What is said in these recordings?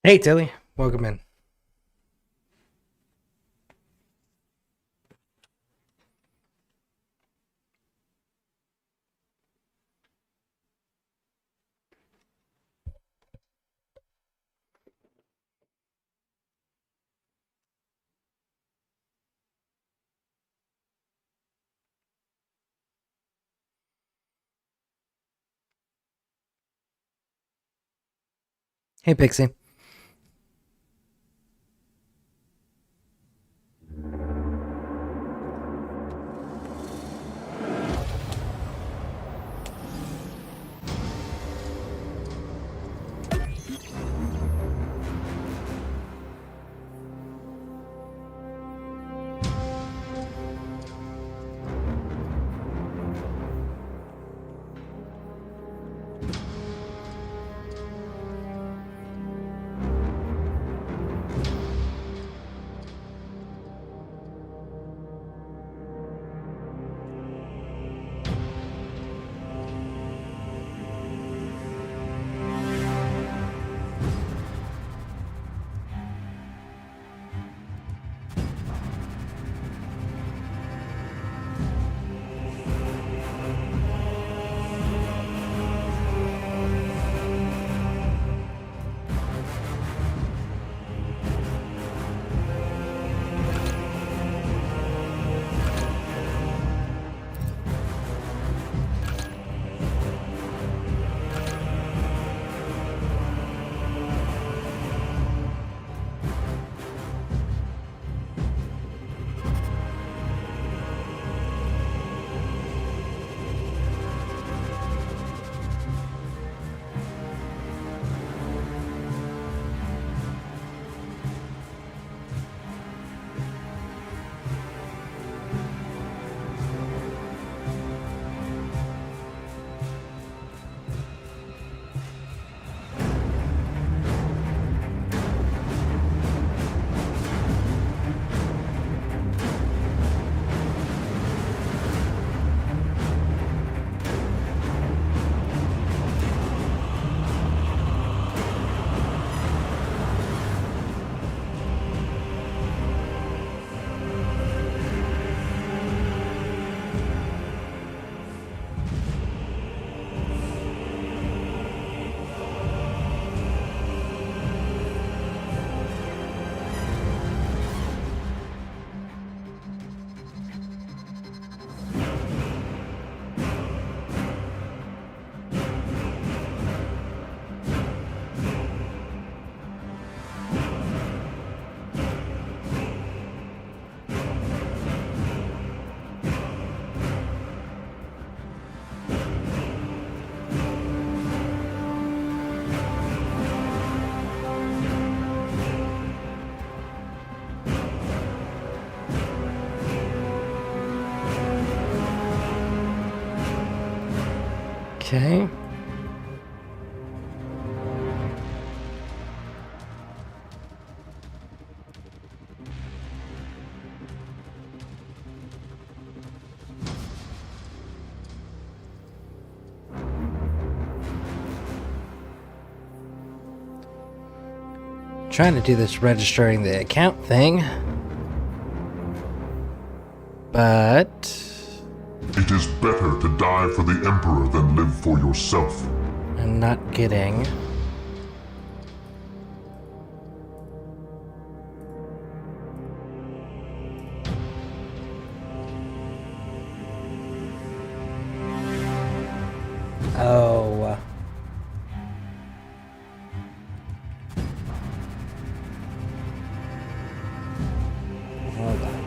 Hey, Tilly. Welcome in. Hey, Pixie. Okay. Trying to do this registering the account thing. But It is better to die for the Emperor than live for yourself. I'm not getting. Oh. Hold on.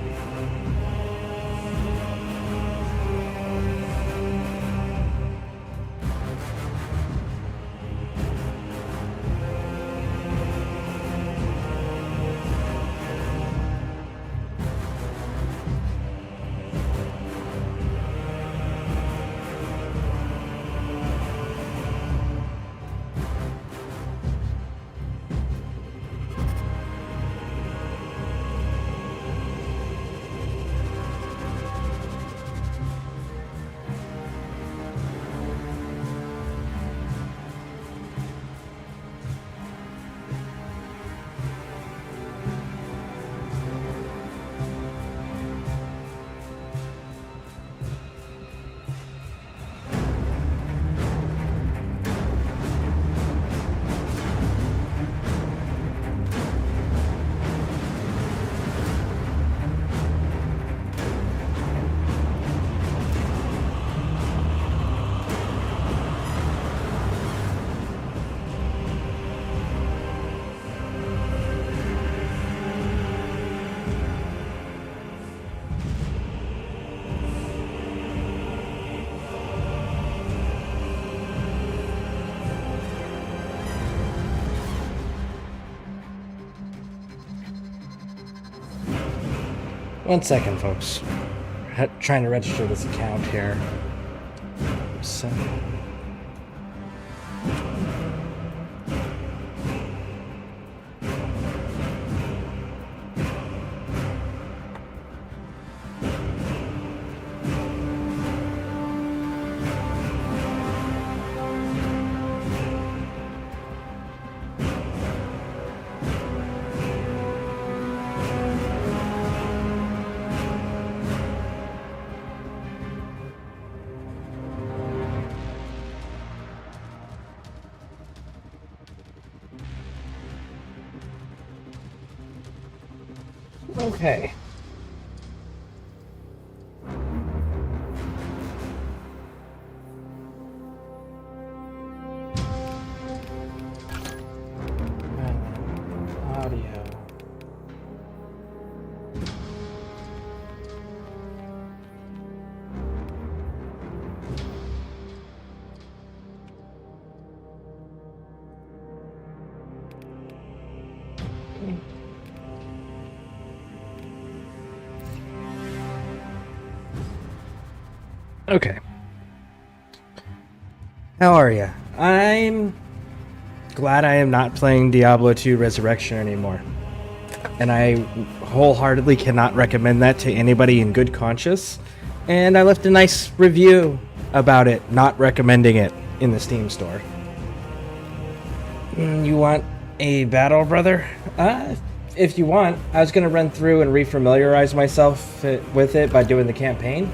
1 second, folks. Trying to register this account here. So. Okay. Audio. Okay. How are you? I'm glad I am not playing Diablo 2 Resurrection anymore. And I wholeheartedly cannot recommend that to anybody in good conscience. And I left a nice review about it, not recommending it in the Steam store. You want a battle, brother? If you want. I was going to run through and refamiliarize myself with it by doing the campaign.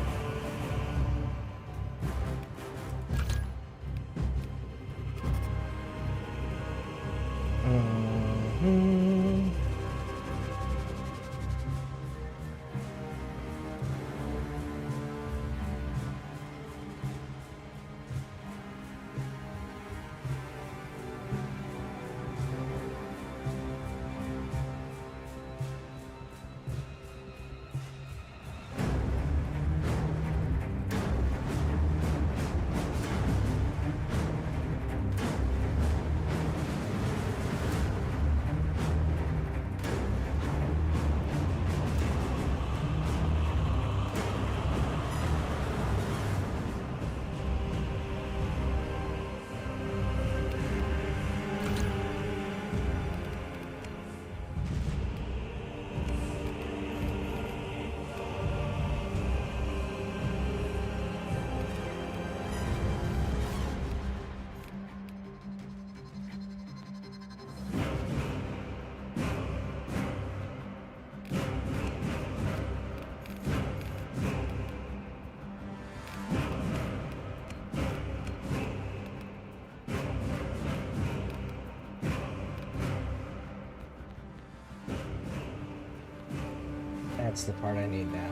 That's the part I need now.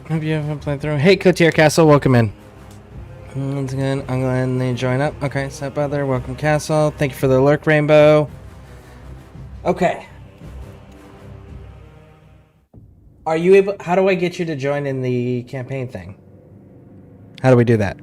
Have you ever played through? Hey, Cotier Castle, welcome in. Once again, I'm glad they join up. Okay, step out there. Welcome, Castle. Thank you for the lurk, Rainbow. Okay. Are you able? How do I get you to join in the campaign thing? How do we do that?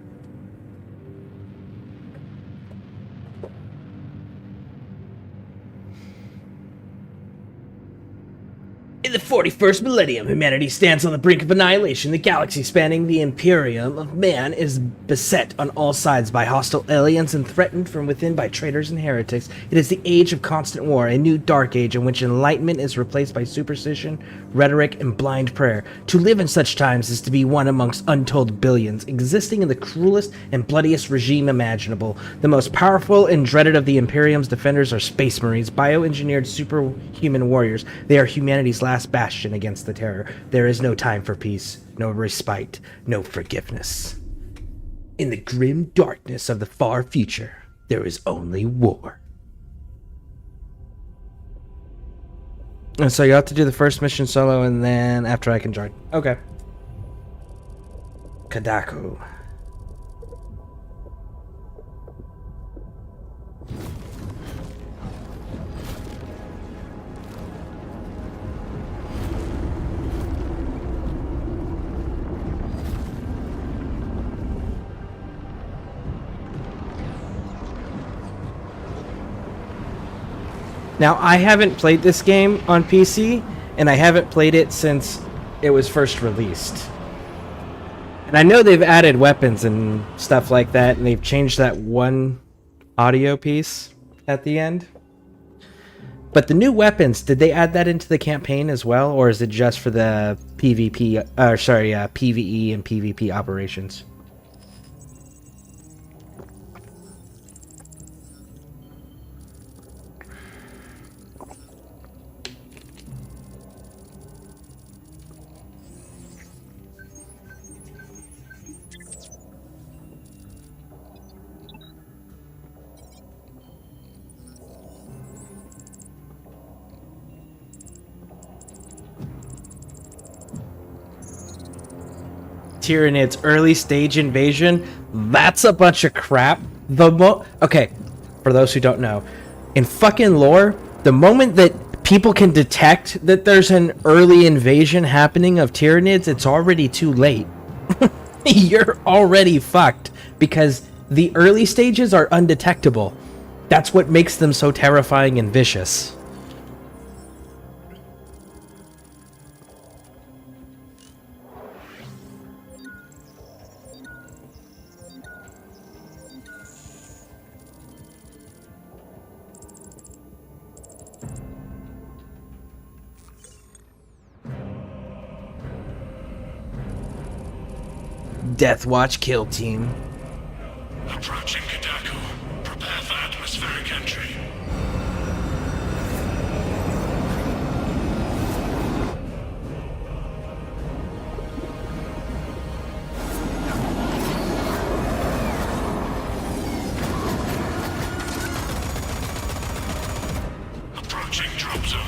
In the 41st millennium, humanity stands on the brink of annihilation. The galaxy spanning the Imperium of Man is beset on all sides by hostile aliens and threatened from within by traitors and heretics. It is the age of constant war, a new dark age in which enlightenment is replaced by superstition, rhetoric, and blind prayer. To live in such times is to be one amongst untold billions, existing in the cruelest and bloodiest regime imaginable. The most powerful and dreaded of the Imperium's defenders are Space Marines, bioengineered superhuman warriors. They are humanity's last bastion against the terror. There is no time for peace, no respite, no forgiveness. In the grim darkness of the far future, there is only war. And so you have to do the first mission solo, and then after I can join. Okay. Kadaku. Now, I haven't played this game on PC, and I haven't played it since it was first released. And I know they've added weapons and stuff like that, and they've changed that one audio piece at the end. But the new weapons, did they add that into the campaign as well, or is it just for the PvE and PvP operations? Tyranids early stage invasion, that's a bunch of crap. Okay, for those who don't know, in fucking lore, the moment that people can detect that there's an early invasion happening of Tyranids, it's already too late. You're already fucked because the early stages are undetectable. That's what makes them so terrifying and vicious. Death Watch kill team. Approaching Kadaku. Prepare for atmospheric entry. Approaching drop zone.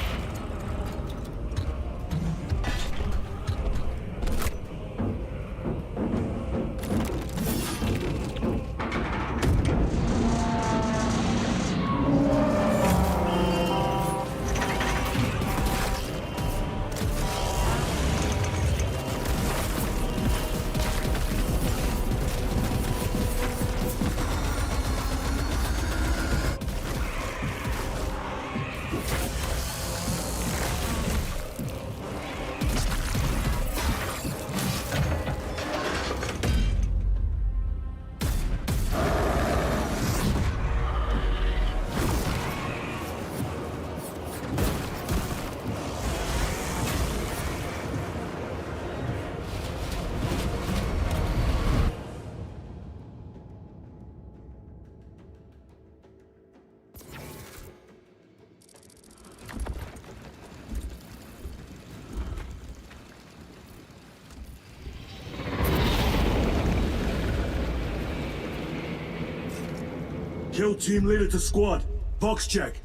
Kill team leader to squad. Box check.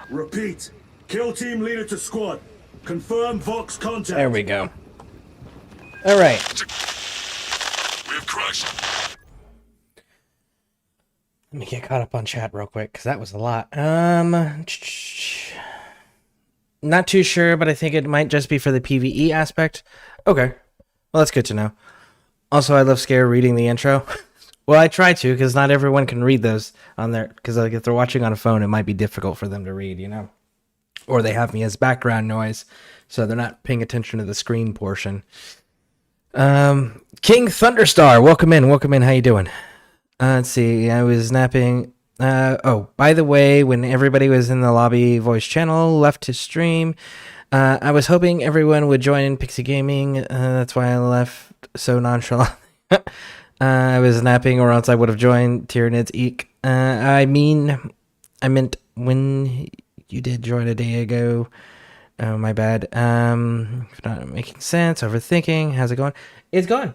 Repeat. Kill team leader to squad. Confirm Vox contact. There we go. All right. We have crushed. Let me get caught up on chat real quick, because that was a lot. Not too sure, but I think it might just be for the PvE aspect. Okay. Well, that's good to know. Also, I love Scare reading the intro. Well, I try to, because not everyone can read those on there. Because like, if they're watching on a phone, it might be difficult for them to read, you know? Or they have me as background noise, so they're not paying attention to the screen portion. King Thunderstar, welcome in. How you doing? Let's see, I was napping. Oh, by the way, when everybody was in the lobby voice channel, left to stream, I was hoping everyone would join in Pixie Gaming. That's why I left so nonchalant. I was napping, or else I would have joined Tyranids Eek. I meant when you did join a day ago. Oh, my bad. Not making sense. Overthinking. How's it going? It's gone.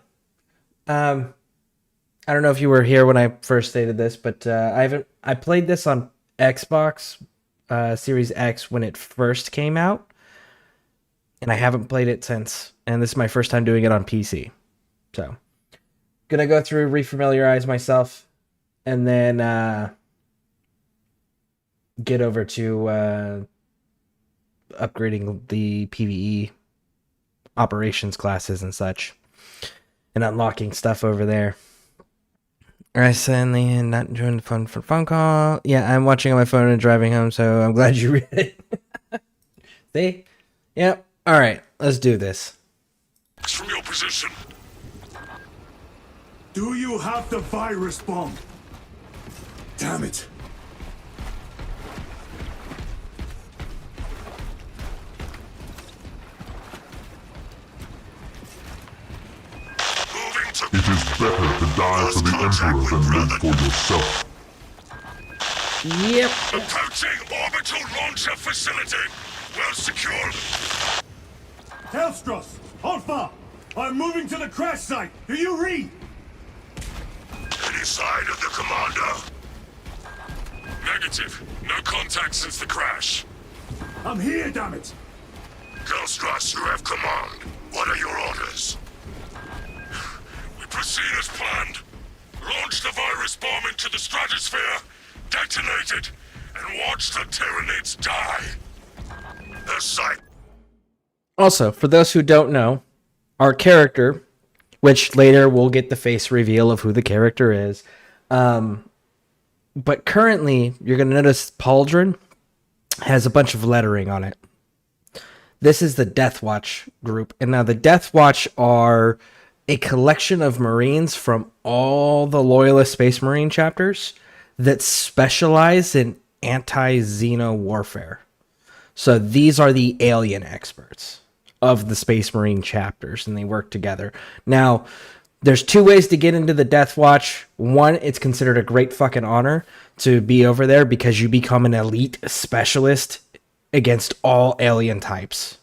I don't know if you were here when I first stated this, but I played this on Xbox Series X when it first came out, and I haven't played it since. And this is my first time doing it on PC. So, gonna go through, refamiliarize myself, and then get over to upgrading the PvE operations classes and such, and unlocking stuff over there. I suddenly not joined the phone call. Yeah, I'm watching on my phone and driving home, so I'm glad you read it. See? Yep. All right, let's do this. From your position. Do you have the virus bomb? Damn it. Moving to It is better to die for the Emperor than live for yourself. Yep. approaching orbital launcher facility. Well secured. Hellstross, Alpha! I'm moving to the crash site. Do you read? Any side of the commander? Negative. No contact since the crash. I'm here, damn it! Hellstross, you have command. What are your orders? We proceed as planned. Launch the virus bomb into the stratosphere, detonate it, and watch the Tyranids die. The site. Also, for those who don't know, our character, which later we'll get the face reveal of who the character is, but currently you're going to notice Pauldron has a bunch of lettering on it. This is the Death Watch group. And now the Death Watch are a collection of Marines from all the Loyalist Space Marine chapters that specialize in anti-Xeno warfare. So these are the alien experts of the Space Marine chapters, and they work together. Now, there's two ways to get into the Death Watch. One, it's considered a great fucking honor to be over there because you become an elite specialist against all alien types.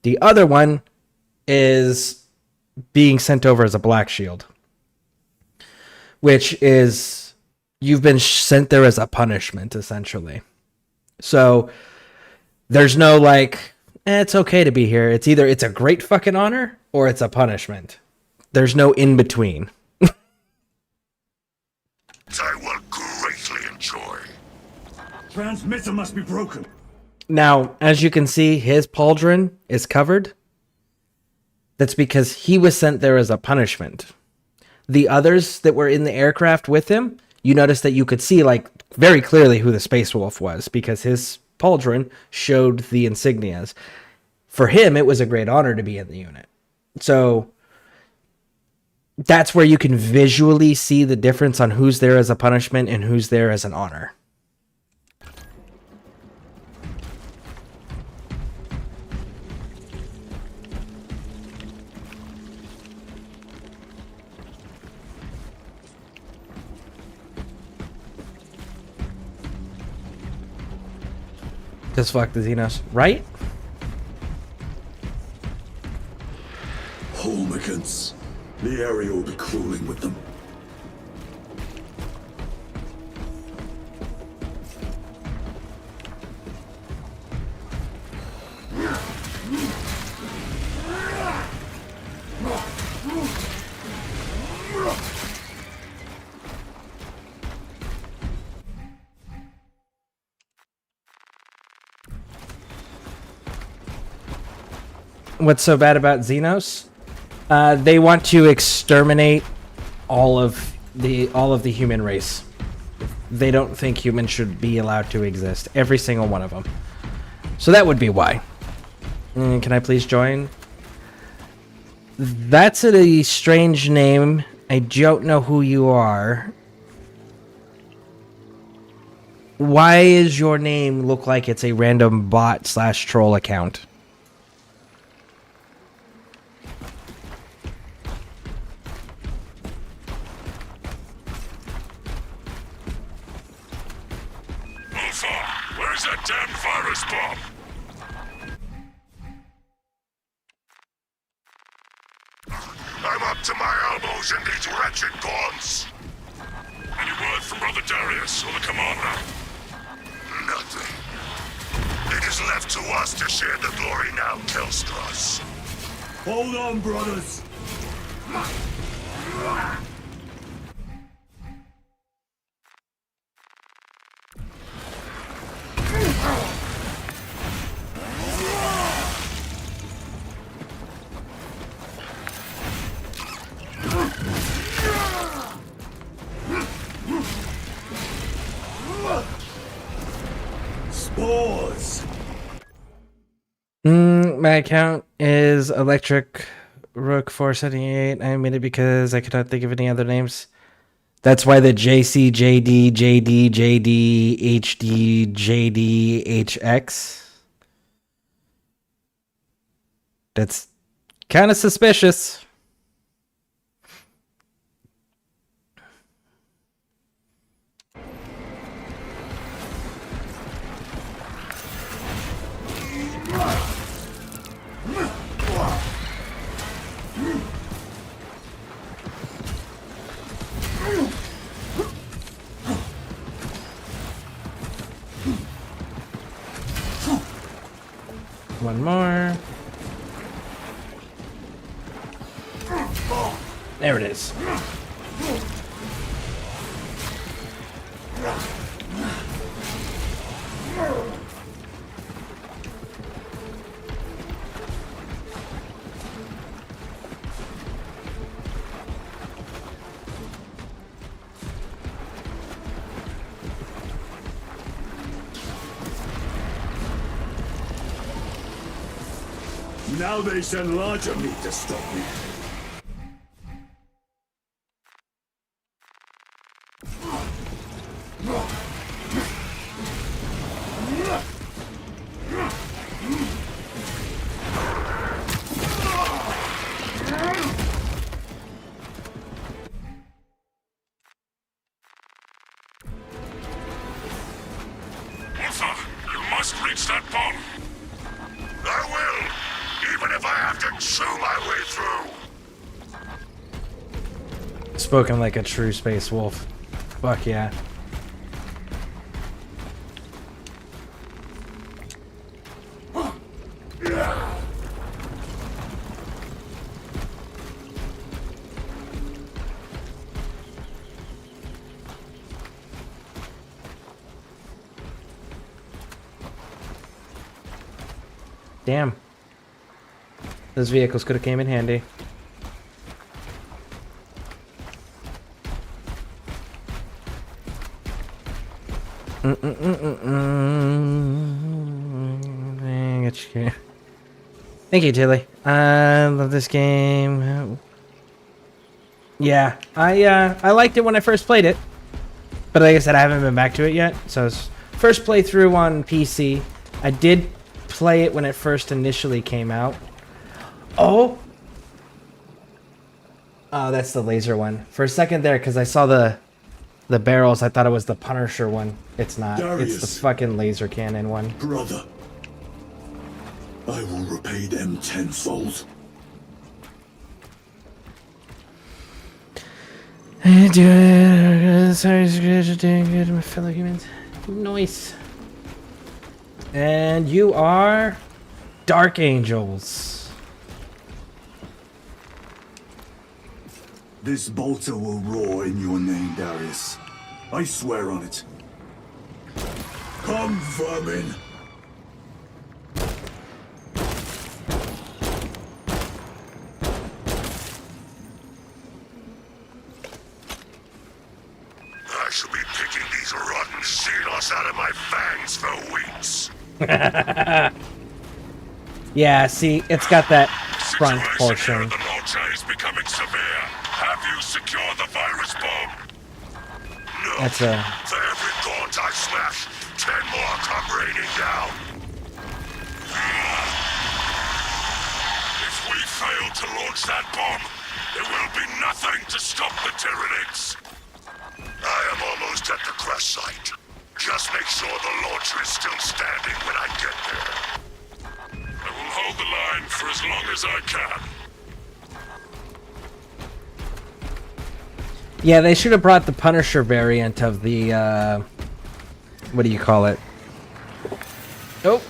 The other one is being sent over as a Black Shield, which is you've been sent there as a punishment, essentially. So there's no like, it's okay to be here. It's either it's a great fucking honor or it's a punishment. There's no in between. I will greatly enjoy. Transmitter must be broken. Now, as you can see, his pauldron is covered. That's because he was sent there as a punishment. The others that were in the aircraft with him, you notice that you could see like very clearly who the Space Wolf was because his pauldron showed the insignias. For him, it was a great honor to be in the unit. So that's where you can visually see the difference on who's there as a punishment and who's there as an honor. Just fuck the Xenos, right? Homicans. The area will be crawling with them. what's so bad about Xenos? They want to exterminate all of the human race. They don't think humans should be allowed to exist. Every single one of them. So that would be why. Can I please join? That's a strange name. I don't know who you are. Why is your name look like it's a random bot / troll account? Alpha, where's that damn virus bomb? I'm up to my elbows in these wretched gods. Any word from Brother Darius or the commander? Nothing. It is left to us to share the glory now, Kelstras. Hold on, brothers. Spores. My account is Electric Rook 478. I made it because I could not think of any other names. That's why the JC, JD, JD, JD, HD, JD, HX. That's kind of suspicious. One more. There it is. Now they send larger meat to stop me. Alpha, you must reach that bomb. I will, even if I have to chew my way through. Spoken like a true space wolf. Fuck yeah. Damn. Those vehicles could have came in handy. Thank you, Tilly. I love this game. Yeah, I liked it when I first played it, but like I said, I haven't been back to it yet. So it's first playthrough on PC. I did play it when it first initially came out. Oh, that's the laser one. For a second there, because I saw the barrels, I thought it was the Punisher one. It's not. Darius. It's the fucking laser cannon one. Brother, I will repay them tenfold. I do it. Sorry, doing good, my fellow humans. Nice. And you are Dark Angels. This bolter will roar in your name, Darius. I swear on it. Come, vermin! should be picking these rotten Xenos out of my fangs for weeks. Yeah, see, it's got that front Situation portion. here at the launcher is becoming severe. Have you secured the virus bomb? No. That's a... For every gaunt I smash, 10 more come raining down. If we fail to launch that bomb, there will be nothing to stop the Tyranids. I am almost at the crash site. Just make sure the launcher is still standing when I get there. I will hold the line for as long as I can. Yeah, they should have brought the Punisher variant of the, what do you call it? Oh.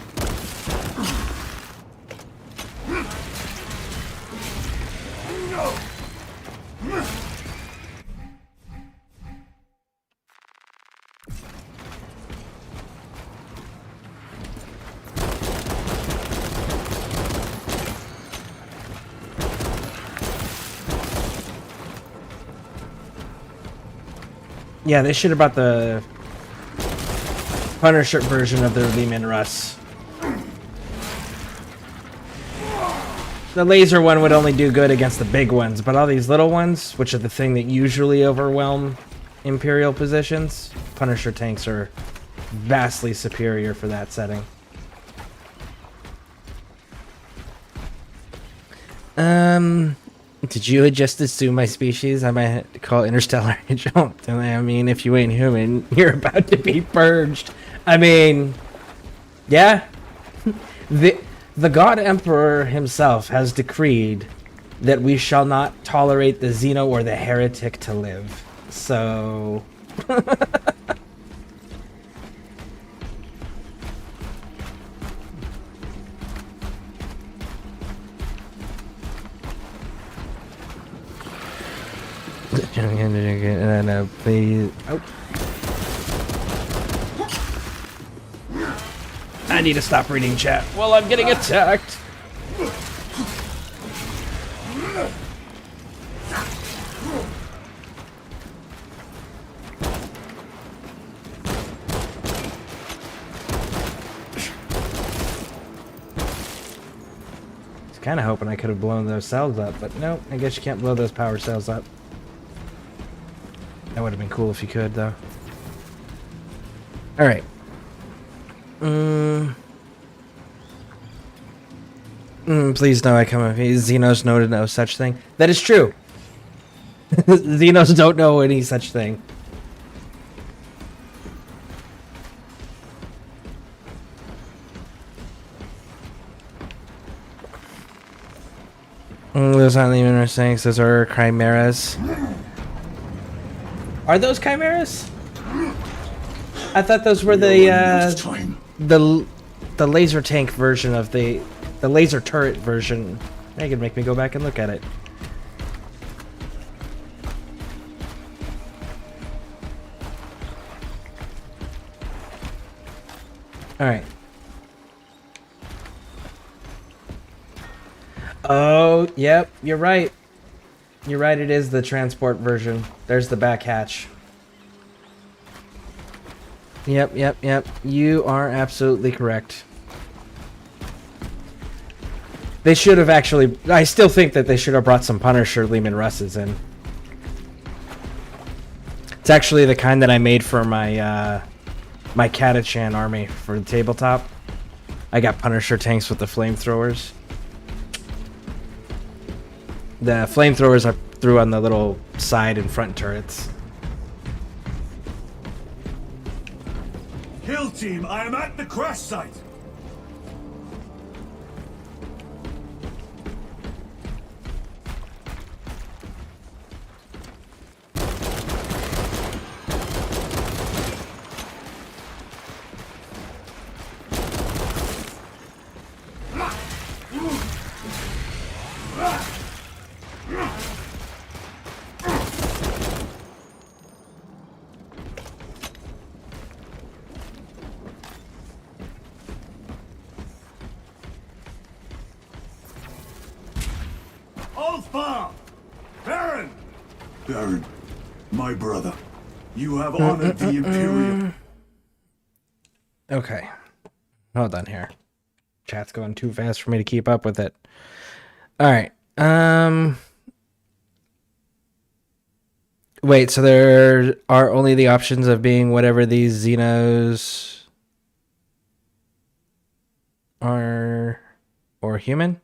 Yeah, they should have brought the Punisher version of their Lehman Russ. The laser one would only do good against the big ones, but all these little ones, which are the thing that usually overwhelm Imperial positions, Punisher tanks are vastly superior for that setting. Did you just assume my species? I might call interstellar agent. I mean, if you ain't human, you're about to be purged. I mean, yeah. The God Emperor himself has decreed that we shall not tolerate the Xeno or the heretic to live. So... No, please. Oh. I need to stop reading chat while I'm getting attacked. I was kind of hoping I could have blown those cells up, but no, I guess you can't blow those power cells up. That would have been cool if you could, though. Alright. Please no, I come of Xenos know to no such thing. That is true. Xenos don't know any such thing. Those aren't even interesting. Those are chimeras. Are those chimeras? I thought those were the laser tank version of the laser turret version. That could make me go back and look at it. All right. Oh, yep, you're right. You're right, it is the transport version. There's the back hatch. Yep. You are absolutely correct. They should have actually... I still think that they should have brought some Punisher Lehman Russes in. It's actually the kind that I made for my, my Catachan army for the tabletop. I got Punisher tanks with the flamethrowers. The flamethrowers are threw on the little side and front turrets. Kill team, I am at the crash site. Baron, my brother. You have honored the Imperium. Okay. Hold on here. Chat's going too fast for me to keep up with it. All right. Wait, so there are only the options of being whatever these Xenos are, or human?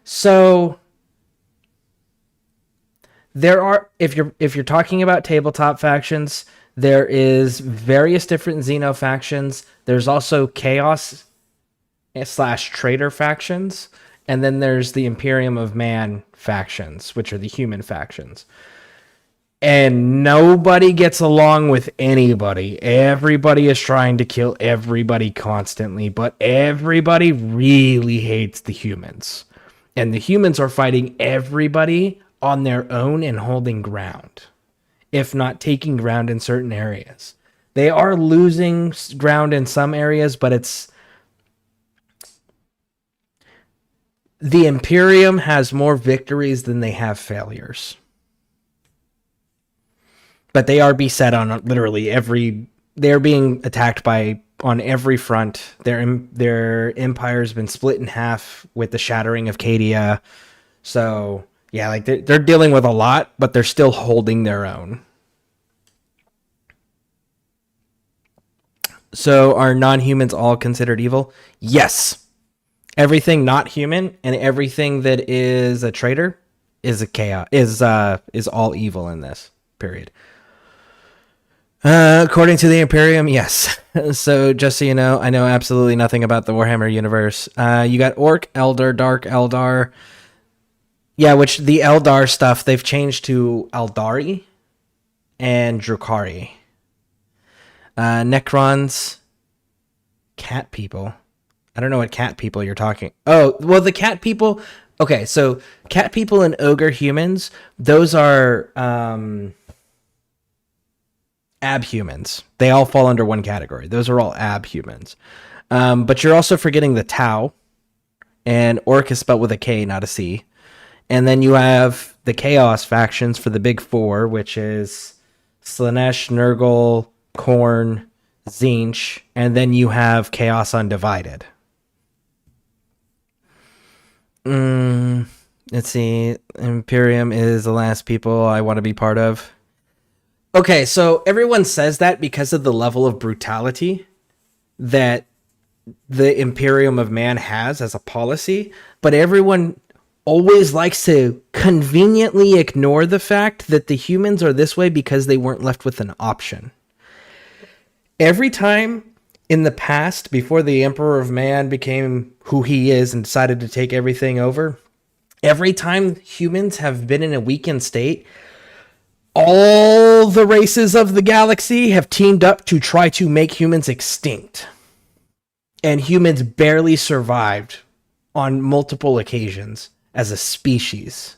So there are, if you're talking about tabletop factions, there is various different Xeno factions. There's also Chaos / Traitor factions, and then there's the Imperium of Man factions, which are the human factions. And nobody gets along with anybody. Everybody is trying to kill everybody constantly, but everybody really hates the humans. And the humans are fighting everybody on their own and holding ground, if not taking ground in certain areas. They are losing ground in some areas, but it's... The Imperium has more victories than they have failures. But they are beset on literally every... They're being attacked on every front. Their empire's been split in half with the shattering of Cadia. So, yeah, like they're dealing with a lot, but they're still holding their own. So, are non-humans all considered evil? Yes. Everything not human and everything that is a traitor is a chaos, is all evil in this period. According to the Imperium, yes. So just so you know, I know absolutely nothing about the Warhammer universe. You got Orc, Eldar, Dark Eldar. Yeah, which the Eldar stuff, they've changed to Eldari and Drukhari. Necrons, cat people. I don't know what cat people you're talking. Oh, well, the cat people. Okay, so cat people and ogre humans, those are abhumans. They all fall under one category. Those are all abhumans. But you're also forgetting the Tau, and Orc is spelled with a K, not a C. And then you have the Chaos factions for the big four, which is Slaanesh, Nurgle, Khorne, Tzeentch, and then you have Chaos Undivided. Let's see. Imperium is the last people I want to be part of. Okay, so everyone says that because of the level of brutality that the Imperium of Man has as a policy, but everyone always likes to conveniently ignore the fact that the humans are this way because they weren't left with an option. Every time in the past, before the Emperor of Man became who he is and decided to take everything over, every time humans have been in a weakened state, all the races of the galaxy have teamed up to try to make humans extinct. And humans barely survived on multiple occasions as a species.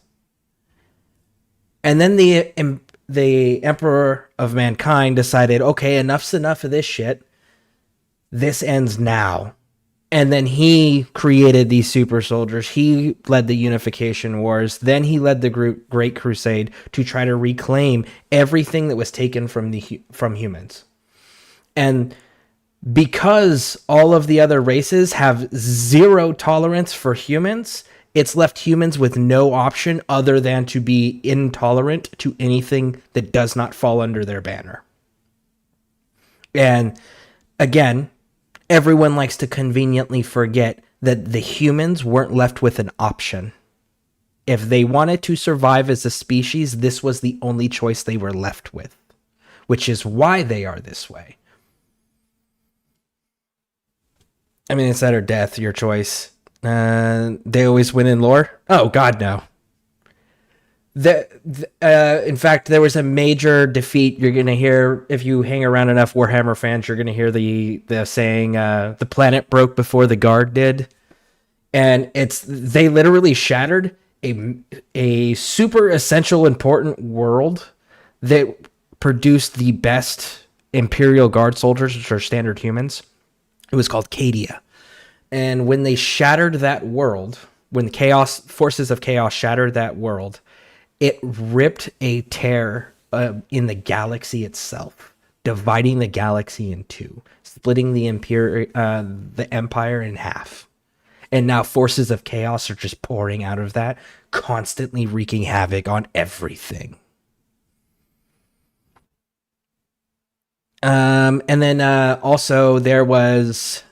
And then the Emperor of Mankind decided, okay, enough's enough of this shit. This ends now. And then he created these super soldiers. He led the Unification Wars. Then he led the Great Crusade to try to reclaim everything that was taken from humans. And because all of the other races have zero tolerance for humans, it's left humans with no option other than to be intolerant to anything that does not fall under their banner. And again, everyone likes to conveniently forget that the humans weren't left with an option. If they wanted to survive as a species, this was the only choice they were left with, which is why they are this way. I mean, it's that or death, your choice. They always win in lore? Oh, God, no. In fact, there was a major defeat. You're going to hear, if you hang around enough Warhammer fans, you're going to hear the saying, the planet broke before the guard did. And they literally shattered a super essential, important world that produced the best Imperial Guard soldiers, which are standard humans. It was called Cadia. And when they shattered that world, when the chaos forces of chaos shattered that world, it ripped a tear in the galaxy itself, dividing the galaxy in two, splitting the empire in half. And now forces of chaos are just pouring out of that, constantly wreaking havoc on everything. And then also there was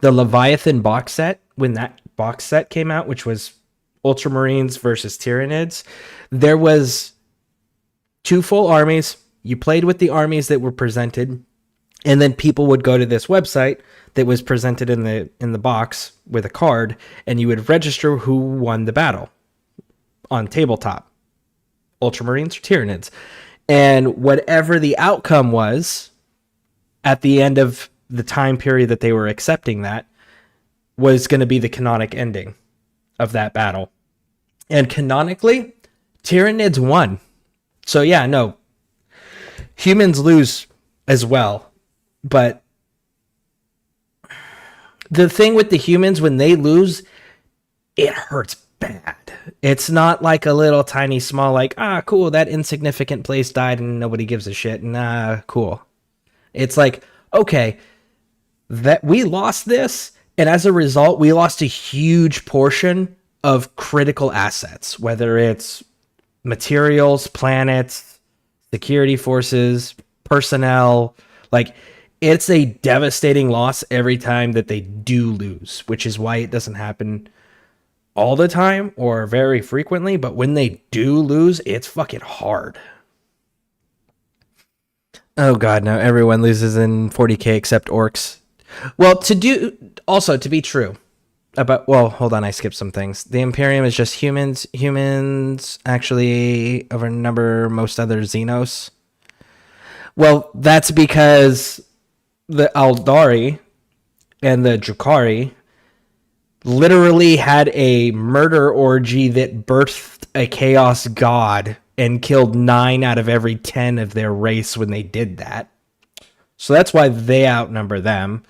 the Leviathan box set. When that box set came out, which was Ultramarines versus Tyranids, there was 2 full armies. You played with the armies that were presented, and then people would go to this website that was presented in the box with a card, and you would register who won the battle on tabletop, Ultramarines or Tyranids. And whatever the outcome was at the end of the time period that they were accepting, that was going to be the canonic ending of that battle. And canonically, Tyranids won. So yeah, no, humans lose as well. But the thing with the humans, when they lose, it hurts bad. It's not like a little tiny small, like, cool, that insignificant place died and nobody gives a shit. Nah, cool. It's like, okay, that we lost this, and as a result, we lost a huge portion of critical assets, whether it's materials, planets, security forces, personnel. Like, it's a devastating loss every time that they do lose, which is why it doesn't happen all the time or very frequently, but when they do lose, it's fucking hard. Oh god, no, everyone loses in 40k except orcs. Well, to be true about, well, hold on, I skipped some things. The Imperium is just humans. Humans actually outnumber most other Xenos. Well, that's because the Aldari and the Drukhari literally had a murder orgy that birthed a chaos god and killed 9 out of every 10 of their race when they did that. So that's why they outnumber them.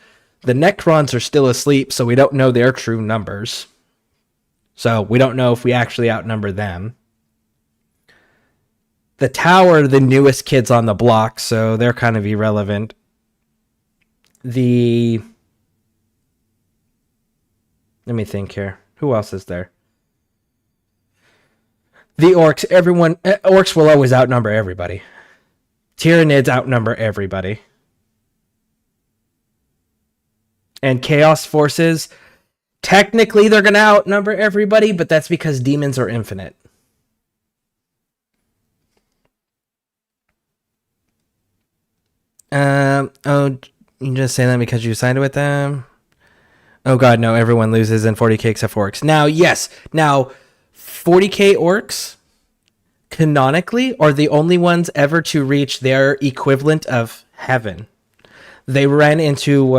The Necrons are still asleep, so we don't know their true numbers. So we don't know if we actually outnumber them. The Tau are the newest kids on the block, so they're kind of irrelevant. Let me think here. Who else is there? The orcs. Orcs will always outnumber everybody. Tyranids outnumber everybody. And Chaos Forces, technically they're going to outnumber everybody, but that's because demons are infinite. You just say that because you sided with them? Oh god, no, everyone loses in 40k except for orcs. Now, yes, 40k orcs, canonically, are the only ones ever to reach their equivalent of heaven. They ran into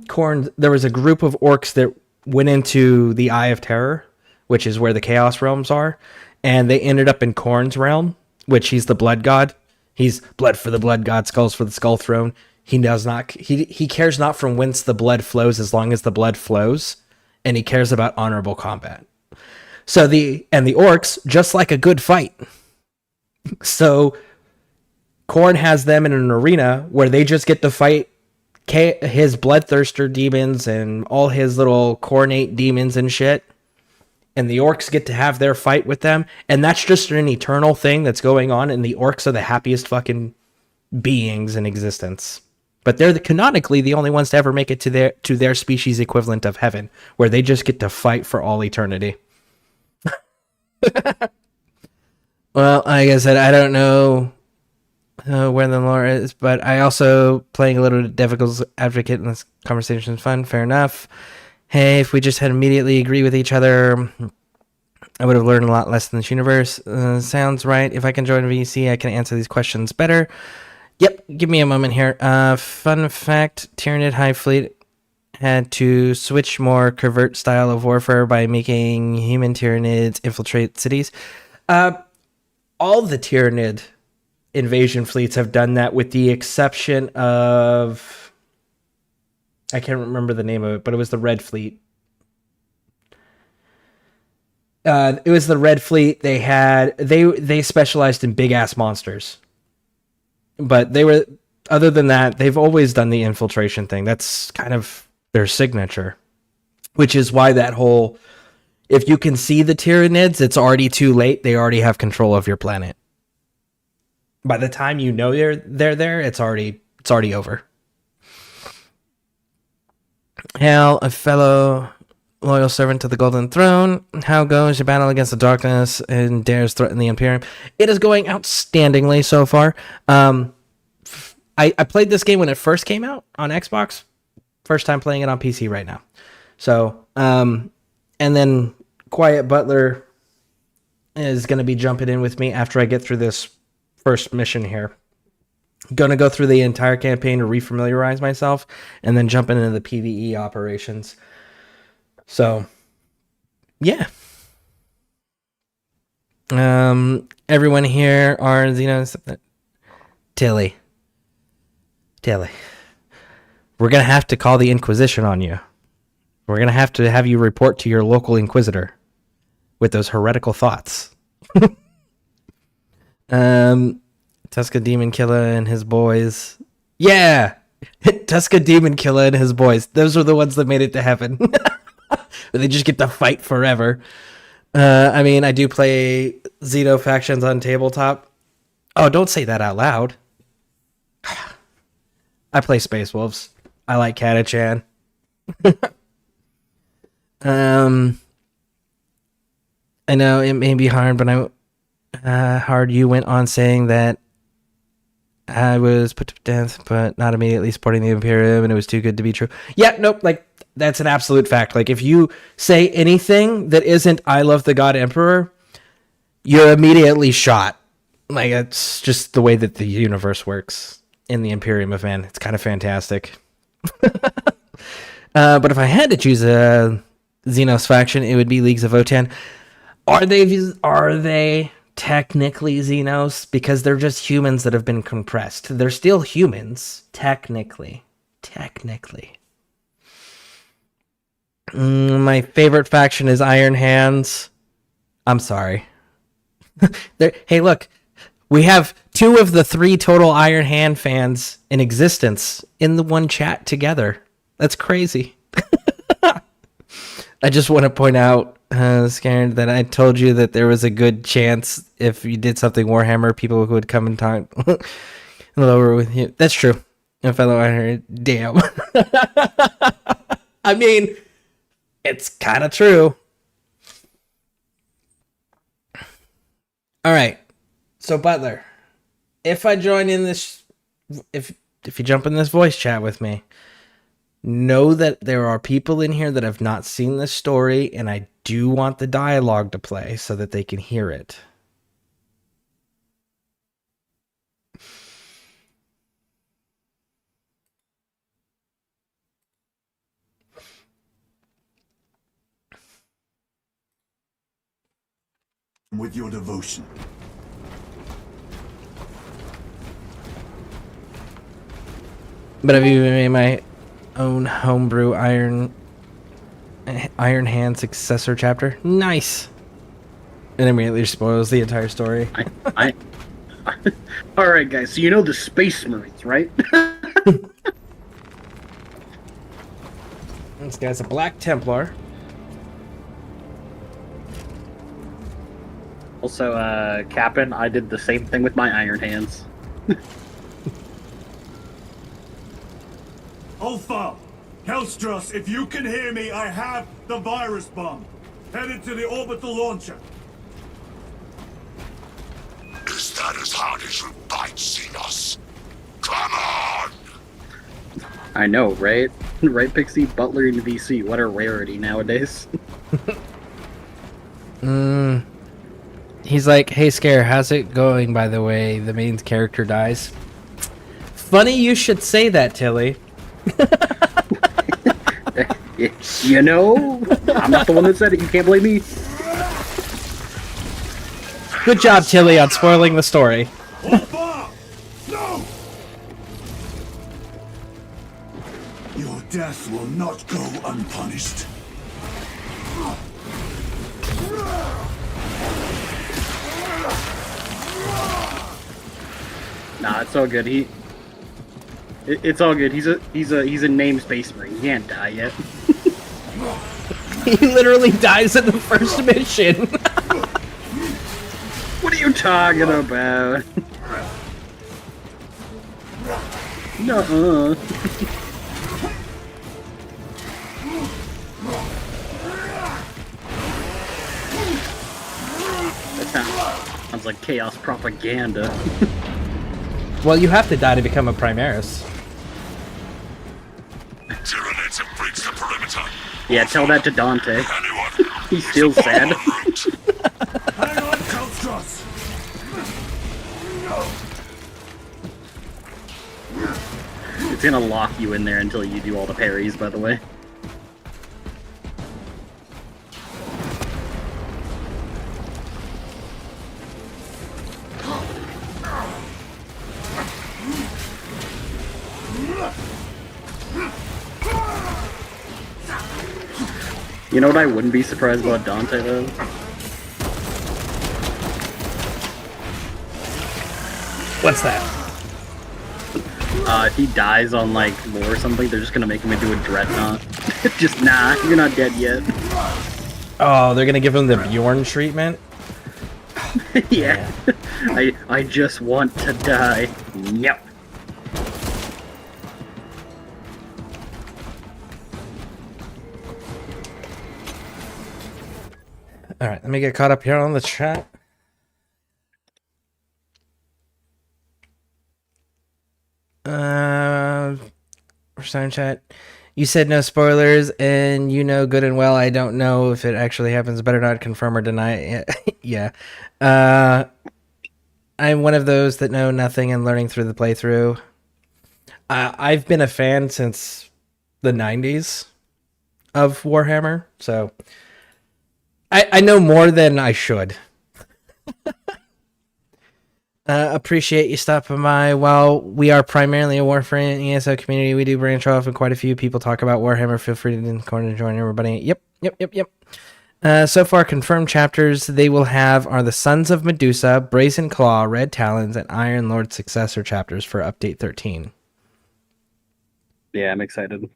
Khorne. There was a group of orcs that went into the Eye of Terror, which is where the Chaos Realms are, and they ended up in Khorne's realm, which he's the blood god. He's blood for the blood god, skulls for the skull throne. He does not. He cares not from whence the blood flows, as long as the blood flows, and he cares about honorable combat. So the orcs, just like a good fight. So Khorne has them in an arena where they just get to fight his bloodthirster demons and all his little Khornate demons and shit. And the orcs get to have their fight with them. And that's just an eternal thing that's going on. And the orcs are the happiest fucking beings in existence. But they're canonically the only ones to ever make it to their species equivalent of heaven, where they just get to fight for all eternity. Well, like I said, I don't know where the lore is, but I also playing a little devil's advocate in this conversation is fun. Fair enough. Hey, if we just had immediately agree with each other, I would have learned a lot less in this universe. Sounds right. If I can join VC, I can answer these questions better. Yep, give me a moment here. Fun fact, Tyranid Hive Fleet had to switch more covert style of warfare by making human Tyranids infiltrate cities. All the Tyranid invasion fleets have done that, with the exception of, I can't remember the name of it, but it was the Red Fleet It was the Red Fleet. They specialized in big ass monsters, but other than that, they've always done the infiltration thing. That's kind of their signature, which is why that whole, if you can see the Tyranids, it's already too late. They already have control of your planet. By the time you know they're there, it's already over. Hail, a fellow loyal servant to the Golden Throne. How goes your battle against the darkness and dares threaten the Imperium? It is going outstandingly so far. I played this game when it first came out on Xbox. First time playing it on PC right now. So, and then Quiet Butler is going to be jumping in with me after I get through this first mission here. Gonna go through the entire campaign to refamiliarize myself and then jump into the PvE operations. So, yeah. Everyone here are, Tilly. We're gonna have to call the Inquisition on you. We're gonna have to have you report to your local Inquisitor with those heretical thoughts. Tuska Demon Killer and his boys. Yeah! Tuska Demon Killer and his boys. Those are the ones that made it to heaven. They just get to fight forever. I mean, I do play Xeno factions on tabletop. Oh, don't say that out loud. I play Space Wolves. I like Katachan. I know it may be hard, but you went on saying that I was put to death, but not immediately supporting the Imperium, and it was too good to be true. Yeah, nope, like, that's an absolute fact. Like, if you say anything that isn't I love the God Emperor, you're immediately shot. Like, it's just the way that the universe works in the Imperium of Man. It's kind of fantastic. But if I had to choose a Xenos faction, it would be Leagues of Votann. Are they technically Xenos? Because they're just humans that have been compressed. They're still humans, technically. My favorite faction is Iron Hands. I'm sorry. Hey, look. We have 2 of the 3 total Iron Hand fans in existence in the one chat together. That's crazy. I just want to point out, Scared, that I told you that there was a good chance if you did something Warhammer, people would come and talk lower with you. That's true. A fellow Iron, damn. I mean, it's kind of true. All right. So Butler, if I join in this, if you jump in this voice chat with me, know that there are people in here that have not seen this story, and I do want the dialogue to play so that they can hear it. With your devotion. But I've even made my own homebrew Iron Hand successor chapter. Nice. And immediately spoils the entire story. All right, guys. So you know the Space Marines, right? This guy's a Black Templar. Also, Captain, I did the same thing with my Iron Hands. Alpha! Hellstress, if you can hear me, I have the virus bomb. Headed to the orbital launcher. Is that as hard as you bite, Xenos? Come on! I know, right? Right, Pixie? Butler in VC. What a rarity nowadays. He's like, hey, Scare, how's it going, by the way? The main character dies. Funny you should say that, Tilly. You know, I'm not the one that said it. You can't blame me. Good job, Tilly, on spoiling the story. Alpha! No! Your death will not go unpunished. Nah, it's all good. It's all good. He's a named space marine. He can't die yet. He literally dies in the first mission. What are you talking about? Nuh-uh. That sounds like chaos propaganda. Well, you have to die to become a Primaris. Tyranids have breached the perimeter. Yeah, tell that to Dante. Anyone? He's still sad. Hang on, Kalstros! It's gonna lock you in there until you do all the parries, by the way. You know what I wouldn't be surprised about Dante, though? What's that? If he dies on, like, lore or something, they're just gonna make him into a dreadnought. Just, nah, you're not dead yet. Oh, they're gonna give him the Bjorn treatment? Yeah. I just want to die. Yep. Alright, let me get caught up here on the chat. First time chat. You said no spoilers, and you know good and well I don't know if it actually happens. Better not confirm or deny it. Yeah. I'm one of those that know nothing and learning through the playthrough. I've been a fan since the 90s of Warhammer, so I know more than I should. Appreciate you stopping by. While we are primarily a Warframe ESO community, we do branch off, and quite a few people talk about Warhammer. Feel free to join everybody. Yep. So far, confirmed chapters they will have are the Sons of Medusa, Brazen Claw, Red Talons, and Iron Lord successor chapters for Update 13. Yeah, I'm excited.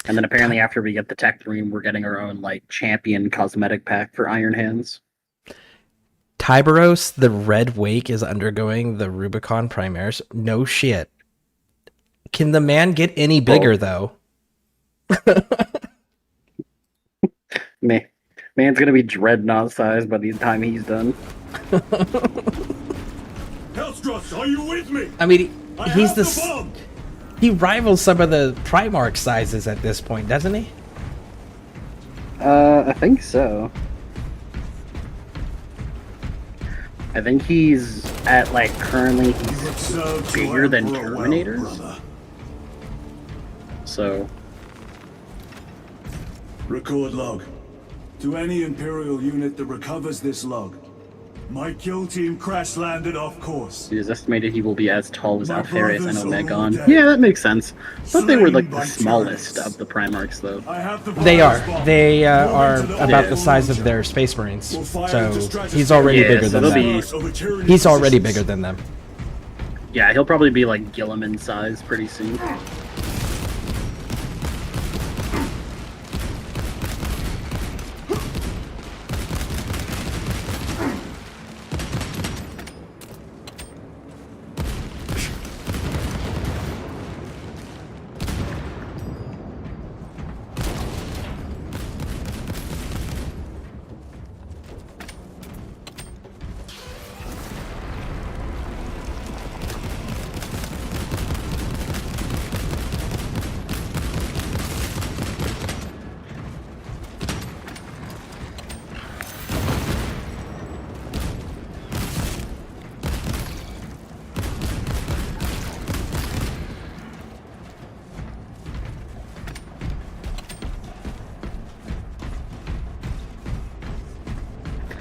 And then apparently after we get the tech room, we're getting our own, like, champion cosmetic pack for Iron Hands. Tiberos, the Red Wake, is undergoing the Rubicon Primaris. No shit. Can the man get any bigger, though? Man's gonna be dreadnought sized by the time he's done. Kalstros, are you with me? I mean, he's the the... bomb! He rivals some of the Primarch sizes at this point, doesn't he? I think so. I think he's at, like, currently he's bigger than Terminators. So. Record log. To any Imperial unit that recovers this log, my kill team crash-landed off course. It is estimated he will be as tall as My Altharius and brothers are Omegon. all dead. Yeah, that makes sense. But they were, like, Slain the by smallest Tyranids. of the Primarchs, though. I have the They are. virus bomb. They are Move into about the the size of launcher. their Space Marines. We'll fire So into stratosphere. he's already Yeah, bigger so than they'll them. be- Over Tyranids He's already positions. bigger than them. Yeah, he'll probably be, like, Gilliman size pretty soon.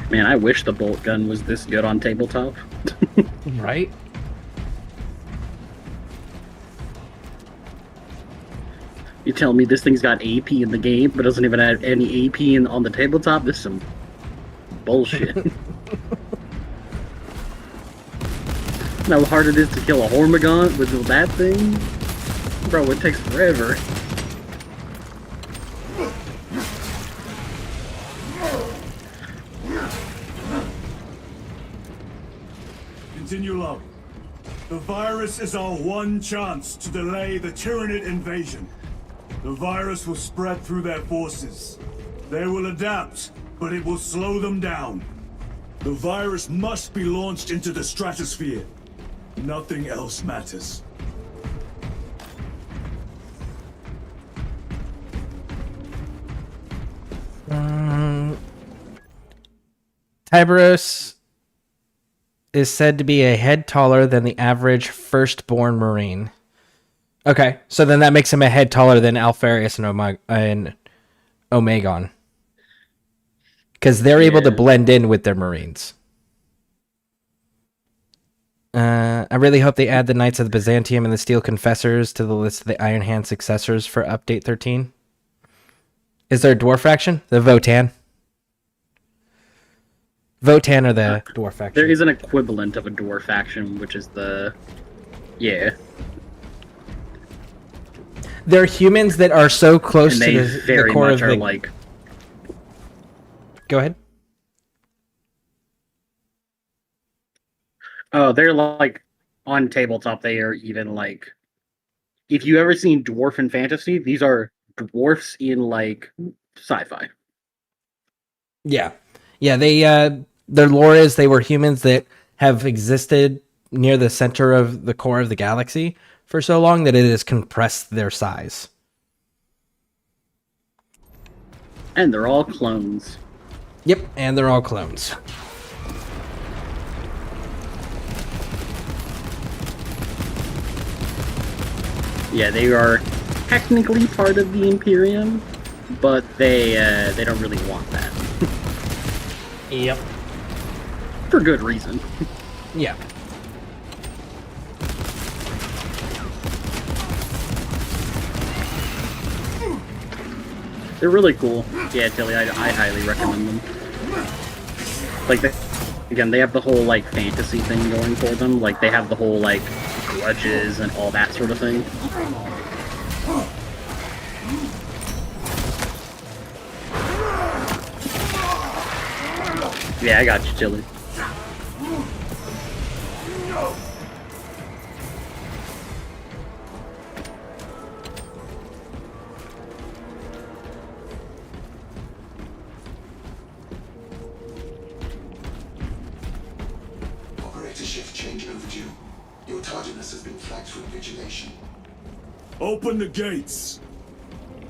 Man, I wish the bolt gun was this good on tabletop. Right? You tell me this thing's got AP in the game, but doesn't even have any AP on the tabletop? This is some bullshit. know how hard it is to kill a Hormigaunt with that thing? Bro, it takes forever. Continue log. The virus is our one chance to delay the Tyranid invasion. The virus will spread through their forces. They will adapt, but it will slow them down. The virus must be launched into the stratosphere. Nothing else matters. Tyberos is said to be a head taller than the average firstborn Marine. Okay, so then that makes him a head taller than Alpharius and Omegon. Because they're able to blend in with their Marines. I really hope they add the Knights of the Byzantium and the Steel Confessors to the list of the Iron Hand successors for Update 13. Is there a dwarf faction? The Votan. Votan are the dwarf faction. There is an equivalent of a dwarf faction, which is the... Yeah. They're humans that are so close And to they the very core much of are the... like... Go ahead. Oh, they're like... On tabletop, they are even like... If you ever seen dwarf in fantasy, these are dwarfs in like sci-fi. Yeah. Yeah, they their lore is they were humans that have existed near the center of the core of the galaxy for so long that it has compressed their size. And they're all clones. Yep, and they're all clones. Yeah, they are technically part of the Imperium, but they don't really want that. Yep. For good reason. Yeah. They're really cool. Yeah, Tilly, I highly recommend them. Like, again, they have the whole, like, fantasy thing going for them. Like, they have the whole, like, grudges and all that sort of thing. Yeah, I got you, Tilly. Operator shift change overdue. Your tardiness has been flagged for invigilation. Open the gates!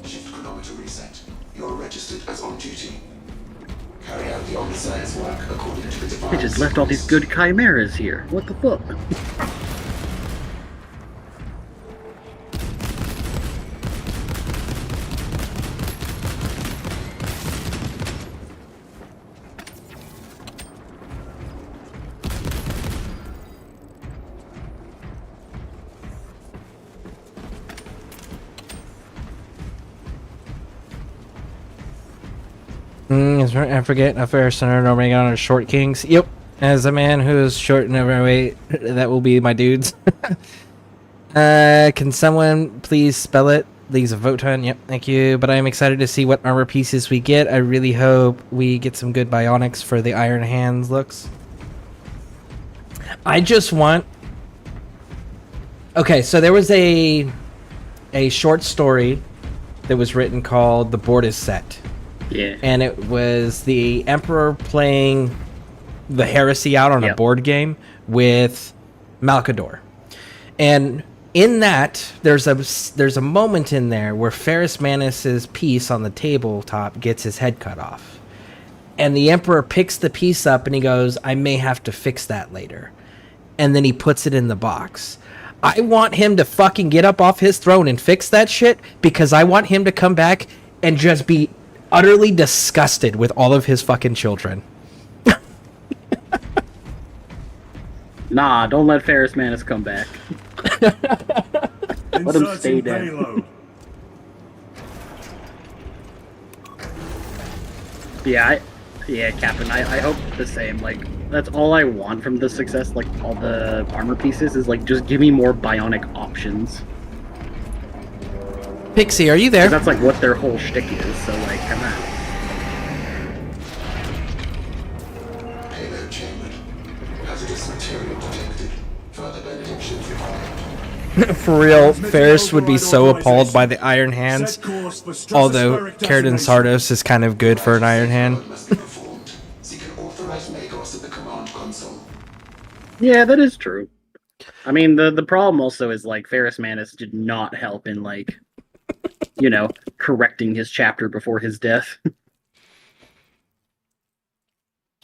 Shift chronometer reset. You're registered as on duty. Carry out the on-science work according to the device. They just left all these good chimeras here. What the fuck? I forget a fair center and Omega are short kings. Yep. As a man who is short and overweight, that will be my dudes. Can someone please spell it? Leagues of Votan. Yep, thank you. But I'm excited to see what armor pieces we get. I really hope we get some good bionics for the Iron Hands looks. I just want... Okay, so there was a short story that was written called The Board is Set. Yeah. And it was the Emperor playing the Heresy out on a board game with Malcador. And in that, there's a moment in there where Ferrus Manus's piece on the tabletop gets his head cut off. And the Emperor picks the piece up and he goes, I may have to fix that later. And then he puts it in the box. I want him to fucking get up off his throne and fix that shit because I want him to come back and just be utterly disgusted with all of his fucking children. Nah, don't let Ferrus Manus come back. Let him stay dead. Yeah, Captain, I hope the same. Like, That's all I want from the success, like all the armor pieces, is like just give me more bionic options. Pixie, are you 'Cause there? that's like what their whole shtick is. So like, come on. Payload chambered. Hazardous material detected. Further benedictions required. For real, Ferris would be so appalled by the Iron Hands. Set course for Although stratospheric Keratin detonation. Sardos is kind of good for an Iron Hand. Must be performed. Seek an authorized Magos at the command console. Yeah, that is true. I mean, the problem also is like Ferris Manus did not help in like, you know, correcting his chapter before his death.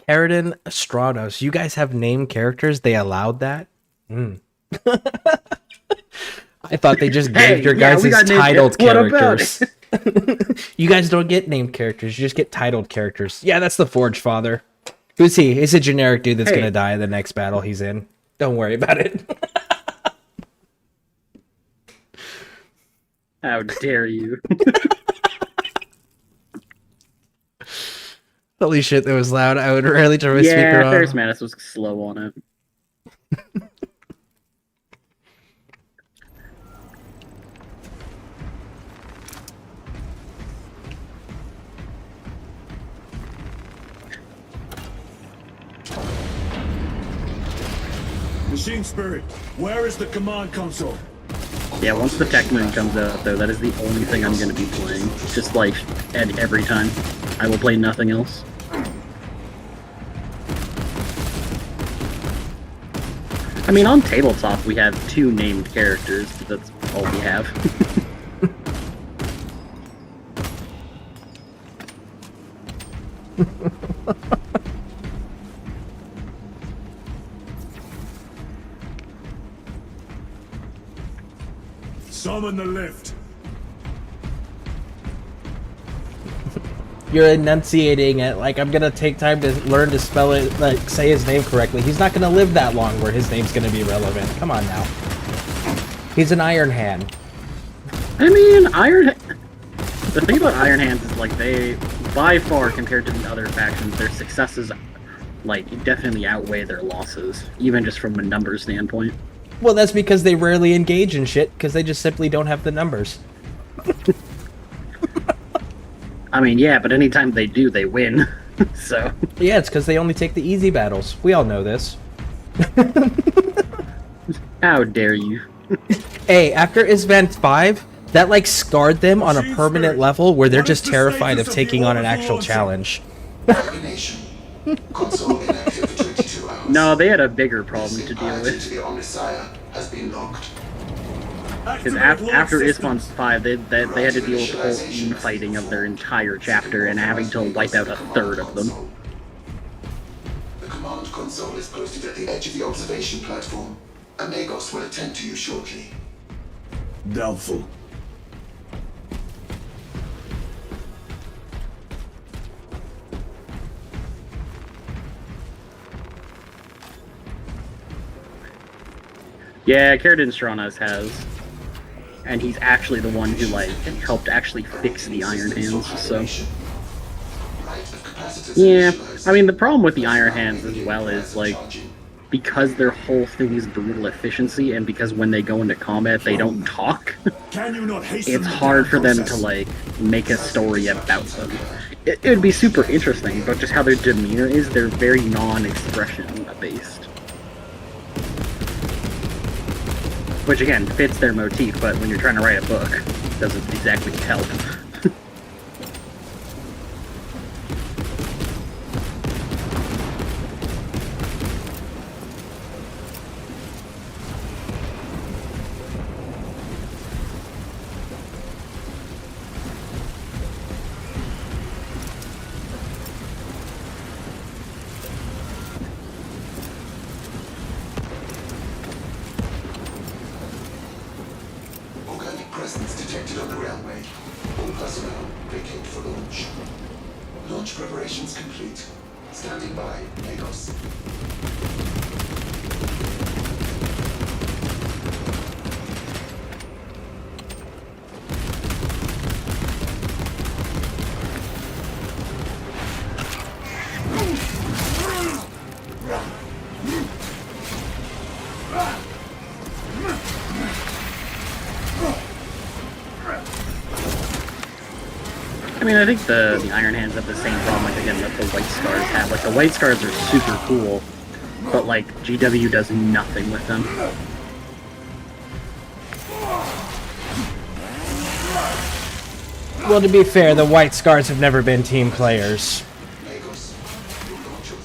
Keratin Stratos. You guys have named characters? They allowed that? I thought they just Hey, gave your yeah, we guys' got named- titled what about characters. You guys don't get named characters. You just get titled characters. Yeah, that's the Forge Father. Who's he? He's a generic dude that's Hey. going to die in the next battle he's in. Don't worry about it. How dare you? Holy shit, that was loud. I would rarely turn my speaker Yeah, on. Ferris Manus was slow on it. Machine Spirit, where is the command console? Yeah, once the Tech Moon comes out, though, that is the only thing I'm going to be playing. Just like, and every time. I will play nothing else. I mean, on tabletop, we have 2 named characters, but that's all we have. Summon the lift. You're enunciating it like I'm gonna take time to learn to spell it, like say his name correctly. He's not gonna live that long where his name's gonna be relevant. Come on now. He's an Iron Hand. I mean, the thing about Iron Hands is, like, they, by far, compared to the other factions, their successes, like, definitely outweigh their losses, even just from a numbers standpoint. Well, that's because they rarely engage in shit, because they just simply don't have the numbers. I mean, yeah, but anytime they do, they win. So, Yeah, it's because they only take the easy battles. We all know this. how dare you? Hey, after Isvent 5, that like scarred them on a Machine permanent Spirit, level where they're what just is the terrified status of of taking the on an order for actual launching? challenge. Termination. Console inactive for 22 hours. No, they had a bigger problem to deal Priority with. to the Omnisire has been locked. Because Activate launch after systems. Isfon 5, they had to deal with the whole infighting of their entire chapter and having to wipe out a third of them. The command console is posted at the edge of the observation platform. Amagos will attend to you shortly. Doubtful. Yeah, Keratin Stranas has. And he's actually the one who, like, helped actually fix the Iron Hands, so... Right of capacitors Yeah, initialized. I mean, the problem with the Iron Hands as well is, like, because their whole thing is brutal efficiency, and because when they go into combat they don't talk, Can you not hasten it's the hard for them to, process? like, make a story about them. It would be super interesting, but just how their demeanor is, they're very non-expression based. Which, again, fits their motif, but when you're trying to write a book, doesn't exactly help. Organic presence detected on the railway. All personnel vacate for launch. Launch preparations complete. Standing by, Magos. I mean, I think the Iron Hands have the same problem, like, again, that the White Scars have. Like, the White Scars are super cool, but, like, GW does nothing with them. Well, to be fair, the White Scars have never been team players.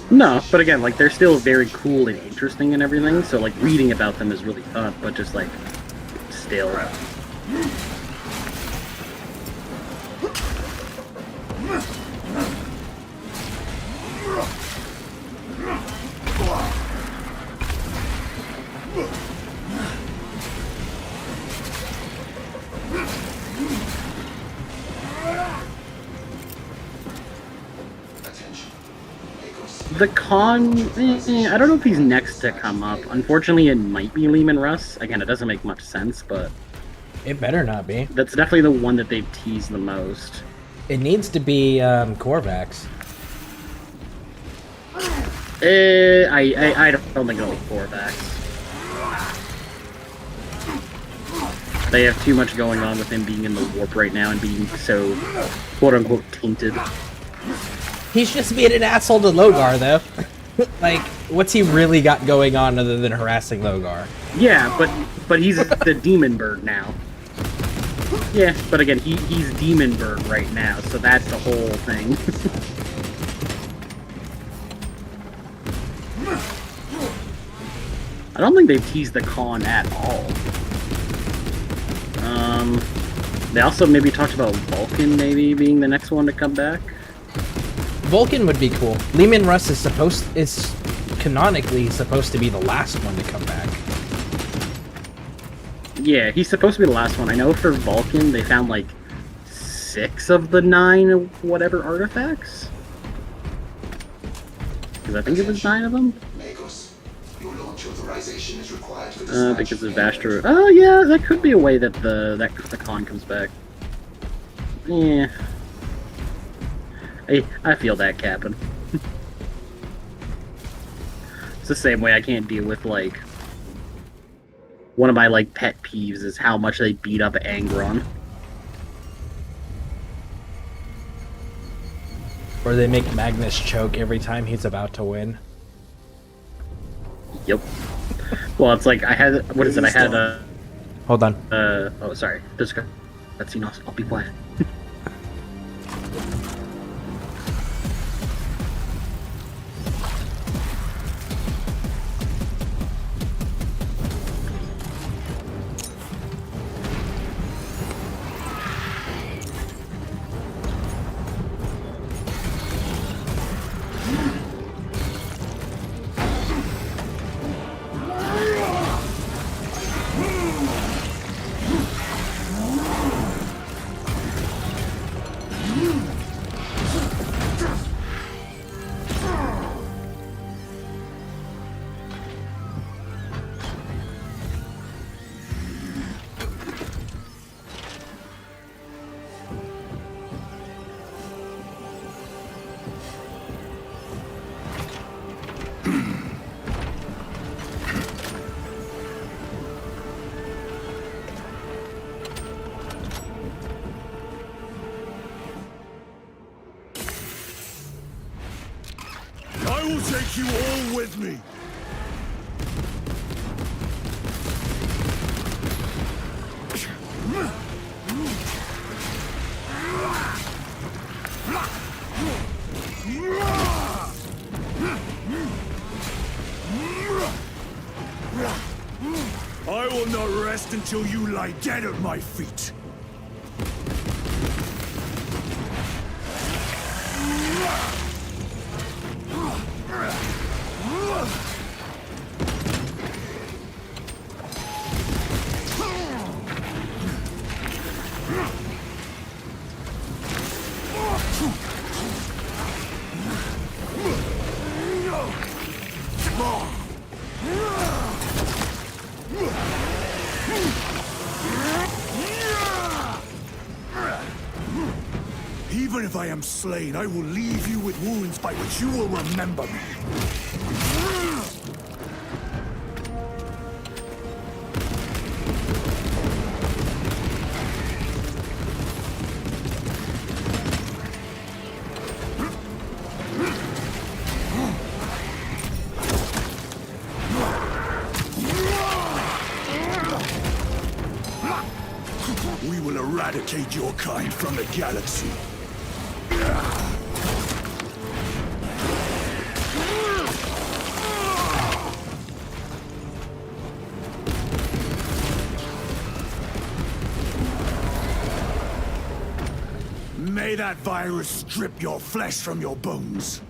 No, but again, like, they're still very cool and interesting and everything, so, like, reading about them is really fun, but just, like, still. The Khan, I don't know if he's next to come up. Unfortunately, it might be Lehman Russ. Again, it doesn't make much sense, but It better not be. that's definitely the one that they've teased the most. It needs to be Corvax. I don't think it'll be Corvax. They have too much going on with him being in the warp right now and being so quote-unquote tainted. He's just being an asshole to Logar, though. Like, what's he really got going on other than harassing Logar? Yeah, but he's the Demon Bird now. Yeah, but again, he's Demon Bird right now, so that's the whole thing. I don't think they've teased the Khan at all. They also maybe talked about Vulcan maybe being the next one to come back. Vulcan would be cool. Lehman Russ is canonically supposed to be the last one to come back. Yeah, he's supposed to be the last one. I know for Vulcan, they found like 6 of the 9 whatever artifacts. Because I think it was 9 of them. Magos, your launch authorization is required for this Because of Astro. Oh yeah, that could be a way that the Khan comes back. Yeah. I feel that, Captain. It's the same way I can't deal with, like... One of my, like, pet peeves is how much they beat up Angron. Or they make Magnus choke every time he's about to win. Yep. Well, it's like, I had... What is it? I had a... Hold on. Oh, sorry. There's a cutscene. I'll be quiet. I will take you all with me. I will not rest until you lie dead at my feet. Even if I am slain, I will leave you with wounds by which you will remember me. eradicate your kind from the galaxy. May that virus strip your flesh from your bones.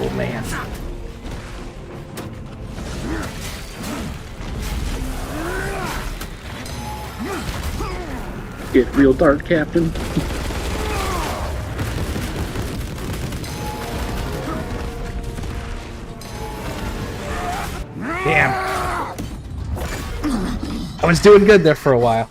Oh man. Get real dark, Captain. Damn. I was doing good there for a while.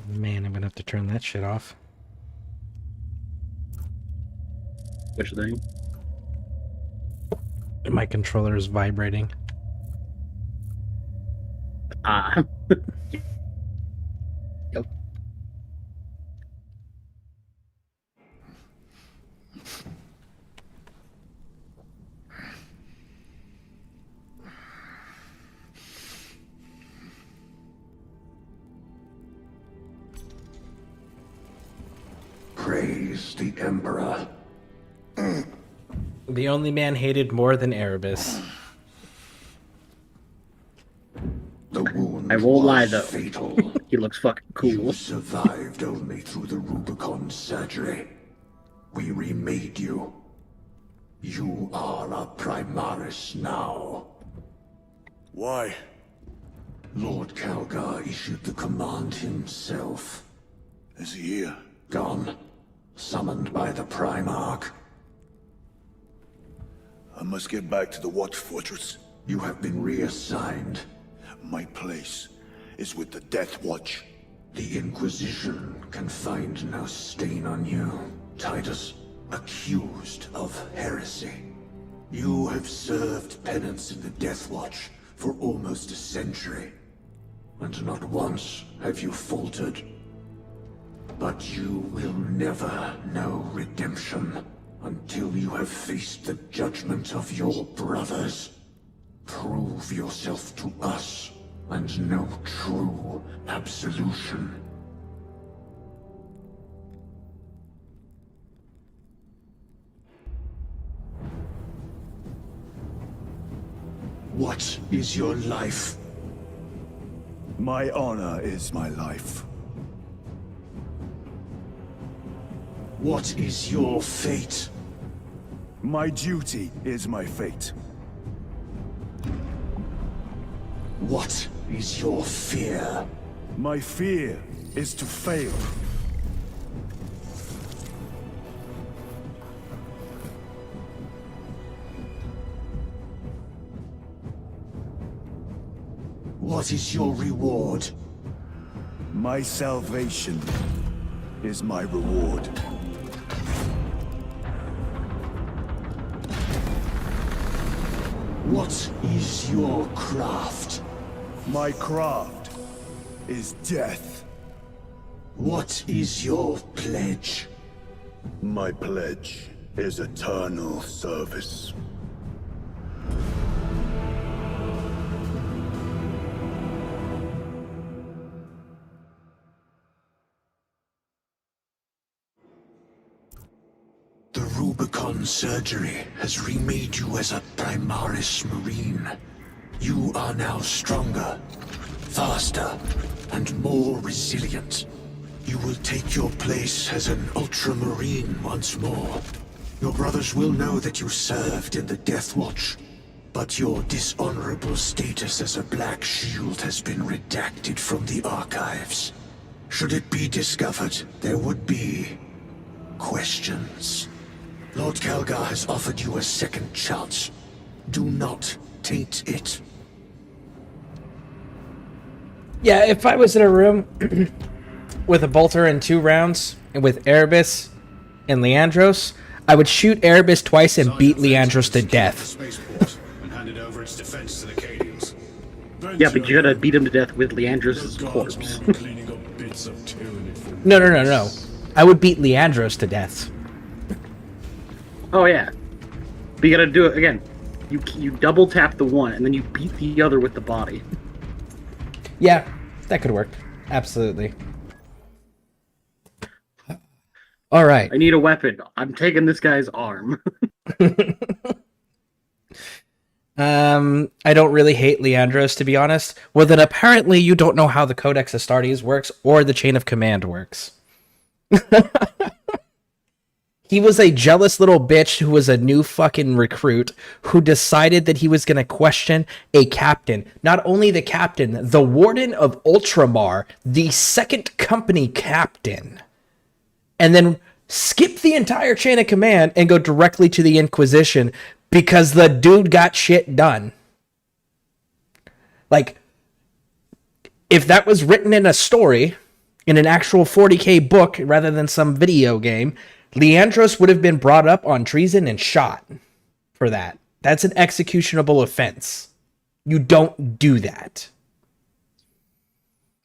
Man, I'm gonna have to turn that shit off. Which thing? My controller is vibrating. Ah. Yep. Praise the Emperor. The only man hated more than Erebus. The wound I won't lie, was though. fatal. He looks fucking You cool. survived only through the Rubicon surgery. We remade you. You are a Primaris now. Why? Lord Calgar issued the command himself. Is he here? Gone. Summoned by the Primarch. I must get back to the Watch Fortress. You have been reassigned. My place is with the Death Watch. The Inquisition can find no stain on you, Titus. Accused of heresy. You have served penance in the Death Watch for almost a century. And not once have you faltered. But you will never know redemption until you have faced the judgment of your brothers. Prove yourself to us and know true absolution. What is your life? My honor is my life. What is your fate? My duty is my fate. What is your fear? My fear is to fail. What is your reward? My salvation is my reward. What is your craft? My craft is death. What is your pledge? My pledge is eternal service. The Rubicon surgery has remade you as a Primaris Marine. You are now stronger, faster, and more resilient. You will take your place as an Ultramarine once more. Your brothers will know that you served in the Death Watch, but your dishonorable status as a Black Shield has been redacted from the archives. Should it be discovered, there would be questions. Lord Calgar has offered you a second chance. Do not taint it. Yeah, if I was in a room with a bolter and 2 rounds, and with Erebus and Leandros, I would shoot Erebus twice and beat Leandros to death. Yeah, but you gotta beat him to death with Leandros' corpse. No. I would beat Leandros to death. Oh yeah. But you gotta do it again. You double tap the one, and then you beat the other with the body. Yeah, that could work. Absolutely. All right. I need a weapon. I'm taking this guy's arm. I don't really hate Leandros, to be honest. Well, then apparently you don't know how the Codex Astartes works or the Chain of Command works. He was a jealous little bitch who was a new fucking recruit who decided that he was going to question a captain. Not only the captain, the Warden of Ultramar, the second company captain. And then skip the entire chain of command and go directly to the Inquisition because the dude got shit done. Like, if that was written in a story, in an actual 40k book rather than some video game, Leandros would have been brought up on treason and shot for that. That's an executionable offense. You don't do that.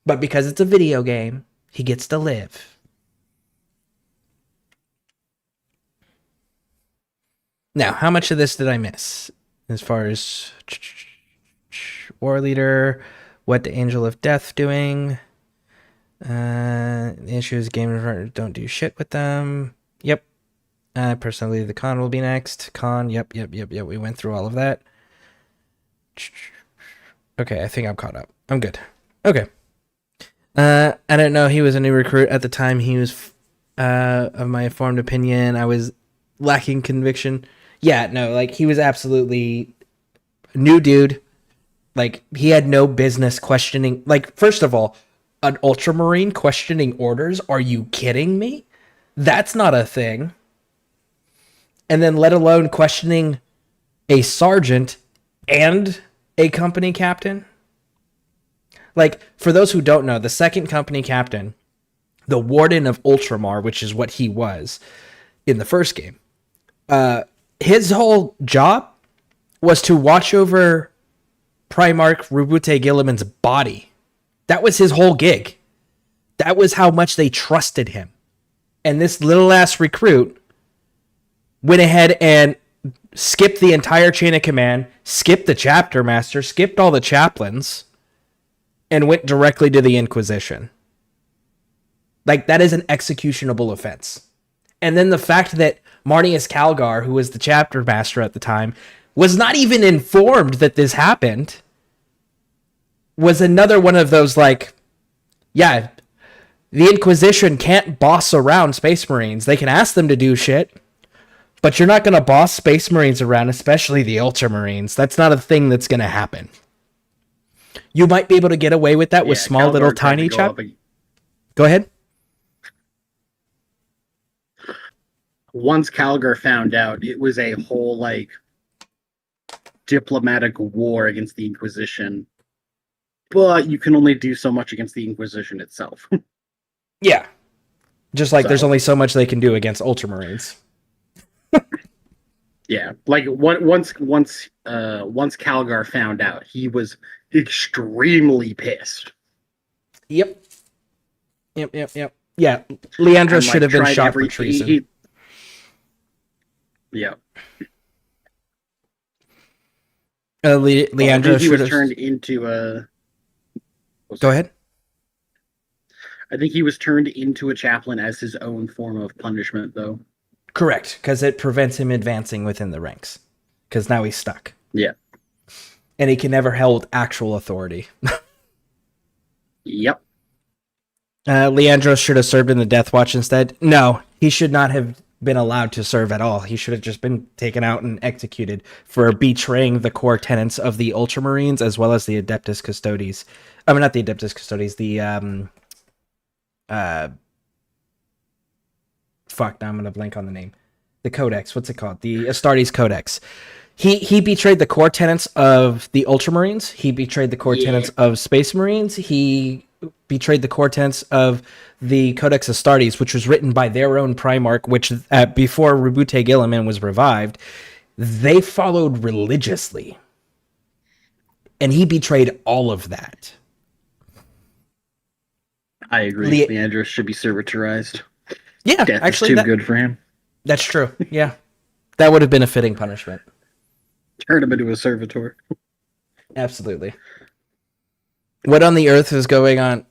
But because it's a video game, he gets to live. Now, how much of this did I miss? As far as War Leader, what the Angel of Death doing? The issue is game don't do shit with them. Yep. Personally, the con will be next. Con, yep. We went through all of that. Okay, I think I'm caught up. I'm good. Okay. I didn't know he was a new recruit at the time. He was, of my informed opinion, I was lacking conviction. Yeah, no, like, he was absolutely a new dude. Like, he had no business questioning. Like, first of all, an Ultramarine questioning orders? Are you kidding me? That's not a thing. And then let alone questioning a sergeant and a company captain. Like, for those who don't know, the second company captain, the Warden of Ultramar, which is what he was in the first game, his whole job was to watch over Primarch Rubute Gilliman's body. That was his whole gig. That was how much they trusted him. And this little ass recruit went ahead and skipped the entire chain of command, skipped the chapter master, skipped all the chaplains, and went directly to the Inquisition. Like, that is an executionable offense. And then the fact that Marnius Calgar, who was the chapter master at the time, was not even informed that this happened, was another one of those, like, yeah, the Inquisition can't boss around Space Marines. They can ask them to do shit, but you're not going to boss Space Marines around, especially the Ultramarines. That's not a thing that's going to happen. You might be able to get away with that with Yeah, small little Calgar tried to tiny go chap. up ag- Go ahead. Once Calgar found out, it was a whole like diplomatic war against the Inquisition. But you can only do so much against the Inquisition itself. Yeah. Just like there's So- only so much they can do against Ultramarines. Yeah, like once Calgar found out, he was extremely pissed. Yep. Yep. Yeah, Leandros And, should have been tried shot every- for treason. Yeah, Leandros he should was have turned into a. Go ahead. I think he was turned into a chaplain as his own form of punishment, though. Correct, because it prevents him advancing within the ranks. Because now he's stuck. Yeah. And he can never hold actual authority. Yep. Leandros should have served in the Death Watch instead. No, he should not have been allowed to serve at all. He should have just been taken out and executed for betraying the core tenets of the Ultramarines as well as the Adeptus Custodes. I mean, not the Adeptus Custodes, the fuck, now I'm gonna blank on the name. The Codex, what's it called? The Astartes Codex. He betrayed the core tenets of the Ultramarines. He betrayed the core tenets of Space Marines. He betrayed the core tenets of the Codex Astartes, which was written by their own Primarch, which before Rebute Gilliman was revived, they followed religiously. And he betrayed all of that. I agree. Leandros should be servitorized. Yeah, Death actually, is too good for him. That's true. Yeah. That would have been a fitting punishment. Turn him into a servitor. Absolutely. What on the earth is going on?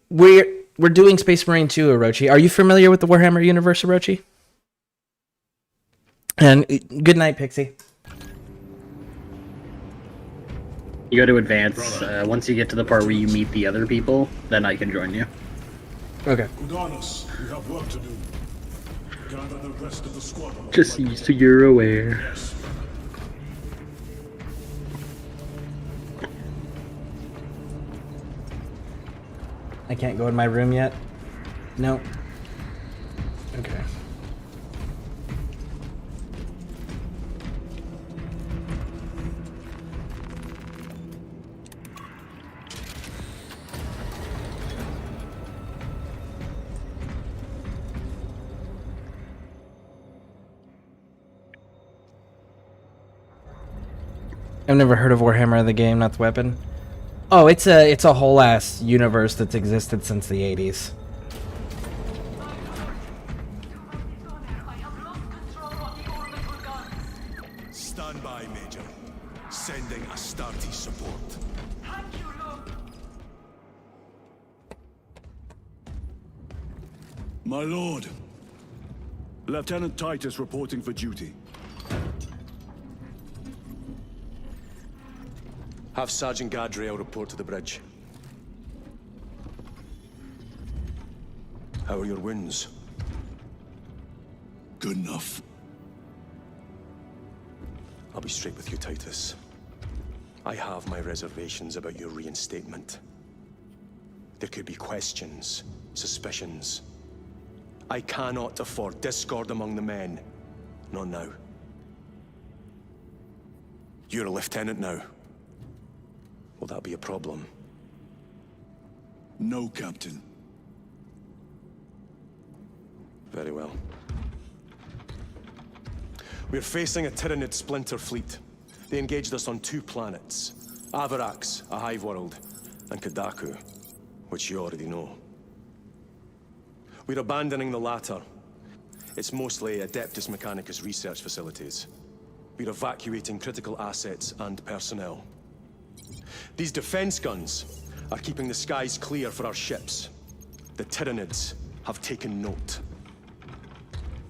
We're doing Space Marine 2, Orochi. Are you familiar with the Warhammer universe, Orochi? And good night, Pixie. You go to advance. Once you get to the part where you meet the other people, then I can join you. Okay. Udanos, we have work to do. Gather the rest of the squadron. Just so you're aware. Yes. I can't go in my room yet? No. Okay. I've never heard of Warhammer the game, not the weapon. Oh, it's a whole ass universe that's existed since the 80s. Stand by, Major. Sending Astartes support. My lord. Lieutenant Titus reporting for duty. Have Sergeant Gadriel report to the bridge. How are your wounds? Good enough. I'll be straight with you, Titus. I have my reservations about your reinstatement. There could be questions, suspicions. I cannot afford discord among the men. Not now. You're a lieutenant now. Will that be a problem? No, Captain. Very well. We're facing a Tyranid splinter fleet. They engaged us on 2 planets. Avarax, a hive world, and Kadaku, which you already know. We're abandoning the latter. It's mostly Adeptus Mechanicus research facilities. We're evacuating critical assets and personnel. These defense guns are keeping the skies clear for our ships. The Tyranids have taken note.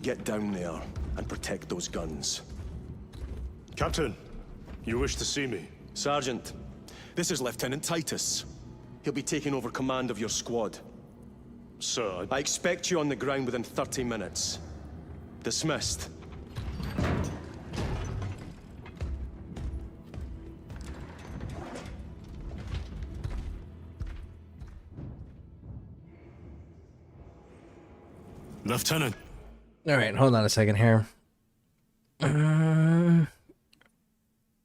Get down there and protect those guns. Captain, you wish to see me? Sergeant, this is Lieutenant Titus. He'll be taking over command of your squad. Sir, I expect you on the ground within 30 minutes. Dismissed. Lieutenant. All right, hold on a second here.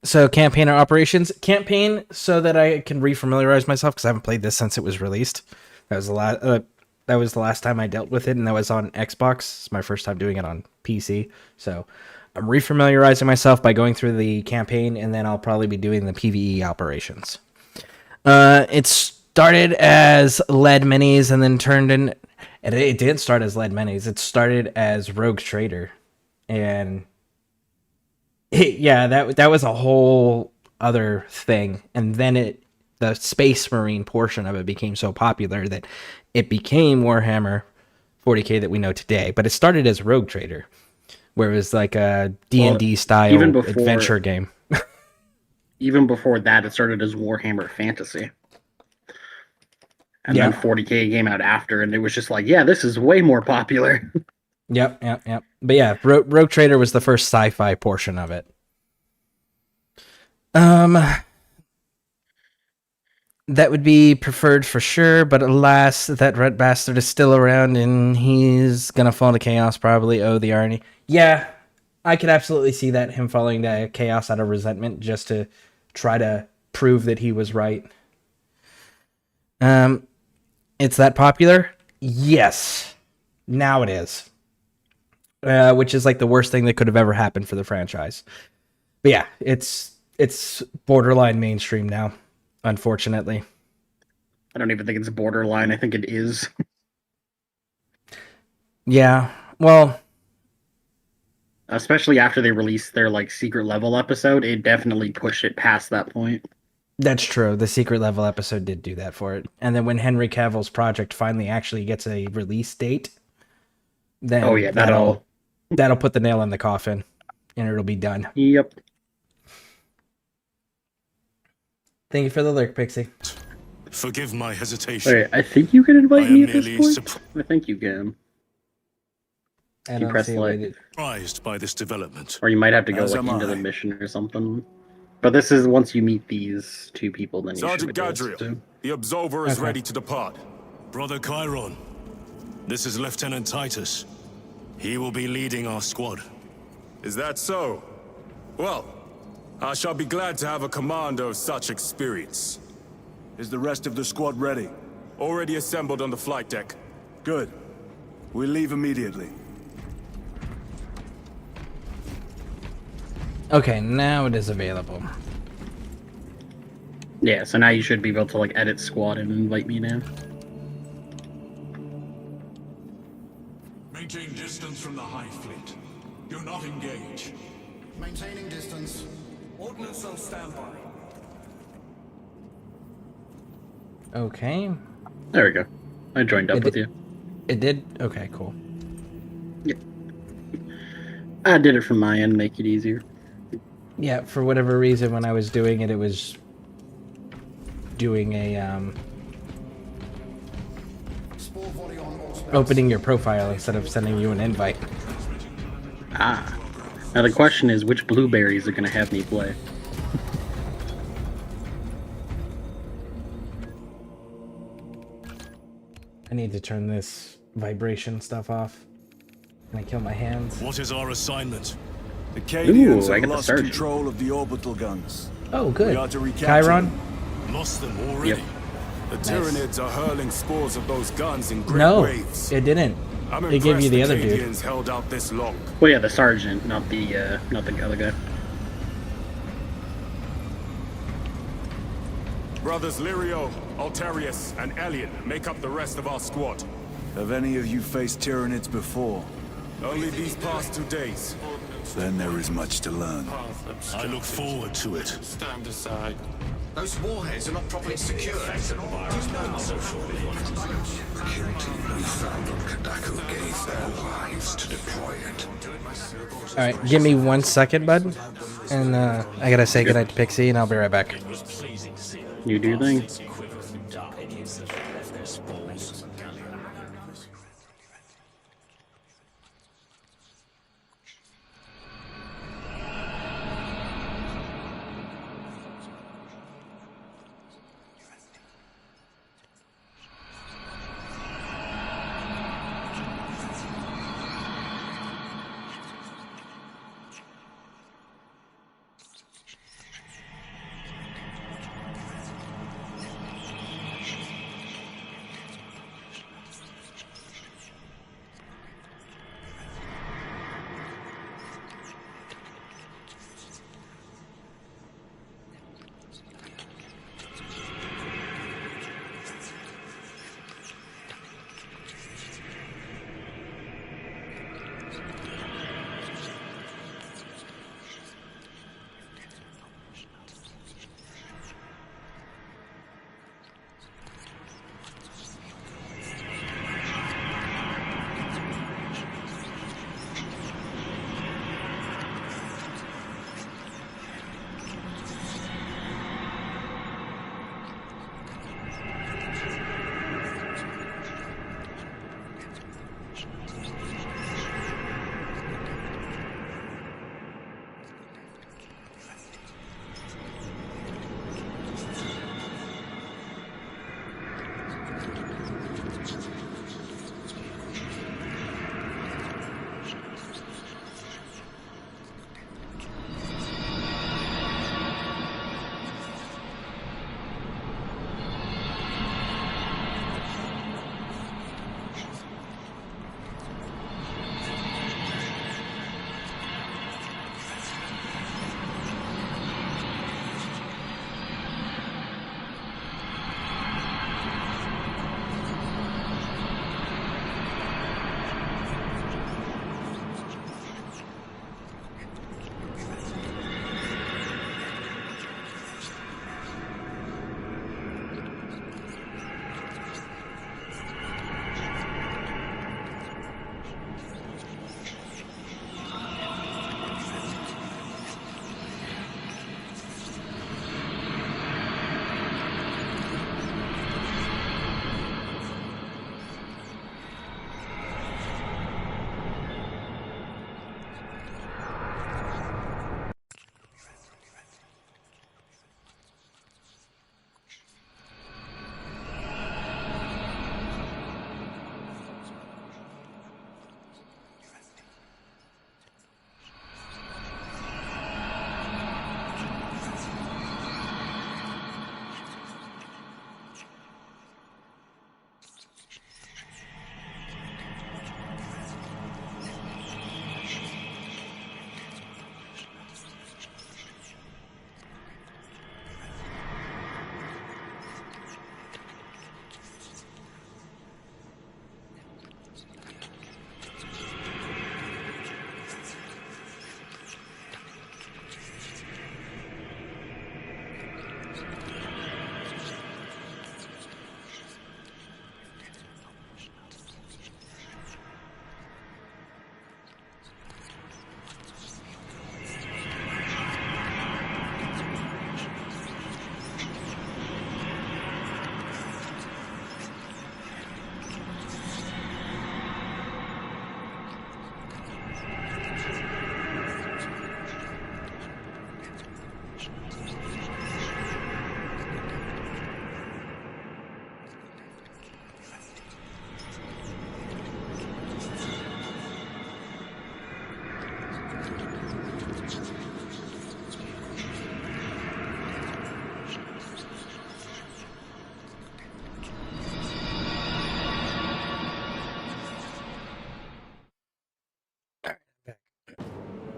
So campaign or operations? Campaign, so that I can refamiliarize myself, because I haven't played this since it was released. That was the last time I dealt with it, and that was on Xbox. It's my first time doing it on PC. So I'm refamiliarizing myself by going through the campaign, and then I'll probably be doing the PvE operations. It started as lead minis, and then turned in. And it didn't start as lead minis. It started as Rogue Trader, and yeah, that was a whole other thing. And then the Space Marine portion of it became so popular that it became Warhammer 40k that we know today. But it started as Rogue Trader, where it was like a D&D style adventure game. Even before that, it started as Warhammer Fantasy. And then 40k came out after, and it was just like, yeah, this is way more popular. Yep. But yeah, Rogue Trader was the first sci-fi portion of it. That would be preferred for sure, but alas, that red bastard is still around, and he's gonna fall to chaos probably. Oh, the irony. Yeah, I could absolutely see that, him falling to chaos out of resentment, just to try to prove that he was right. It's that popular? Yes. Now it is. Which is like the worst thing that could have ever happened for the franchise. But yeah, it's borderline mainstream now, unfortunately. I don't even think it's borderline. I think it is. Yeah, well, especially after they released their like secret level episode, it definitely pushed it past that point. That's true. The secret level episode did do that for it. And then when Henry Cavill's project finally actually gets a release date, then that'll put the nail in the coffin, and it'll be done. Yep. Thank you for the lurk, Pixie. Forgive my hesitation. Wait, I think you can invite me at this point. I think you can. I you press like surprised by this development, or you might have to go like into the mission or something. But this is once you meet these two people, then you Sergeant should Gadriel, the Absolver is ready to depart. Brother Chiron, this is Lieutenant Titus. He will be leading our squad. Is that so? Well, I shall be glad to have a commander of such experience. Is the rest of the squad ready? Already assembled on the flight deck. Good. We'll leave immediately. Okay, now it is available. Yeah, so now you should be able to like edit squad and invite me now. Maintain distance from the Hive Fleet. Do not engage. Maintaining distance. Ordnance on standby. Okay. There we go. I joined up with you. It did? Okay, cool. Yeah. I did it from my end, make it easier. Yeah, for whatever reason, when I was doing it, it was doing a, opening your profile instead of sending you an invite. Ah. Now the question is, which blueberries are going to have me play? I need to turn this vibration stuff off. Can I kill my hands? What is our assignment? The Cadians I have got the lost sergeant. control of the orbital guns. Oh, good. We are to recapture Chiron? them. Lost them already. Yep. The Tyranids are hurling spores of those guns in great No, waves. it didn't. I'm It gave you the other dude. Cadians held out this long. Well, yeah, the sergeant, not the other guy. Brothers Lirio, Altarius, and Elian make up the rest of our squad. Have any of you faced Tyranids before? Only these past 2 days. Then there is much to learn. I look forward to it. Stand aside. Those warheads are not properly secured. Security we found on Kadaku gave their lives to deploy it. Alright, give me 1 second, bud. And I gotta say goodnight to Pixie, and I'll be right back. You do your thing.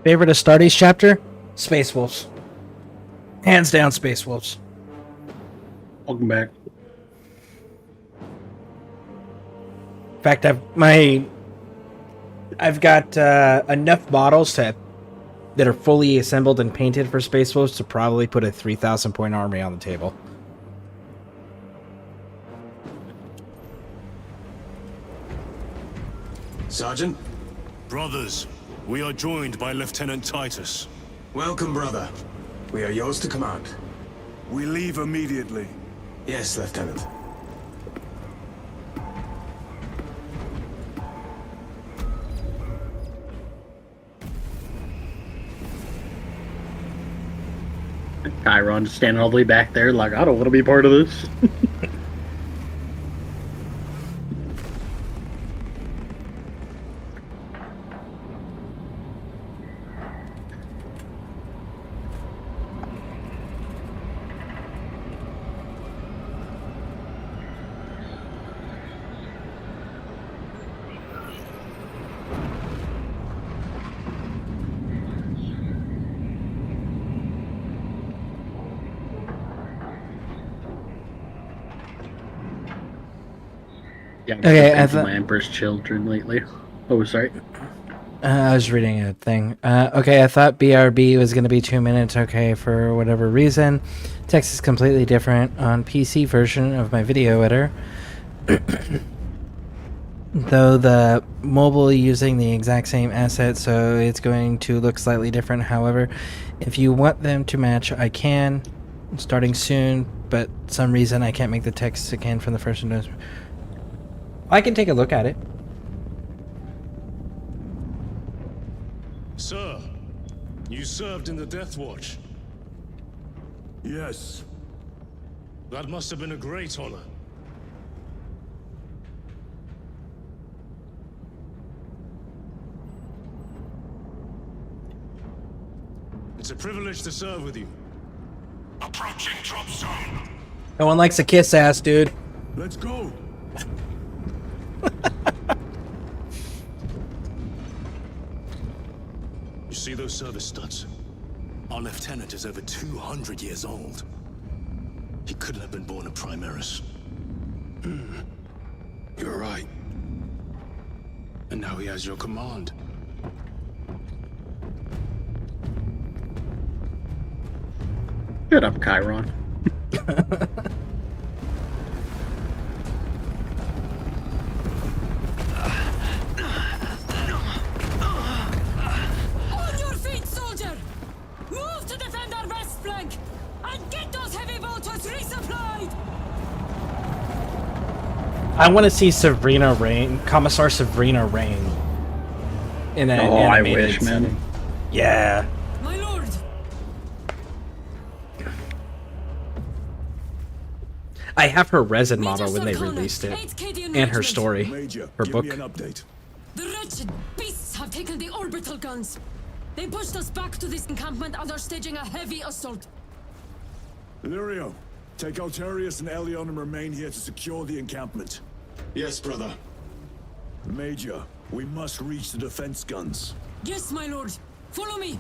Favorite Astartes chapter? Space Wolves. Hands down, Space Wolves. Welcome back. In fact, I've got enough models that are fully assembled and painted for Space Wolves to probably put a 3,000 point army on the table. Sergeant? Brothers, we are joined by Lieutenant Titus. Welcome, brother. We are yours to command. We leave immediately. Yes, Lieutenant. Chiron just standing all the way back there like, I don't want to be part of this. Yeah, Okay, I I've thought- my Emperor's Children lately. Oh, sorry. I was reading a thing. Okay, I thought BRB was going to be 2 minutes, okay, for whatever reason. Text is completely different on PC version of my video editor. Though the mobile using the exact same asset, so it's going to look slightly different. However, if you want them to match, I can. Starting soon, but some reason I can't make the text again from the first one. I can take a look at it. Sir, you served in the Death Watch. Yes. That must have been a great honor. It's a privilege to serve with you. Approaching drop zone. No one likes a kiss ass, dude. Let's go. You see those service studs? Our lieutenant is over 200 years old. He couldn't have been born a Primaris. You're right. And now he has your command. Shut up, Chiron. On your feet, soldier! Move to defend our west flank! And get those heavy bolters resupplied! I want to see Sabrina reign, Commissar Sabrina reign. In an Oh, I animated wish, man. setting. Yeah. My lord! I have her resin model Major when they Sarkana, released it. 8K And her enlargement. story. Major, Her give book. me an update. The wretched beasts have taken the orbital guns. They pushed us back to this encampment and are staging a heavy assault. Illyrio, take Altarius and Elion and remain here to secure the encampment. Yes, brother. Major, we must reach the defense guns. Yes, my lord. Follow me.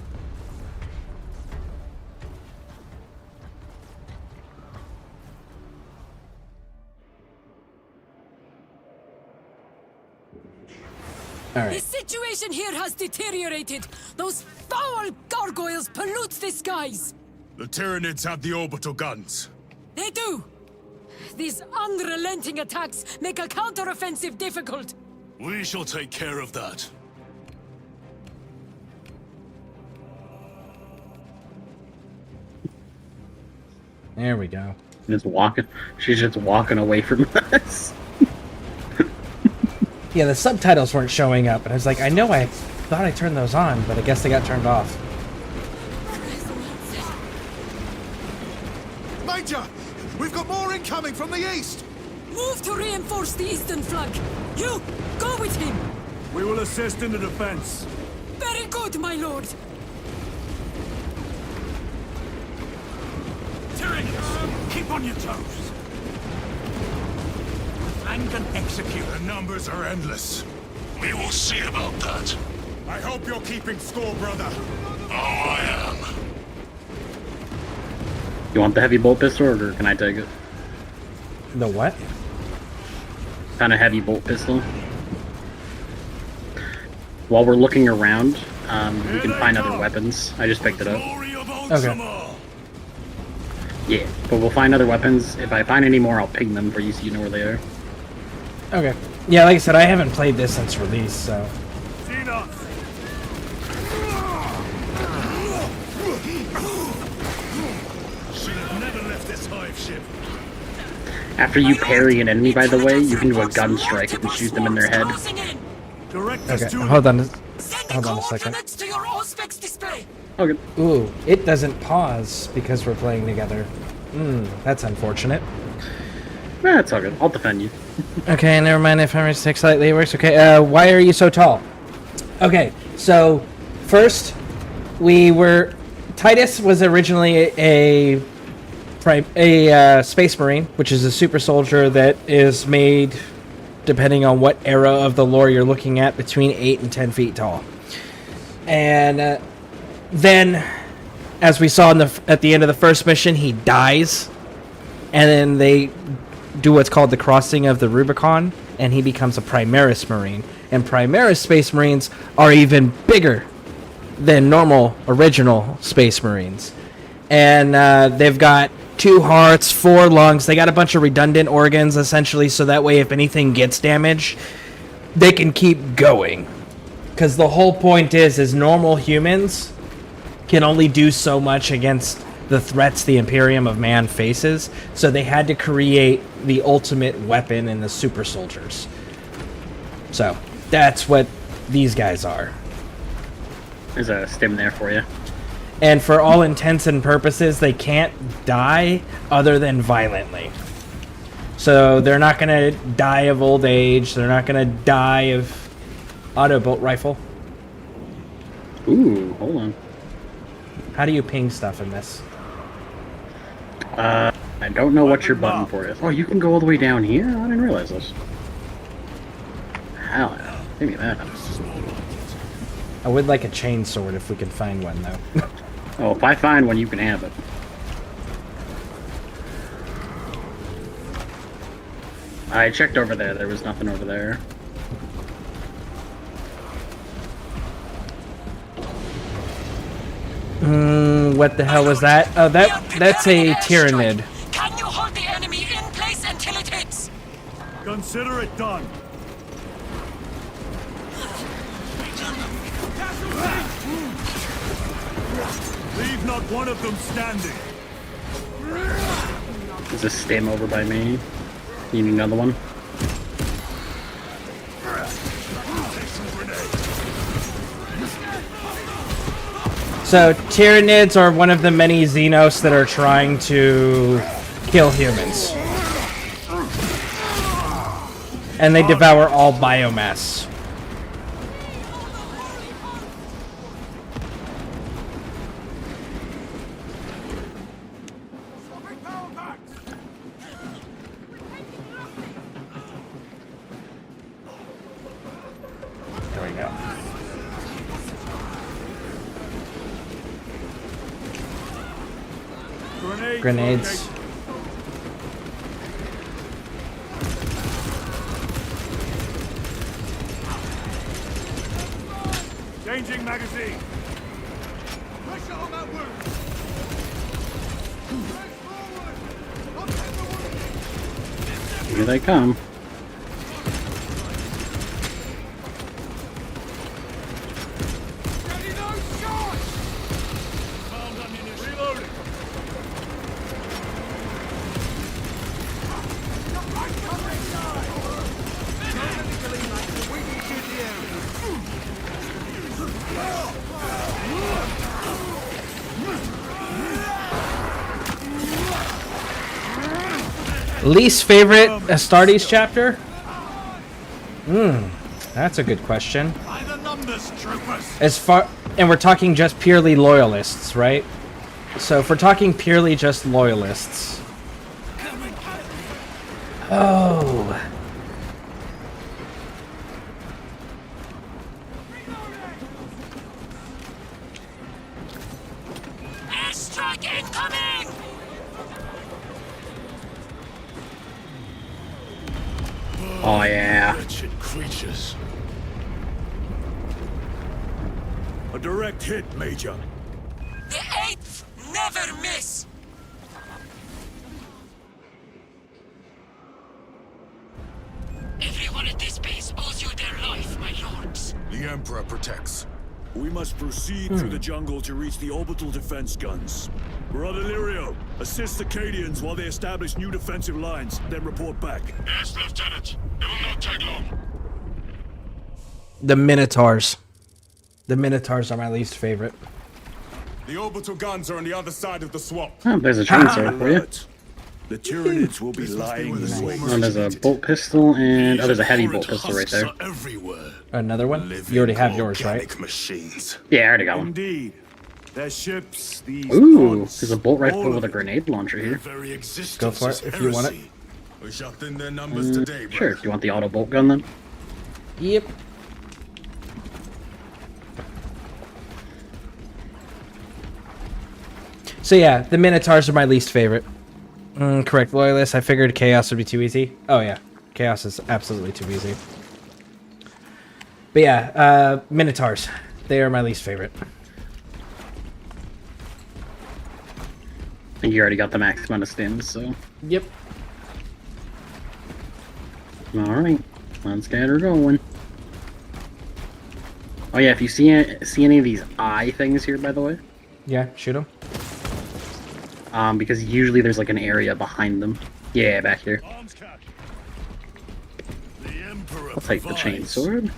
All The right. situation here has deteriorated. Those foul gargoyles pollute the skies. The Tyranids have the orbital guns. They do. These unrelenting attacks make a counteroffensive difficult. We shall take care of that. There we go. Just walking. She's just walking away from us. Yeah, the subtitles weren't showing up, and I was like, I know I thought I turned those on, but I guess they got turned off. Major! We've got more incoming from the east! Move to reinforce the eastern flank. You, go with him. We will assist in the defense. Very good, my lord. Tyranids, keep on your toes! Flank and execute. The numbers are endless. We will see about that. I hope you're keeping score, brother. Oh, I am. You want the heavy bolt pistol, or can I take it? The what? Found a heavy bolt pistol. While we're looking around, we can find other weapons. I just picked it up. Okay. Yeah, but we'll find other weapons. If I find any more, I'll ping them for you so you know where they are. Okay. Yeah, like I said, I haven't played this since release, so. After you parry an enemy, by the way, you can do a gun strike and shoot them in their head. Okay, hold on a second. To your Auspex display. Okay. Ooh, it doesn't pause because we're playing together. That's unfortunate. Nah, it's all good. I'll defend you. Okay, never mind if I mistake slightly. It works. Okay, why are you so tall? Okay, so first, Titus was originally a Space Marine, which is a super soldier that is made, depending on what era of the lore you're looking at, between 8 and 10 feet tall. And then, as we saw at the end of the first mission, he dies, and then they do what's called the crossing of the Rubicon, and he becomes a Primaris Marine. And Primaris Space Marines are even bigger than normal original Space Marines. And they've got 2 hearts, 4 lungs. They got a bunch of redundant organs, essentially, so that way if anything gets damaged, they can keep going. Because the whole point is normal humans can only do so much against the threats the Imperium of Man faces, so they had to create the ultimate weapon in the super soldiers. So, that's what these guys are. There's a stim there for you. And for all intents and purposes, they can't die other than violently. So they're not going to die of old age. They're not going to die of auto bolt rifle. Ooh, hold on. How do you ping stuff in this? I don't know what your button for is. Oh, you can go all the way down here? I didn't realize this. Hell no. Give me that. I would like a chainsword if we can find one, though. Oh, if I find one, you can have it. I checked over there. There was nothing over there. What the hell was that? Oh, that's a Tyrannid. Can you hold the enemy in place until it hits? Consider it done. Leave not one of them standing. There's a stim over by me. You need another one? So, Tyrannids are one of the many Xenos that are trying to kill humans. And they devour all biomass. There we go. Grenades. Changing magazine. Pressure on that wound. Here they come. Least favorite Astartes chapter? That's a good question. As far, and we're talking just purely loyalists, right? So if we're talking purely just loyalists. Oh. creatures. A direct hit, Major. The 8th never miss! Everyone at this base owes you their life, my lords. The Emperor protects. We must proceed through the jungle to reach the orbital defense guns. Brother Lirio, assist the Cadians while they establish new defensive lines, then report back. Yes, Lieutenant. It will not take long. The Minotaurs. The Minotaurs are my least favorite. The orbital guns are on the other side of the swamp. Oh, there's a chainsaw for you. Alert. The Tyranids will be lying in wait. Oh, there's a bolt pistol and there's a heavy bolt pistol right there. Everywhere. Another one? You already have yours, right? Machines. Yeah, I already got one. Indeed. Their ships, these Ooh, pods, there's a bolt rifle all of with a it. grenade launcher here. Very existence Go for it if you want it. We shot in their numbers today, Sure. Do you want the auto bolt gun then? Yep. So yeah, the Minotaurs are my least favorite. Correct, Loyalist. I figured Chaos would be too easy. Oh yeah, Chaos is absolutely too easy. But yeah, Minotaurs. They are my least favorite. I think you already got the max amount of stims, so. Yep. Alright, let's get her going. Oh yeah, if you see any of these eye things here, by the way, Yeah, shoot them. because usually there's like an area behind them. Yeah, back here. I'll take the chainsword.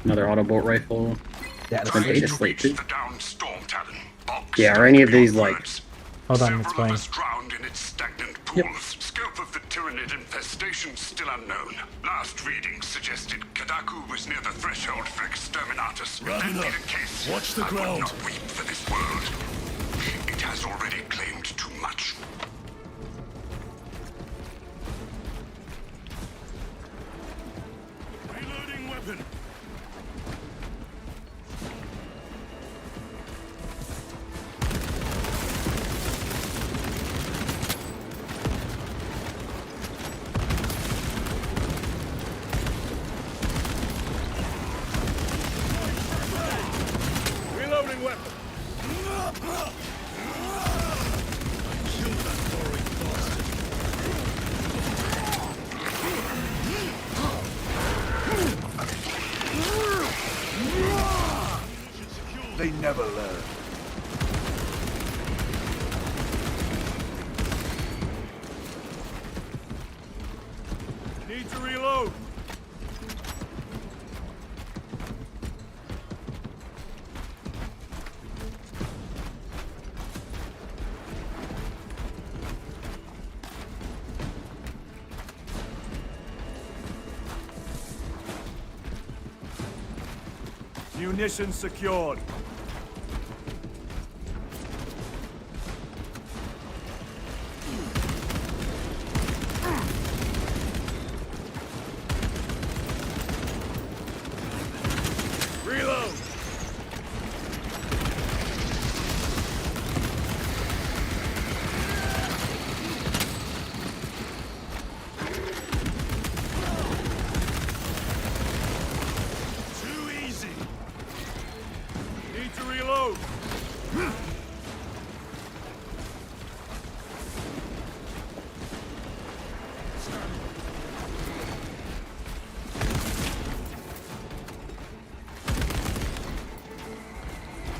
Another auto bolt rifle. Yeah, And data slate too. The downed storm talon. Box Yeah, or any of these like. Hold on, it's Several of playing. us drowned in its stagnant Yep. pools. Scope of the Tyranid infestation still unknown. Last readings suggested Kadaku was near the threshold for exterminatus. If that be up. the case, Watch the I ground. would not weep for this world. It has already claimed too much. Reloading weapon. Reloading weapon. They never learn. Need to reload. Munitions secured. Reload. Too easy. Need to reload.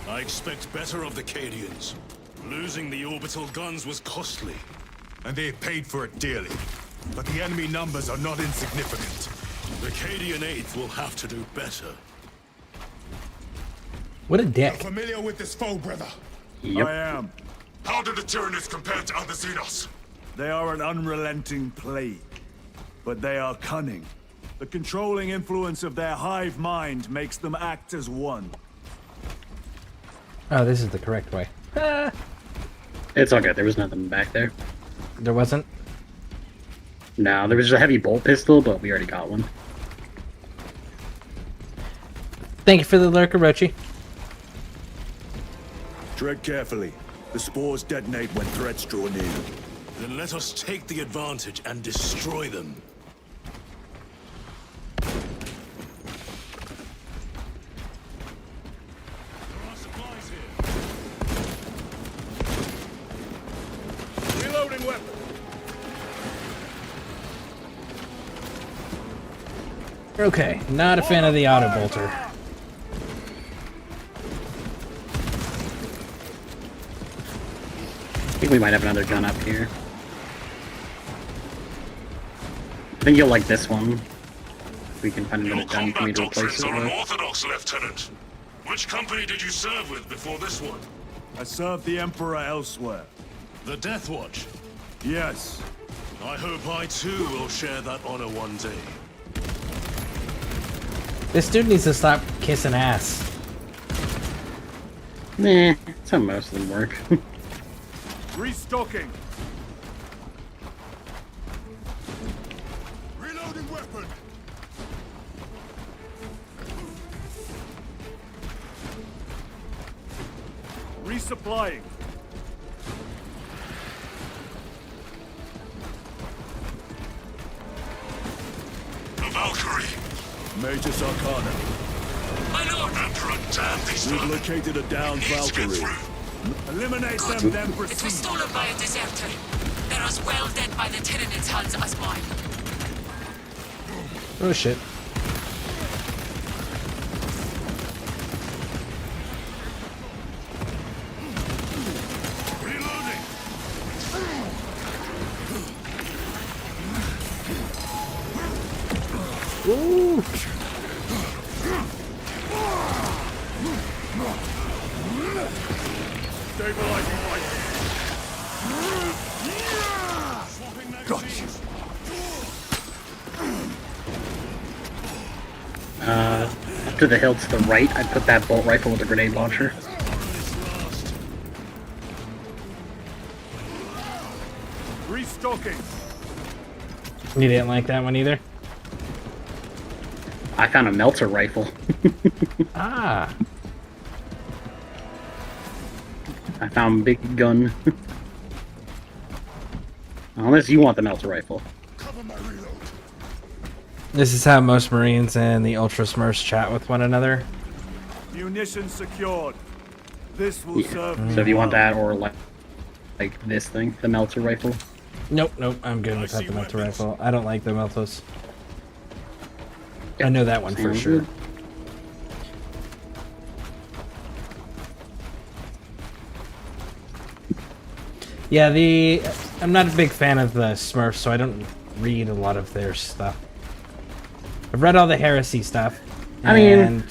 I expect better of the Cadians. Losing the orbital guns was costly. And they paid for it dearly. But the enemy numbers are not insignificant. The Cadian 8th will have to do better. What a You're dick. familiar with this foe, brother? Yep. I am. How do the Tyranids compare to other Xenos? They are an unrelenting plague, but they are cunning. The controlling influence of their hive mind makes them act as one. Oh, this is the correct way. It's all good. There was nothing back there. There wasn't? No, there was just a heavy bolt pistol, but we already got one. Thank you for the lurker, Rochi. Tread carefully. The spores detonate when threats draw near. Then let us take the advantage and destroy them. Okay, not a fan of the auto bolter. I think we might have another gun up here. I think you'll like this one. If we can find Your another gun for me combat to replace doctrines it are with. unorthodox, Lieutenant. Which company did you serve with before this one? I served the Emperor elsewhere. The Death Watch. Yes. I hope I too will share that honor one day. This dude needs to stop kissing ass. Nah, that's how most of them work. Restocking. Reloading weapon. Resupplying. The Valkyrie. Magus Arcana. My lord, Emperor, damn these We've vermin. located a downed Need to get Valkyrie. through. Eliminate them, then It was proceed. stolen by a deserter. They're as well dead by the Tyrannid's hands as mine. Oh shit. Reloading. Ooh. Stabilizing right. Gotcha. Up to the hill to the right, I put that bolt rifle with a grenade launcher. Restocking. You didn't like that one either? I found a melter rifle. Ah. I found big gun. Unless you want the melter rifle. This is how most Marines and the Ultra Smurfs chat with one another. Munitions secured. This will serve me So if you want well. that or like this thing, the melter rifle. Nope, nope, I'm good without the melter rifle. I don't like the meltos. I know that one for Sounds sure. good. Yeah, I'm not a big fan of the Smurfs, so I don't read a lot of their stuff. I've read all the heresy stuff. I mean, and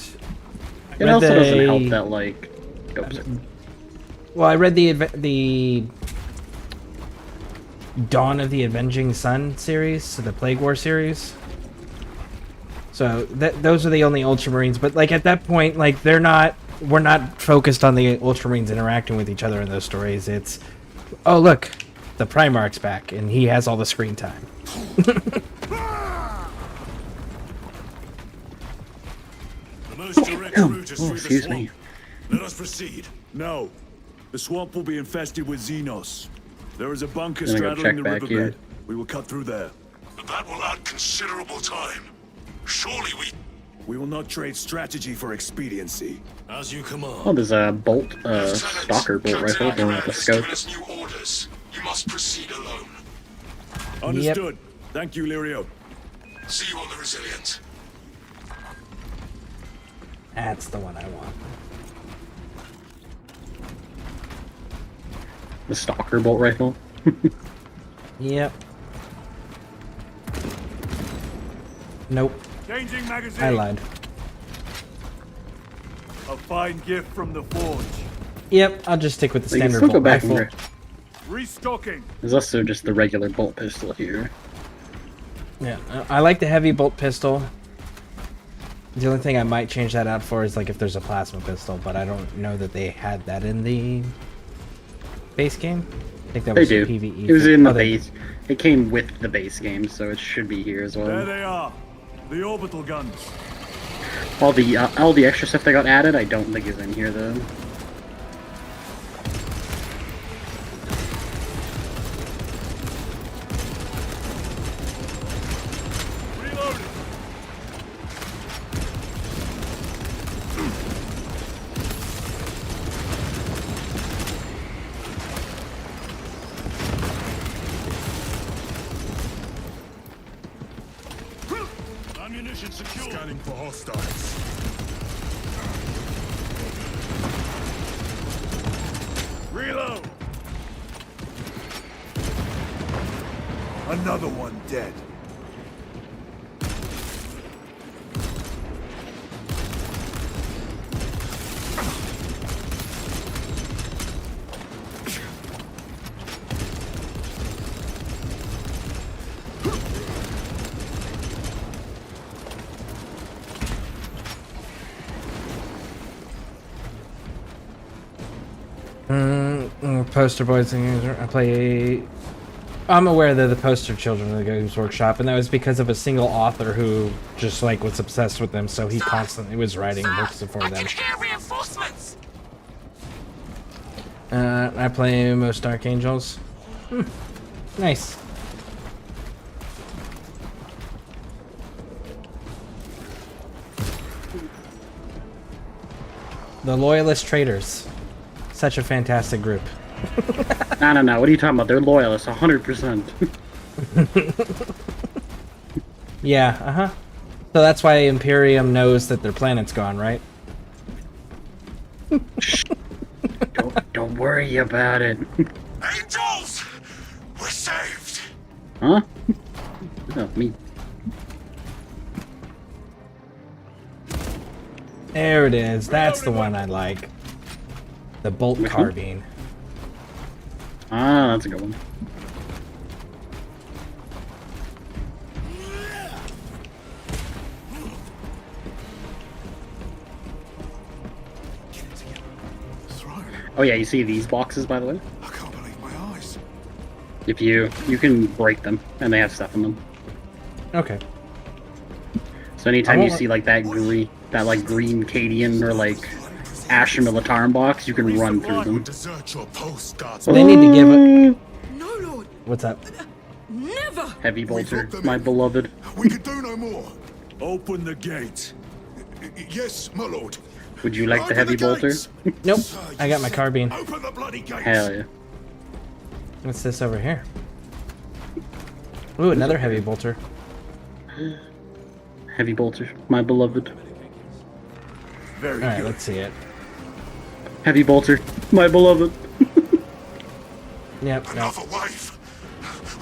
It read also doesn't the- help that like. Oops. Well, I read the Dawn of the Avenging Sun series, so the Plague War series. So those are the only Ultramarines, but like at that point, like we're not focused on the Ultramarines interacting with each other in those stories. It's, oh look, the Primarch's back and he has all the screen time. The most direct route is through the excuse swamp. me. Let us proceed. No. The swamp will be infested with Xenos. There is a bunker Let me go straddling check the back riverbed. here. We will cut through there. But that will add considerable time. Surely We will not trade strategy for expediency. As you command. Oh, there's a bolt, stalker bolt rifle Captain with a has scope. given us new orders. You must proceed alone. Understood. Thank you, Lirio. See you on the Resilient. That's the one I want. The stalker bolt rifle. Yep. Nope, Changing magazine. I lied. A fine gift from the forge. Yep, I'll just stick with the You can standard still go bolt back and rifle. Restocking. There's also just the regular bolt pistol here. Yeah, I like the heavy bolt pistol. The only thing I might change that out for is like if there's a plasma pistol, but I don't know that they had that in the base game. I think that They was do. a PvE. It was thing. in the Oh, they- base. It came with the base game, so it should be here as There well. they are. The orbital guns. All the extra stuff that got added, I don't think is in here though. Reloading. Ammunition secured. Scanning for hostiles. Reload! Another one dead. Poster boys and I play. I'm aware they're the poster children of the Games Workshop, and that was because of a single author who just like was obsessed with them, so he constantly was writing books for them. I can hear reinforcements. I play most Archangels. Nice. The Loyalist Traitors. Such a fantastic group. No. What are you talking about? They're loyalists, 100%. Yeah, uh-huh. So that's why Imperium knows that their planet's gone, right? Don't worry about it. Angels! We're saved! Huh? Oh, me. There it is. That's the one I like. The bolt Which one? carbine. Ah, that's a good one. Oh yeah, you see these boxes, by the way? I can't believe my eyes. If you can break them, and they have stuff in them. Okay. So anytime you see like that green Cadian or like Asher Militarum box, you can run through them. Desert your post, guards. They need to give it. No, Lord. What's up? Never. Heavy bolter, my beloved. We can do no more. Open the gate. Yes, my lord. Would you like the Open heavy bolter? gates. Nope. I got my carbine. Open the bloody gates. Hell yeah. What's this over here? Ooh, another heavy bolter. Heavy bolter, my beloved. Very Alright, good. let's see it. Heavy bolter, my beloved. Yep, no. Another wave.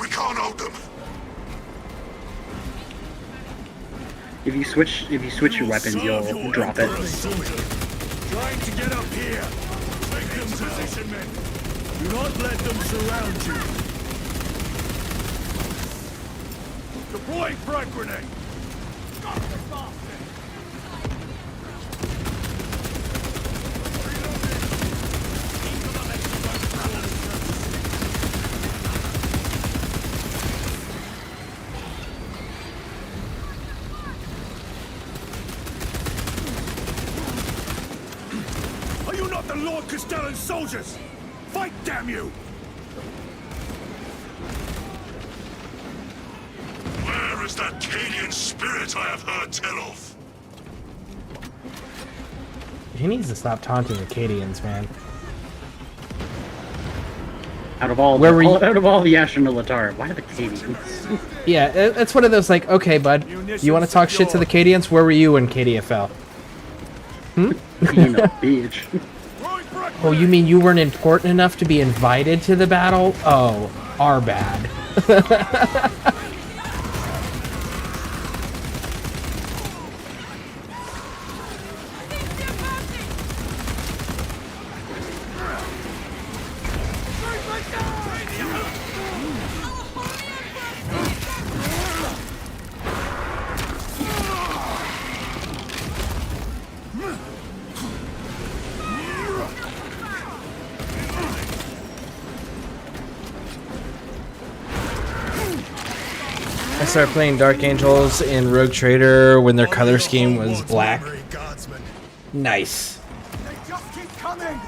We can't hold them. If you switch your weapons, you'll drop it. Trying to get up here. Take them position, men. Do not let them surround you. Deploying frag grenade. Are you not the Lord Castellan soldiers? Fight, damn you! Where is that Cadian spirit I have heard tell of? He needs to stop taunting the Cadians, man. Out of all, out of all the Asher Militarum, why the Cadians? Yeah, it's one of those like, okay, bud, you want to talk shit to the Cadians? Where were you when Cadia fell? You know, bitch. Oh, you mean you weren't important enough to be invited to the battle? Oh, our bad. I started playing Dark Angels in Rogue Trader when their color scheme was black. Nice. They just keep coming.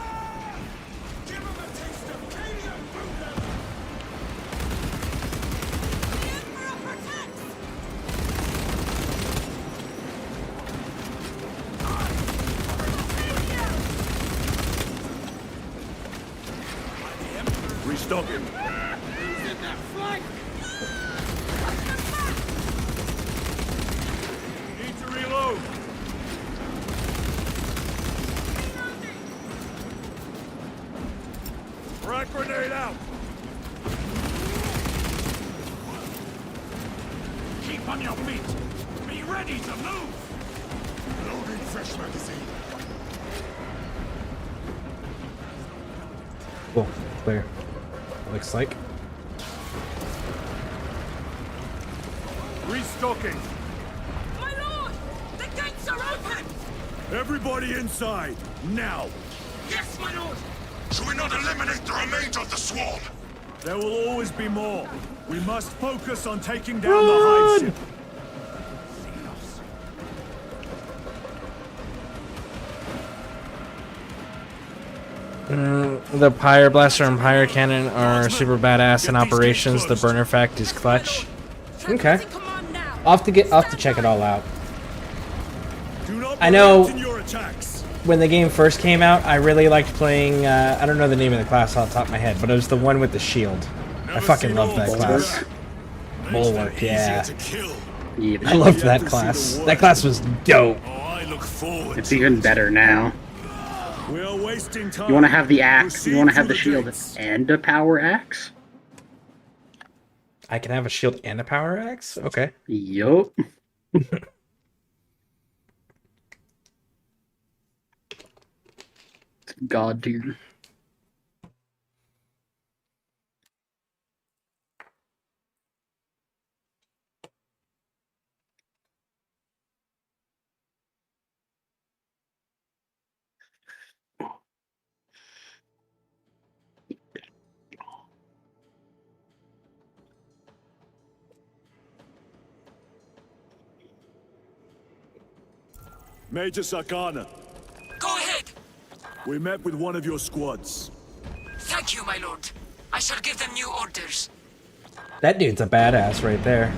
Give them a taste of Cadian Restock him. Need to reload. Frag grenade out! Keep on your feet! Be ready to move! Loading fresh magazine. Cool. Clear. Looks like. Restocking. My lord! The gates are open! Everybody inside, now! Yes, my lord! Should we not eliminate the remains of the swarm? There will always be more. We must focus on taking down the hive ship. The Pyre Blaster and Pyre Cannon are super badass in operations. The burner fact is clutch. Okay. I'll have to check it all out. Do not I know relent in your attacks. when the game first came out, I really liked playing, I don't know the name of the class off the top of my head, but it was the one with the shield. I fucking love that class. Bulwark, yeah. Yeah, I loved that class. That class was dope. it's even better now. We are wasting time. You want to have the axe, Proceed you want to have through the shield gates. and a power axe? I can have a shield and a power axe? Okay. Yup. God tier. Major Sakana, Go ahead! we met with one of your squads. Thank you, my lord. I shall give them new orders. That dude's a badass right there.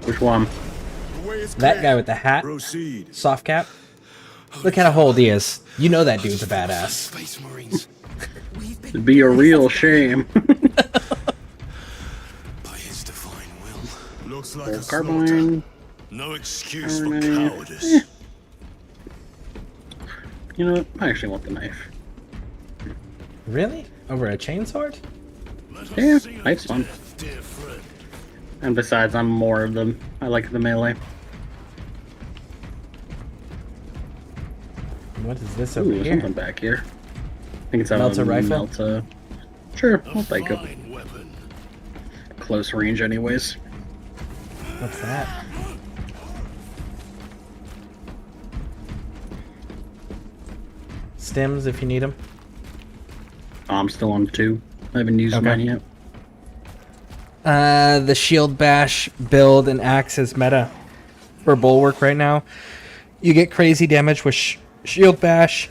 Which one? The way is That clear. guy with the hat, Proceed. soft cap. Look how old he is. You know that dude's a badass. Space Marines. It'd be a real shame. By his divine will. Looks like a Carbine. slaughter. No excuse for Carbine. cowardice. You know what? I actually want the knife. Really? Over a chainsword? Yeah, knife's fun. Dear friend. And besides, I'm more of them. I like the melee. What is this Ooh, over there's here? something back here. I think it's a Melta rifle? Melta. Sure, I'll take it. Fine weapon. Close range anyways. What's that? Stems if you need them. I'm still on 2. I haven't used Okay. mine yet. The shield bash build and axe is meta for bulwark right now. You get crazy damage with shield bash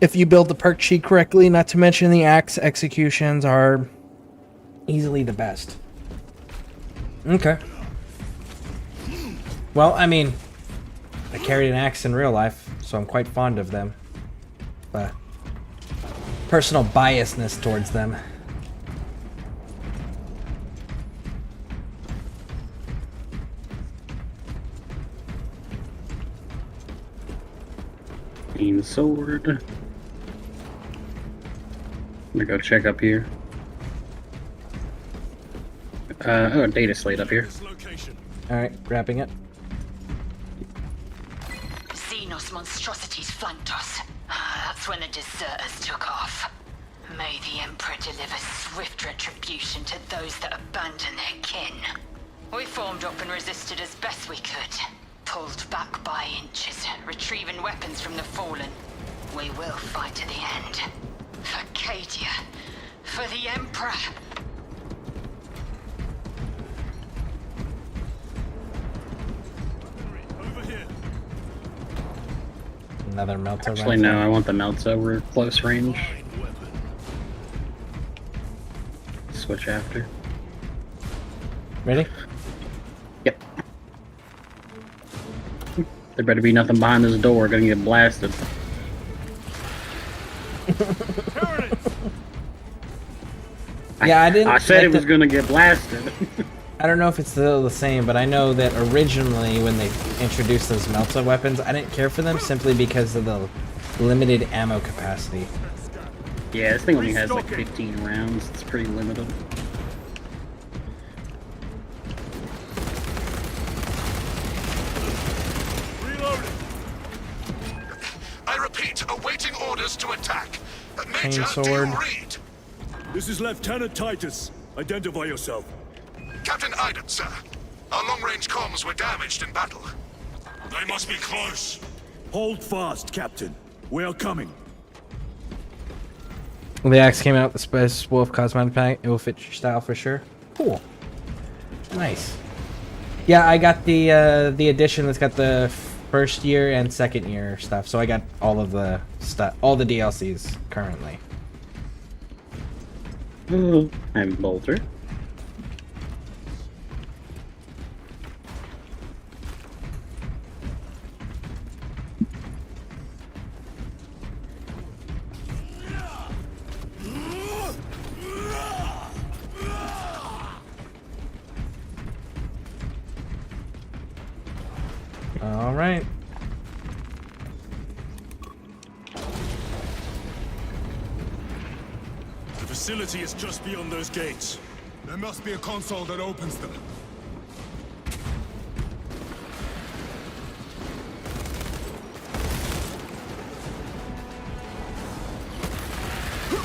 if you build the perk sheet correctly. Not to mention the axe executions are easily the best. Okay. Well, I mean, I carried an axe in real life, so I'm quite fond of them. But personal biasness towards them. Green sword. I'm gonna go check up here. Oh, data slate up here. This location. Alright, wrapping it. Xenos monstrosities flanked us. That's when the deserters took off. May the Emperor deliver swift retribution to those that abandon their kin. We formed up and resisted as best we could. Pulled back by inches, retrieving weapons from the fallen. We will fight to the end. For Cadia. For the Emperor. Over here. Another Melta Actually, rifle. no, I want the Melta. We're close range. Fine weapon. Switch after. Ready? Yep. There better be nothing behind this door. Gonna get blasted. Yeah, I didn't. I said like it was the- gonna get blasted. I don't know if it's still the same, but I know that originally when they introduced those Melta weapons, I didn't care for them simply because of the limited ammo capacity. Yeah, this thing only has like 15 rounds. It's pretty limited. I repeat, awaiting orders to attack. Major, do Chainsword. you read? This is Lieutenant Titus. Identify yourself. Captain Iden, sir. Our long-range comms were damaged in battle. They must be close. Hold fast, Captain. We are coming. The axe came out. The Space Wolf cosmetic pack. It will fit your style for sure. Cool. Nice. Yeah, I got the edition that's got the first year and second year stuff. So I got all of the stuff, all the DLCs currently. I'm Bolter. All right. The facility is just beyond those gates. There must be a console that opens them.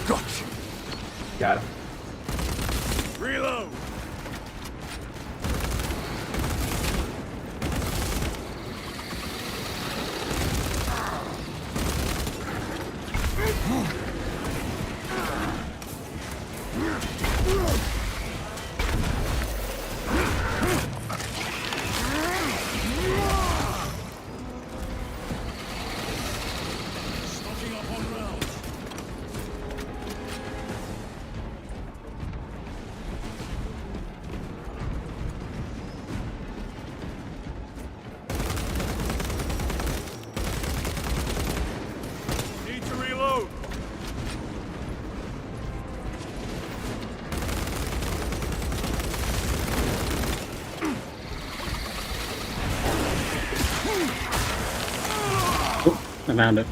Gotcha. Got him. Reload! Stocking up on rounds. Need to reload. I found it.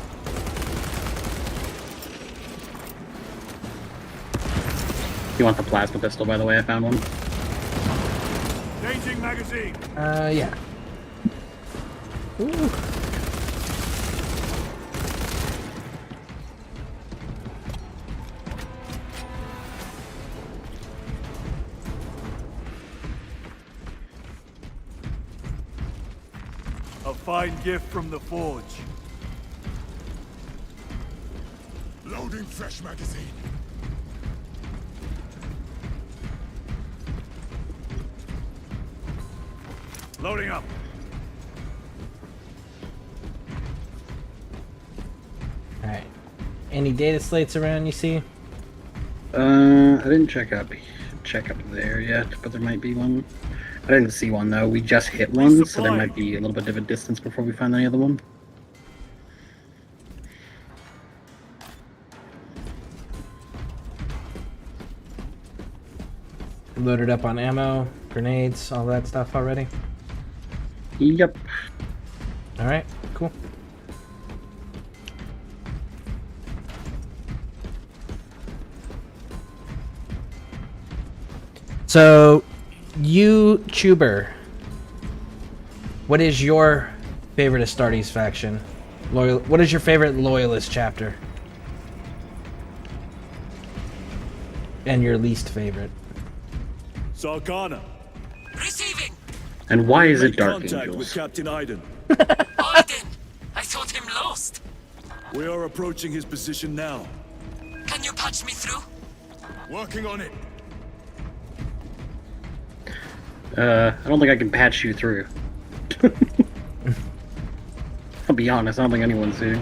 You want the plasma pistol, by the way? I found one. Changing magazine. Yeah. Ooh. A fine gift from the forge. Loading fresh magazine. Loading up. All right. Any data slates around you see? I didn't check up there yet, but there might be one. I didn't see one though. We just hit one, so there might be a little bit of a distance before we find the other one. Loaded up on ammo, grenades, all that stuff already? Yep. All right, cool. So, you, Chuber, what is your favorite Astartes faction? What is your favorite Loyalist chapter? And your least favorite? Sarkana. Receiving! And why is it Make Dark contact Angels? with Captain Iden. Iden! I thought him lost. We are approaching his position now. Can you patch me through? Working on it. I don't think I can patch you through. I'll be honest, I don't think anyone's here.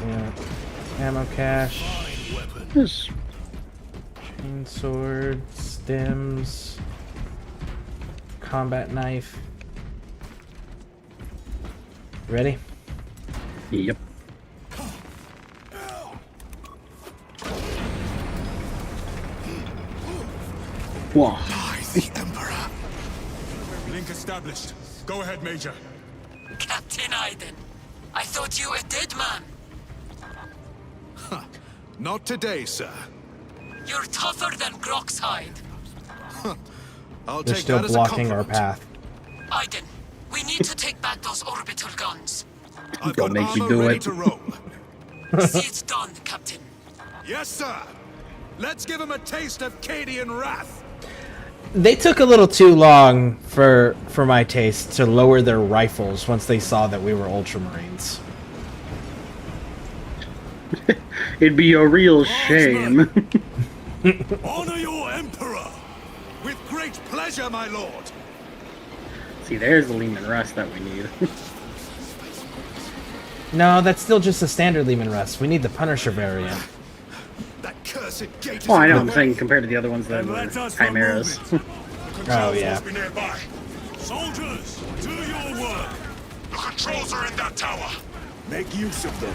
Yeah. Ammo cache. Yes. Chain sword, stems, combat knife. Ready? Yep. Whoa. I, the Emperor. Link established. Go ahead, Major. Captain Aiden, I thought you a dead man. Not today, sir. You're tougher than Grok's hide. I'll They're take still that as a blocking our compliment. path. Aiden, we need to take back those orbital guns. I've Don't got make you armor do ready it. to roll. See it done, Captain. Yes, sir. Let's give him a taste of Cadian wrath. They took a little too long for my taste to lower their rifles once they saw that we were Ultramarines. It'd be a real shame. Honor your emperor. With great pleasure, my lord. See, there's the Lehman Russ that we need. No, that's still just a standard Lehman Russ. We need the Punisher variant. That cursed gate is Oh, I know. in I'm the saying way. compared to the other ones that Then were let us remove chimeras. it. Oh, yeah. Be nearby. Soldiers, do your work. The controls are in that tower. Make use of them.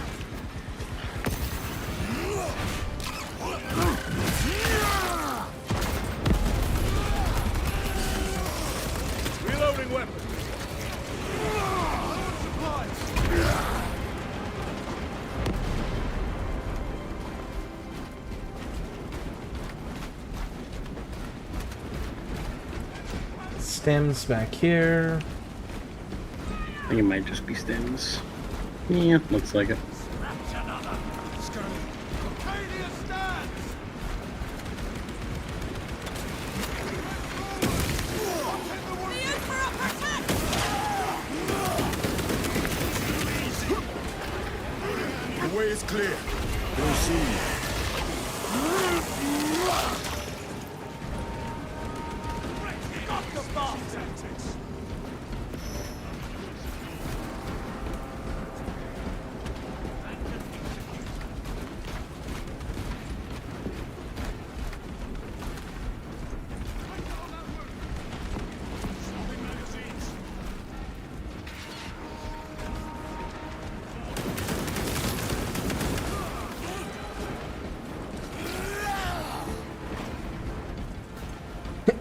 Reloading weapon. Stems back here. I think it might just be stems. Yeah, looks like it. The way is clear. Proceed.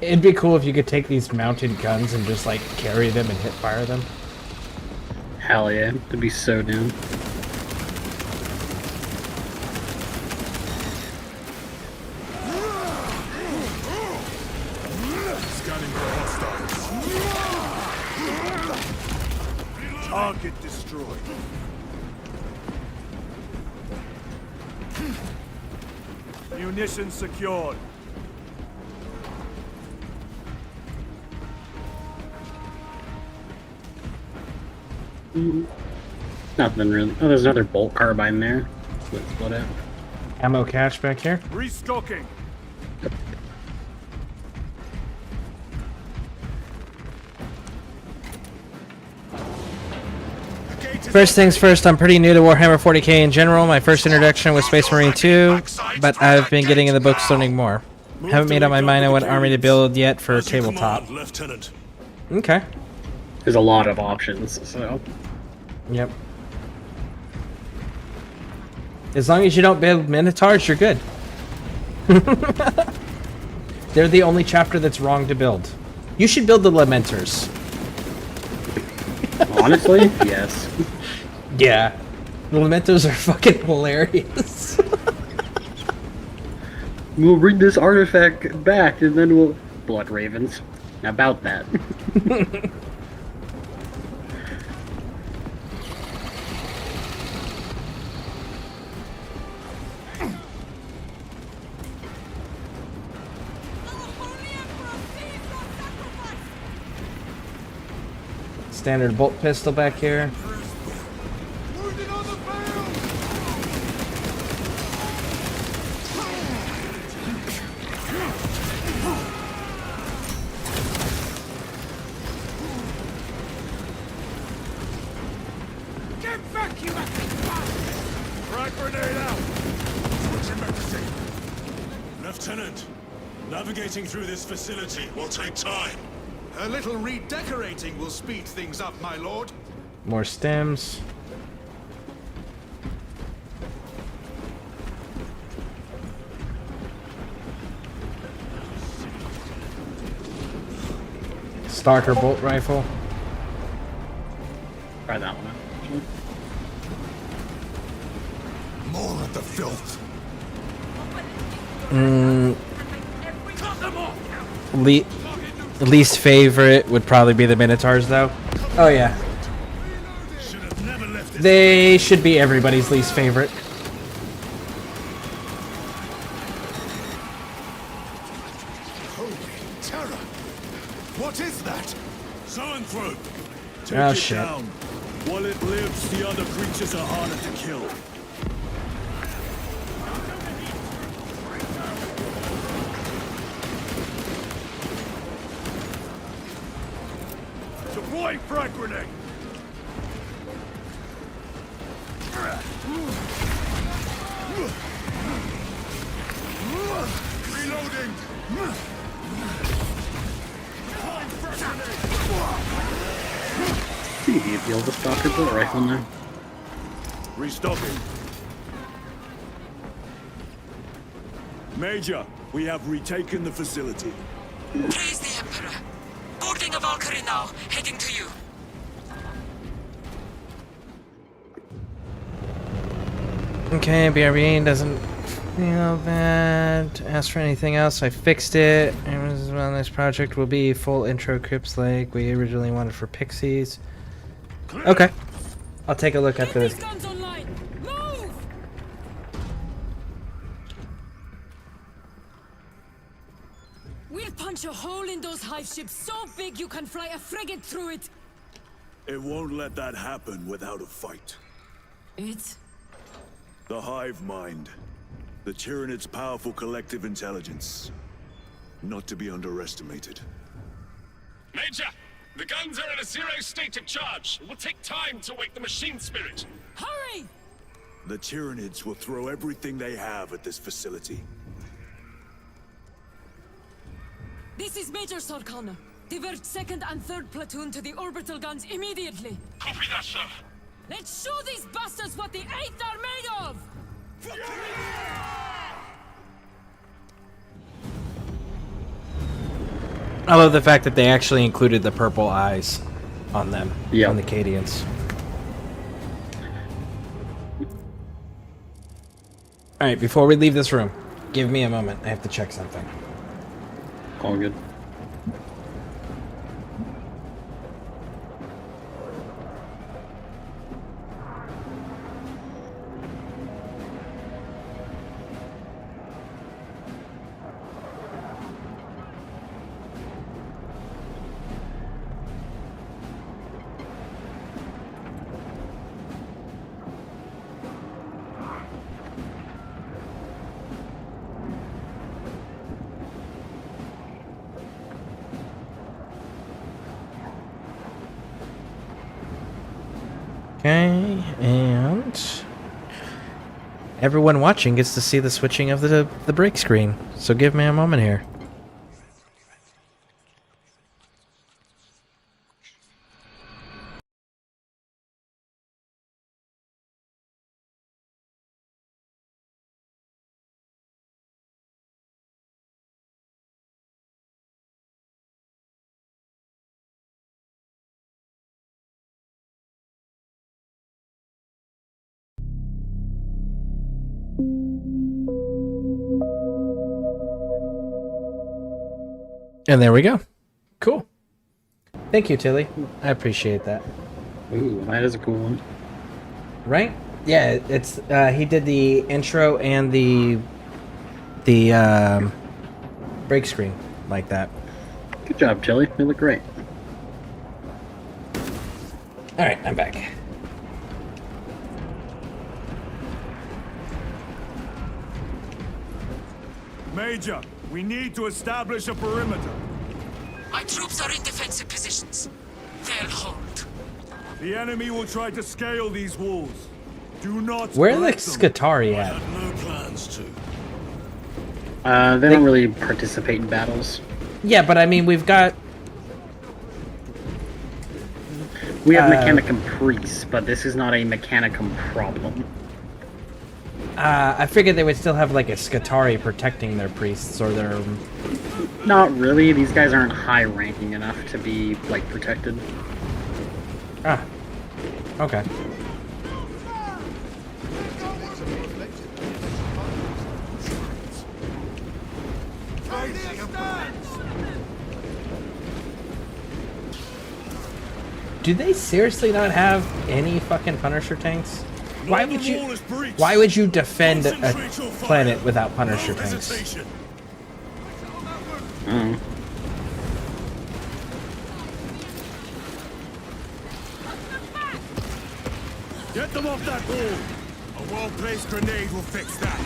It'd be cool if you could take these mounted guns and just, like, carry them and hit fire them. Hell yeah, that'd be so down. Scanning for hostiles. Target destroyed. Munitions secured. Nothing really. Oh, there's another bolt carbine there. Let's split out. Ammo cache back here. Restocking. First things first, I'm pretty new to Warhammer 40k in general. My first introduction was Space Marine 2, but I've been getting in the books learning more. Haven't made up my mind on what army to build yet for tabletop. Lieutenant. Okay. There's a lot of options, so. Yep. As long as you don't build Minotaurs, you're good. They're the only chapter that's wrong to build. You should build the Lamenters. Honestly, yes. Yeah. The Lamenters are fucking hilarious. We'll bring this artifact back and then we'll... Blood Ravens. About that. Standard bolt pistol back here. Get back, you frag grenade out! Switching magazine. Lieutenant, navigating through this facility will take time. A little redecorating will speed things up, my lord. More stems. Starter bolt rifle. try that one out. Actually. More of the filth. Least favorite would probably be the Minotaurs, though. Oh yeah, Should have never left it. they should be everybody's least favorite. Holy terror! What is that? Zoanthrope! Take Oh, it shit. down. While it lives, the other creatures are harder to kill. Deploy frag grenade! Reloading! See, you feel the stalker bullet rifle now. Restocking. Major, we have retaken the facility. Praise the Emperor. Boarding a Valkyrie now, heading to you. Okay, BRB doesn't feel bad. Ask for anything else, I fixed it. And well, this project will be full intro crypts like we originally wanted for Pixies. Okay. I'll take a look at Get the... these guns online. Move! We'll punch a hole in those hive ships so big you can fly a frigate through it. It won't let that happen without a fight. It's... The hive mind. The Tyranid's powerful collective intelligence. Not to be underestimated. Major, the guns are in a zero state of charge. It will take time to wake the machine spirit. Hurry! The Tyranids will throw everything they have at this facility. This is Major Sorkana. Divert 2nd and 3rd platoon to the orbital guns immediately. Copy that, sir. Let's show these bastards what the 8th are made of! I love the fact that they actually included the purple eyes on them. Yeah. On the Cadians. Alright, before we leave this room, give me a moment. I have to check something. All good. Okay, and everyone watching gets to see the switching of the break screen. So give me a moment here. And there we go. Cool. Thank you, Tilly. I appreciate that. Ooh, that is a cool one. Right? Yeah, it's he did the intro and the break screen like that. Good job, Chili. You look great. All right, I'm back. Major, we need to establish a perimeter. My troops are in defensive positions. They'll hold. The enemy will try to scale these walls. Do not Where are the let them. Skitari at? No plans to. They don't really participate in battles. Yeah, but I mean, we've got... We have Mechanicum priests, but this is not a Mechanicum problem. I figured they would still have, like, a Skitari protecting their priests, or their... Not really. These guys aren't high-ranking enough to be, like, protected. Ah. Okay. Do they seriously not have any fucking Punisher tanks? Why would you defend a planet without Punisher tanks? Get them off that wall! A well-placed grenade will fix that.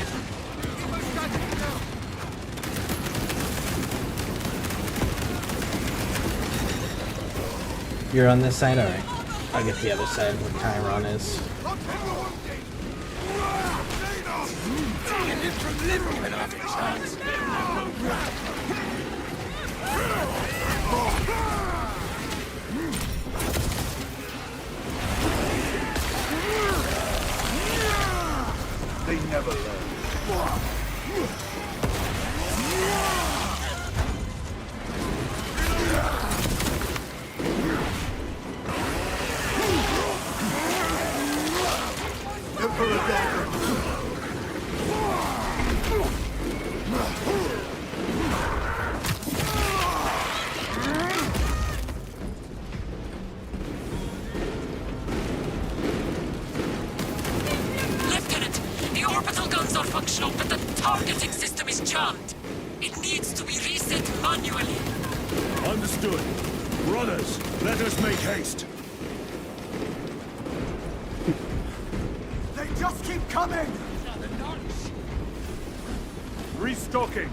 You're on this side? Alright. I'll get the other side where Chiron is. They never learn. Lieutenant, the orbital guns are functional, but the targeting system is jammed. It needs to be reset manually. Understood. Runners, let us make haste. They just keep coming! Restocking.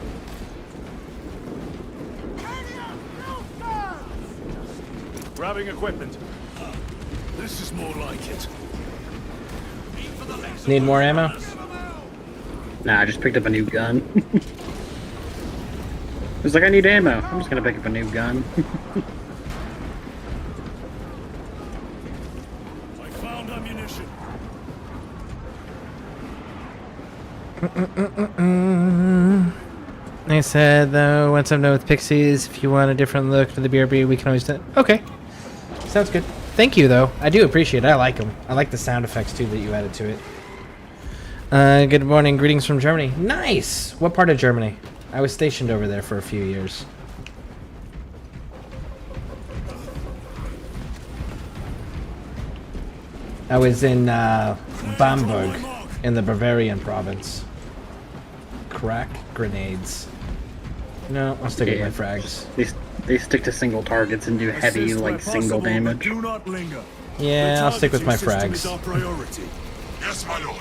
Grabbing equipment. This is more like it. Need more ammo? Nah, I just picked up a new gun. It's like, I need ammo. I'm just gonna pick up a new gun. I found ammunition. I said, though, once I'm done with Pixies, if you want a different look for the BRB, we can always do it. Okay. Sounds good. Thank you, though. I do appreciate it. I like them. I like the sound effects, too, that you added to it. Good morning. Greetings from Germany. Nice! What part of Germany? I was stationed over there for a few years. I was in Bamberg, in the Bavarian province. Crack grenades. No, I'll stick with my frags. They stick to single targets and do heavy, like, single damage. Do not linger. Yeah, I'll stick with my frags. Is our priority. Yes, my lord.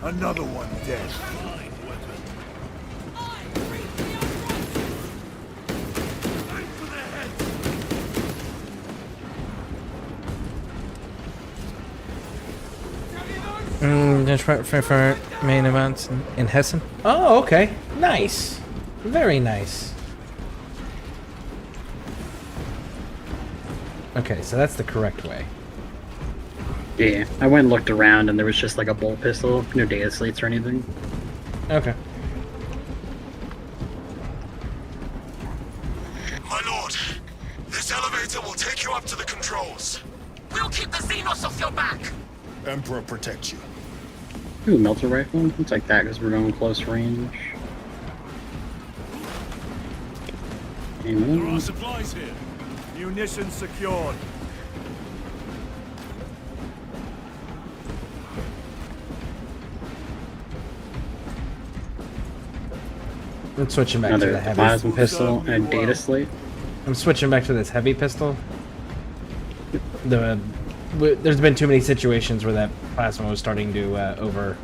Another one dead. Just for main events in Hessen. Oh, okay. Nice. Very nice. Okay, so that's the correct way. Yeah, I went and looked around and there was just like a bolt pistol, no data slates or anything. Okay. My lord, this elevator will take you up to the controls. We'll keep the Xenos off your back. Emperor protect you. Ooh, melter rifle? Looks like that because we're going close range. There are supplies here. Munitions secured. I'm switching back to Another the heavy plasma pistol and a data slate. I'm switching back to this heavy pistol. There's been too many situations where that plasma was starting to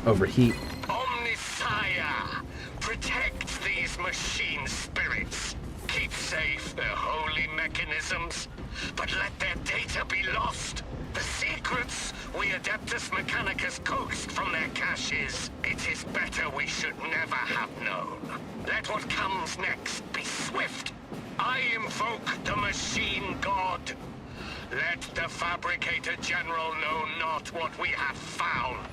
overheat. Omnissiah, protect these machine spirits. Keep safe their holy mechanisms, but let their data be lost. The secrets we Adeptus Mechanicus coaxed from their caches. It is better we should never have known. Let what comes next be swift. I invoke the machine god. Let the Fabricator General know not what we have found.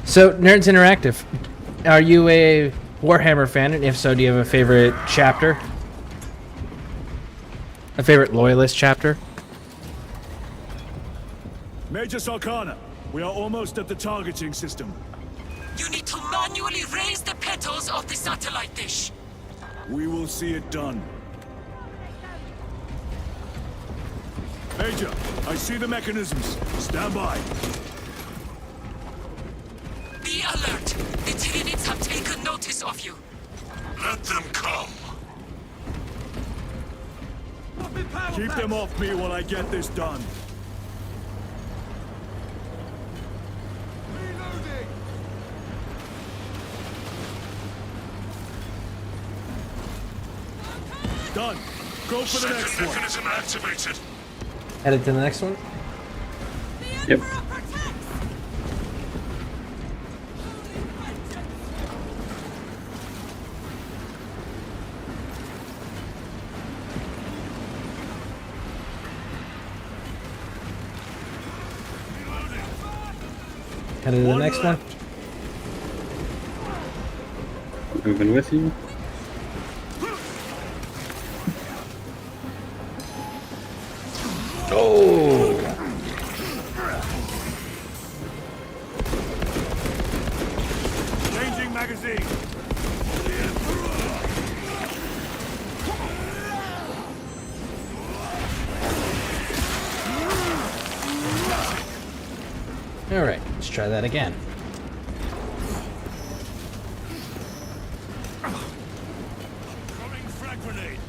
So, Nerds Interactive, are you a Warhammer fan? And if so, do you have a favorite chapter? A favorite Loyalist chapter? Major Sarkana, we are almost at the targeting system. You need to manually raise the petals of the satellite dish. We will see it done. Major, I see the mechanisms. Stand by. Be alert. The Tyranids have taken notice of you. Let them come. Keep them off me while I get this done. Done. Go for the next one. Mechanism activated. Headed to the next one? Yep. Headed to the next one? Moving with you. Oh! Changing magazine. Alright, let's try that again. Throwing frag grenade.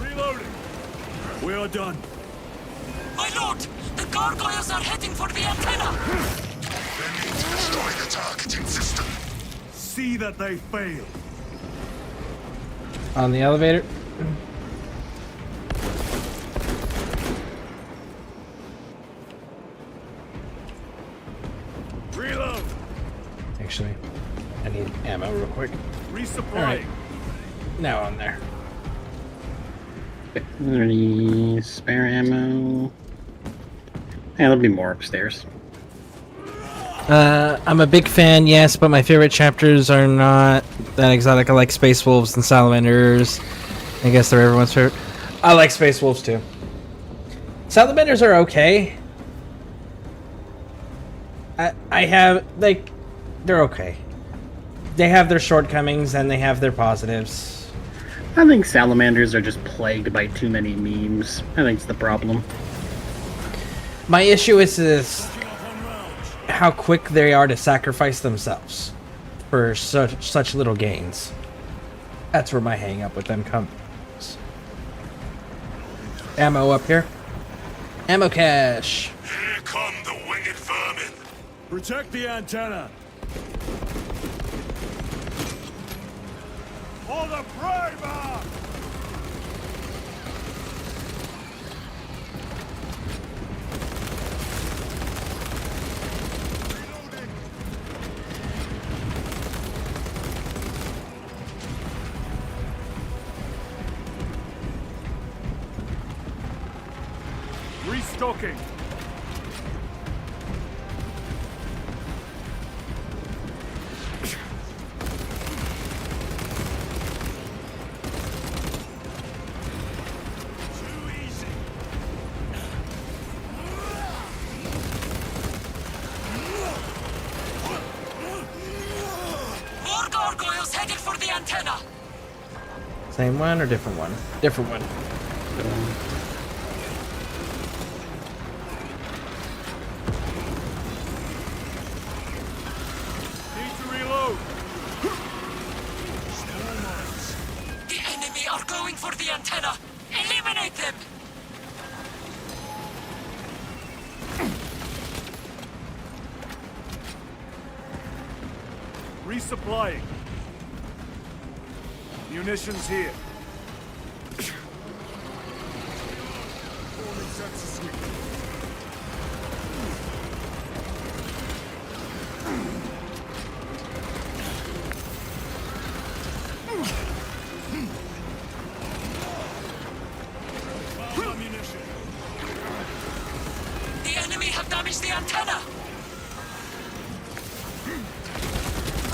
Reloading. We are done. My lord, the gargoyles are heading for the antenna. They need to destroy the targeting system. See that they fail. On the elevator. Reload. Actually, I need ammo real quick. Resupplying. Alright. Now on there. Is there any spare ammo? Yeah, there'll be more upstairs. I'm a big fan, yes, but my favorite chapters are not that exotic. I like Space Wolves and Salamanders. I guess they're everyone's favorite. I like Space Wolves too. Salamanders are okay. I have, like, they're okay. They have their shortcomings and they have their positives. I think salamanders are just plagued by too many memes. I think it's the problem. My issue is how quick they are to sacrifice themselves for such little gains. That's where my hang up with them comes. Ammo up here. Ammo cache. Here come the winged vermin. Protect the antenna. For the Primer! Restocking. More gargoyles headed for the antenna. Same one or different one? Different one. Need to reload. The enemy are going for the antenna. Eliminate them. Resupplying. Munitions here.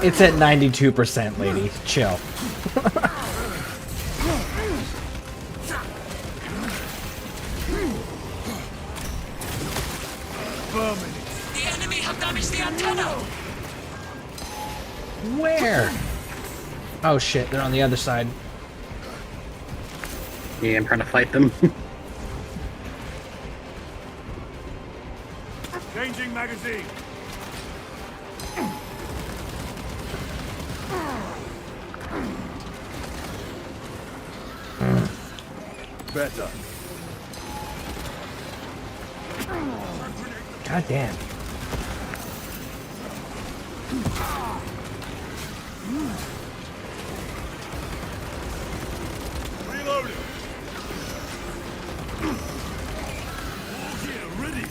It's at 92%, lady. Chill. The enemy have damaged the antenna! Where? Oh shit, they're on the other side. Yeah, I'm trying to fight them. Changing magazine. Better. God damn. Reloading. All here, ready.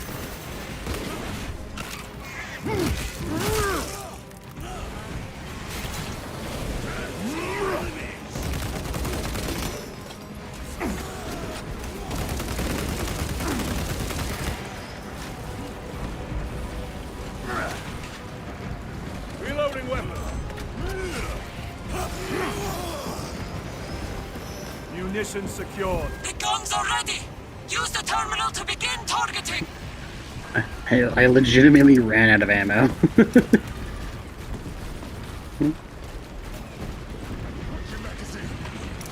Reloading weapon. Munitions secured. The guns are ready! Use the terminal to begin targeting! I legitimately ran out of ammo.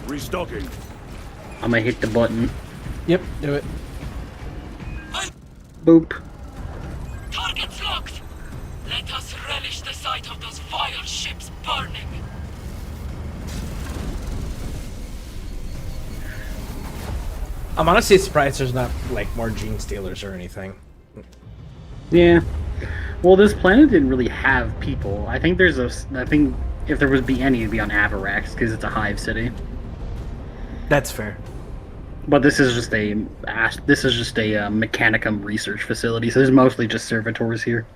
Restocking. I'm gonna hit the button. Yep, do it. Boop. Target's locked! Let us relish the sight of those vile ships burning! I'm honestly surprised there's not, like, more gene stealers or anything. Yeah. Well, this planet didn't really have people. I think there's I think if there would be any, it'd be on Avarax, because it's a hive city. That's fair. But this is just a Mechanicum research facility, so there's mostly just servitors here.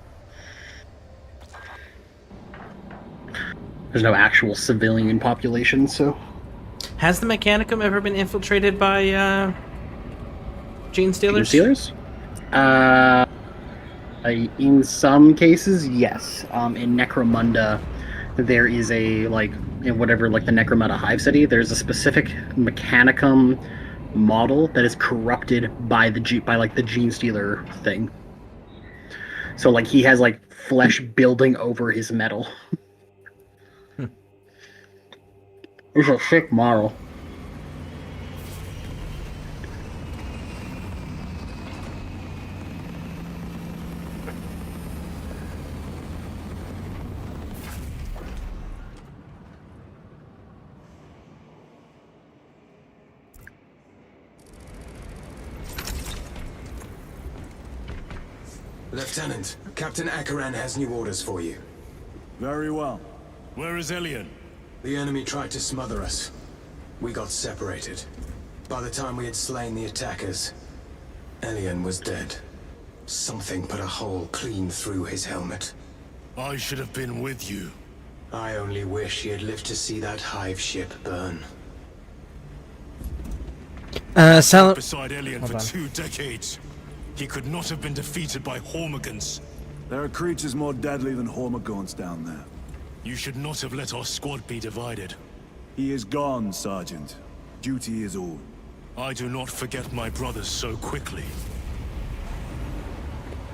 There's no actual civilian population, so... Has the Mechanicum ever been infiltrated by, gene stealers? Gene stealers? In some cases, yes. In Necromunda, there is a, like, in whatever, like, the Necromunda hive city, there's a specific Mechanicum model that is corrupted by the gene stealer thing. So, like, he has, like, flesh building over his metal. It's a sick model. Lieutenant, Captain Akaran has new orders for you. Very well. Where is Elian? The enemy tried to smother us. We got separated. By the time we had slain the attackers, Elian was dead. Something put a hole clean through his helmet. I should have been with you. I only wish he had lived to see that hive ship burn. Beside Elian for 2 decades. He could not have been defeated by Hormagaunts. There are creatures more deadly than Hormagaunts down there. You should not have let our squad be divided. He is gone, Sergeant. Duty is all. I do not forget my brothers so quickly.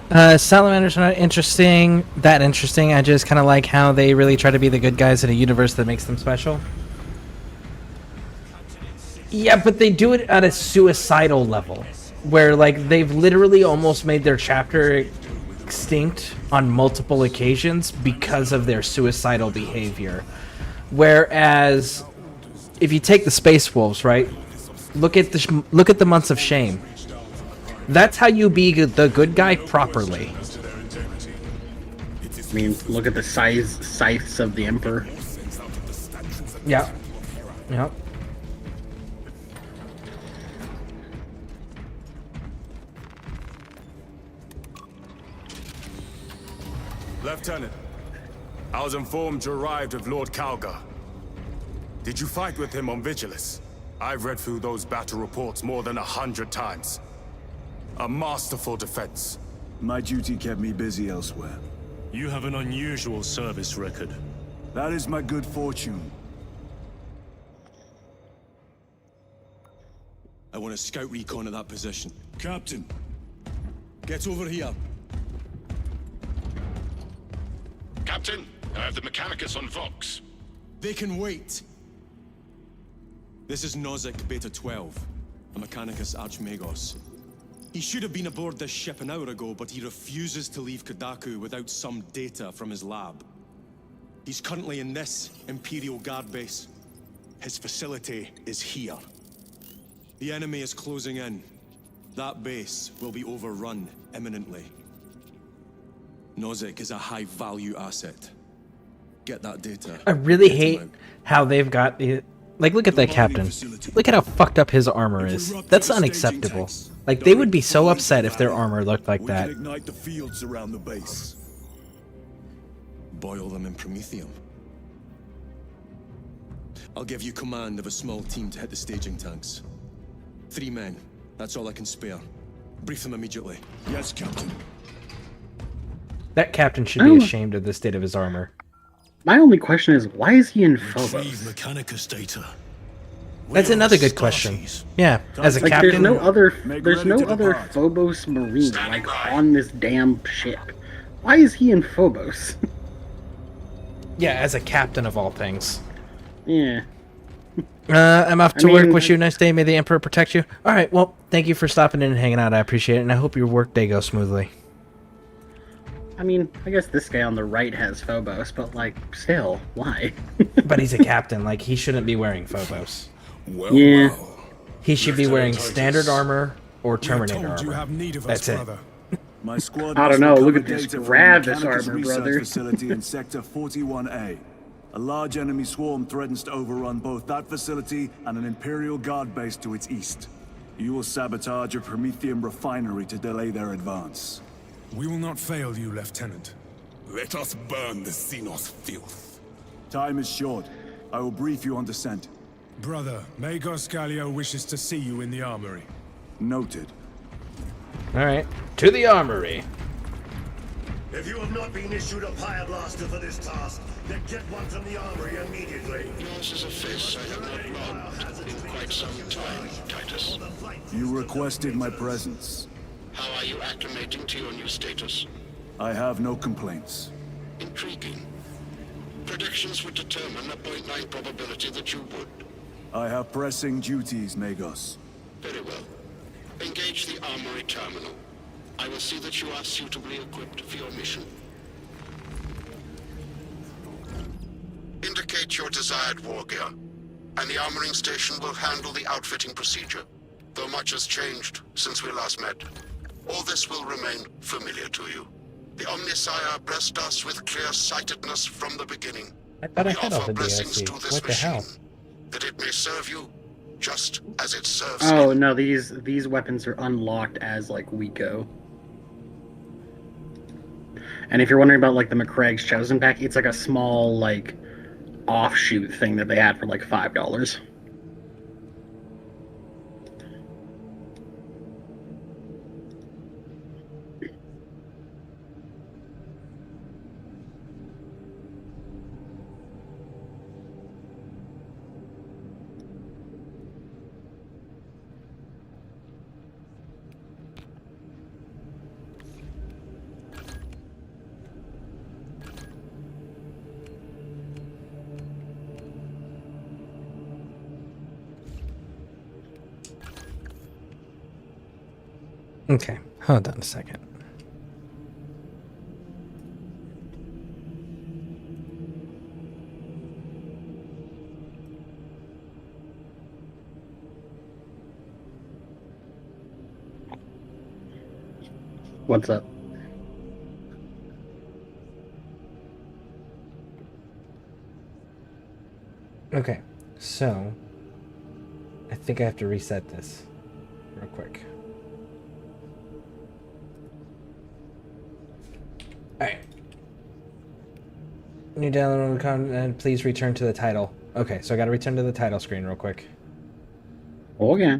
Salamanders are not that interesting. I just kind of like how they really try to be the good guys in a universe that makes them special. Yeah, but they do it at a suicidal level. Where, like, they've literally almost made their chapter extinct on multiple occasions because of their suicidal behavior. Whereas, if you take the Space Wolves, right? Look at the Months of Shame. That's how you be the good guy properly. I mean, look at the scythes of the Emperor. Yeah. Yep. Lieutenant, I was informed you arrived with Lord Kalgar. Did you fight with him on Vigilus? I've read through those battle reports more than 100 times. A masterful defense. My duty kept me busy elsewhere. You have an unusual service record. That is my good fortune. I want a scout recon at that position. Captain, Get over here. Captain, I have the Mechanicus on Vox. They can wait. This is Nozick Beta 12, a Mechanicus Archmagos. He should have been aboard this ship an hour ago, but he refuses to leave Kodaku without some data from his lab. He's currently in this Imperial Guard base. His facility is here. The enemy is closing in. That base will be overrun imminently. Nozick is a high-value asset. Get that data. I really Get him hate out. how they've got the... Like, look at that captain. Look at how fucked up his armor is. That's unacceptable. Like, they would be so upset if their armor looked like that. We can ignite the fields around the base. Boil them in promethium. I'll give you command of a small team to hit the staging tanks. 3 men. That's all I can spare. Brief them immediately. Yes, Captain. That captain should be ashamed of the state of his armor. My only question is, why is he in Phobos? Retrieve Mechanicus data. That's Where another are the good question. Starchies? Yeah, as a Like, captain... there's no other, Make there's ready no to other depart. Phobos Marine, Standing like, by. on this damn ship. Why is he in Phobos? Yeah, as a captain of all things. Yeah. I'm off to I work. mean, Wish you a nice day. May the Emperor protect you. All right, well, thank you for stopping in and hanging out. I appreciate it, and I hope your work day goes smoothly. I mean, I guess this guy on the right has Phobos, but, like, still, why? But he's a captain. Like, he shouldn't be wearing Phobos. Well, Yeah. well. He should be wearing Lieutenant standard Titus, armor or we are Terminator told you armor. have need of That's us, it. brother. My squad I don't must know, look recover at this data from the grab this Mechanicus armor, research brother. facility in Sector 41A. A large enemy swarm threatens to overrun both that facility and an Imperial Guard base to its east. You will sabotage a Promethium refinery to delay their advance. We will not fail you, Lieutenant. Let us burn the Xenos filth. Time is short. I will brief you on descent. Brother, Magos Gallio wishes to see you in the armory. Noted. All right, to the armory. If you have not been issued a Pyre Blaster for this task, then get one from the armory immediately. Yours is a face I have not logged in quite some time, Titus. You requested my presence. How are you acclimating to your new status? I have no complaints. Intriguing. Predictions would determine a 0.9 probability that you would. I have pressing duties, Magos. Very well. Engage the armory terminal. I will see that you are suitably equipped for your mission. Indicate your desired war gear, and the armoring station will handle the outfitting procedure, though much has changed since we last met. All this will remain familiar to you. The Omnisire blessed us with clear-sightedness from the beginning. I thought I We had all offer the blessings DLC. to this What the machine, hell? that it may serve you just as it serves Oh, it. no, these weapons are unlocked as, like, we go. And if you're wondering about, like, the McCraig's Chosen Pack, it's like a small, like, offshoot thing that they had for, like, $5. Okay, hold on a second. What's up? Okay, so I think I have to reset this real quick. Alright. New download content, please return to the title. Okay, so I gotta return to the title screen real quick. Okay.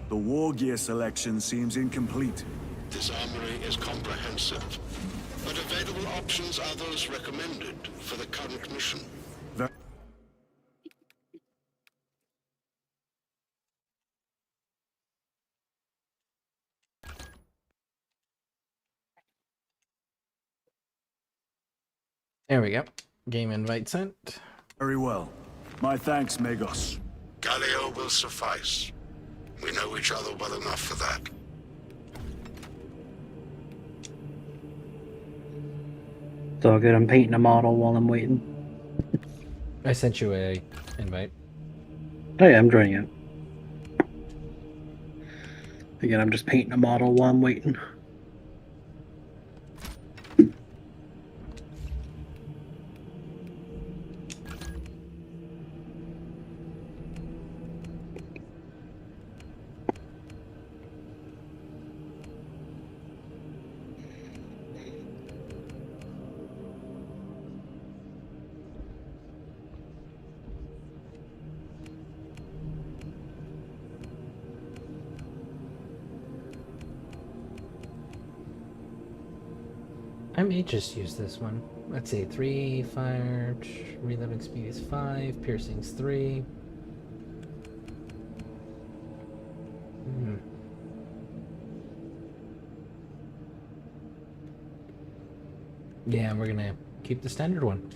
The war gear selection seems incomplete. This armory is comprehensive, but available options are those recommended for the current mission. There we go. Game invite sent. Very well. My thanks, Magos. Galileo will suffice. We know each other well enough for that. It's all good. I'm painting a model while I'm waiting. I sent you a invite. Oh yeah, I'm joining it. Again, I'm just painting a model while I'm waiting. I may just use this one. Let's see, 3 fire, reloading speed is 5, piercing's 3. Yeah, we're gonna keep the standard one.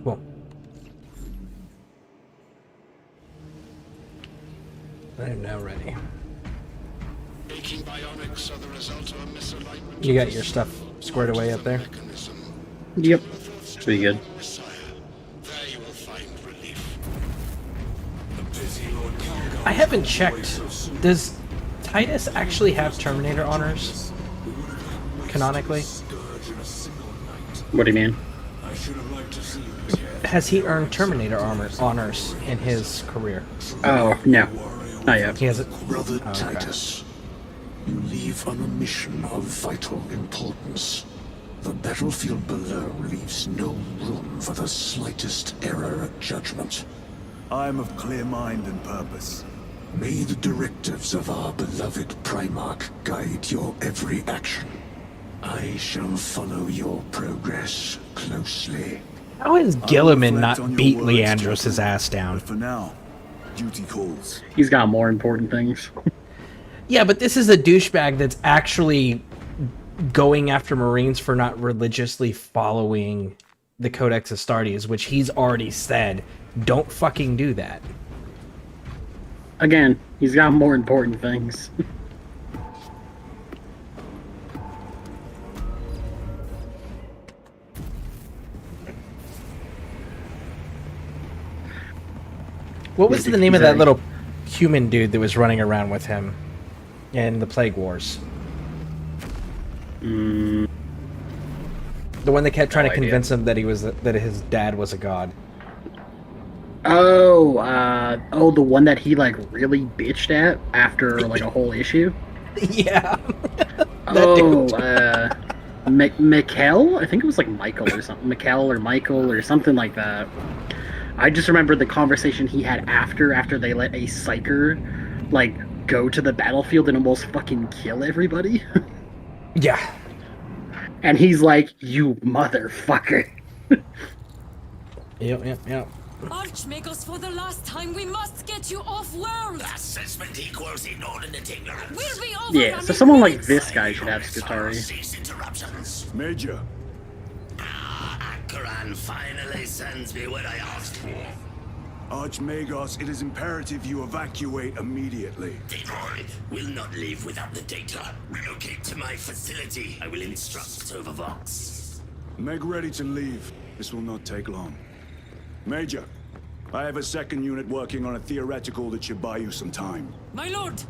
Cool. I am now ready. Aching bionics are the result of a misalignment. You got your stuff squared away up there? Yep. Pretty good. There you will find relief. I haven't checked. Does Titus actually have Terminator honors? Canonically? What do you mean? Has he earned Terminator honors in his career? Oh, no. Not yet. He hasn't. Brother Oh, okay. Titus, you leave on a mission of vital importance. The battlefield below leaves no room for the slightest error of judgment. I am of clear mind and purpose. May the directives of our beloved Primarch guide your every action. I shall follow your progress closely. How has I will Gilliman reflect not on your beat words, Leandros' Captain. ass down? But for now, duty calls. He's got more important things. Yeah, but this is a douchebag that's actually going after Marines for not religiously following the Codex Astartes, which he's already said, don't fucking do that. Again, he's got more important things. What was the name of that little human dude that was running around with him in the Plague Wars? The one that kept trying to convince him that that his dad was a god. Oh, the one that he like really bitched at after like a whole issue. Yeah. Mikkel? I think it was like Michael or something. Mikkel or Michael or something like that. I just remember the conversation he had after they let a psyker like go to the battlefield and almost fucking kill everybody. Yeah. And he's like, "You motherfucker." Yep. Archmagos, for the last time, we must get you off-world! Assessment equals inordinate ignorance. We'll be over. Yeah, so someone like this guy should have Skitarii. Cease interruptions. Major, Akran finally sends me what I asked for. Archmagos, it is imperative you evacuate immediately. Detroit will not leave without the data. Relocate to my facility. I will instruct over Vox. Meg ready to leave. This will not take long. Major, I have a second unit working on a theoretical that should buy you some time. My lord!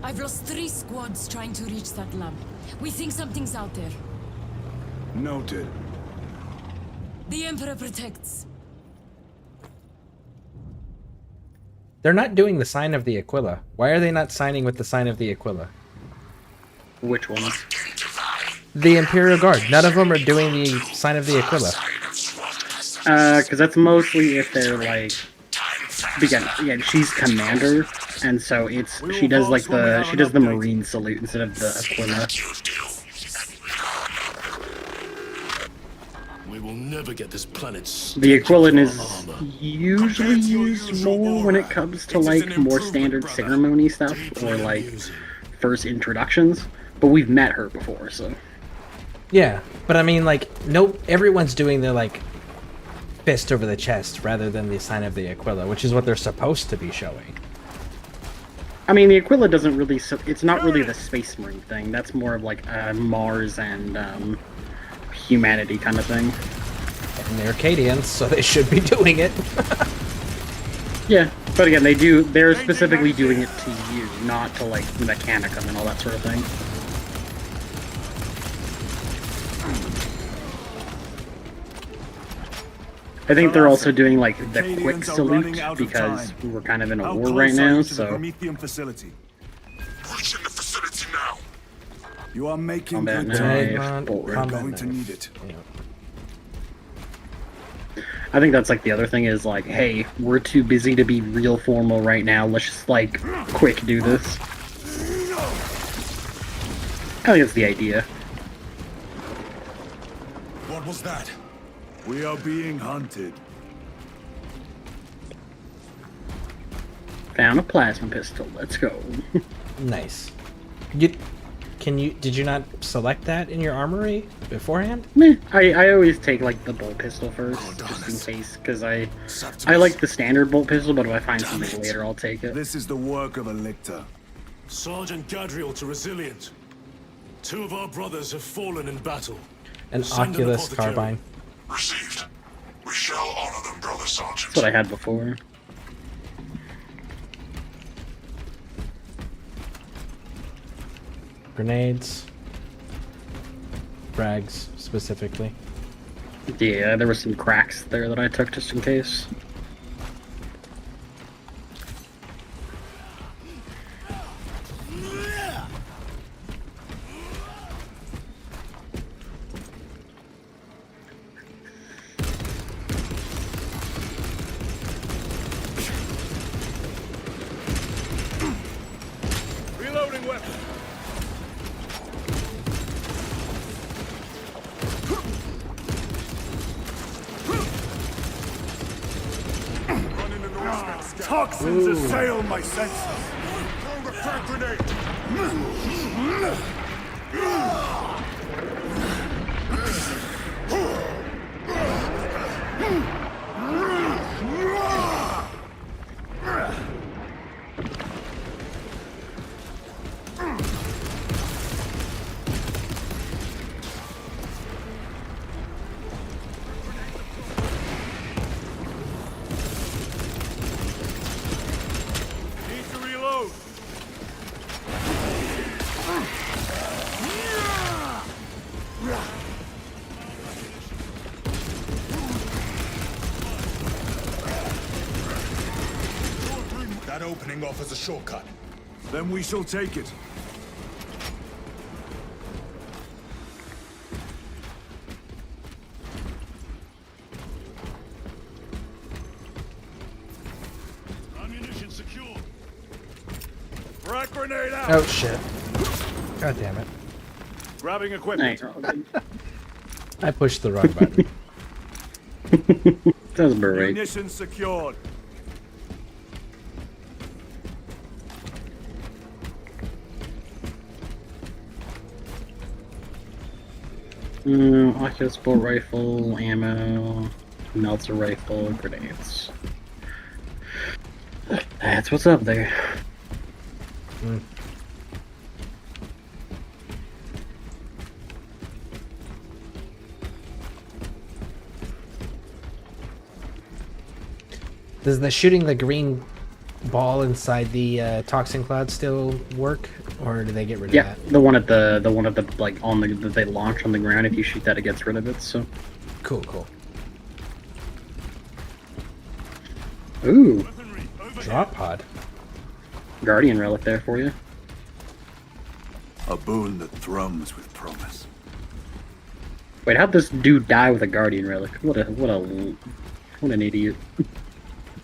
I've lost 3 squads trying to reach that lab. We think something's out there. Noted. The Emperor protects. They're not doing the sign of the Aquila. Why are they not signing with the sign of the Aquila? Which one? The Imperial Guard. None of them are doing the sign of the Aquila. Because that's mostly if they're like, again, she's commander, and so she does the Marine salute instead of the Aquila. We will never get this planet's The Aquila is usually used more when it comes to like more standard ceremony stuff or like first introductions, but we've met her before, so. Yeah, but I mean, like, nope, everyone's doing their, like, fist over the chest rather than the sign of the Aquila, which is what they're supposed to be showing. I mean, the Aquila doesn't really, it's not really the Space Marine thing. That's more of, like, Mars and, humanity kind of thing. And they're Acadians, so they should be doing it. Yeah, but again, they're specifically doing it to you, not to, like, Mechanicum and all that sort of thing. I think they're also doing like the quick salute because we're kind of in a war right now, so. Reaching the facility now. You are making Combat good knife, time. bolt We're rifle. going to need it. I think that's like the other thing is like, hey, we're too busy to be real formal right now. Let's just like quick do this. I think that's the idea. What was that? We are being hunted. Found a plasma pistol. Let's go. Nice. Did you not select that in your armory beforehand? Meh. I always take like the bolt pistol first, just in case, because I like the standard bolt pistol, but if I find something later, I'll take it. This is the work of a lictor. Sergeant Gadriel to Resilient. 2 of our brothers have fallen in battle. An Send an Oculus apothecary. carbine. Received. We shall honor them, Brother Sergeant. That's what I had before. Grenades. Frags, specifically. Yeah, there were some cracks there that I took just in case. Reloading weapon. Toxins assail my senses. Throw the frag grenade. Need to reload. That opening offers a shortcut. Then we shall take it. Ammunition secure. Frag grenade out. Oh shit. God damn it. Grabbing equipment. I pushed the wrong button. Sounds about right. Munitions secured. Oculus bolt rifle, ammo, melter rifle, grenades. That's what's up there. Does the shooting the green ball inside the toxin cloud still work, or do they get rid of Yeah, that? the one at the like on the that they launch on the ground. If you shoot that, it gets rid of it. So. Cool, cool. Ooh. Drop pod. Guardian relic there for you. A boon that thrums with promise. Wait, how'd this dude die with a guardian relic? What an idiot.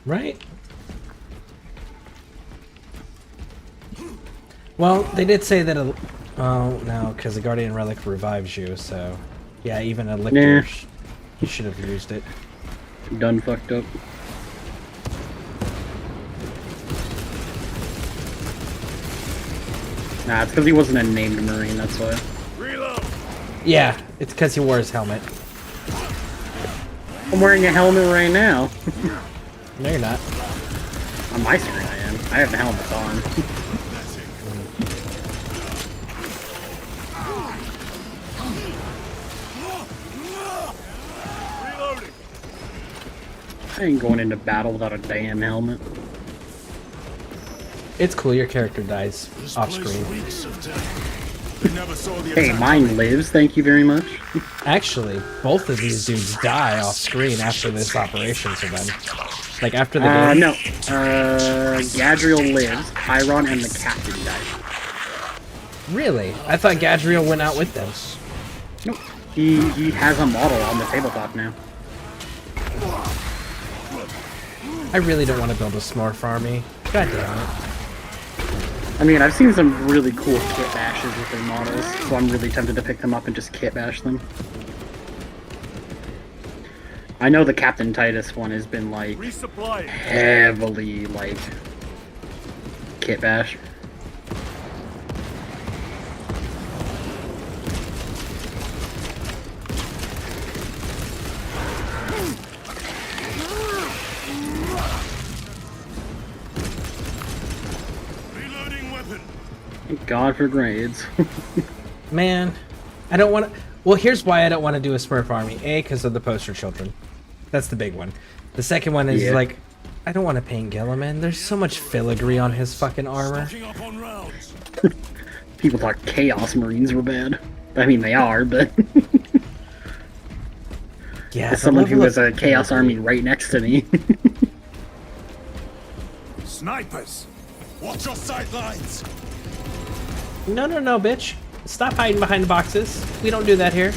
Right? Well, they did say that oh, no, because the guardian relic revives you, so... Yeah, even a lictor, he should have used it. Done fucked up. Nah, it's because he wasn't a named Marine, that's why. Reload! Yeah, it's because he wore his helmet. I'm wearing a helmet right now. No, you're not. On my screen I am. I have the helmet on. Reloading! I ain't going into battle without a damn helmet. It's cool, your character dies off screen. Hey, mine lives, thank you very much. Actually, both of these dudes die off screen after this operations are done. Like, after the game. No. Gadriel lives, Chiron and the captain died. Really? I thought Gadriel went out with them. Nope. He has a model on the tabletop now. I really don't want to build a Smurf army. God damn it. I mean, I've seen some really cool kit bashes with their models, so I'm really tempted to pick them up and just kit bash them. I know the Captain Titus one has been, like, heavily, like, kit bash. Thank God for grades. Man, I don't want to... Well, here's why I don't want to do a Smurf army. A, because of the poster children. That's the big one. The second one is, like, I don't want to paint Gilliman. There's so much filigree on his fucking armor. People thought Chaos Marines were bad. I mean, they are, but... Yeah, as someone who has a Chaos Army right next to me. Snipers! Watch your sightlines! No, bitch. Stop hiding behind the boxes. We don't do that here.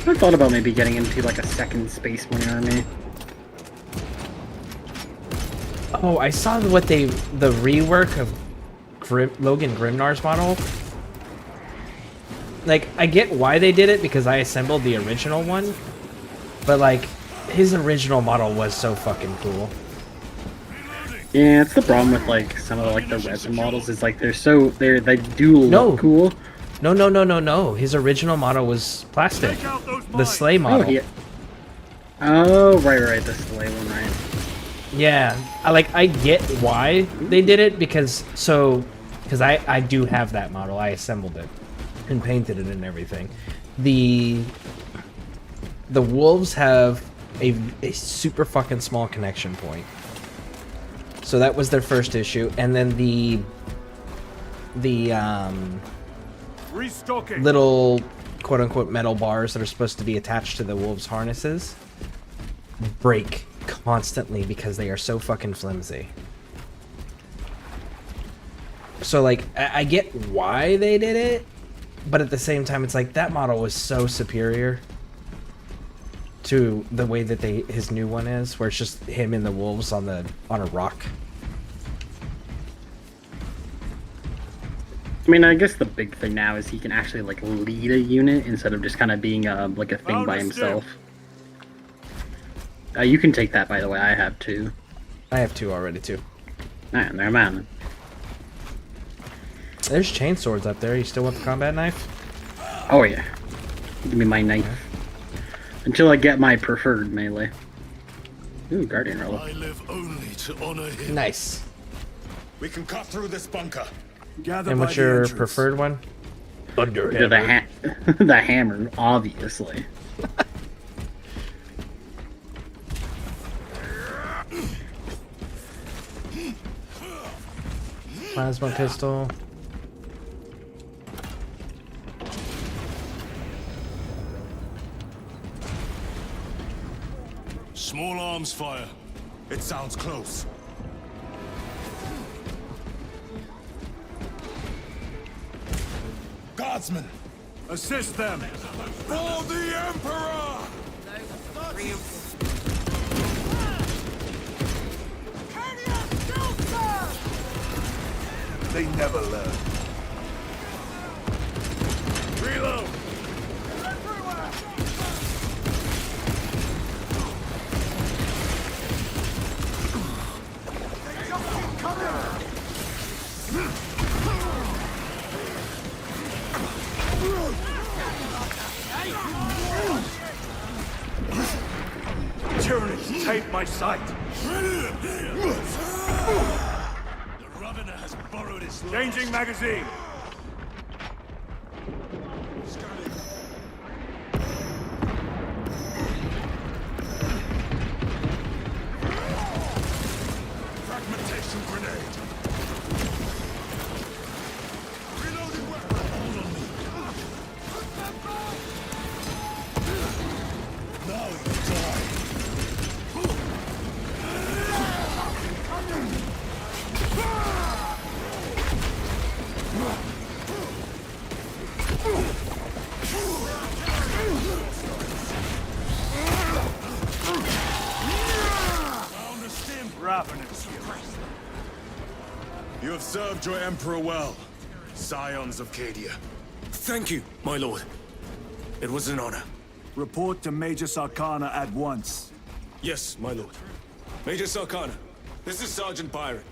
I thought about maybe getting into like a second Space Marine army. Oh, I saw the rework of Logan Grimnar's model. Like, I get why they did it because I assembled the original one, but like, his original model was so fucking cool. Yeah, it's the problem with like some of the resin models is like they do look cool. No. His original model was plastic. The sleigh model. Oh, right, the sleigh one, right. Yeah, I get why they did it because I do have that model. I assembled it and painted it and everything. The wolves have a super fucking small connection point. So that was their first issue, and then the little quote-unquote metal bars that are supposed to be attached to the wolves' harnesses break constantly because they are so fucking flimsy. So like, I get why they did it, but at the same time, it's like that model was so superior to the way that his new one is, where it's just him and the wolves on a rock. I mean, I guess the big thing now is he can actually like lead a unit instead of just kind of being like a thing by himself. You can take that, by the way. I have two. I have two already too. Man, they're man. There's chain swords up there. You still want the combat knife? Oh yeah. Give me my knife. Until I get my preferred melee. Ooh, Guardian Relic. I live only to honor him. Nice. We can cut through this bunker. And what's your preferred one? The hammer, obviously. Plasma pistol. arms fire. It sounds close. Guardsmen! Assist them! For the Emperor! They never learn. Reload! Tyranny, take my sight! The Ravener has borrowed his last. Changing magazine! Fragmentation grenade. Reloading weapon. Hold on me. Now you die. Found a stim. Ravenous. You have served your Emperor well, scions of Cadia. Thank you, my lord. It was an honor. Report to Major Sarkana at once. Yes, my lord. Major Sarkana, this is Sergeant Byron.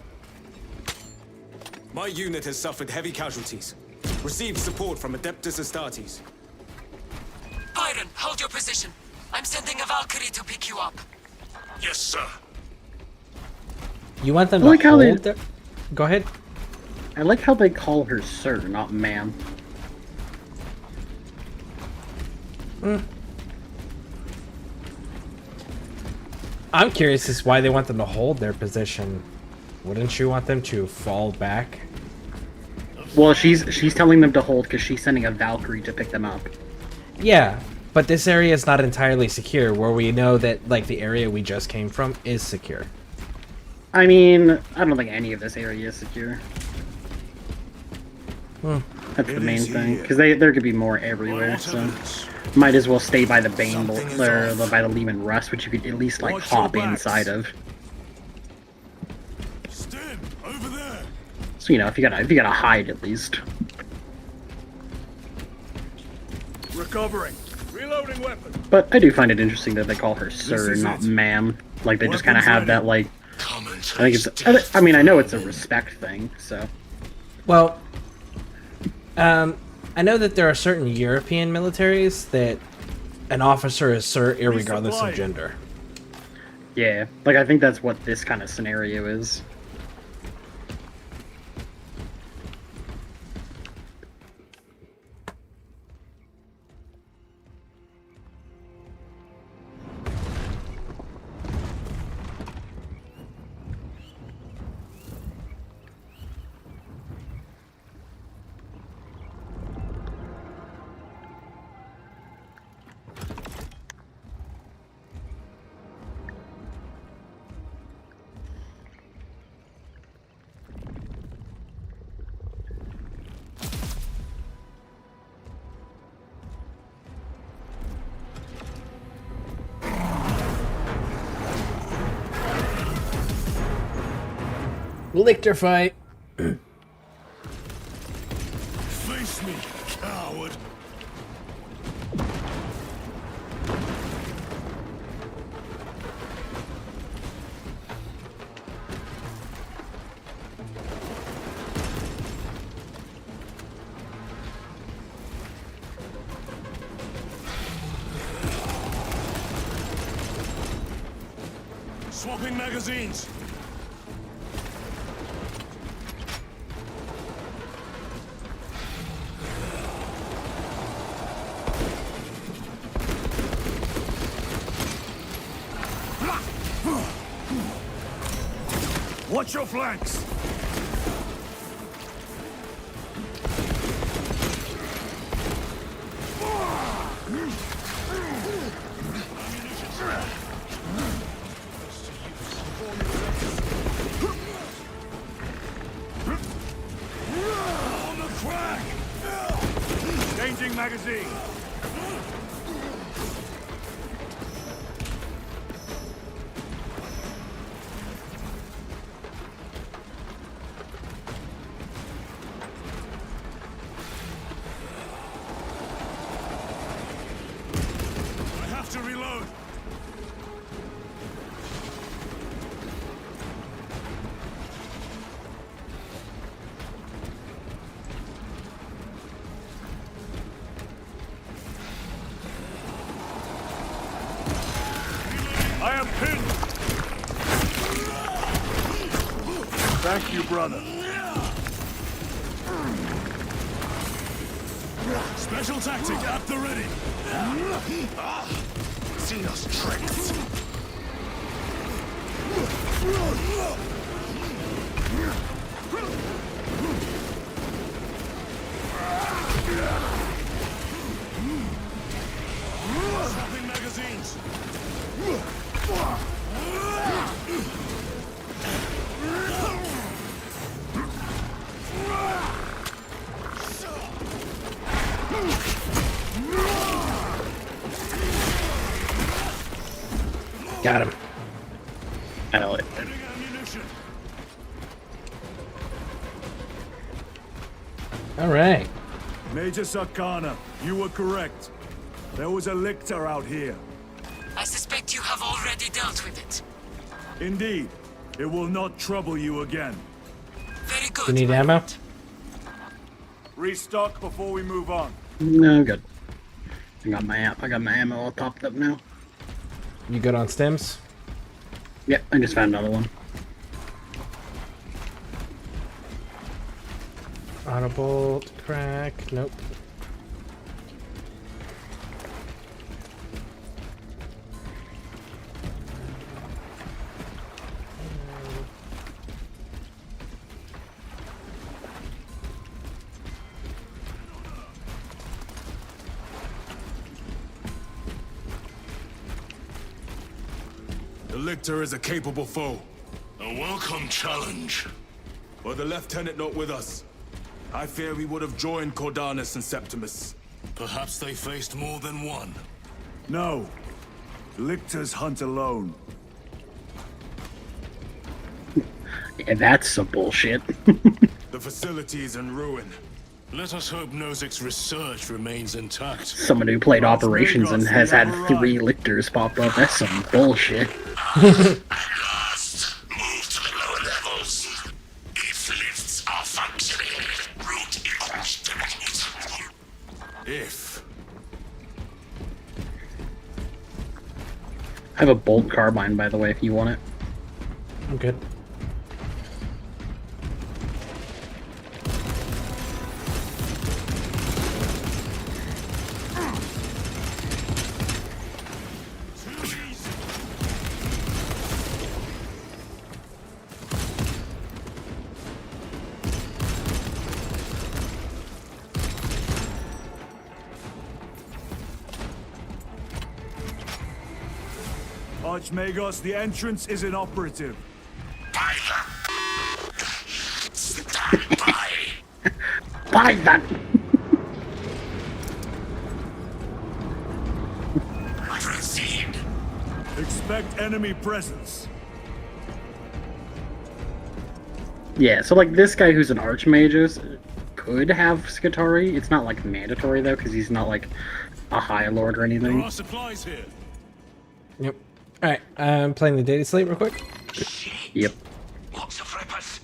My unit has suffered heavy casualties. Received support from Adeptus Astartes. Byron, hold your position. I'm sending a Valkyrie to pick you up. Yes, sir. You want them I like to how they- hold their... Go ahead. I like how they call her sir, not ma'am. I'm curious as to why they want them to hold their position. Wouldn't you want them to fall back? Well, she's telling them to hold because she's sending a Valkyrie to pick them up. Yeah, but this area is not entirely secure, where we know that, like, the area we just came from is secure. I mean, I don't think any of this area is secure. That's the main thing, because there could be more everywhere. So might as well stay by the Bane or by the Lehman Rust, which you could at least like hop inside of. Stim, over there. So you know, if you gotta hide at least. Recovering. Reloading weapon. But I do find it interesting that they call her sir and not ma'am. Like they just kind of have that like. I think it's. I mean, I know it's a respect thing. So. Well, I know that there are certain European militaries that an officer is sir irregardless of gender. Yeah, like I think that's what this kind of scenario is. Lichter fight. Face me, coward. Swapping magazines. Watch your flanks! magazine. I have to reload. I am pinned. Thank you, brother. Special tactic at the ready. See those tricks. Swapping magazines. Got him. Hell, Heading ammunition. All right. Major Sakana, you were correct. There was a lictor out here. I suspect you have already dealt with it. Indeed, it will not trouble you again. Very good. You need my ammo? lord. Restock before we move on. no good. I got my ammo all topped up now. You good on stems? Yep, I just found another one. Autobolt, crack, nope. The Lictor is a capable foe. A welcome challenge. Were the Lieutenant not with us, I fear we would have joined Cordanus and Septimus. Perhaps they faced more than one. No. Lictors hunt alone. Yeah, that's some bullshit. The facility is in ruin. Let us hope Nozick's research remains intact. Someone who played operations and has had 3 lictors pop up. That's some bullshit. At last, move to the lower levels. If lifts are functioning, route equals direct. If. I have a bolt carbine, by the way, if you want it. I'm good. Archmagos, the entrance is inoperative. Stand by. Buy that! Proceed. Expect enemy presence. Yeah, so like this guy who's an Archmagus could have Skitarii. It's not like mandatory though, because he's not like a High Lord or There anything. are supplies here. Yep. Alright, I'm playing the data slate real quick. Yep. Lots of rippers.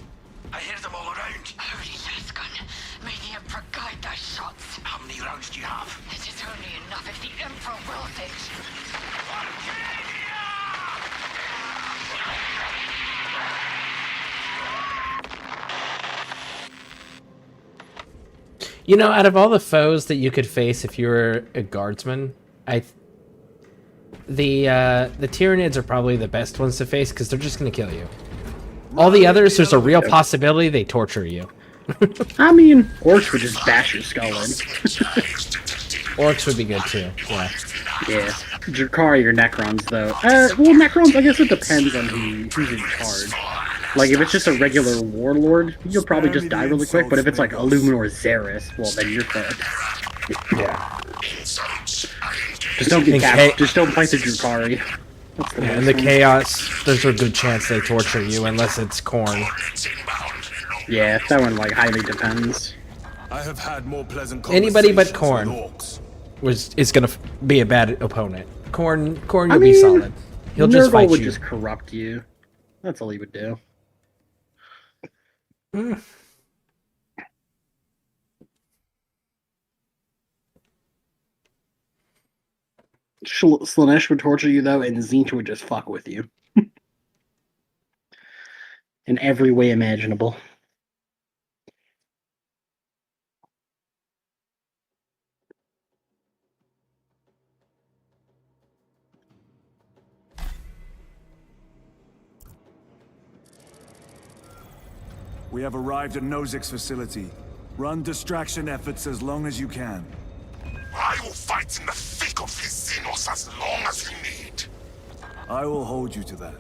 I hear them all around. Holy Lasgun, may the Emperor guide those shots. How many rounds do you have? It is only enough if the Emperor wills it. You know, out of all the foes that you could face if you were a guardsman, the Tyranids are probably the best ones to face because they're just going to kill you. All the others, there's a real possibility they torture you. I mean, Orcs would just bash your skull in. Orcs would be good too. Yeah. Yeah. Drakari or Necrons, though. Well, Necrons, I guess it depends on who's in charge. Like, if it's just a regular warlord, you'll probably just die really quick, but if it's like Illuminor Xeris, well, then you're fucked. Yeah. Just don't get In captured. ca- Just don't fight the Drukari. That's the Yeah, most in the thing. chaos, there's a good chance they torture you unless it's corn. Yeah, that one like highly depends. I have had more pleasant Anybody but conversations Korn with orcs. is gonna be a bad opponent. Corn, I you'll be mean, solid. He'll just Nurgle fight would you. just corrupt you. That's all he would do. Slanesh would torture you though, and Zinch would just fuck with you. In every way imaginable. We have arrived at Nozik's facility. Run distraction efforts as long as you can. I will fight in the thick of his Xenos as long as you need. I will hold you to that.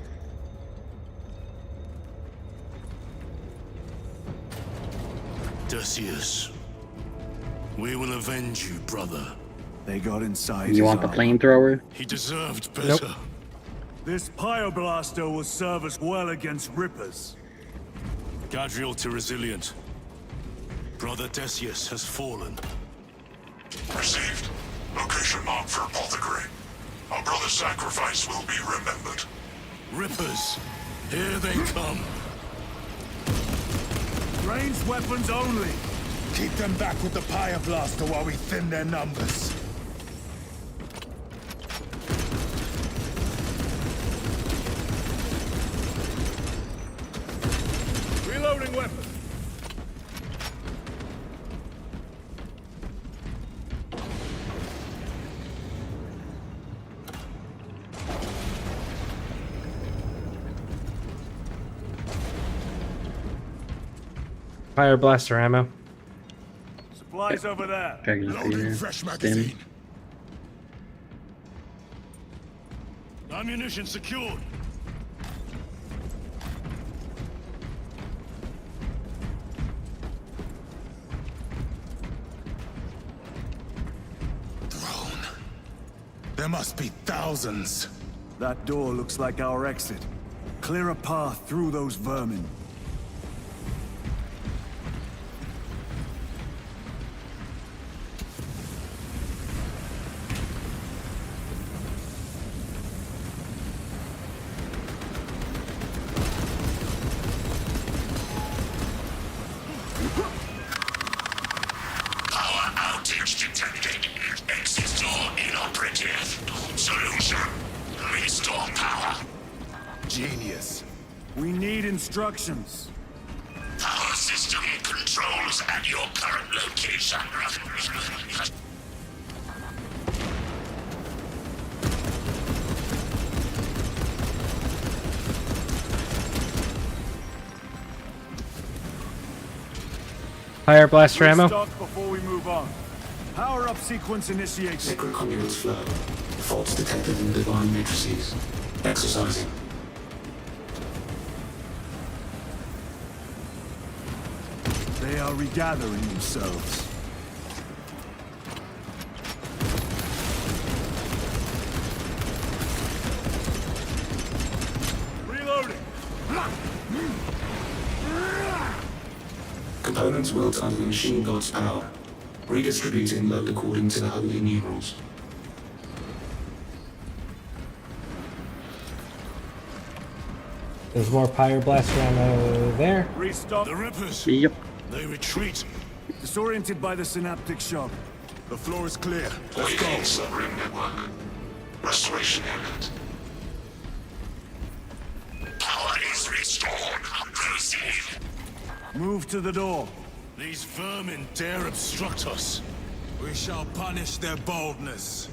Decius, we will avenge you, brother. They got inside. You want the flamethrower? He deserved better. Nope. This Pyoblaster will serve us well against Rippers. Gadriel to resilient. Brother Decius has fallen. Received. Location marked for apothecary. Our brother's sacrifice will be remembered. Rippers, here they come. Ranged weapons only. Keep them back with the Pyoblaster while we thin their numbers. Reloading weapon. Fire blaster ammo. Supplies over there. Dragon Loading Feeder, fresh Stim. magazine. Ammunition secured. Throne. There must be thousands. That door looks like our exit. Clear a path through those vermin. Power outage detected. Exit door inoperative. Solution. Restore power. Genius. We need instructions. Power system controls at your current location. Fire blaster ammo. Restock before we move on. Power up sequence initiated. Sacred conduits flow. Faults detected in divine matrices. Exercising. They are regathering themselves. Reloading. Components built under the machine god's power. Redistributing load according to the holy numerals. There's more fire blaster ammo there. Restock. The Rippers, Yep. they retreat. Disoriented by the synaptic shock. The floor is clear. Let's go. Subrim network. Restoration imminent. Power is restored. Proceed. Move to the door. These vermin dare obstruct us. We shall punish their boldness.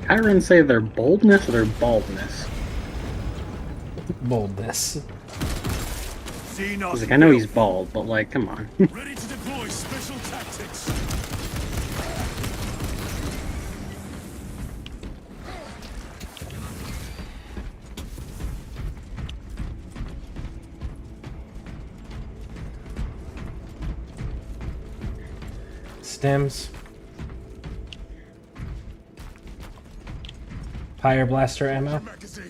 Kyron say their boldness or their baldness? Boldness. Xenos. Like, I know he's bald, but like, come on. Ready to deploy special tactics. stims. Fire blaster ammo.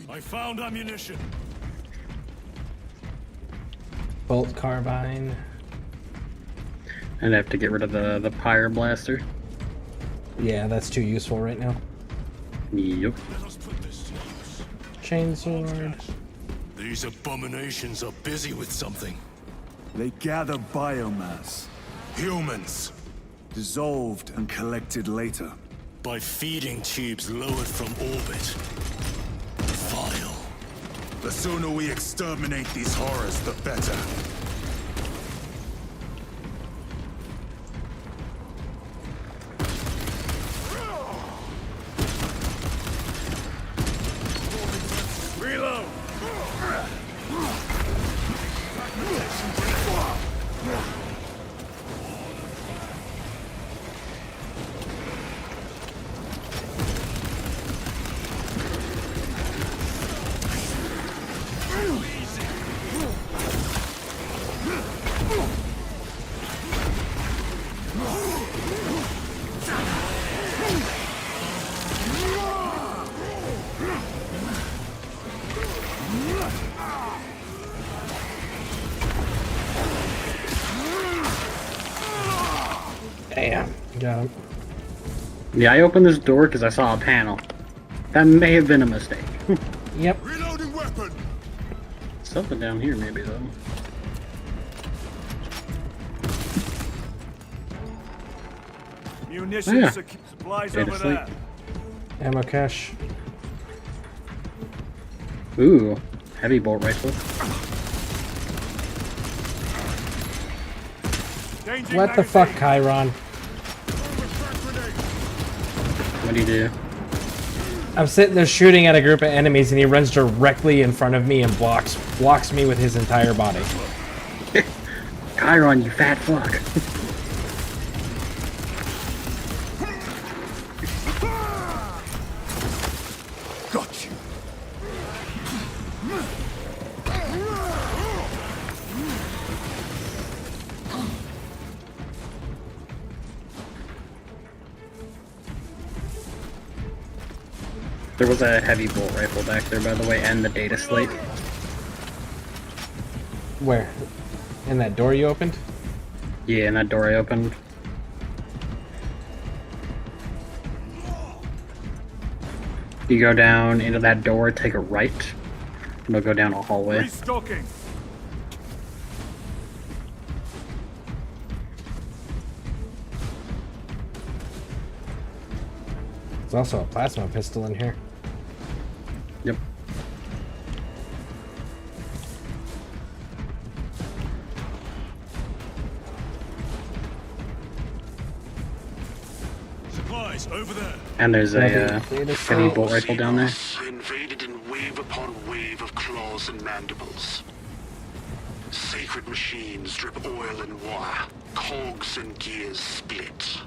I found ammunition. Bolt carbine. And I have to get rid of the pyre blaster. Yeah, that's too useful right now. Yep. Let us put this to use. Chainsword. These abominations are busy with something. They gather biomass, Humans. dissolved and collected later. By feeding tubes lowered from orbit. Vile. The sooner we exterminate these horrors, the better. Reload! Damn. Got him. Yeah, I opened this door because I saw a panel. That may have been a mistake. Yep. Reloading weapon! Something down here, maybe, though. Munitions, Yeah. supplies Stay over asleep. there. Ammo cache. Ooh, heavy bolt rifle. Changing What the fuck, magazine. Chiron? What do you do? I'm sitting there shooting at a group of enemies and he runs directly in front of me and blocks me with his entire body. Chiron, you fat fuck. Got you. There was a heavy bolt rifle back there, by the way, and the data slate. Where? In that door you opened? Yeah, and that door I opened. You go down into that door, take a right, and it'll go down a hallway. Restocking. There's also a plasma pistol in here. Yep. Supplies over there. And there's a Data heavy bolt rifle down there. Invaded in wave upon wave of claws and mandibles. Sacred machines drip oil and wire. Cogs and gears split.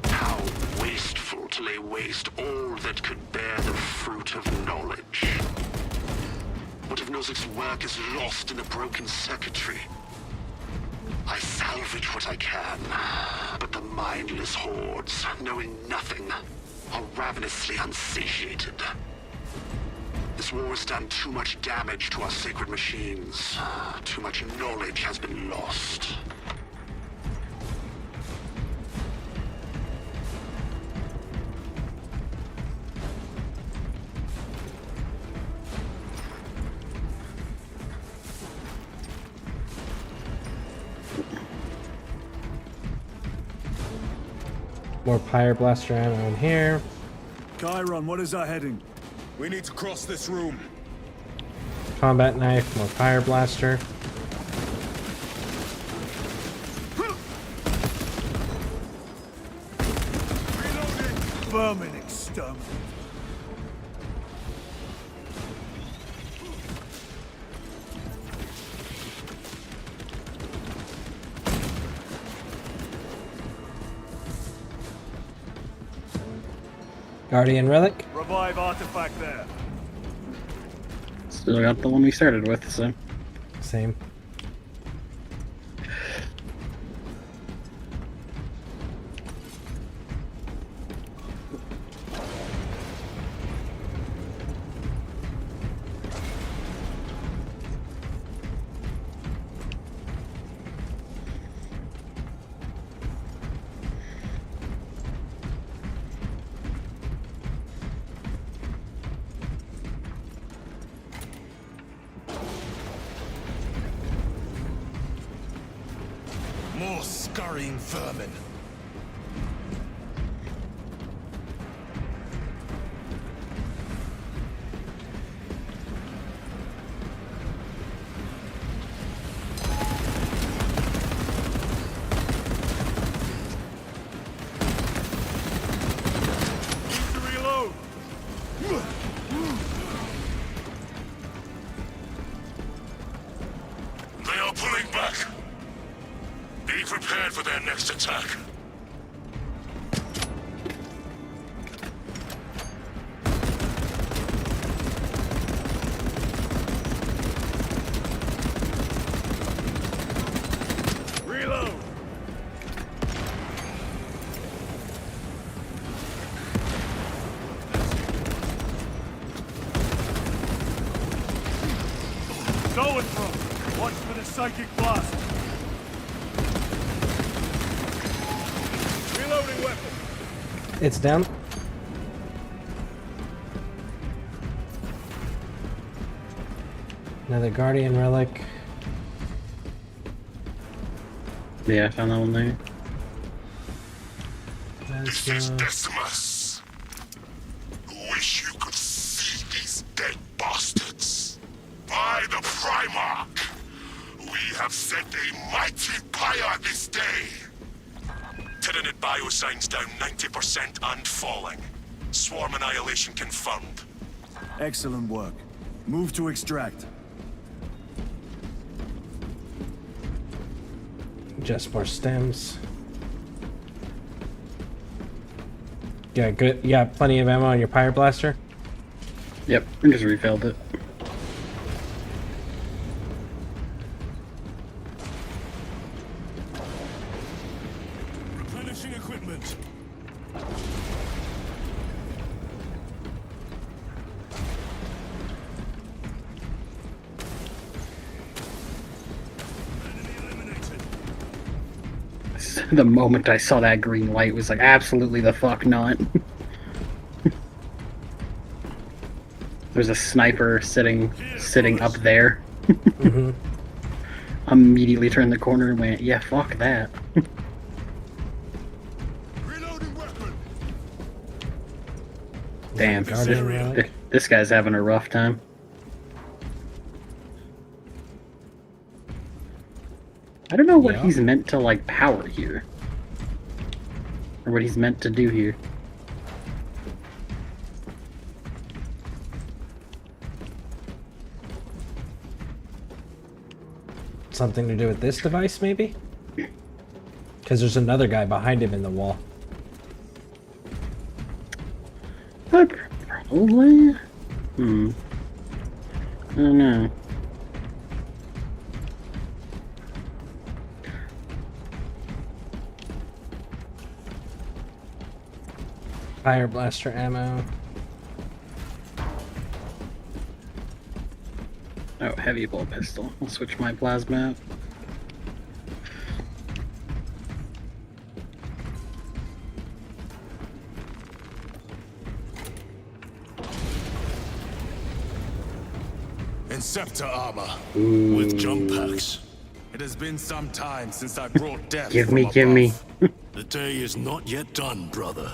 How wasteful to lay waste all that could bear the fruit of knowledge. What if Nozik's work is lost in the broken circuitry? I salvage what I can, but the mindless hordes, knowing nothing, are ravenously unsatiated. This war has done too much damage to our sacred machines. Too much knowledge has been lost. More Pyre Blaster ammo in here. Chiron, what is our heading? We need to cross this room. Combat knife, more Pyre Blaster. Vermin exterminate. Guardian Relic. Revive artifact there. Still got the one we started with, so. Same. scurrying vermin. They are pulling back. Be prepared for their next attack. Reload! Going from. Watch for the psychic blast. Reloading weapon. It's down. Another Guardian relic. Yeah, I found that one there. This is Decimus. Wish you could see these dead bastards. By the Primarch, we have set a mighty pyre this day. Tyranid biosigns down 90% and falling. Swarm annihilation confirmed. Excellent work. Move to extract. Just more stems. Yeah, good. Yeah, plenty of ammo on your Pyre Blaster. Yep, I just refilled it. Replenishing equipment. Enemy eliminated. The moment I saw that green light was like, absolutely the fuck not. There's a sniper sitting up there. Mm-hmm. Immediately turned the corner and went, yeah, fuck that. Reloading weapon. Damn, Guardian relic. this guy's having a rough time. I don't know what Yeah. he's meant to, like, power here. Or what he's meant to do here. Something to do with this device, maybe? Because there's another guy behind him in the wall. Probably? I don't know. Fire Blaster ammo. Oh, heavy bolt pistol. I'll switch my plasma out. Inceptor armor Ooh. with jump packs. It has been some time since I brought death. Give from me, give me. above. The day is not yet done, brother.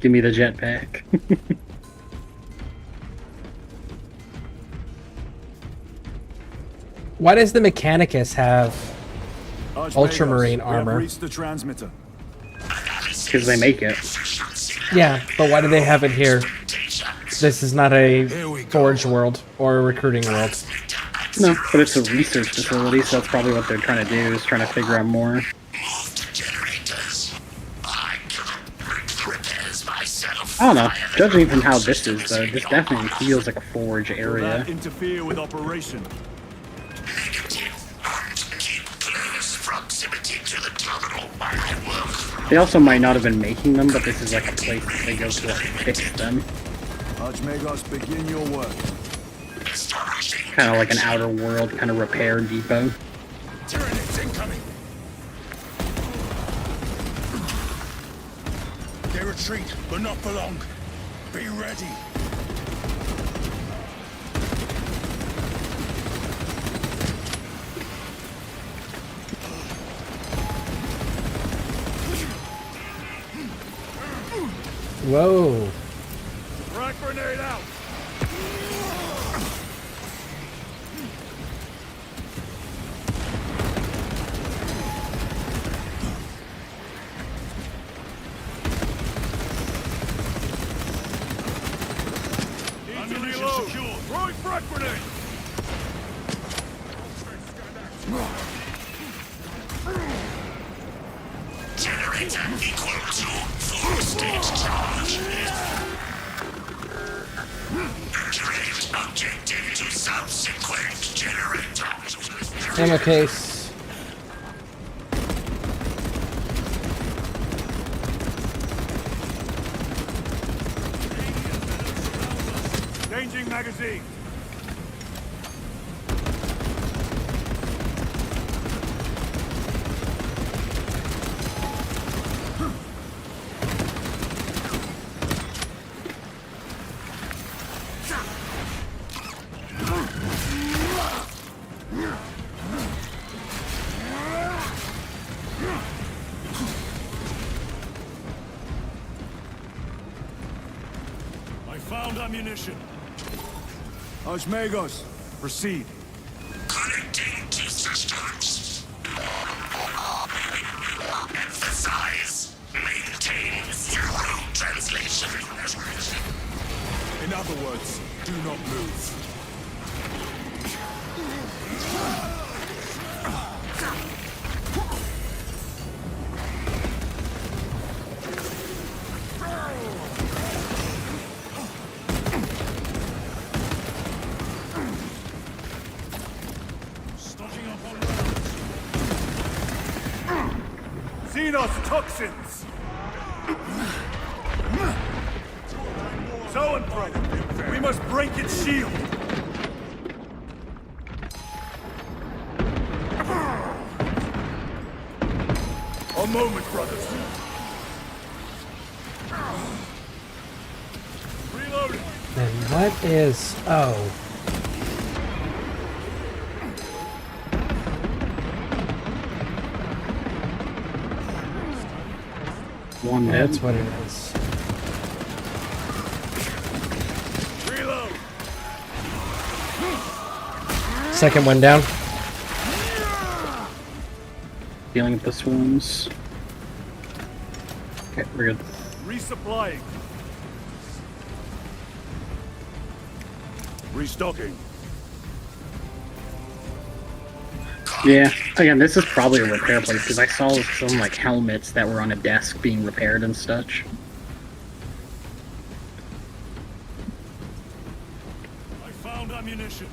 Give me the jetpack. Why does the Mechanicus have Archmagos, ultramarine we have armor? reached the transmitter. Because they make it. Yeah, but why do they have it here? This is not a Here we go. forge world or a recruiting world. No, but it's a research facility, so that's probably what they're trying to do, is trying to figure out more. Move to generators. I cannot repairs myself. I don't know. Judging from how this is, though, this definitely feels like a forge Will area. that interfere with operation? Negative. And keep close proximity to the terminal while I work. They also might not have been making them, but this is like a place that they go to like fix them. Archmagos, begin your work. Establishing. Kind of like an outer world kind of repair depot. Tyranids incoming. They retreat, but not for long. Be ready. Whoa. Frag grenade out! Ammunition secure! Throwing frag grenade! Generator equal to full state charge. Activate objective to subsequent generator. Ammo case. Changing magazine! I found ammunition. Osmegos, proceed. Connecting to systems. Emphasize. Maintain zero translation. In other words, do not move. Stocking up on rounds. Xenos toxins! So and fro, we must break its shield! A moment, brothers. Reloading. And what is... Oh. One That's hit. what it is. Reload. Second one down. Dealing with the swarms. Okay, we're good. Resupplying. Restocking. Yeah, again, this is probably a repair place because I saw some like helmets that were on a desk being repaired and such. I found ammunition.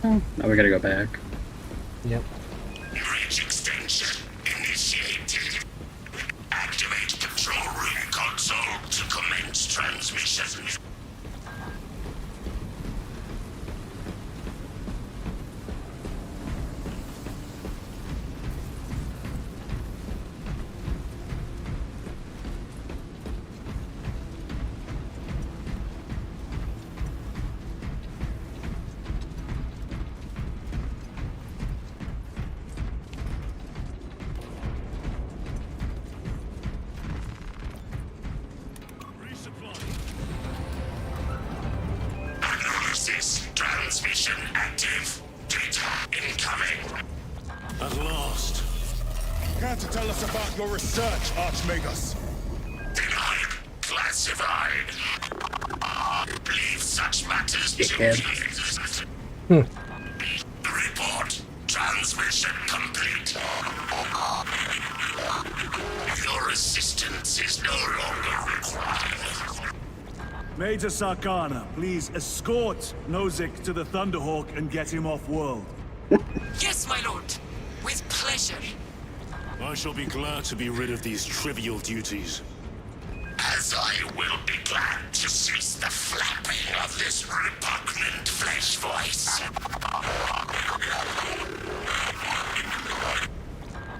Oh, now we gotta go back. Yep. Bridge extension initiated. Activate control room console to commence transmission. Analysis transmission active. Data incoming. At last. Care to tell us about your research, Archmagus? Denied. Classified. Leave such matters to Dickhead. me. Report. Transmission complete. Your assistance is no longer required. Major Sarkana, please escort Nozick to the Thunderhawk and get him off-world. Yes, my lord. With pleasure. I shall be glad to be rid of these trivial duties. As I will be glad to cease the flapping of this repugnant flesh voice.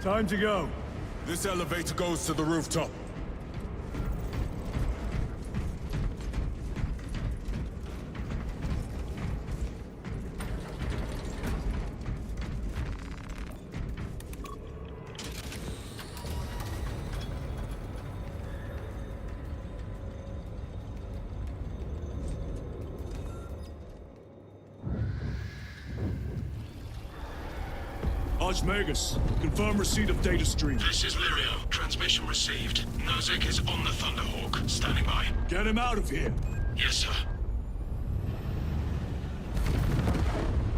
Time to go. This elevator goes to the rooftop. Watch Magus. Confirm receipt of data stream. This is Lirio. Transmission received. Nozick is on the Thunderhawk. Standing by. Get him out of here. Yes, sir.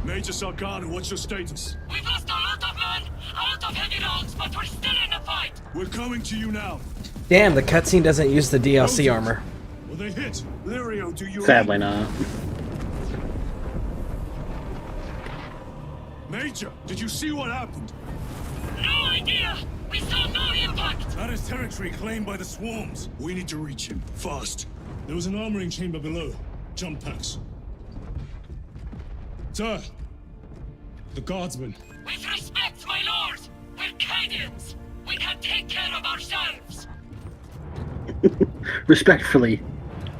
Major Sarkana, what's your status? We've lost a lot of men, out of heavy rounds, but we're still in the fight. We're coming to you now. Damn, the cutscene doesn't use the DLC armor. Will they hit? Lirio, do you... Sadly not. Major, did you see what happened? No idea! We saw no impact! That is territory claimed by the swarms. We need to reach him, fast. There was an armoring chamber below. Jump packs. Sir, the guardsmen. With respect, my lord! We're Cadians! We can take care of ourselves! Respectfully,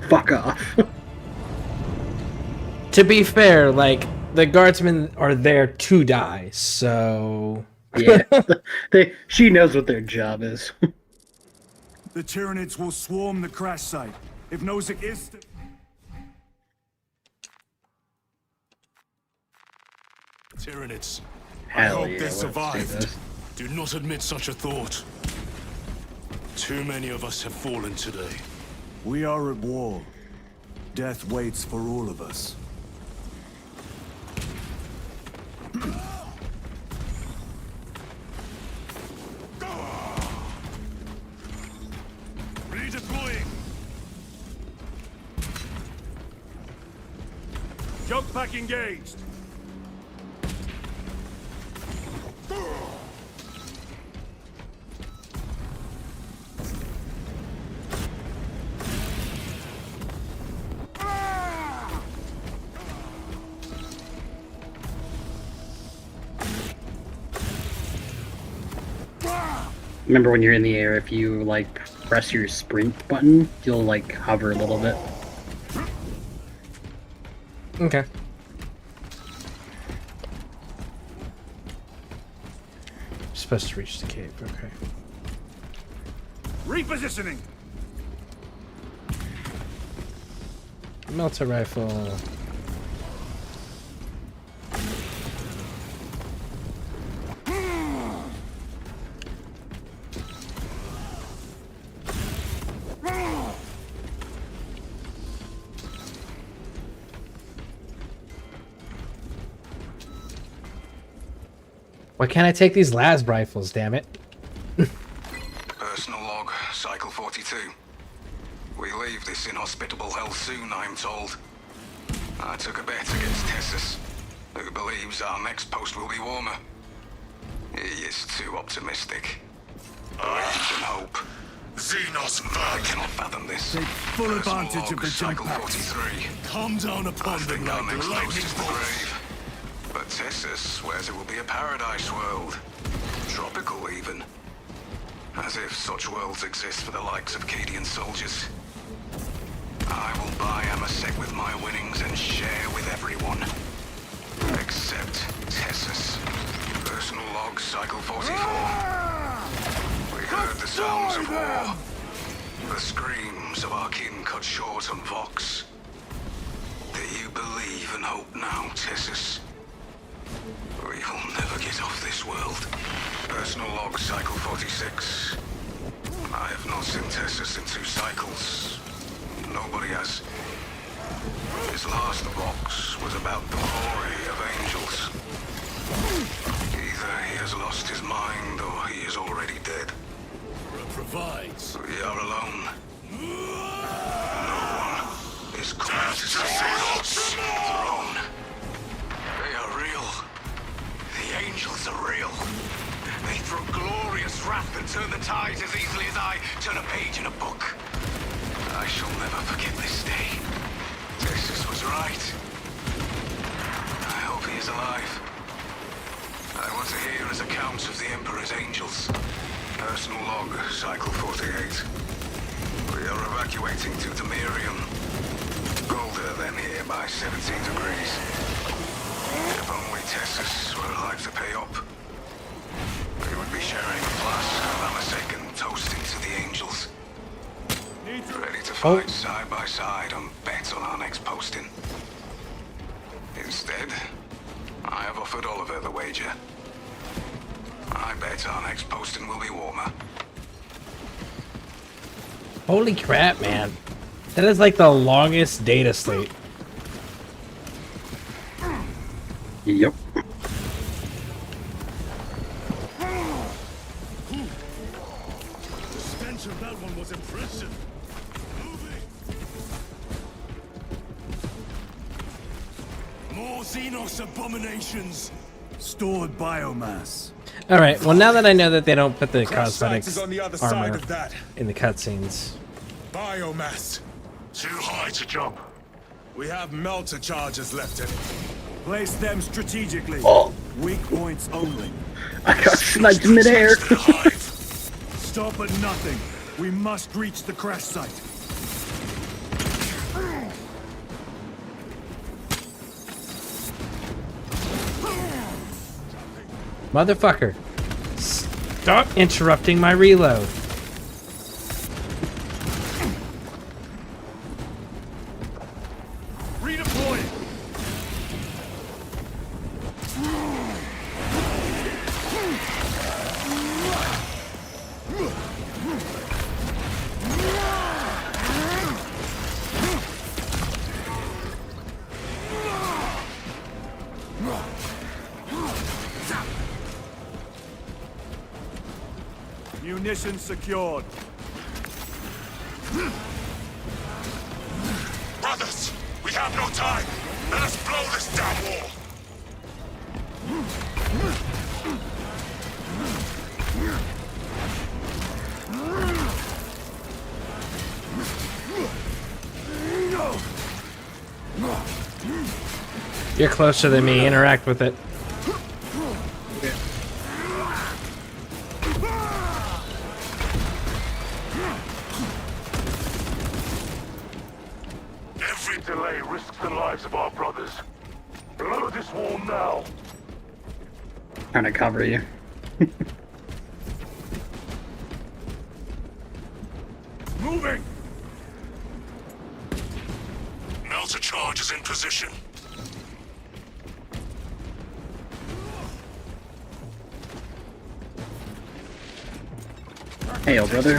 fuck off. To be fair, like, the guardsmen are there to die, so... Yeah, she knows what their job is. The Tyranids will swarm the crash site. If Nozick is... Tyranids. I Hell hope yeah, they let's do survived. this. Do not admit such a thought. Too many of us have fallen today. We are at war. Death waits for all of us. Redeploying. Jump pack engaged. Remember when you're in the air, if you like press your sprint button, you'll like hover a little bit. Okay. Supposed to reach the cave, okay. Repositioning. Melter rifle. Why can't I take these las rifles, damn it? Personal log, Cycle 42. We leave this inhospitable hell soon, I'm told. I took a bet against Tessus, who believes our next post will be warmer. He is too optimistic. Believes in hope. Xenos I Vermin. cannot fathom this. Take full Personal advantage of log, the jump Cycle packs. 43. Come down I upon them think our like next post lightning is the bolts. grave. But Tessus swears it will be a paradise world. Tropical, even. As if such worlds exist for the likes of Cadian soldiers. I will buy Amasek with my winnings and share with everyone. Except Tessus. Personal log, Cycle 44. We heard the sounds of war. The screams of our kin cut short on Vox. Do you believe and hope now, Tessus? We will never get off this world. Personal log, Cycle 46. I have not seen Tessus in 2 cycles. Nobody has. His last Vox was about the glory of angels. Either he has lost his mind or he is already dead. Provides. We are alone. No one is coming to save us. Throne. They are real. The angels are real. They throw glorious wrath and turn the tides as easily as I turn a page in a book. I shall never forget this day. Tessus was right. I hope he is alive. I want to hear his accounts of the Emperor's angels. Personal log, Cycle 48. We are evacuating to Demirium. Colder than here by 17 degrees. If only Tessus were alive to pay up. We would be sharing a flask of Amasek and toasting to the angels. Ready to fight side by side and bet on our next posting. Instead, I have offered Oliver the wager. I bet our next posting will be warmer. Holy crap, man. That is like the longest data slate. Yep. The stench of that one was impressive. Moving. More Xenos abominations. Stored biomass. All right. Well, now that I know that they don't put the Crash site cosmetics is on the other side armor of that. in the cutscenes. Biomass. Too high to jump. We have melter charges left in it. Place them strategically. Oh. Weak points only. I got sniped in midair. Stop at nothing. We must reach the crash site. Motherfucker. Stop interrupting my reload. Redeploy. Munitions secured. Brothers, we have no time. Let us blow this damn wall. You're closer than me. Interact with it. Every delay risks the lives of our brothers. Blow this wall now. Trying to cover you. Moving! Melter charge is in position. Hail, brother.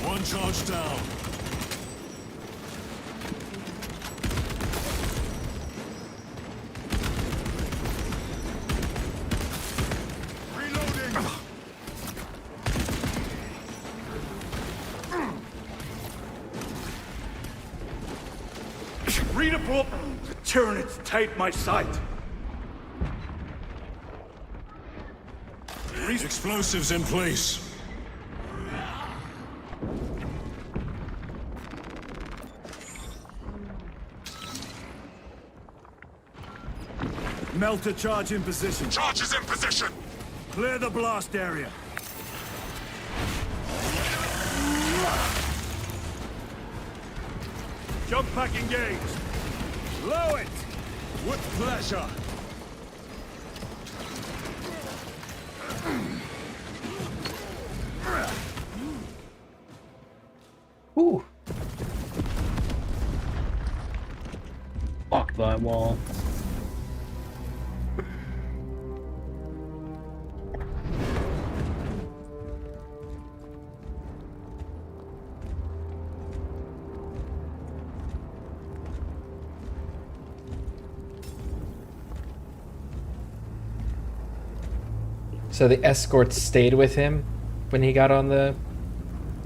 One charge down. Reloading. Redeploy. The Tyranids take my sight. Explosives in place. Melter charge in position. Charge is in position. Clear the blast area. Jump pack engaged. Blow it. With pleasure. Ooh. Fuck that wall. So the escorts stayed with him when he got on the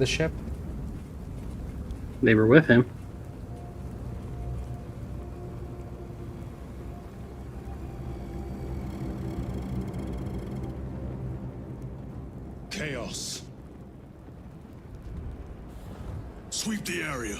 ship? They were with him. Chaos. Sweep the area.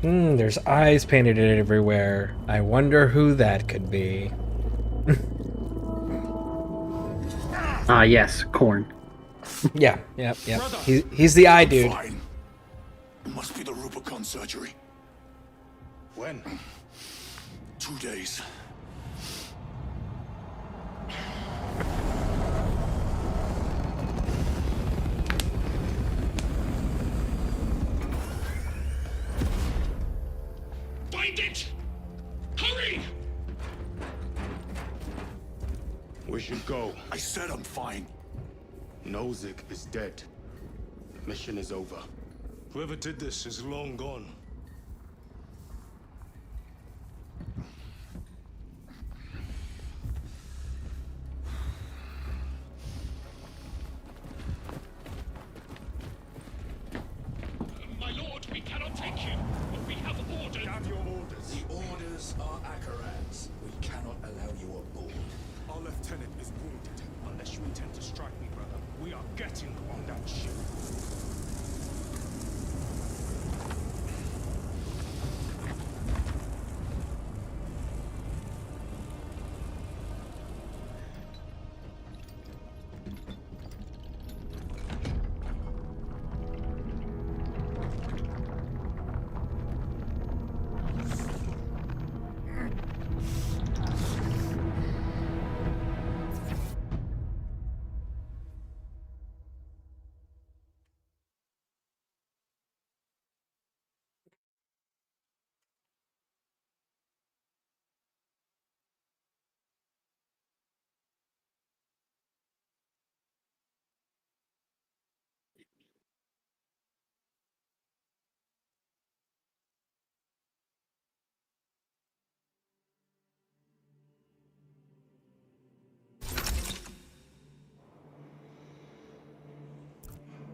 There's eyes painted everywhere. I wonder who that could be. Ah, yes, corn. Yeah. He's the eye dude. Fine. It must be the Rubicon surgery. When? 2 days. Find it! Hurry! We should go. I said I'm fine. Nozick is dead. Mission is over. Whoever did this is long gone. My lord, we cannot take you. But we have orders. Have your orders. The orders are Akaran's. We cannot allow you aboard. Our lieutenant is wounded. Unless you intend to strike me, brother, we are getting on that ship.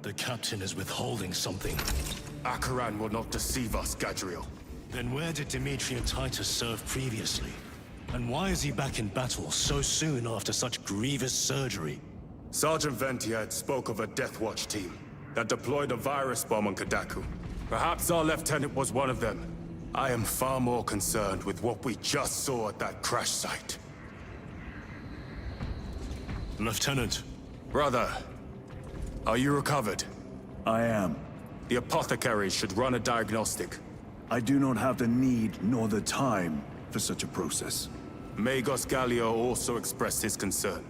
The captain is withholding something. Akaran will not deceive us, Gadriel. Then where did Dimitri and Titus serve previously? And why is he back in battle so soon after such grievous surgery? Sergeant Ventiad spoke of a Death Watch team that deployed a virus bomb on Kadaku. Perhaps our lieutenant was one of them. I am far more concerned with what we just saw at that crash site. Lieutenant. Brother, are you recovered? I am. The apothecary should run a diagnostic. I do not have the need nor the time for such a process. Magos Gallio also expressed his concern.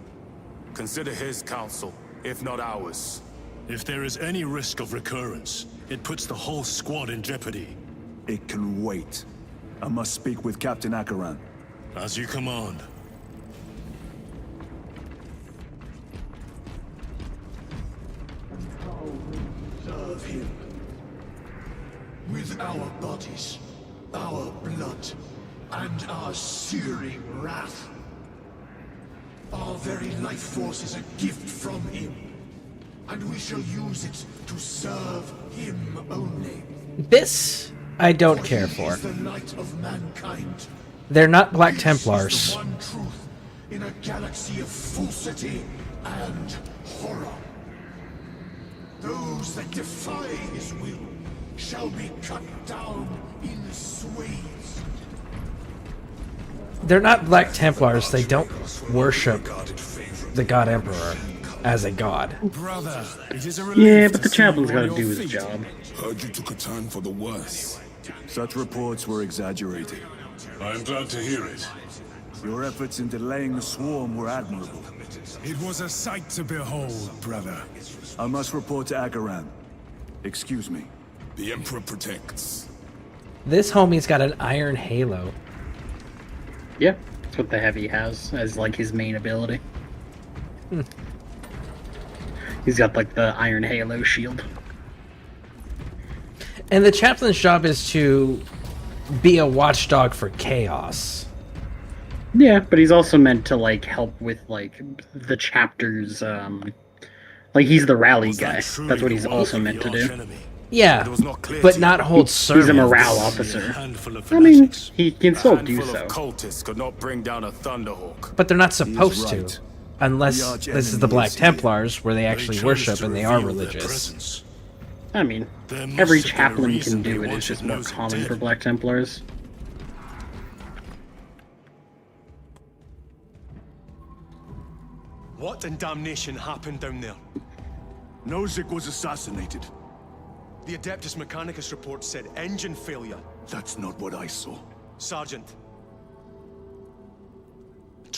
Consider his counsel, if not ours. If there is any risk of recurrence, it puts the whole squad in jeopardy. It can wait. I must speak with Captain Akaran. As you command. Serve him. With our bodies, our blood, and our searing wrath. Our very life force is a gift from him, and we shall use it to serve him only. This I don't care He for. is the light of mankind. They're not Black This Templars. is the one truth in a galaxy of falsity and horror. Those that defy his will shall be cut down in swathes. They're not Black Templars. They don't worship the God Emperor as a god. Brother, it is a Yeah, but the chaplain's gotta do his job. Heard you took a turn for the worse. Such reports were exaggerated. I am glad to hear it. Your efforts in delaying the swarm were admirable. It was a sight to behold, brother. I must report to Akaran. Excuse me. The Emperor protects. This homie's got an iron halo. Yeah, that's what the Heavy has as like his main ability. He's got like the Iron Halo shield. And the chaplain's job is to be a watchdog for chaos. Yeah, but he's also meant to like help with like the chapters. Like he's the rally guy. That's what he's also meant to do. Yeah, but not hold servant. He's a morale officer. Handful of I mean, fanatics. he can still do Handful so. of cultists could not bring down a Thunderhawk. But they're not supposed right. to. Unless The arch this is the enemy Black is here. Templars, where they They actually chose worship to and they are reveal their religious. presence. I mean, There must every have been a chaplain reason can do they it. It's just wanted more Nozick common dead. for Black Templars. What in damnation happened down there? Nozick was assassinated. The Adeptus Mechanicus report said engine failure. That's not what I saw. Sergeant,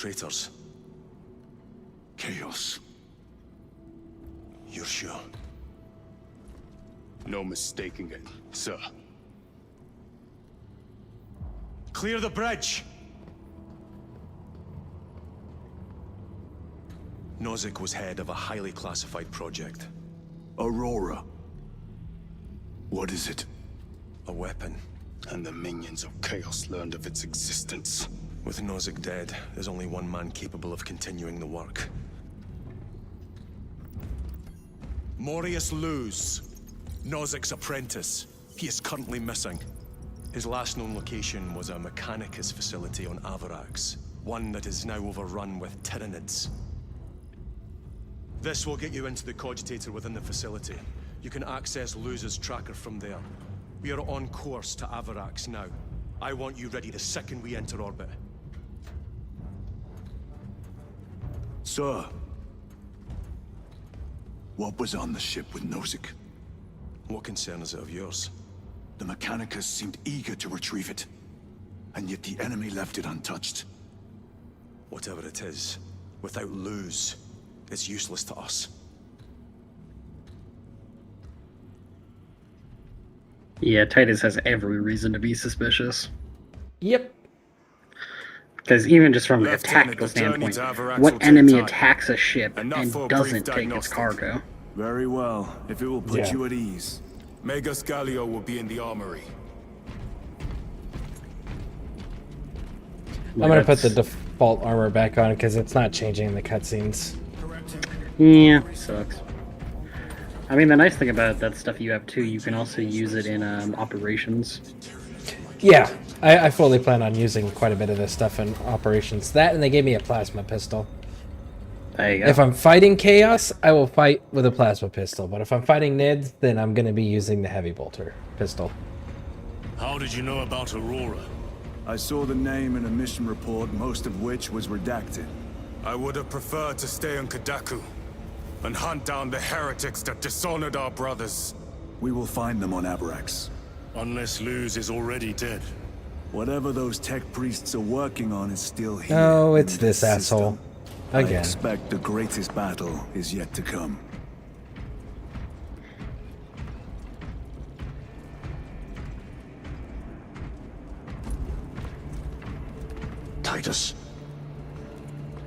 traitors. Chaos. You're sure? No mistaking it, sir. Clear the bridge! Nozick was head of a highly classified project. Aurora. What is it? A weapon. And the minions of Chaos learned of its existence. With Nozick dead, there's only one man capable of continuing the work. Morius Luz, Nozick's apprentice. He is currently missing. His last known location was a Mechanicus facility on Avarax, one that is now overrun with Tyranids. This will get you into the cogitator within the facility. You can access Luz's tracker from there. We are on course to Avarax now. I want you ready the second we enter orbit. Sir. What was on the ship with Nozick? What concern is it of yours? The Mechanicus seemed eager to retrieve it. And yet the enemy left it untouched. Whatever it is, without Luz, it's useless to us. Yeah, Titus has every reason to be suspicious. Yep. Because even just from a Lieutenant, tactical the journey standpoint, to Avarax what will take enemy time. attacks a ship Enough and for a doesn't brief take its diagnostic. cargo? Very well, if it will put Yeah. you at ease. Megas Gallio will be in the armory. I'm gonna put the default armor back on because it's not changing in the cutscenes. Yeah, sucks. I mean, the nice thing about that stuff you have too, you can also use it in operations. Yeah, I fully plan on using quite a bit of this stuff in operations. That, and they gave me a plasma pistol. There you go. If I'm fighting Chaos, I will fight with a plasma pistol. But if I'm fighting Nids, then I'm going to be using the heavy bolter pistol. How did you know about Aurora? I saw the name in a mission report, most of which was redacted. I would have preferred to stay on Kadaku and hunt down the heretics that dishonored our brothers. We will find them on Avarax. Unless Luz is already dead. Whatever those tech priests are working on is still here. Oh, it's in this system. asshole. I Again. expect the greatest battle is yet to come. Titus,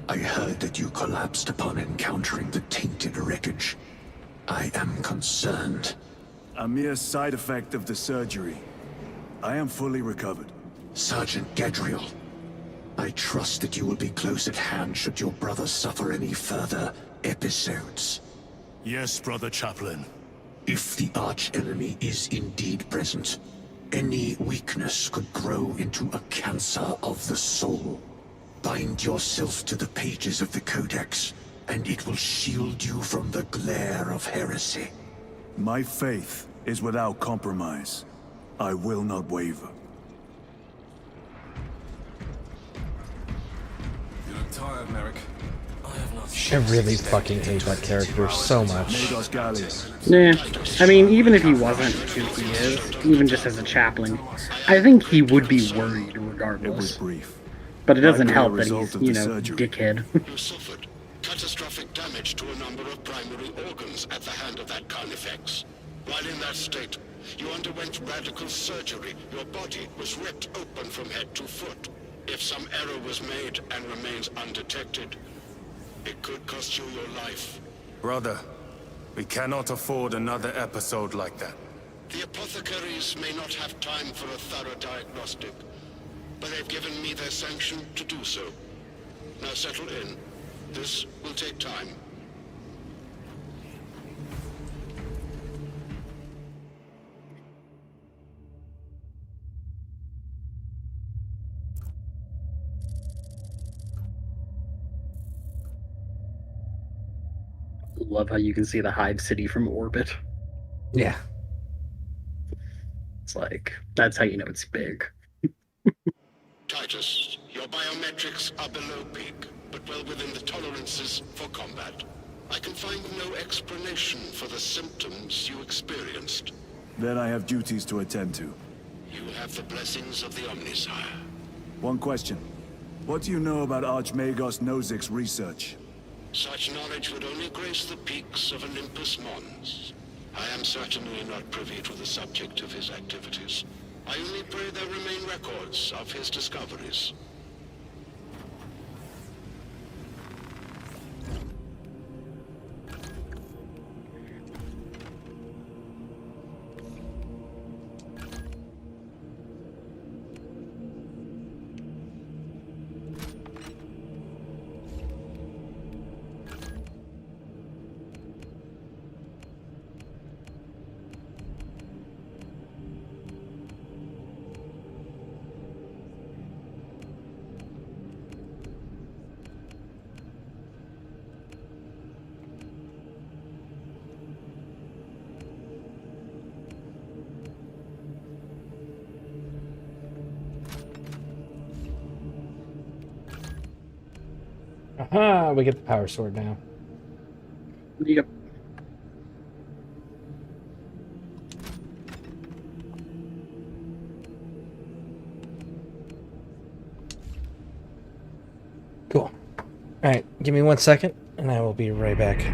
I heard that you collapsed upon encountering the tainted wreckage. I am concerned. A mere side effect of the surgery. I am fully recovered. Sergeant Gadriel, I trust that you will be close at hand should your brother suffer any further episodes. Yes, Brother Chaplain. If the arch-enemy is indeed present, any weakness could grow into a cancer of the soul. Bind yourself to the pages of the Codex, and it will shield you from the glare of heresy. My faith is without compromise. I will not waver. You look tired, Merrick. I really fucking hate that character so much. Magos Gallia. Yeah, I mean, even if he wasn't who he is, even just as a chaplain, I think he would be worried It was regardless. brief. But it doesn't Likely a help that result he's, of the you know, surgery. dickhead. You suffered catastrophic damage to a number of primary organs at the hand of that Carnifex. While in that state, you underwent radical surgery. Your body was ripped open from head to foot. If some error was made and remains undetected, it could cost you your life. Brother, we cannot afford another episode like that. The apothecaries may not have time for a thorough diagnostic, but they've given me their sanction to do so. Now settle in. This will take time. Love how you can see the Hive City from orbit. Yeah. It's like, that's how you know it's big. Titus, your biometrics are below peak, but well within the tolerances for combat. I can find no explanation for the symptoms you experienced. Then I have duties to attend to. You have the blessings of the Omnisire. One question. What do you know about Archmagos Nozik's research? Such knowledge would only grace the peaks of Olympus Mons. I am certainly not privy to the subject of his activities. I only pray there remain records of his discoveries. Aha, we get the power sword now. Yep. Cool. Alright, give me 1 second, and I will be right back.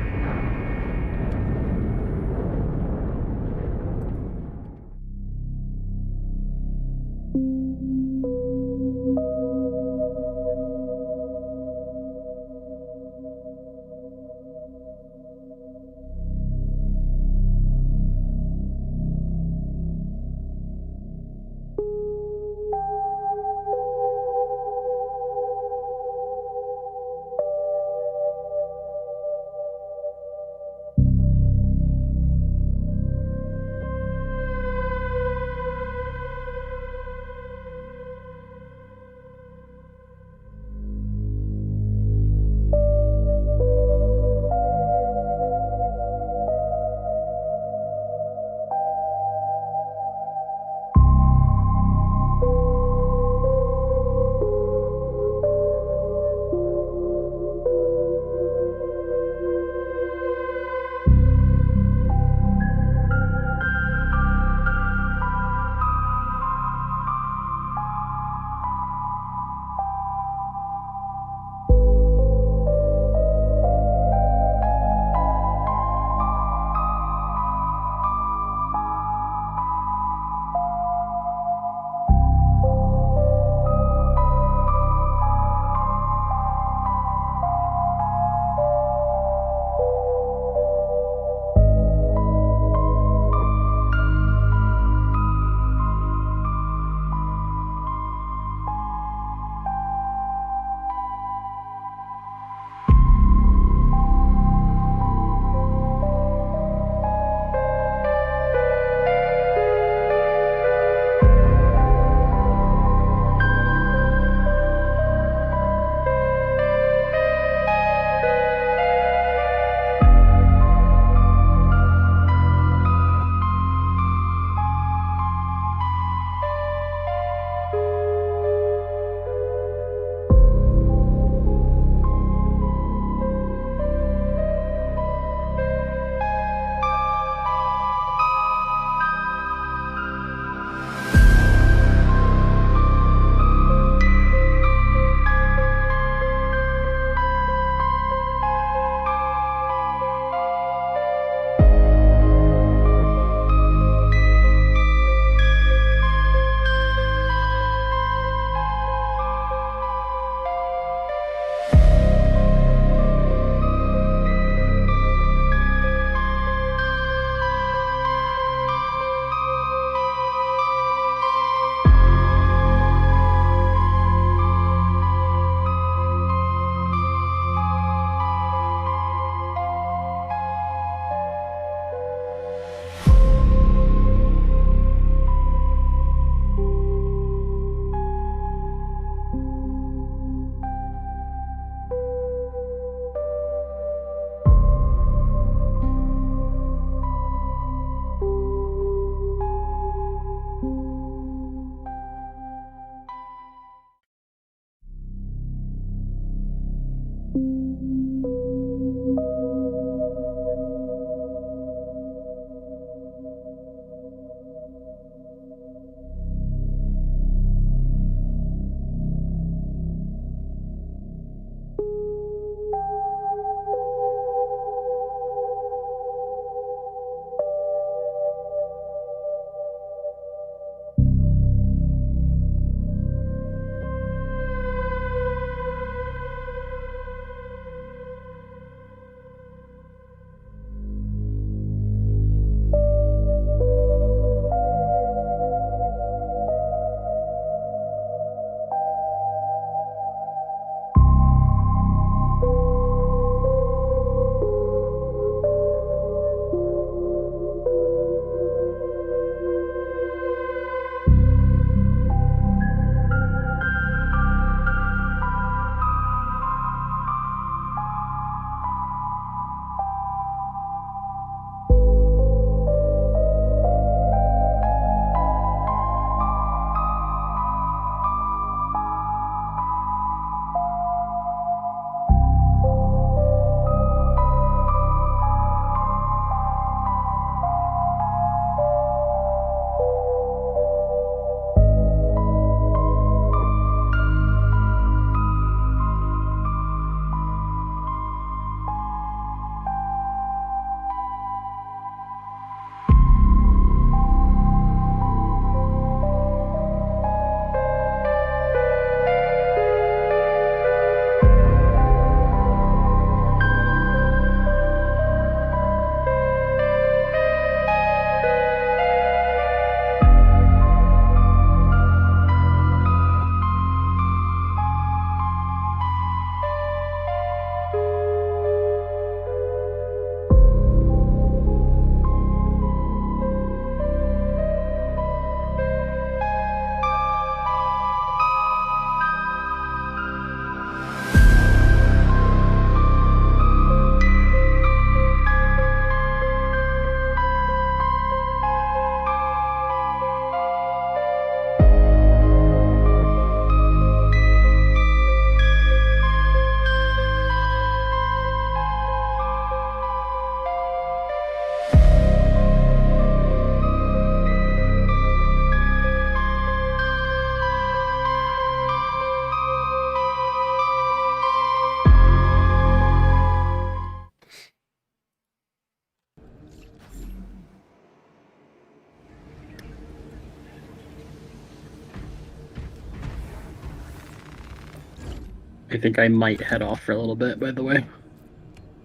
I think I might head off for a little bit, by the way.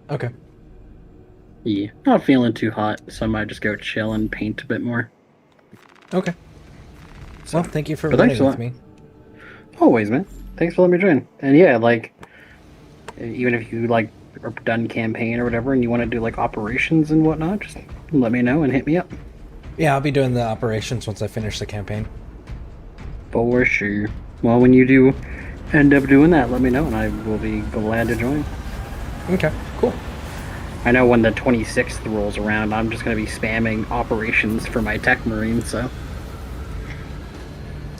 Okay. Yeah, not feeling too hot, so I might just go chill and paint a bit more. Okay. Well, thank you for But running thanks a with lot. me. Always, man. Thanks for letting me join. And yeah, like, even if you like are done campaign or whatever, and you want to do like operations and whatnot, just let me know and hit me up. Yeah, I'll be doing the operations once I finish the campaign. For sure. Well, when you do end up doing that, let me know, and I will be glad to join. Okay, cool. I know when the 26th rolls around, I'm just going to be spamming operations for my tech marine, so.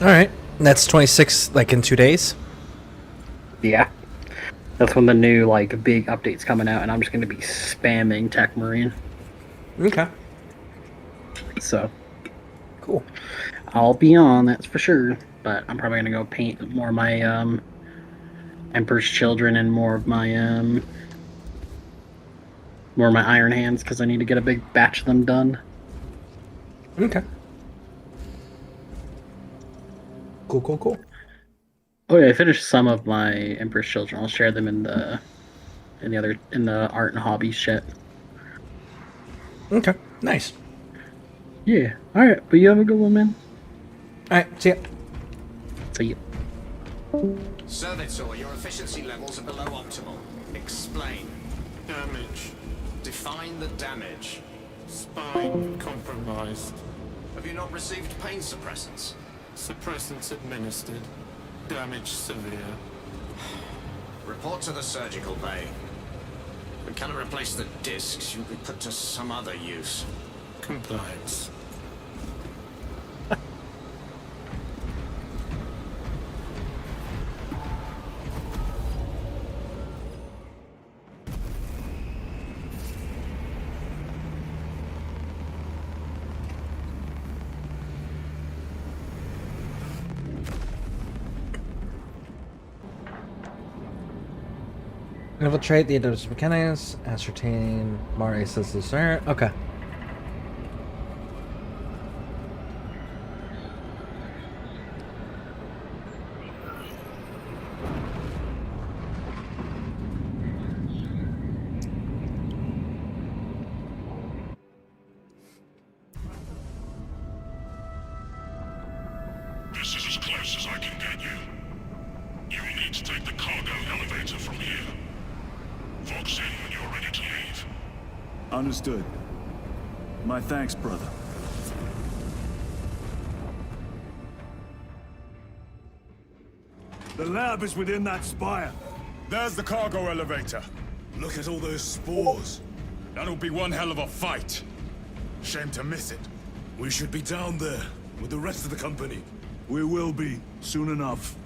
All right. That's 26, like in 2 days? Yeah. That's when the new, like, big update's coming out, and I'm just going to be spamming tech marine. Okay. So. Cool. I'll be on, that's for sure. But I'm probably going to go paint more of my, Emperor's Children and more of my Iron Hands, because I need to get a big batch of them done. Okay. Cool. Oh yeah, I finished some of my Emperor's Children. I'll share them in the art and hobby shit. Okay, nice. Yeah. Alright, but you have a good one, man. Alright, see ya. See ya. Servitor, your efficiency levels are below optimal. Explain. Damage. Define the damage. Spine compromised. Have you not received pain suppressants? Suppressants administered. Damage severe. Report to the surgical bay. If we cannot replace the discs, you'll be put to some other use. Compliance. Infiltrate the adaptive mechanics, ascertain Marius' desire. Okay. This is as close as I can get you. You will need to take the cargo elevator from here. Fox in when you're ready to leave. Understood. My thanks, brother. The lab is within that spire. There's the cargo elevator. Look at all those spores. That'll be one hell of a fight. Shame to miss it. We should be down there with the rest of the company. We will be, soon enough.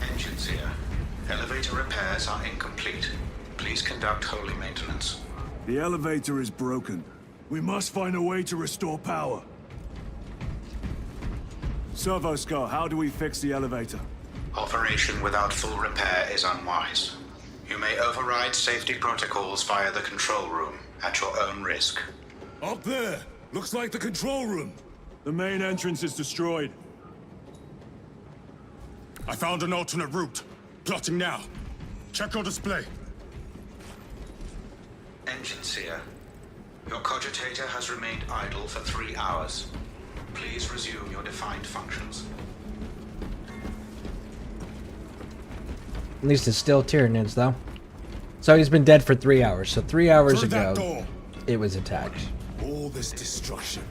Engines here. Elevator repairs are incomplete. Please conduct holy maintenance. The elevator is broken. We must find a way to restore power. Servoscar, how do we fix the elevator? Operation without full repair is unwise. You may override safety protocols via the control room at your own risk. Up there! Looks like the control room. The main entrance is destroyed. I found an alternate route. Plotting now. Check your display. Engines here. Your cogitator has remained idle for 3 hours. Please resume your defined functions. At least it's still Tyranids, though. So he's been dead for 3 hours. So 3 hours Through that ago, door. it was attacked. All this destruction,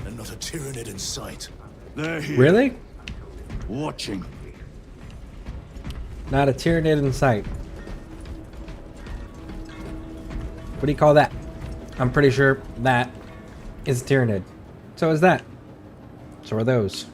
and not a Tyranid in sight. They're here. Really? Watching. Not a Tyranid in sight. What do you call that? I'm pretty sure that is a Tyranid. So is that. So are those.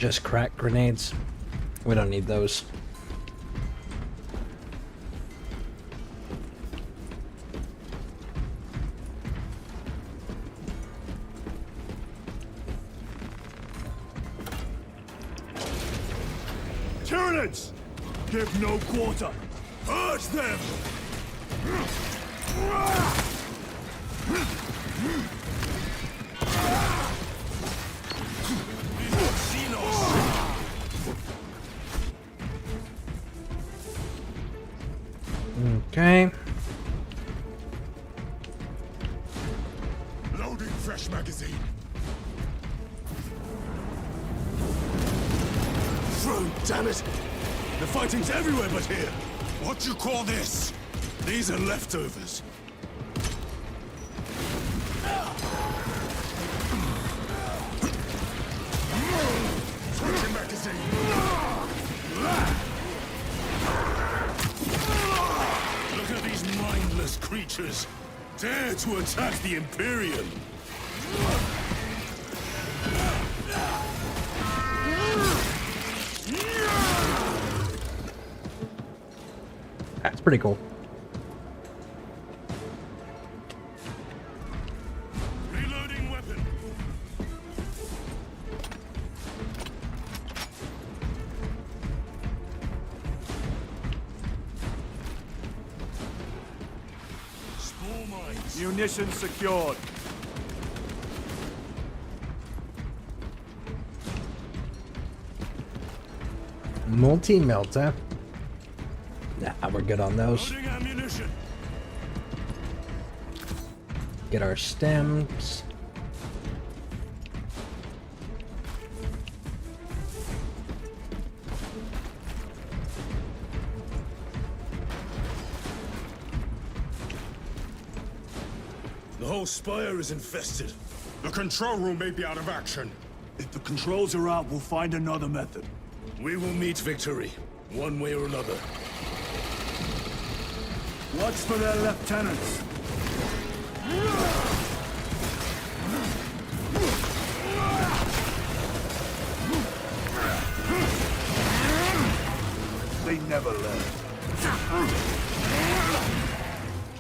Just crack grenades. We don't need those. Tyranids! Give no quarter! Purge them! Okay. Loading fresh magazine. Throw, damn it! The fighting's everywhere but here. What you call this? These are leftovers. Switching magazine. Look at these mindless creatures. Dare to attack the Imperium. That's pretty cool. Reloading weapon. Spore mines. Munitions secured. Multi-melter. Nah, we're good on those. Loading ammunition. Get our stems. The whole spire is infested. The control room may be out of action. If the controls are out, we'll find another method. We will meet victory, one way or another. Watch for their lieutenants. They never learn.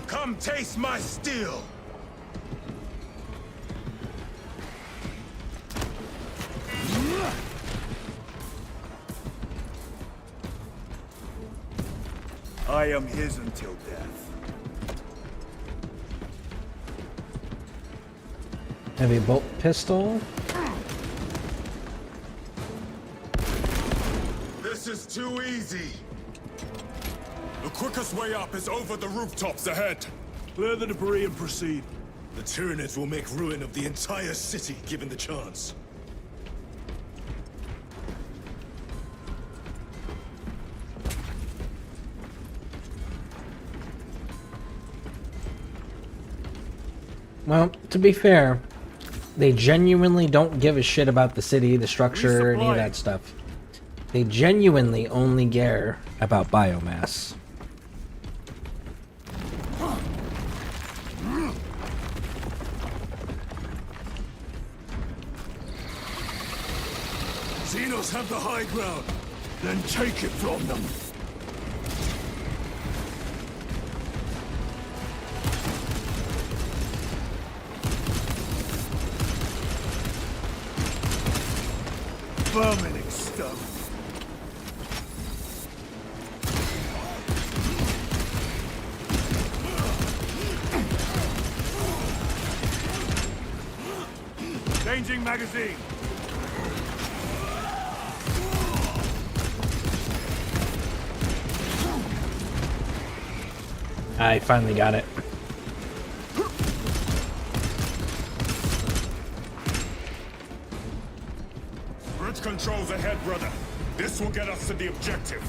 Come taste my steel! I am his until death. Heavy bolt pistol. This is too easy. The quickest way up is over the rooftops ahead. Clear the debris and proceed. The Tyranids will make ruin of the entire city, given the chance. Well, to be fair, they genuinely don't give a shit about the city, the structure, any of that stuff. They genuinely only care about biomass. Xenos have the high ground. Then take it from them. Vermin exterminate. Changing magazine. I finally got it. Bridge controls ahead, brother. This will get us to the objective.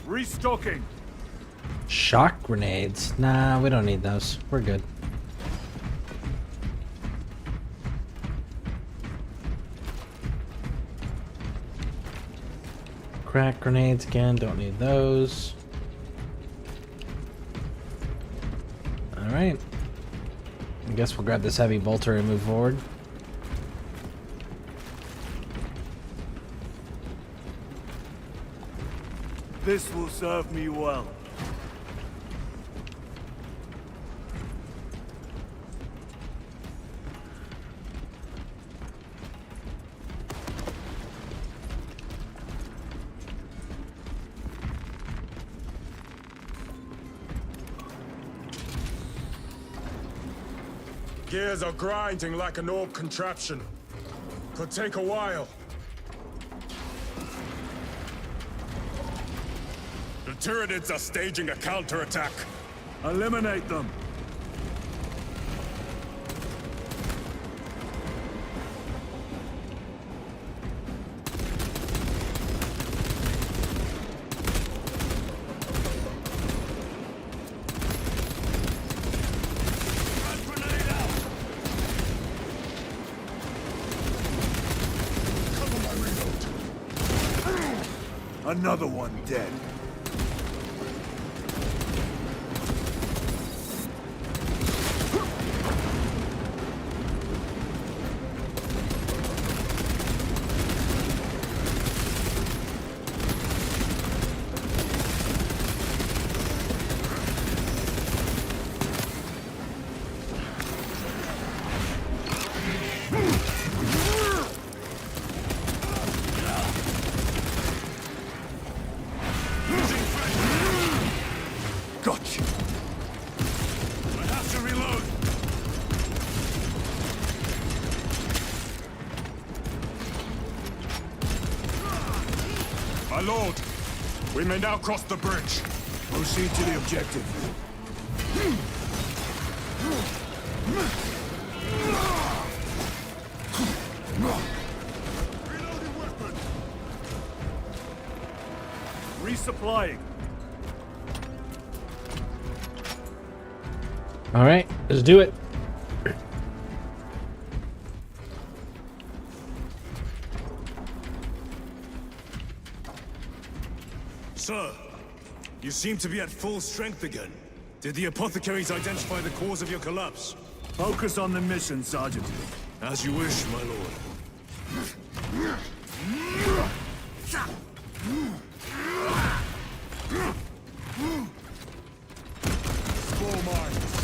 Restocking. Shock grenades. Nah, we don't need those. We're good. Crack grenades again. Don't need those. Alright. I guess we'll grab this heavy bolter and move forward. This will serve me well. Gears are grinding like an orb contraption. Could take a while. The Tyranids are staging a counterattack. Eliminate them. Another one dead. Gotcha. I have to reload. My lord, we may now cross the bridge. Proceed to the objective. Reloading weapon. Resupplying. Alright, let's do it. Sir, you seem to be at full strength again. Did the apothecaries identify the cause of your collapse? Focus on the mission, Sergeant. As you wish, my lord. Spore mines.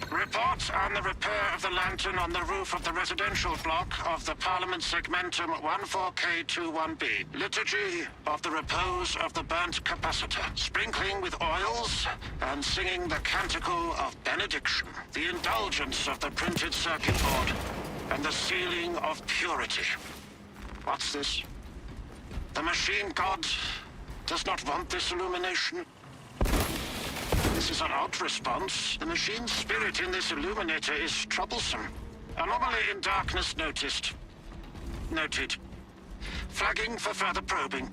Report on the repair of the lantern on the roof of the residential block of the Parliament Segmentum 14K21B. Liturgy of the repose of the burnt capacitor. Sprinkling with oils and singing the canticle of benediction. The indulgence of the printed circuit board and the sealing of purity. What's this? The machine god does not want this illumination. This is an odd response. The machine's spirit in this illuminator is troublesome. Anomaly in darkness noticed. Noted. Flagging for further probing.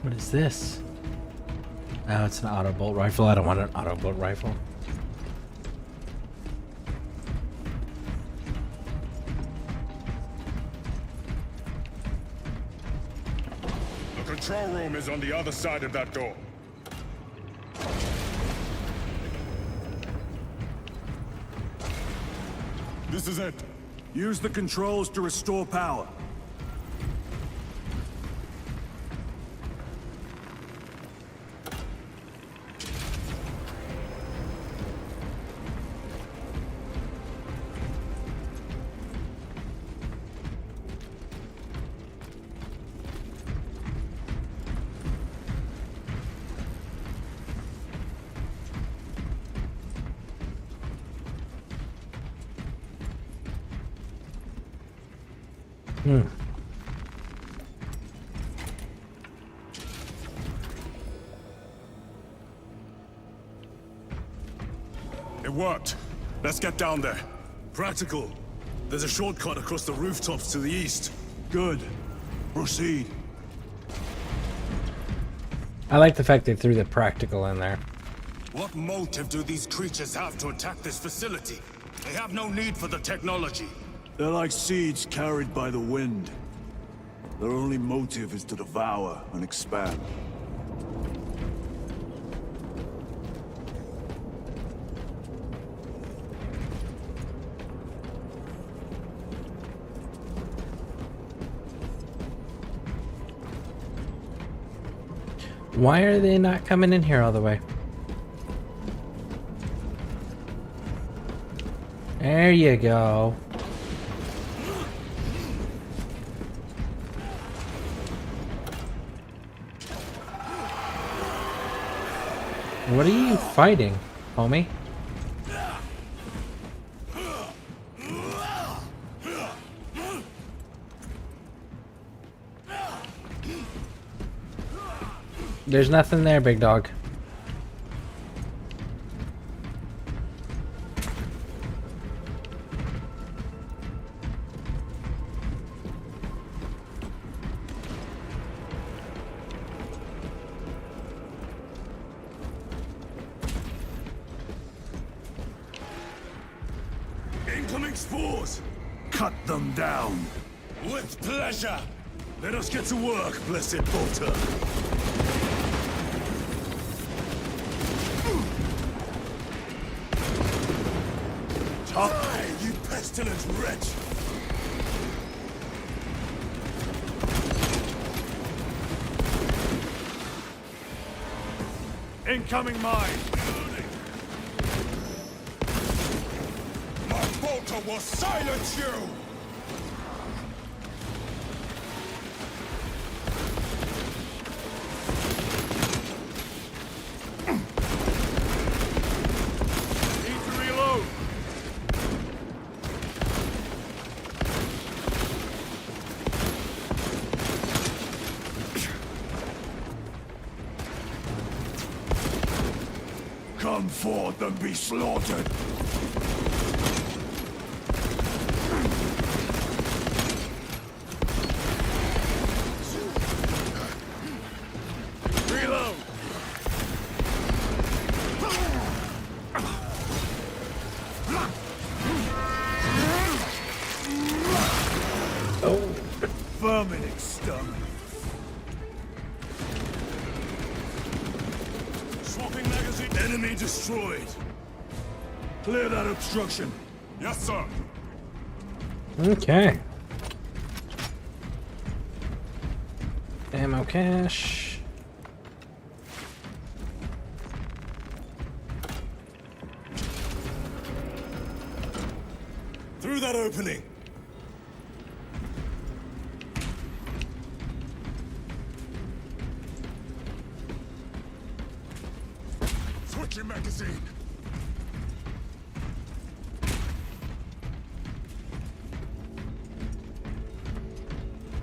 What is this? Oh, it's an auto bolt rifle. I don't want an auto bolt rifle. The control room is on the other side of that door. This is it. Use the controls to restore power. It worked. Let's get down there. Practical. There's a shortcut across the rooftops to the east. Good. Proceed. I like the fact they threw the practical in there. What motive do these creatures have to attack this facility? They have no need for the technology. They're like seeds carried by the wind. Their only motive is to devour and expand. Why are they not coming in here all the way? There you go. What are you fighting, homie? There's nothing there, big dog. Incoming spores! Cut them down. With pleasure! Let us get to work, blessed bolter. Die, you pestilent wretch! Incoming mine. My bolter will silence you! Need to reload. Come forth and be slaughtered. Reload. Oh. Vermin exterminate. Swapping magazine. Enemy destroyed. Clear that obstruction. Yes, sir. Okay. Ammo cache. Through that opening. Switching magazine.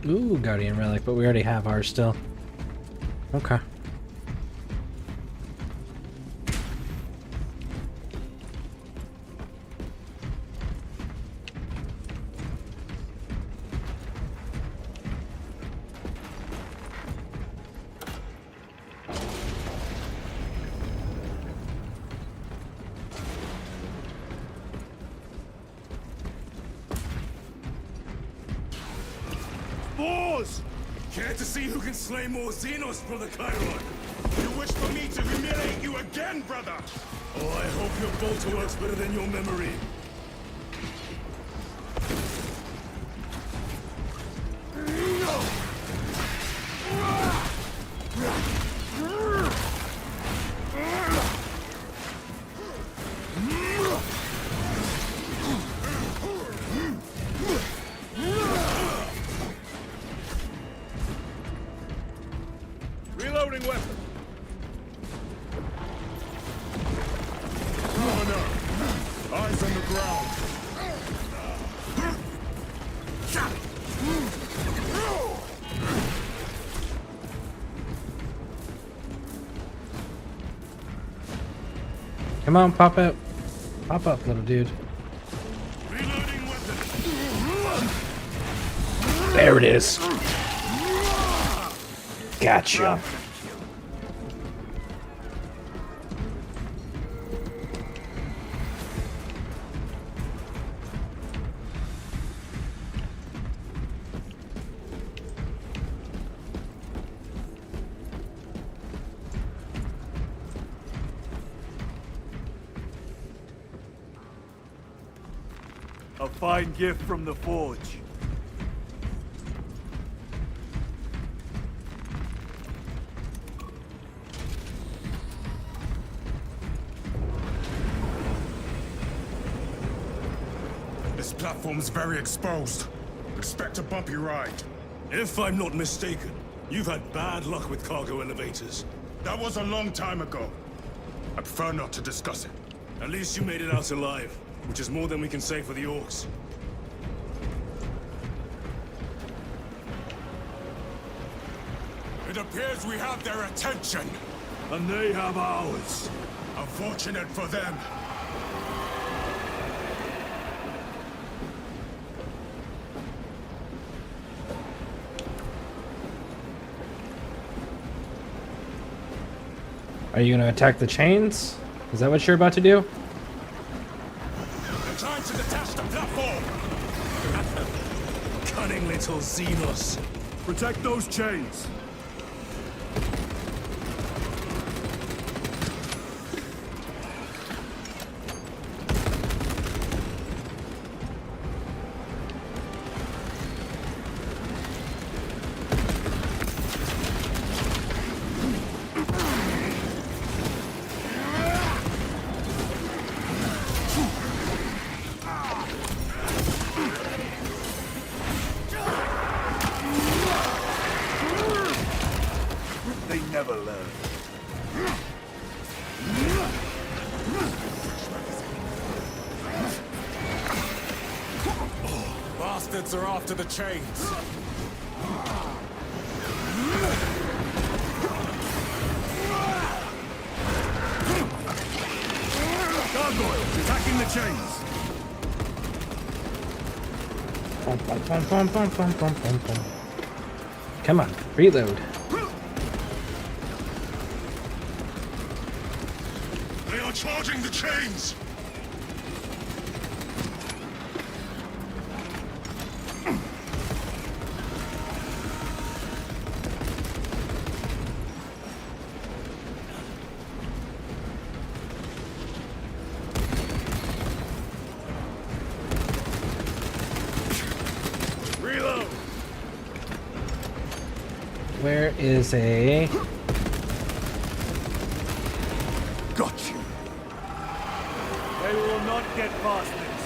Ooh, Guardian Relic, but we already have ours still. Okay. Boars! Care to see who can slay more Xenos, Brother Chiron? You wish for me to humiliate you again, brother? Oh, I hope your bolter works better than your memory. Reloading weapon. Eyes on the ground. Come on, pop out. Pop up, little dude. Reloading weapon. There it is. Gotcha. A fine gift from the forge. This platform's very exposed. Expect a bumpy ride. If I'm not mistaken, you've had bad luck with cargo elevators. That was a long time ago. I prefer not to discuss it. At least you made it out alive, which is more than we can say for the orcs. It appears we have their attention. And they have ours. Unfortunate for them. Are you gonna attack the chains? Is that what you're about to do? They're trying to detach the platform. Cunning little Xenos. Protect those chains. They never learn. Bastards are after the chains. Gargoyles attacking the chains. Bum, bum, bum, bum, bum, bum, bum, bum, bum. Come on, reload. They are charging the chains! Reload. Where is a... Got you. They will not get past this.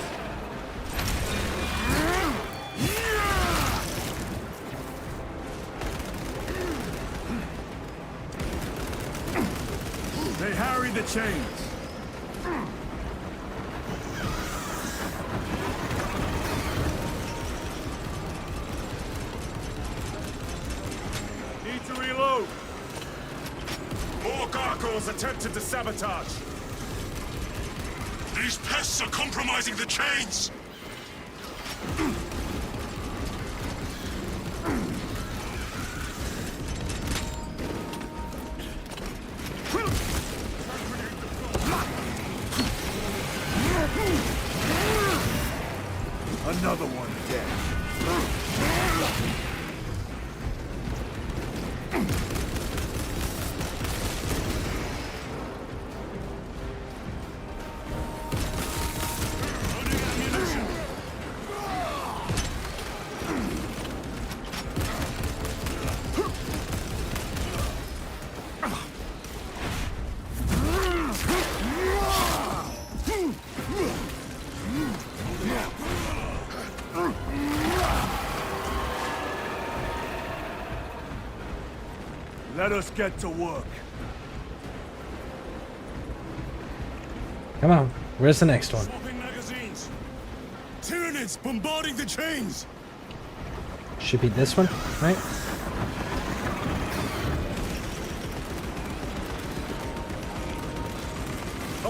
They harry the chains. Need to reload. More gargoyles attempted to sabotage. These pests are compromising the chains! Another one dead. Let us get to work. Come on, where's the next one? Swapping magazines. Tyranids bombarding the chains. Should be this one, right?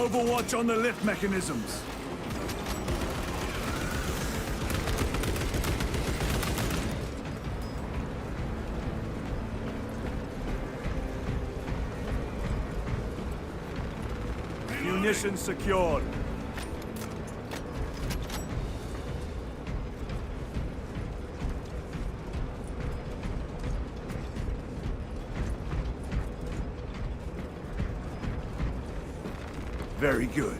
Overwatch on the lift mechanisms. Munitions secured. Very good.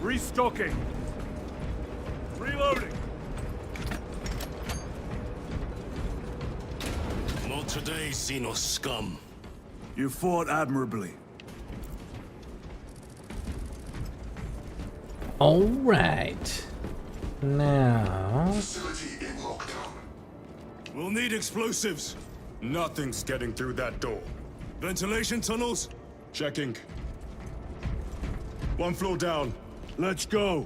Restocking. Reloading. Not today, Xenos scum. You fought admirably. All right. Now... Facility in lockdown. We'll need explosives. Nothing's getting through that door. Ventilation tunnels? Checking. One floor down. Let's go.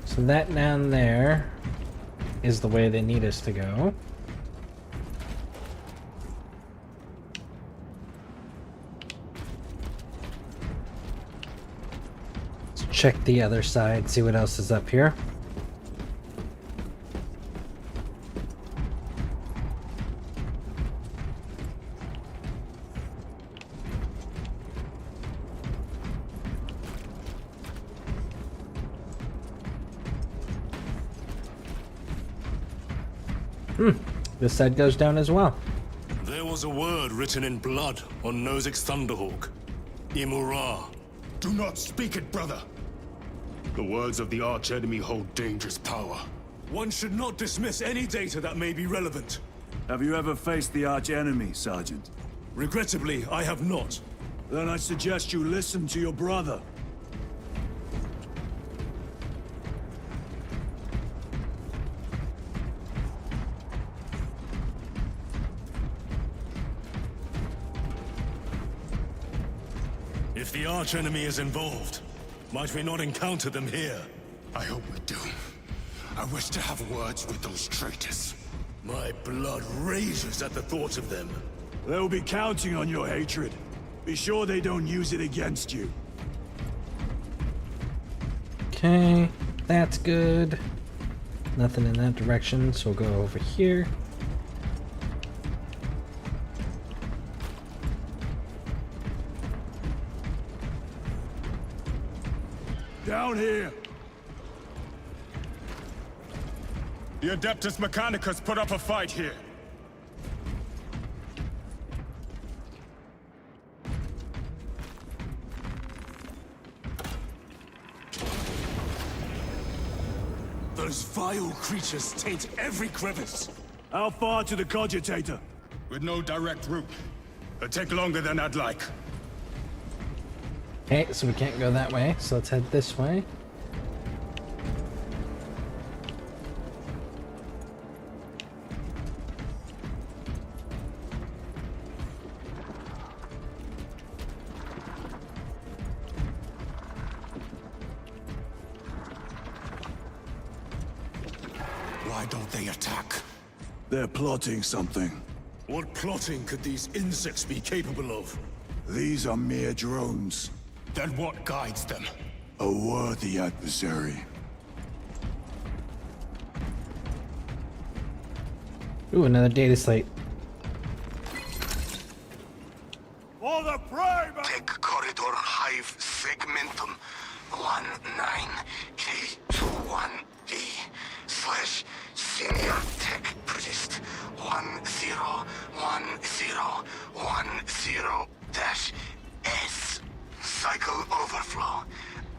So that down there is the way they need us to go. Let's check the other side, see what else is up here. This side goes down as well. There was a word written in blood on Nozick's Thunderhawk. Imura. Do not speak it, brother. The words of the archenemy hold dangerous power. One should not dismiss any data that may be relevant. Have you ever faced the arch-enemy, Sergeant? Regrettably, I have not. Then I suggest you listen to your brother. If the archenemy is involved, might we not encounter them here? I hope we do. I wish to have words with those traitors. My blood rages at the thought of them. They'll be counting on your hatred. Be sure they don't use it against you. Okay, that's good. Nothing in that direction, so we'll go over here. Down here! The Adeptus Mechanicus put up a fight here. Those vile creatures taint every crevice. How far to the Cogitator? With no direct route. It'll take longer than I'd like. Okay, so we can't go that way, so let's head this way. Why don't they attack? They're plotting something. What plotting could these insects be capable of? These are mere drones. Then what guides them? A worthy adversary. Ooh, another data slate. For the prey, Tech corridor hive segmentum 19321D/ senior tech priest 101010-S. Cycle overflow.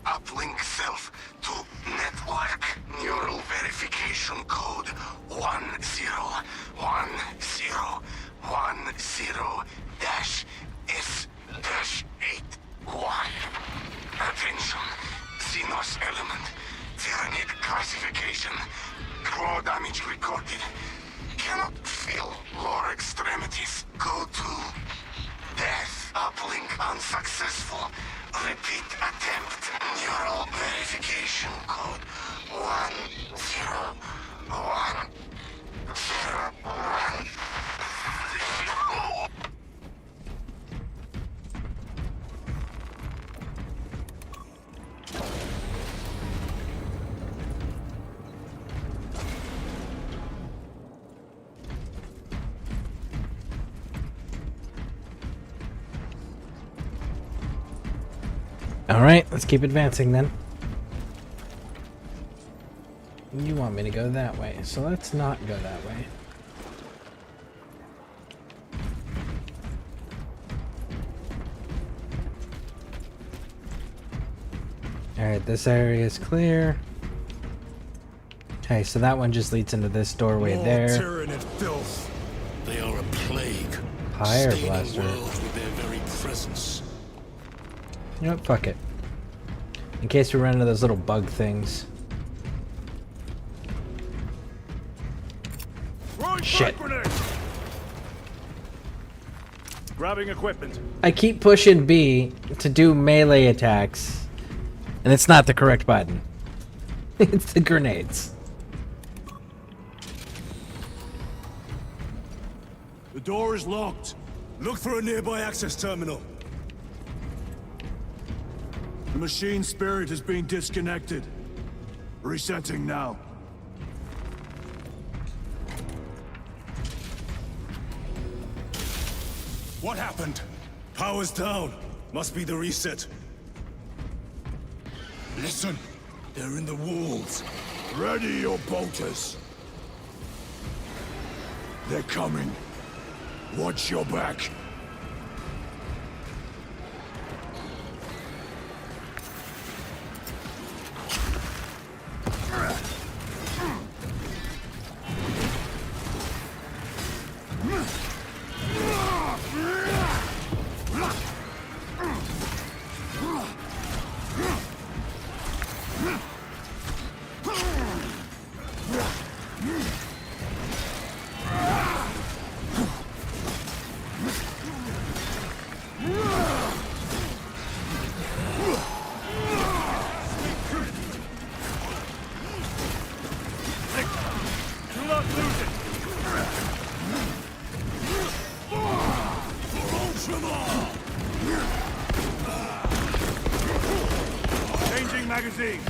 Uplink self to network. Neural verification code 1010-S-81. Attention. Xenos element. Tyranid classification. Claw damage recorded. Cannot feel lower extremities. Go to death. Uplink unsuccessful. Repeat. Alright, let's keep advancing then. You want me to go that way, so let's not go that way. Alright, this area is clear. Okay, so that one just leads into this doorway there. Tyranid filth. They are a plague. Fire staining blaster. worlds with their very presence. You know what? Fuck it. In case we run into those little bug things. Shit. Grabbing equipment. I keep pushing B to do melee attacks, and it's not the correct button. It's the grenades. The door is locked. Look for a nearby access terminal. The machine spirit has been disconnected. Resetting now. What happened? Power's down. Must be the reset. Listen, they're in the walls. Ready your bolters. They're coming. Watch your back. Do not lose it. Changing magazine.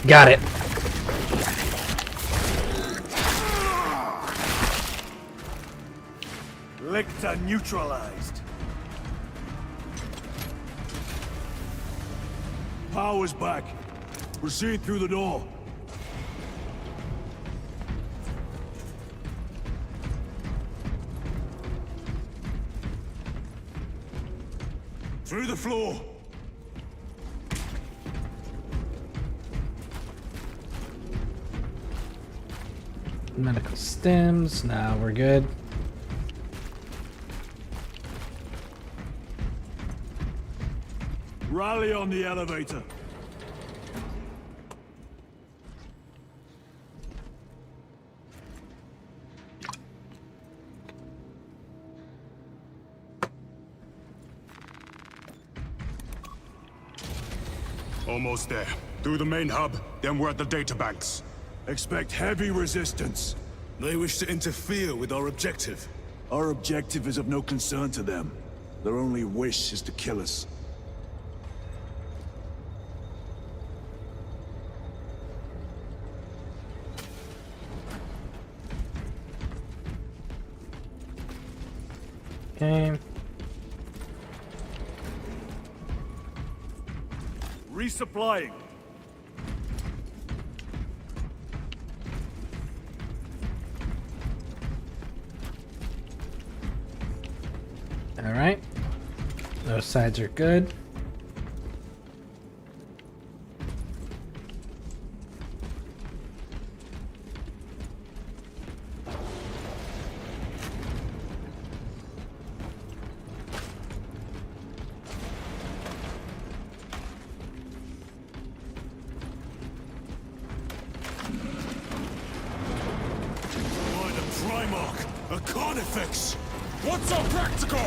Got it. Lictor neutralized. Power's back. Proceed through the door. Through the floor. Medical stems. Nah, we're good. Rally on the elevator. Almost there. Through the main hub, then we're at the databanks. Expect heavy resistance. They wish to interfere with our objective. Our objective is of no concern to them. Their only wish is to kill us. Okay. Resupplying. All right. Those sides are good. A carnifex! What's so practical?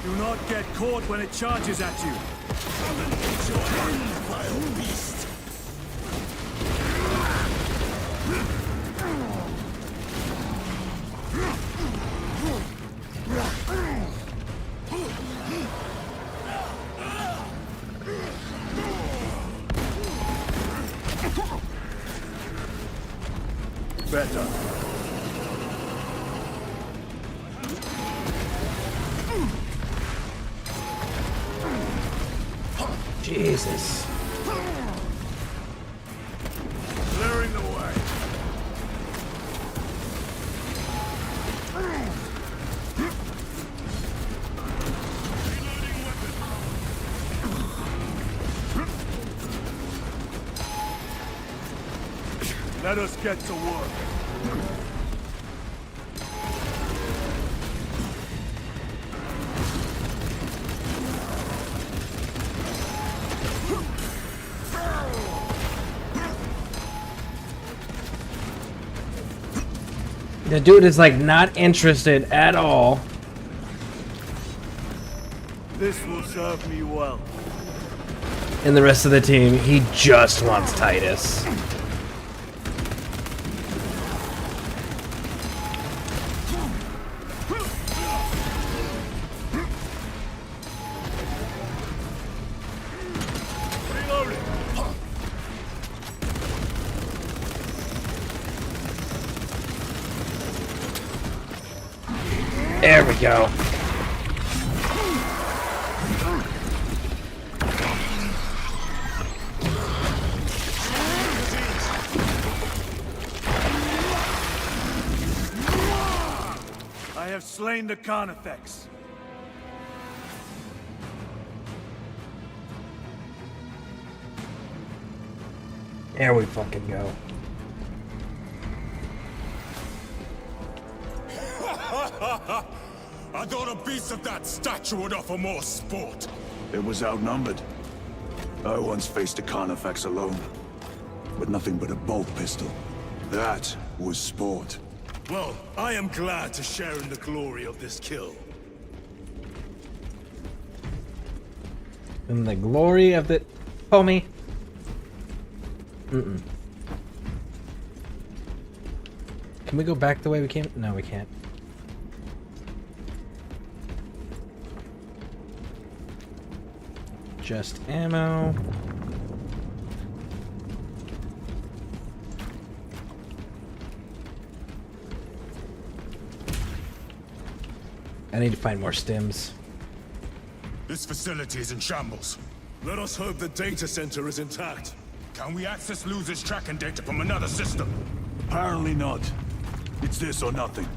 Do not get caught when it charges at you. Come and get your hand, vile beast! Better. Jesus. Clearing the way. Let us get to work. The dude is like not interested at all. This will serve me well. And the rest of the team, he just wants Titus. There we go. I have slain the Carnifex. There we fucking go. I thought a beast of that stature would offer more sport. It was outnumbered. I once faced a Carnifex alone, but nothing but a bolt pistol. That was sport. Well, I am glad to share in the glory of this kill. In the glory of the... Homie. Mm-mm. Can we go back the way we came? No, we can't. Just ammo. I need to find more stims. This facility is in shambles. Let us hope the data center is intact. Can we access losers' tracking data from another system? Apparently not. It's this or nothing.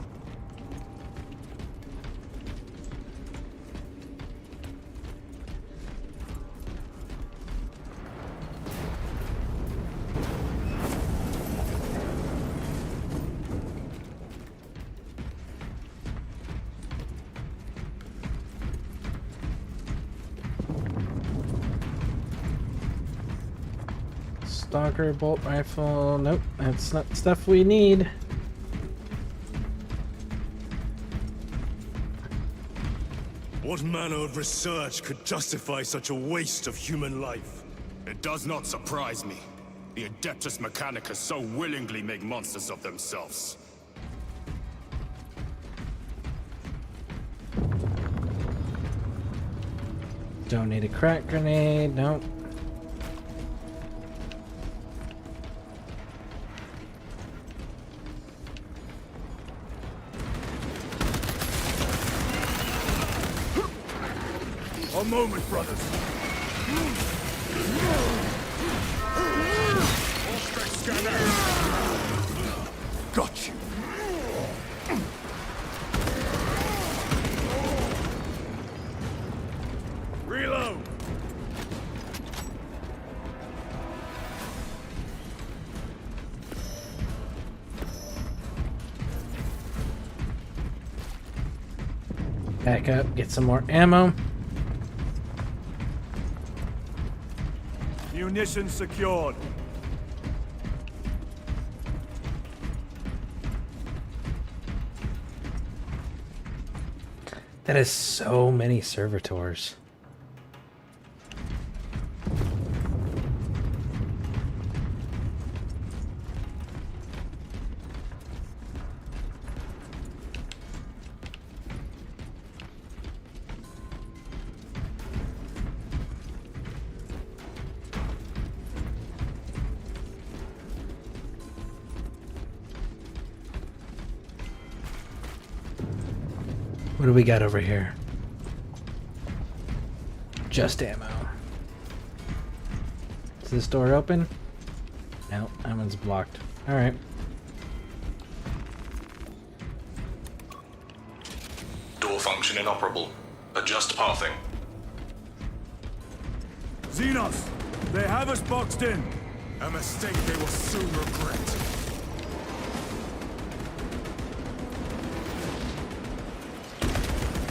Stalker bolt rifle. Nope, that's not stuff we need. What manner of research could justify such a waste of human life? It does not surprise me. The Adeptus Mechanicus so willingly make monsters of themselves. Don't need a crack grenade. Nope. A moment, brothers. All straight scanner. Got you. Reload. Back up, get some more ammo. Munitions secured. That is so many servitors. What do we got over here? Just ammo. Is this door open? No, that one's blocked. Alright. Door function inoperable. Adjust pathing. Xenos! They have us boxed in! A mistake they will soon regret.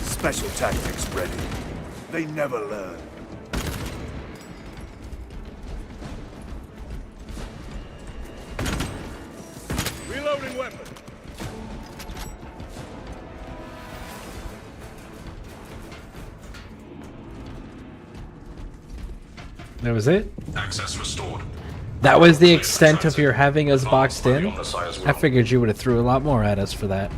Special tactics ready. They never learn. Reloading weapon. That was it? Access restored. That was the extent of your having us boxed in? I figured you would have threw a lot more at us for that.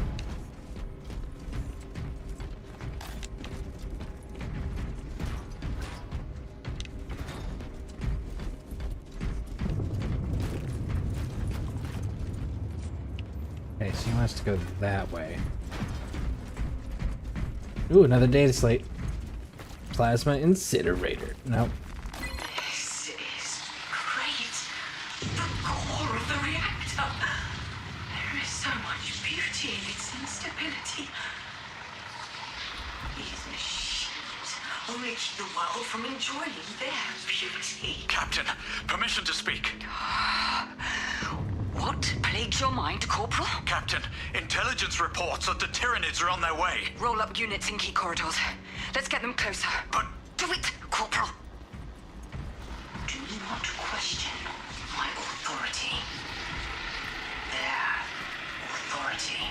Okay, so he wants to go that way. Ooh, another data slate. Plasma incinerator. Nope. This is great. The core of the reactor. There is so much beauty in its instability. These machines only keep the world from enjoying their beauty. Captain, permission to speak. What plagues your mind, Corporal? Captain, intelligence reports that the Tyranids are on their way. Roll up units in key corridors. Let's get them closer. But do it, Corporal. Do not question my authority. Their authority.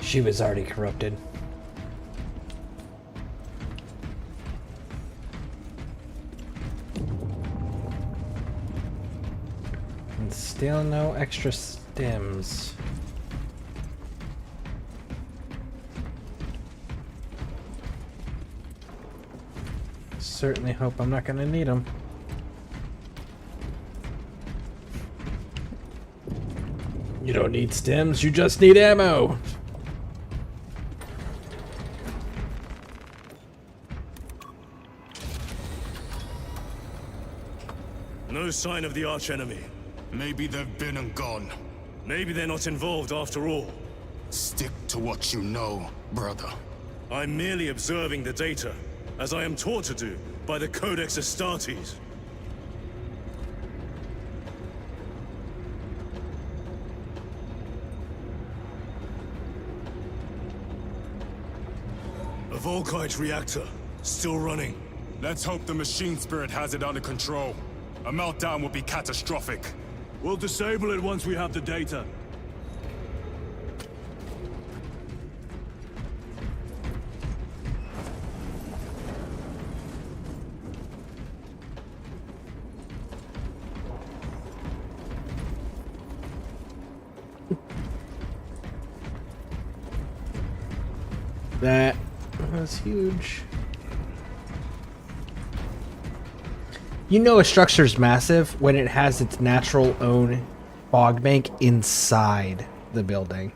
She was already corrupted. And still no extra stems. Certainly hope I'm not gonna need them. You don't need stems, you just need ammo. No sign of the archenemy. Maybe they've been and gone. Maybe they're not involved after all. Stick to what you know, brother. I'm merely observing the data, as I am taught to do by the Codex Astartes. A Volkite reactor, still running. Let's hope the machine spirit has it under control. A meltdown will be catastrophic. We'll disable it once we have the data. That was huge. You know a structure's massive when it has its natural own fog bank inside the building.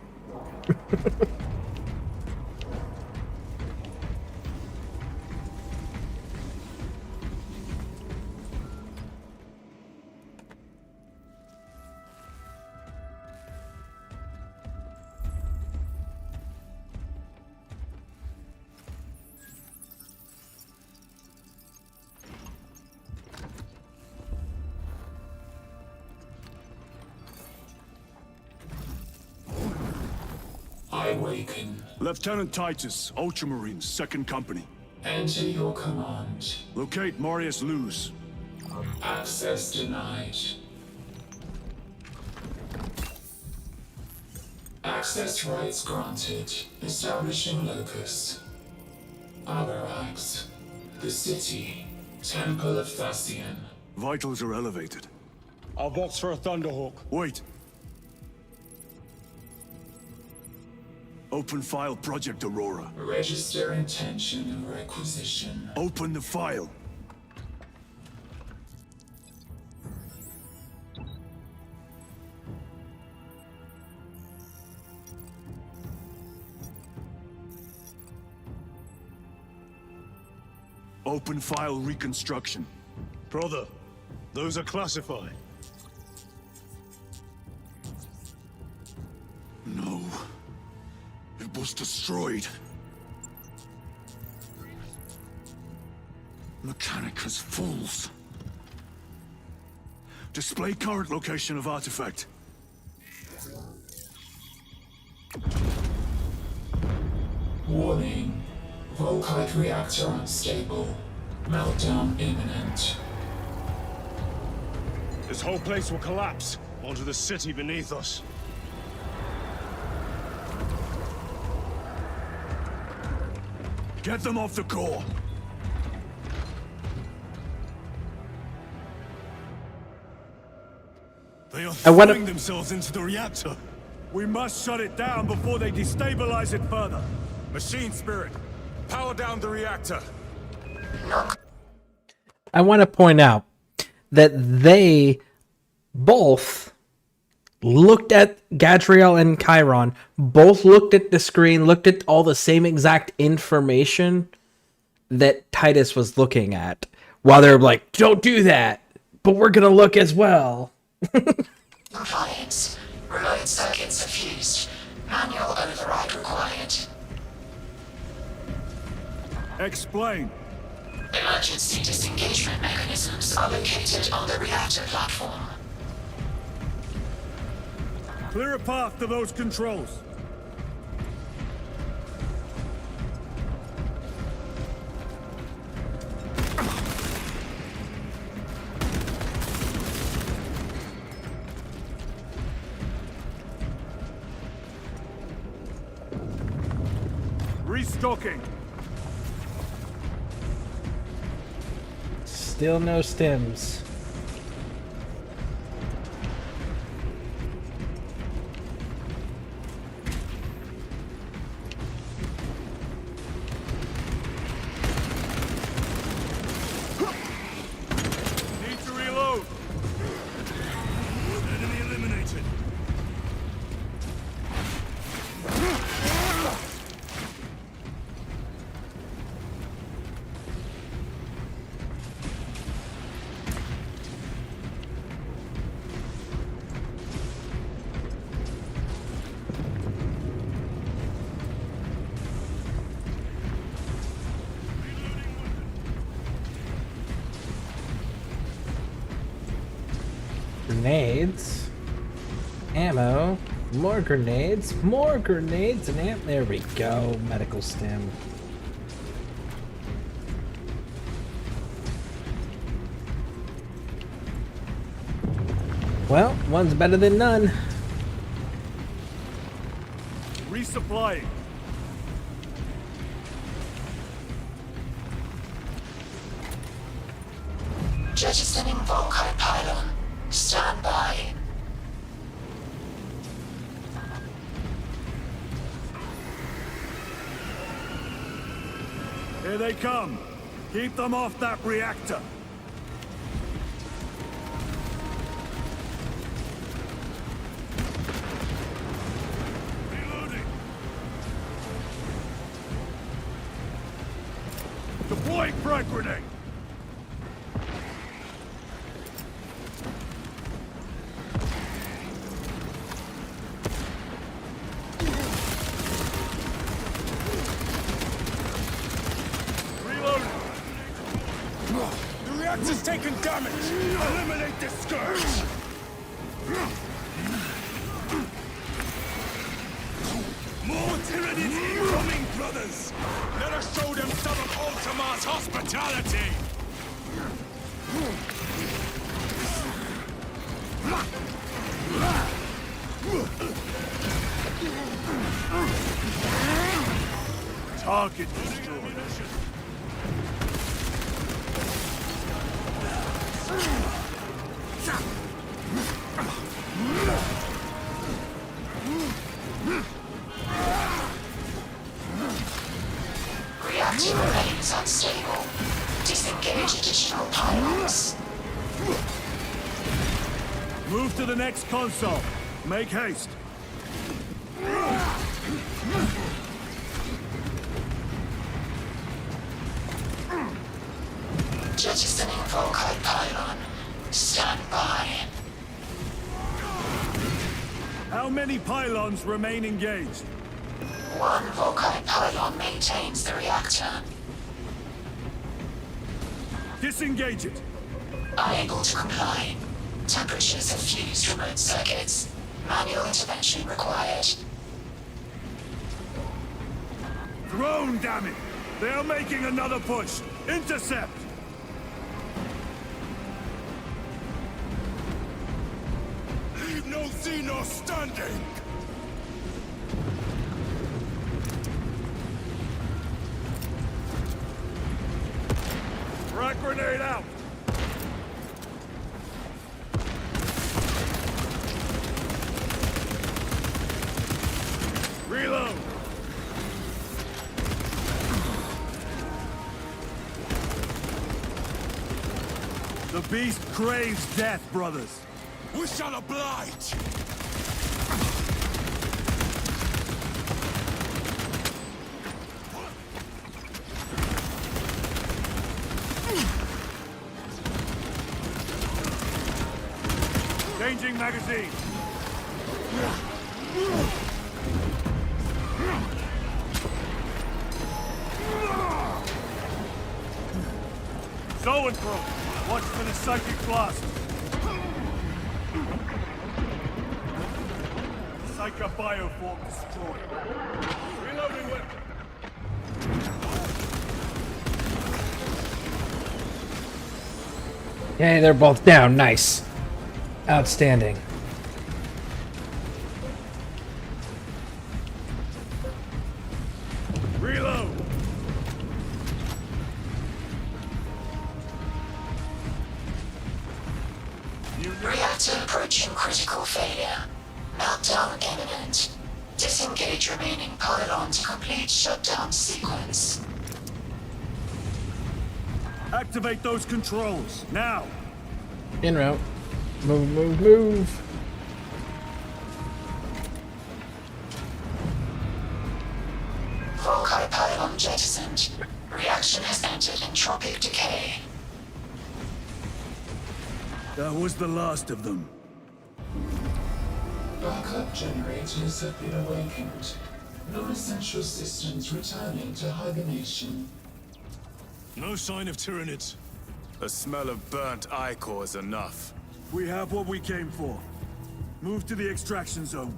I awaken. Lieutenant Titus, Ultramarines, 2nd Company. Enter your command. Locate Marius Luz. Access denied. Access rights granted. Establishing locus. Avarax. The city. Temple of Thasian. Vitals are elevated. I'll box for a Thunderhawk. Wait. Open file Project Aurora. Register intention of requisition. Open the file. Open file reconstruction. Brother, those are classified. No. It was destroyed. Mechanicus fools. Display current location of artifact. Warning. Volkite reactor unstable. Meltdown imminent. This whole place will collapse onto the city beneath us. Get them off the core. They are throwing themselves into the reactor. We must shut it down before they destabilize it further. Machine Spirit, power down the reactor. I want to point out that they both looked at Gadriel and Chiron, both looked at the screen, looked at all the same exact information that Titus was looking at, while they're like, don't do that, but we're going to look as well. Compliance. Reload circuits are fused. Manual override required. Explain. Emergency disengagement mechanisms are located on the reactor platform. Clear a path to those controls. Restocking. Still no stems. Need to reload. Enemy eliminated. Grenades, ammo, more grenades, and there we go. Medical stem. Well, one's better than none. Resupplying. Jettisoning Volkite pylon. Stand by. Here they come. Keep them off that reactor. Reloading. Deploying frag grenade. The reactor's taken damage. Eliminate the scourge. More tyrannies incoming, brothers. Let us show them some of Ultimar's hospitality. Target destroyed. Reactor remains unstable. Disengage additional pylons. Move to the next console. Make haste. Jettisoning Volkite pylon. many pylons remain engaged? One volcanic pylon maintains the reactor. Disengage it. Unable to comply. Temperatures have fused remote circuits. Manual intervention required. Drone, damn it! They are making another push. Intercept! Leave no Xenos standing! Frag grenade out! Reload! The beast craves death, brothers. We shall oblige! Changing magazine. Zoanthrope, watch for the psychic blast. Psycho bioform destroyed. Reloading weapon. Yay, they're both down. Nice. Outstanding. Reload. Reactor approaching critical failure. Meltdown imminent. Disengage remaining pylon to complete shutdown sequence. Activate those controls, now! En route. Move, move, move. Volkite pylon jettisoned. Reaction has entered entropic decay. That was the last of them. Backup generators have been awakened. Non-essential systems returning to hibernation. No sign of Tyranids. The smell of burnt ichor is enough. We have what we came for. Move to the extraction zone.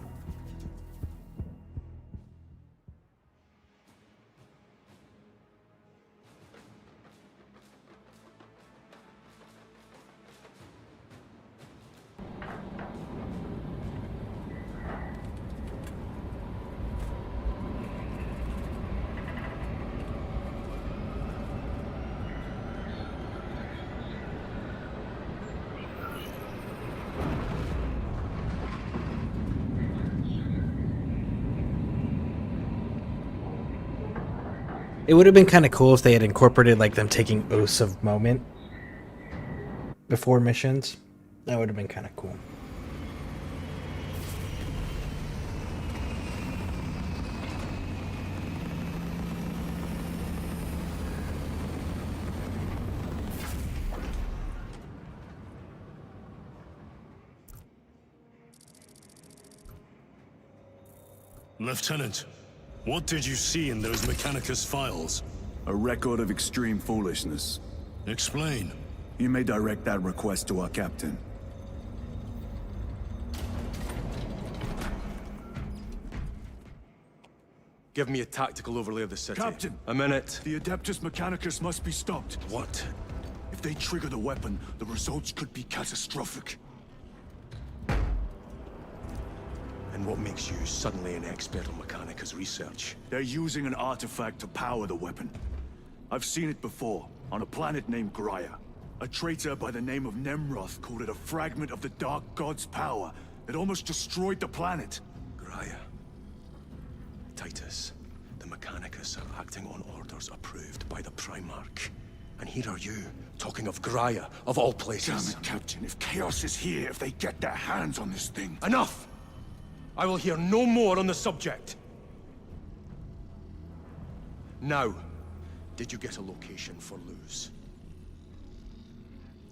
It would have been kind of cool if they had incorporated like them taking oaths of moment before missions. That would have been kind of cool. Lieutenant, what did you see in those Mechanicus files? A record of extreme foolishness. Explain. You may direct that request to our captain. Give me a tactical overlay of the city. Captain! A minute. The Adeptus Mechanicus must be stopped. What? If they trigger the weapon, the results could be catastrophic. And what makes you suddenly an expert on Mechanicus research? They're using an artifact to power the weapon. I've seen it before, on a planet named Graia. A traitor by the name of Nemroth called it a fragment of the Dark God's power that almost destroyed the planet. Graia. Titus, the Mechanicus are acting on orders approved by the Primarch. And here are you, talking of Graia, of all places. Damn it, Captain. If Chaos is here, if they get their hands on this thing... Enough! I will hear no more on the subject. Now, did you get a location for Luz?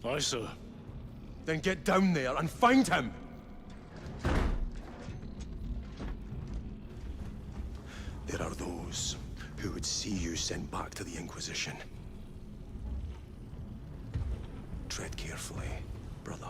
Aye, sir. Then get down there and find him! those who would see you sent back to the Inquisition. Tread carefully, brother.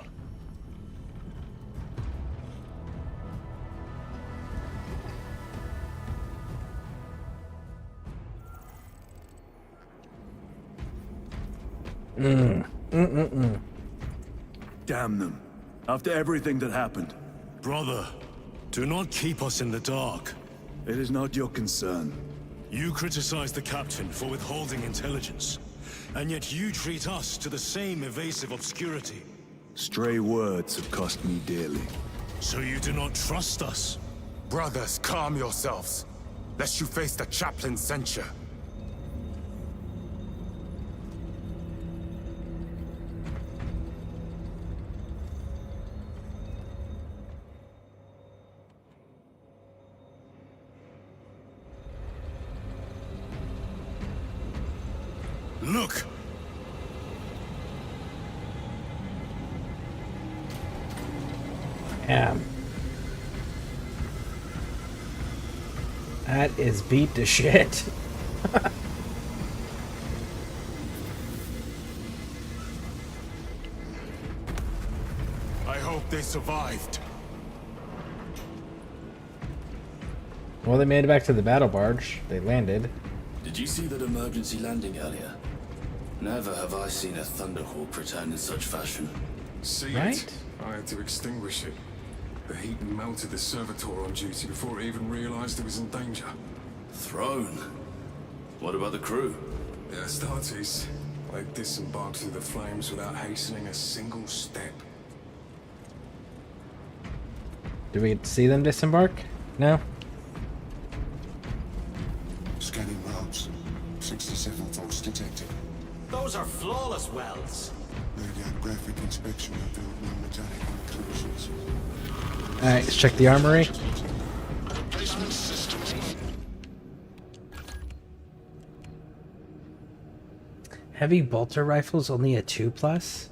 Damn them. After everything that happened. Brother, do not keep us in the dark. It is not your concern. You criticize the captain for withholding intelligence, and yet you treat us to the same evasive obscurity. Stray words have cost me dearly. So you do not trust us? Brothers, calm yourselves, lest you face the chaplain's censure. Look! Damn. That is beat to shit. I hope they survived. Well, they made it back to the battle barge. They landed. Did you see that emergency landing earlier? Never have I seen a Thunderhawk return in such fashion. See Right? it? I had to extinguish it. The heat melted the servitor on duty before it even realized it was in danger. Throne? What about the crew? The Astartes, they disembarked through the flames without hastening a single step. Did we get to see them disembark? No? Scanning routes. 67 folks detected. Those are flawless wells. Radiographic inspection revealed no metallic inclusions. Alright, let's check the armory. Replacement systems. Heavy bolter rifles only a 2+?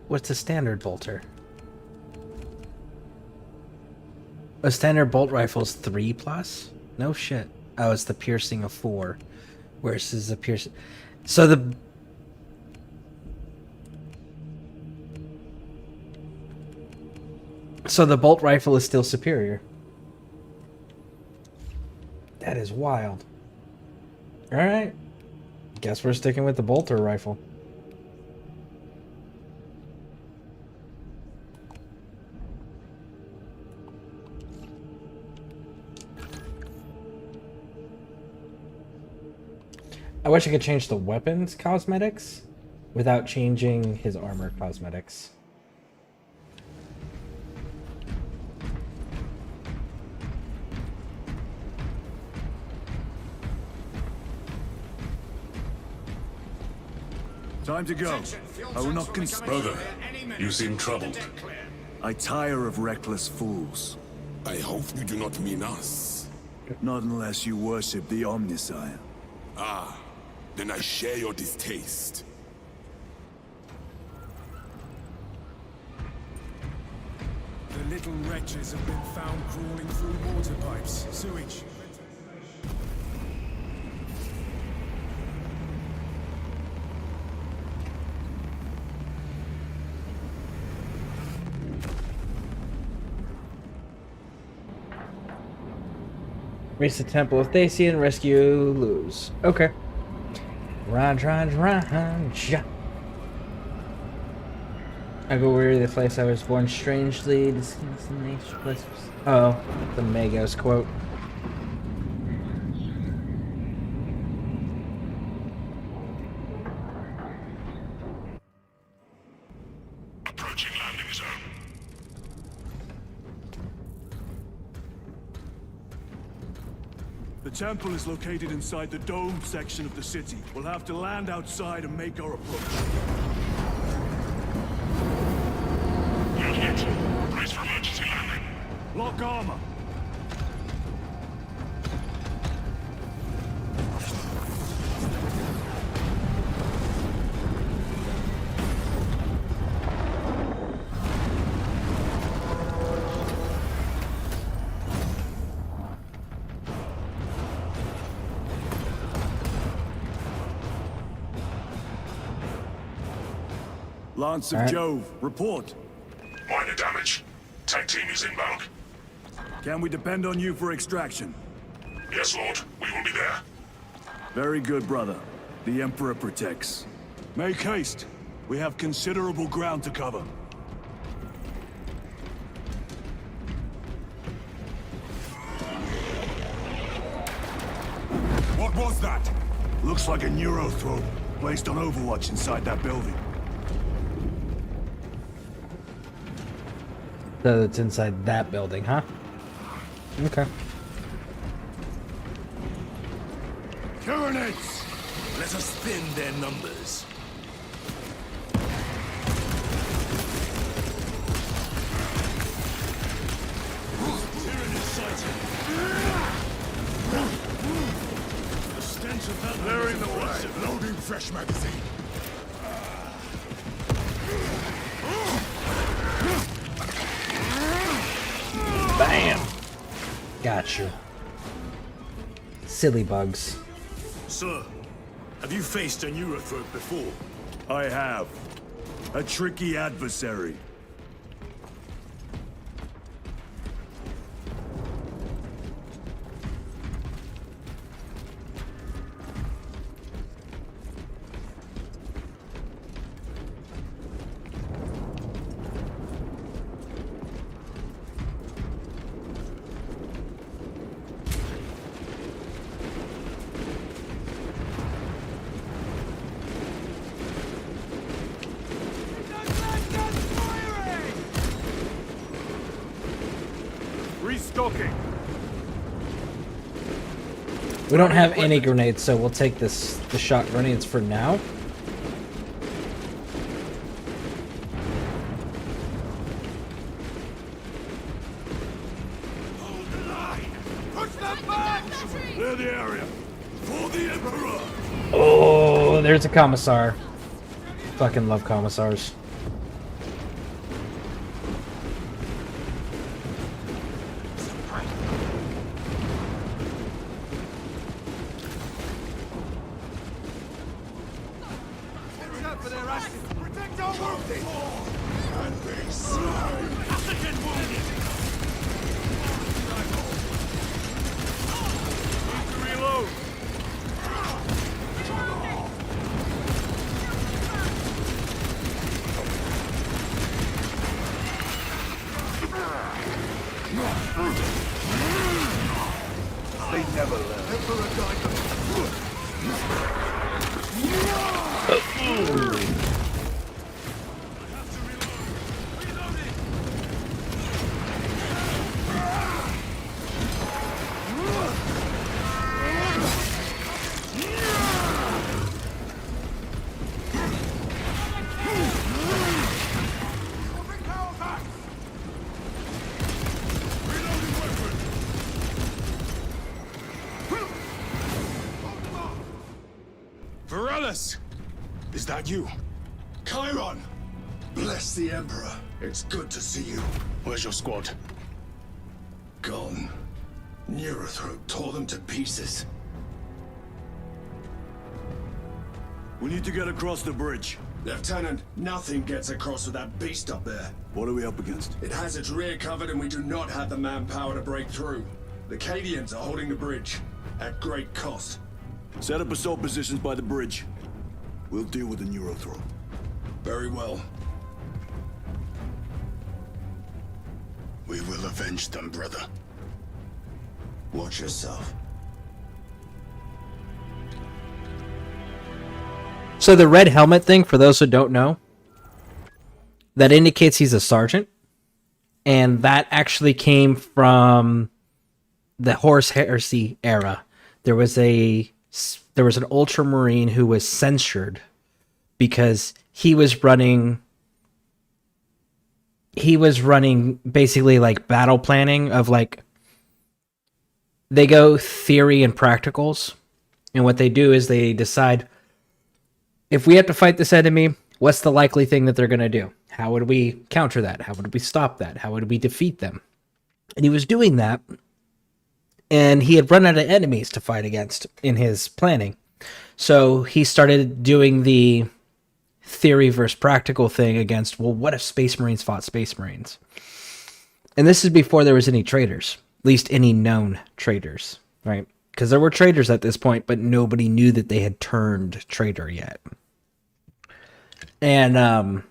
What's a standard bolter? A standard bolt rifle's 3+? No shit. Oh, it's the piercing of 4. Versus the piercing. So the bolt rifle is still superior. That is wild. Alright. Guess we're sticking with the bolter rifle. I wish I could change the weapons cosmetics without changing his armor cosmetics. Time to go. I will not Brother, you seem troubled. I tire of reckless fools. I hope you do not mean us. Not unless you worship the Omniscient. Ah, then I share your distaste. The little wretches have been found crawling through water pipes, sewage. Reach the temple of Thasian, rescue Luz. Okay. Run. I go weary the place I was born strangely. Oh, the Magos quote. Approaching landing zone. The temple is located inside the dome section of the city. We'll have to land outside and make our approach. Unit, brace for emergency landing. Lock armor. Lance of All right. Jove, report. Minor damage. Tech team is inbound. Can we depend on you for extraction? Yes, Lord. We will be there. Very good, brother. The Emperor protects. Make haste. We have considerable ground to cover. What was that? Looks like a neurothrope placed on Overwatch inside that building. So it's inside that building, huh? Okay. Tyranids! Let us thin their numbers. Tyrannid sighted. The stench of that Clearing the way. Loading fresh magazine. Bam! Got you. Silly bugs. Sir, have you faced a neurothrope before? I have. A tricky adversary. Restocking. We don't have any grenades, so we'll take the shot grenades for now. Hold the line! Push them back! Clear the area! For the Emperor! Oh, there's a commissar. Fucking love commissars. Protect our wounded! And be slain! African wounded! Need to reload! They never learn. Emperor Varellis! Is that you? Chiron! Bless the Emperor. It's good to see you. Where's your squad? Gone. Neurothrope tore them to pieces. We need to get across the bridge. Lieutenant, nothing gets across with that beast up there. What are we up against? It has its rear covered and we do not have the manpower to break through. The Cadians are holding the bridge, at great cost. Set up assault positions by the bridge. We'll deal with the neurothrope. Very well. We will avenge them, brother. Watch yourself. So the red helmet thing, for those who don't know, that indicates he's a sergeant. And that actually came from the Horus Heresy era. There was an ultramarine who was censured because he was running basically like battle planning of like, they go theory and practicals, and what they do is they decide, if we have to fight this enemy, what's the likely thing that they're going to do? How would we counter that? How would we stop that? How would we defeat them? And he was doing that, and he had run out of enemies to fight against in his planning. So he started doing the theory versus practical thing against, well, what if Space Marines fought Space Marines? And this is before there was any traitors, at least any known traitors, right? Because there were traitors at this point, but nobody knew that they had turned traitor yet. And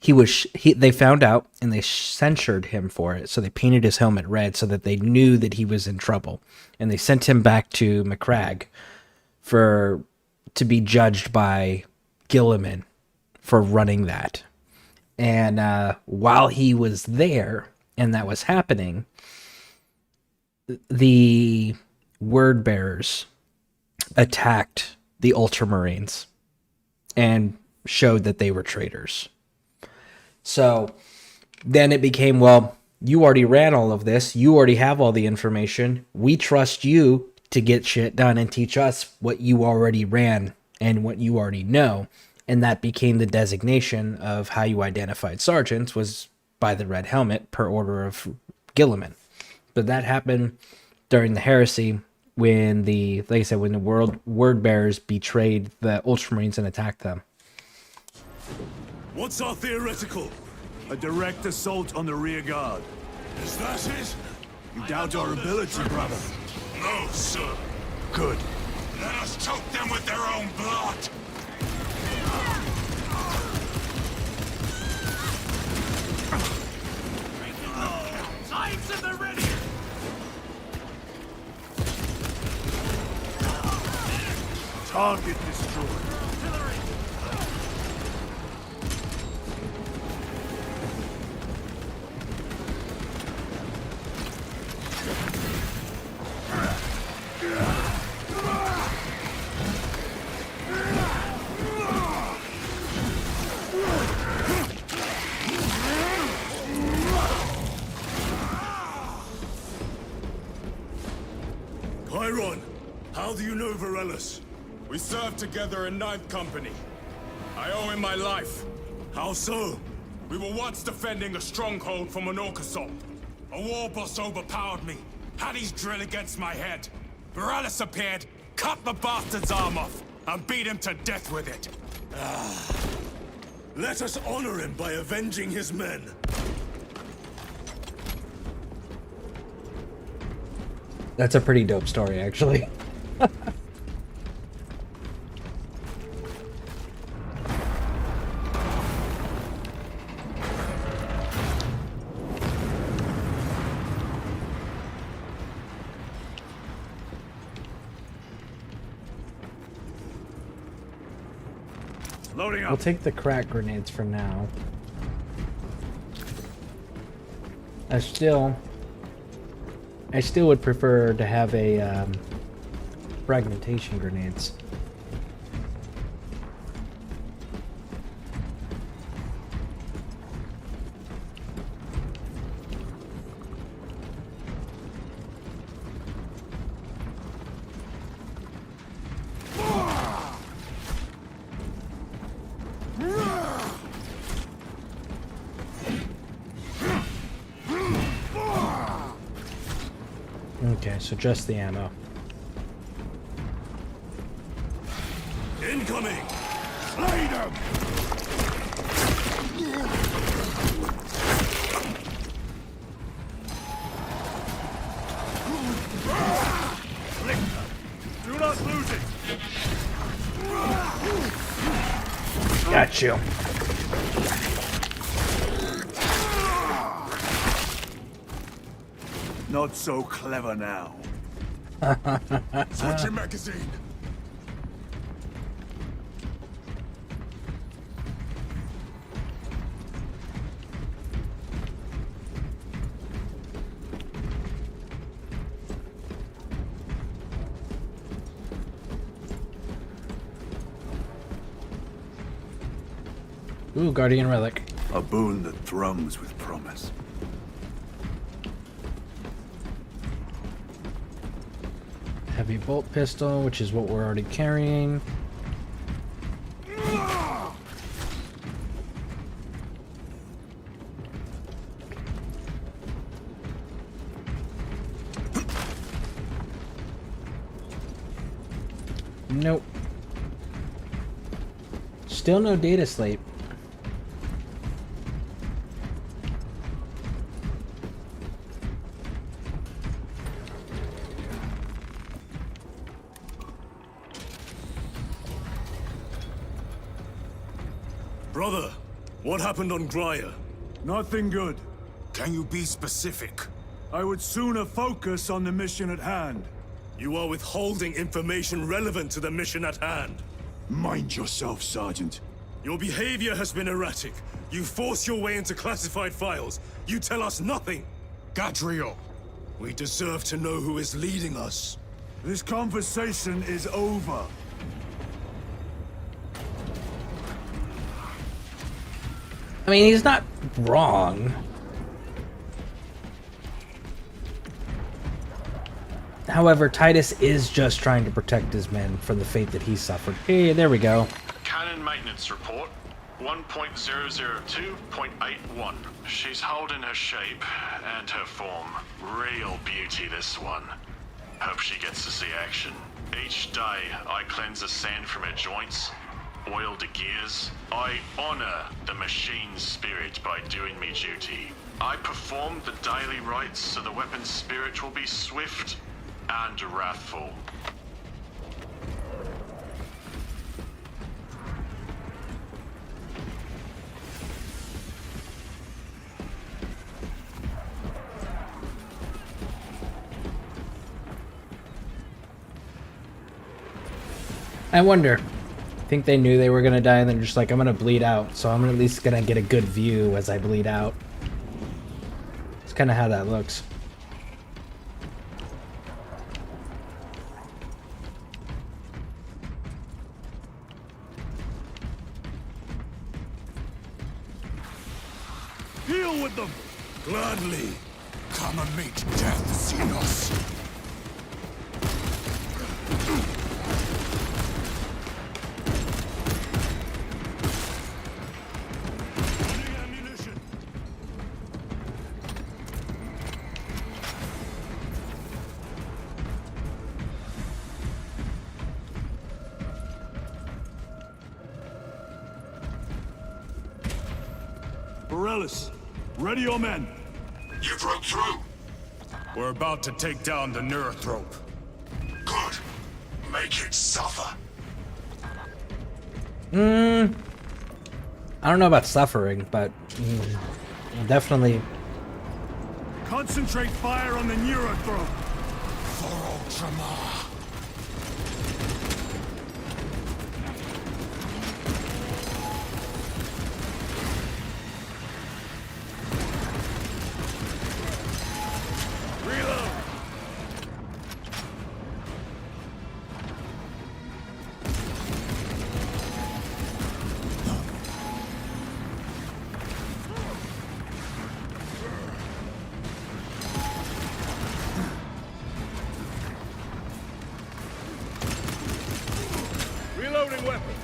they found out and they censured him for it. So they painted his helmet red so that they knew that he was in trouble. And they sent him back to McCragg to be judged by Gilliman for running that. And while he was there and that was happening, the word bearers attacked the Ultramarines and showed that they were traitors. So then it became, well, you already ran all of this. You already have all the information. We trust you to get shit done and teach us what you already ran and what you already know. And that became the designation of how you identified sergeants, was by the red helmet per order of Gilliman. But that happened during the heresy when when the word bearers betrayed the Ultramarines and attacked them. What's our theoretical? A direct assault on the rear guard. Is that it? You doubt our ability, brother? No, sir. Good. Let us choke them with their own blood. Sights in the ready! Target destroyed. Chiron, how do you know Varellus? We served together in 9th Company. I owe him my life. How so? We were once defending a stronghold from an orc assault. A war boss overpowered me, had his drill against my head. Varellus appeared, cut the bastard's arm off, and beat him to death with it. Let us honor him by avenging his men. That's a pretty dope story, actually. Loading up. We'll take the crack grenades for now. I still would prefer to have a fragmentation grenades. Okay, so just the ammo. Incoming! Slay them! Do not lose it! Got you. Not so clever now. Switch your magazine! Ooh, Guardian Relic. A boon that thrums with promise. Heavy bolt pistol, which is what we're already carrying. still no data slate. Brother, what happened on Gryer? Nothing good. Can you be specific? I would sooner focus on the mission at hand. You are withholding information relevant to the mission at hand. Mind yourself, Sergeant. Your behavior has been erratic. You force your way into classified files. You tell us nothing. Gadriel, we deserve to know who is leading us. This conversation is over. I mean, he's not wrong. However, Titus is just trying to protect his men from the fate that he suffered. Hey, there we go. Cannon maintenance report 1.002.81. She's holding her shape and her form. Real beauty, this one. Hope she gets to see action. Each day, I cleanse the sand from her joints, oil the gears. I honor the machine's spirit by doing me duty. I perform the daily rites so the weapon's spirit will be swift and wrathful. I wonder. I think they knew they were gonna die and then just like, I'm gonna bleed out, so I'm at least gonna get a good view as I bleed out. It's kind of how that looks. Deal with them! Gladly. Come and meet death, Xenos. Morellis, ready your men. You broke through. We're about to take down the Neurothrope. Good. Make it suffer. I don't know about suffering, but definitely. Concentrate fire on the Neurothrope. For Ultramar. Reloading weapon.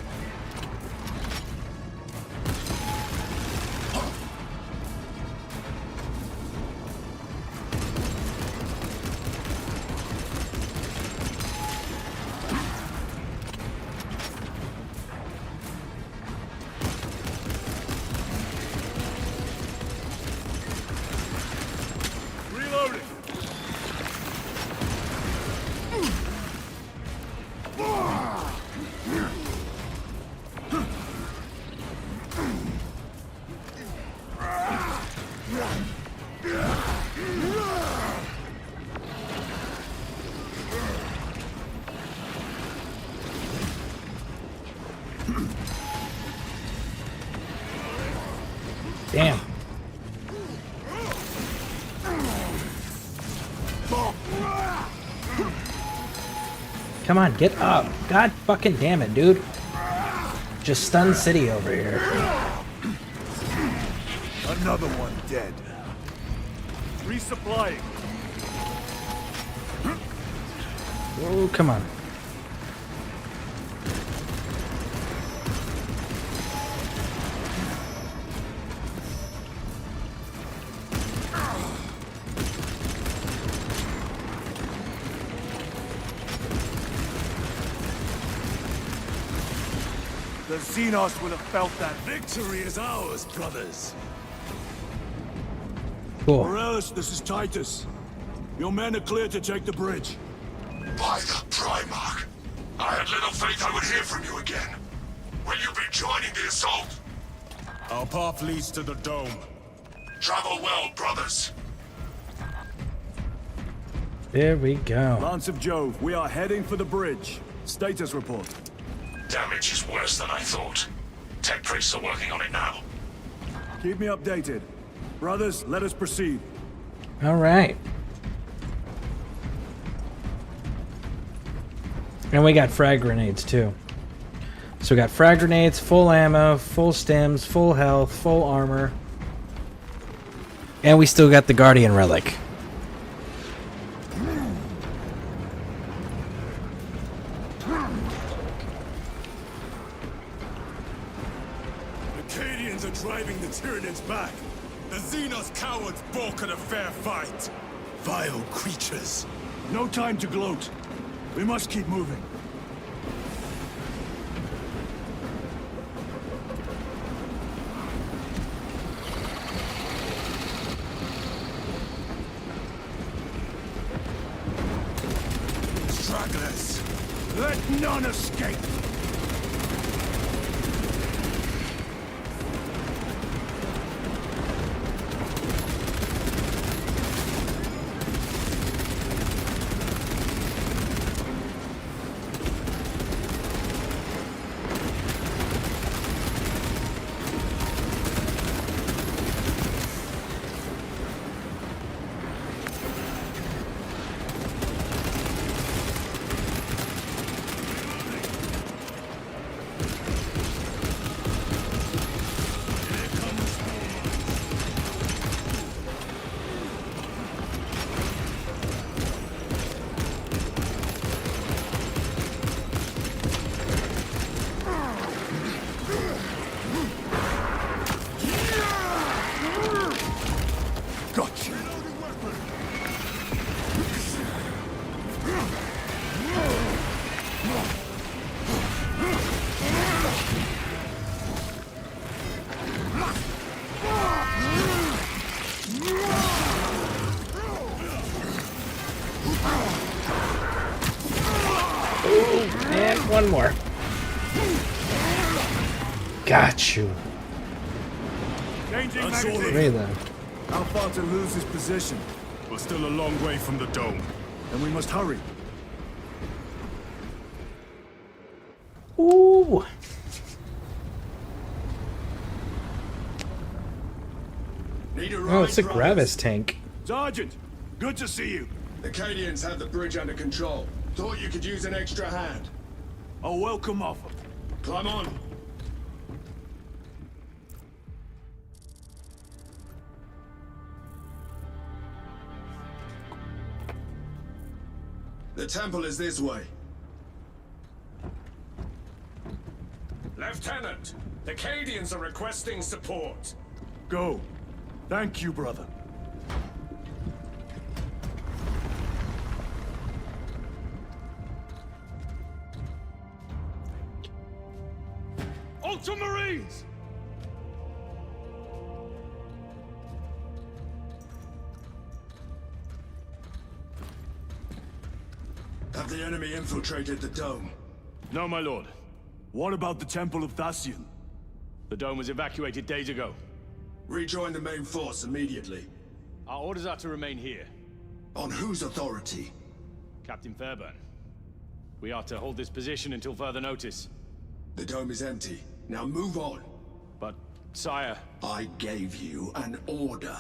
Reloading. Damn. Come on, get up. God fucking damn it, dude. Just stun city over here. Another one dead. Resupplying. Oh, come on. The Xenos will have felt that. Victory is ours, brothers. Cool. Morales, this is Titus. Your men are clear to take the bridge. By the Primarch, I had little faith I would hear from you again. Will you be joining the assault? Our path leads to the dome. Travel well, brothers. There we go. Lance of Jove, we are heading for the bridge. Status report. Damage is worse than I thought. Tech priests are working on it now. Keep me updated. Brothers, let us proceed. All right. And we got frag grenades too. So we got frag grenades, full ammo, full stems, full health, full armor. And we still got the Guardian Relic. The Cadians are driving the Tyranids back. The Xenos cowards balk at a fair fight. Vile creatures. No time to gloat. We must keep moving. Stragglers. Let none escape. And one more. Got you. Changing That's all of Hey it. then. How far to lose his position? We're still a long way from the dome. Then we must hurry. Ooh. Oh, it's a Gravis tank. Sergeant, good to see you. The Cadians have the bridge under control. Thought you could use an extra hand. A welcome offer. Climb on. The temple is this way. Lieutenant, the Cadians are requesting support. Go. Thank you, brother. Ultramarines! Have the enemy infiltrated the dome? No, my lord. What about the Temple of Thasian? The dome was evacuated days ago. Rejoin the main force immediately. Our orders are to remain here. On whose authority? Captain Fairburn. We are to hold this position until further notice. The dome is empty. Now move on. But, sire... I gave you an order.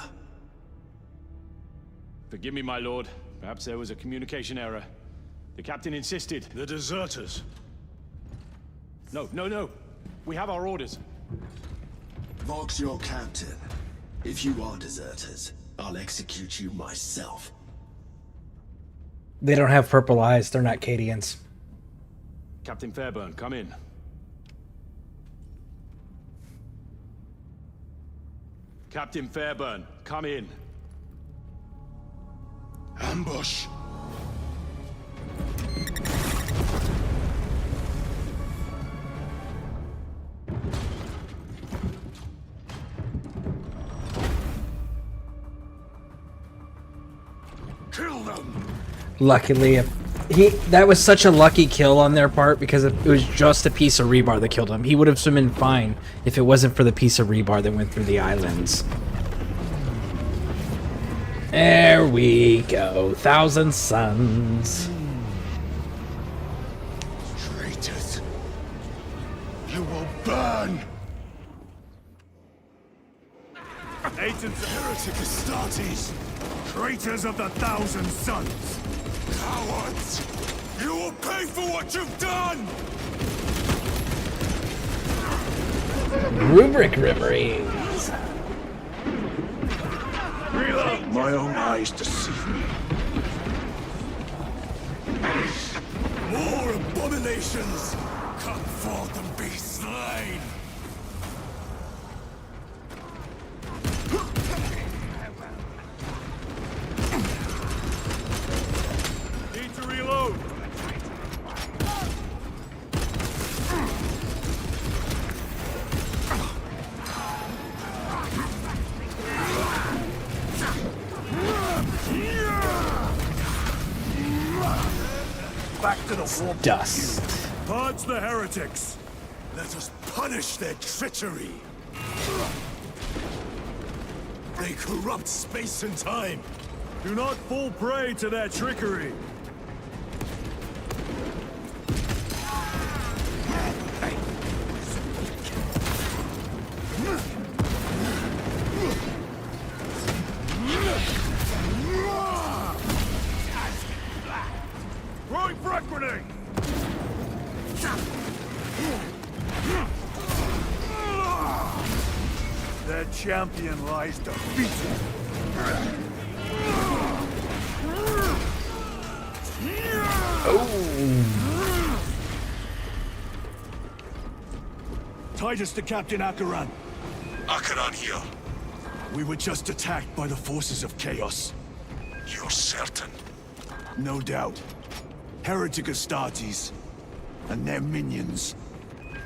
Forgive me, my lord. Perhaps there was a communication error. The captain insisted. The deserters. No. We have our orders. Vox your captain. If you are deserters, I'll execute you myself. They don't have purple eyes. They're not Cadians. Captain Fairburn, come in. Captain Fairburn, come in. Ambush. Luckily, that was such a lucky kill on their part because it was just a piece of rebar that killed him. He would have been fine if it wasn't for the piece of rebar that went through the islands. There we go. Thousand Suns. Traitors! You will burn! Agents of Heretic Astartes! Traitors of the Thousand Suns! Cowards! You will pay for what you've done! Rubric Remarines. My own eyes deceive me. More abominations! Come forth and be slain! Need to reload! Back to the war. Dust. Purge the heretics! Let us punish their treachery! They corrupt space and time! Do not fall prey to their trickery! Throwing frag grenade! Their champion lies defeated! Oh. Titus to Captain Akaran. Akaran here. We were just attacked by the forces of chaos. You're certain? No doubt. Heretic Astartes and their minions.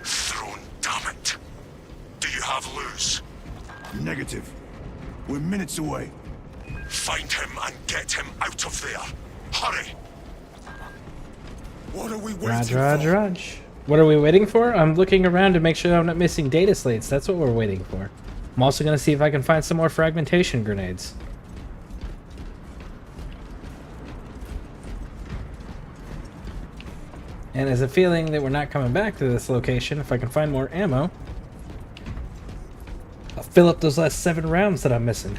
Throne, damn it. Do you have Luz? Negative. We're minutes away. Find him and get him out of there. Hurry! What are we waiting Raj. What are we waiting for? I'm looking around to make sure I'm not missing data slates. That's what we're waiting for. I'm also going to see if I can find some more fragmentation grenades. And there's a feeling that we're not coming back to this location. If I can find more ammo, I'll fill up those last 7 rounds that I'm missing.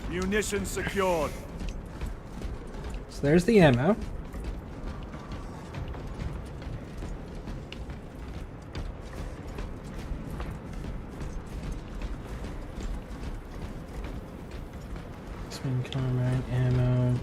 Munitions secured. So there's the ammo. Swing carbine, ammo.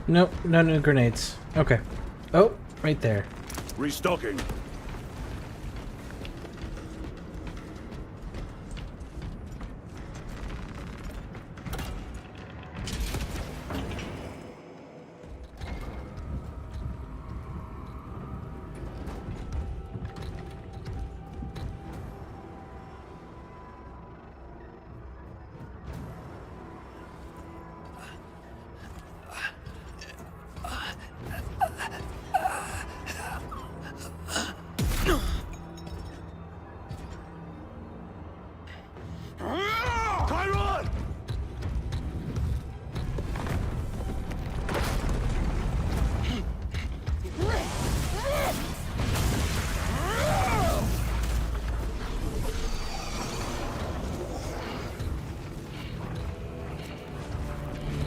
Nope, no new grenades. Okay. Oh, right there. Restocking.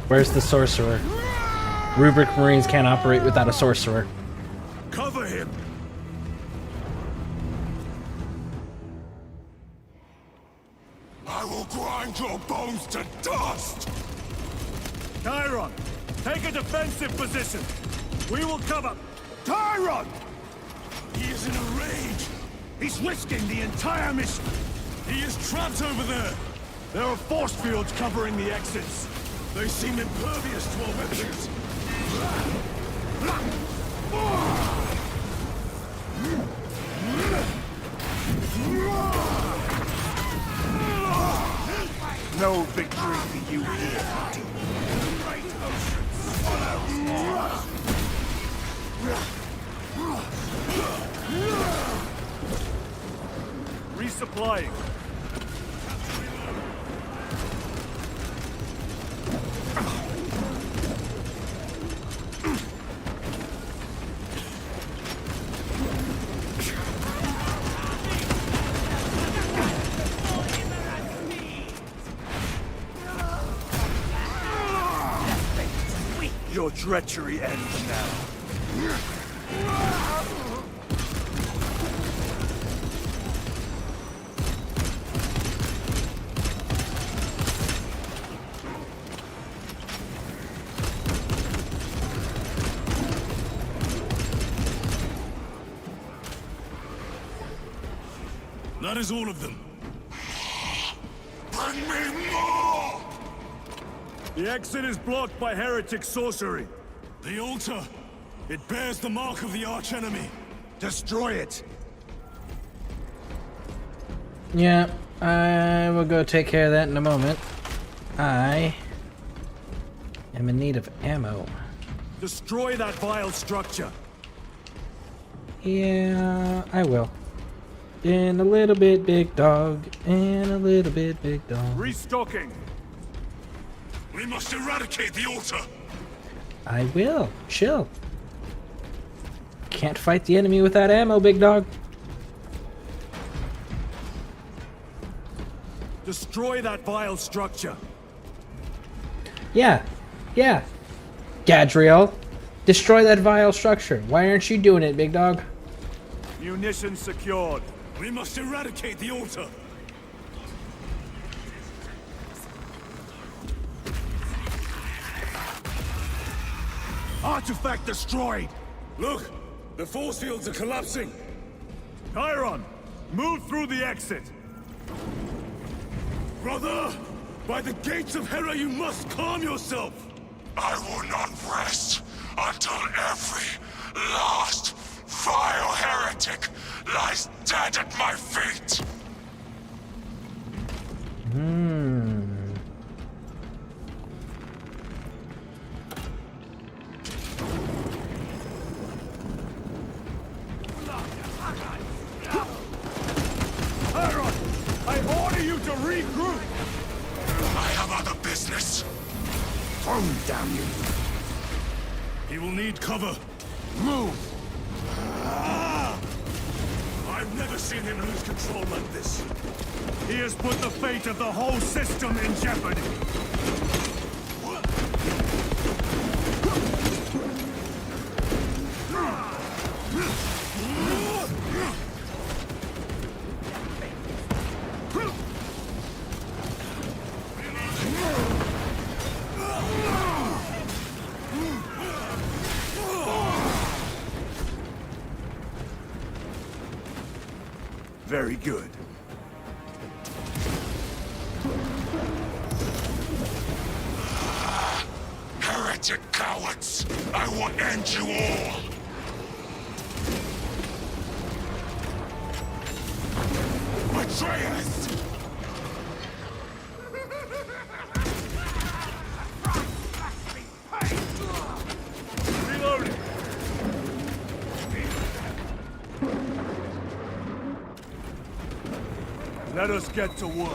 Where's the sorcerer? Rubric Marines can't operate without a sorcerer. Cover him! I will grind your bones to dust! Chiron, Take a defensive position. We will cover. Tyron! He is in a rage. He's risking the entire mission. He is trapped over there. There are force fields covering the exits. They seem impervious to our weapons. No victory for you here. Great oceans swallow. Resupplying. Your treachery ends now. That is all of them. Bring me more! The exit is blocked by heretic sorcery. The altar. It bears the mark of the archenemy. Destroy it. Yeah, I will go take care of that in a moment. I am in need of ammo. Destroy that vile structure. Yeah, I will. In a little bit, big dog. In a little bit, big dog. Restocking. We must eradicate the altar. I will. Chill. Can't fight the enemy without ammo, big dog. Destroy that vile structure. Yeah. Yeah. Gadriel. Destroy that vile structure. Why aren't you doing it, big dog? Munitions secured. We must eradicate the altar. Artifact destroyed. Look, the force fields are collapsing. Chiron, move through the exit. Brother, by the gates of Hera, you must calm yourself. I will not rest until every last vile heretic lies dead at my feet. Chiron, I order you to regroup. I have other business. Phone down you. He will need cover. Move. I've never seen him lose control like this. He has put the fate of the whole system in jeopardy. Very good. Heretic cowards! I will end you all! Betrayers! Reloading. Let us get to work.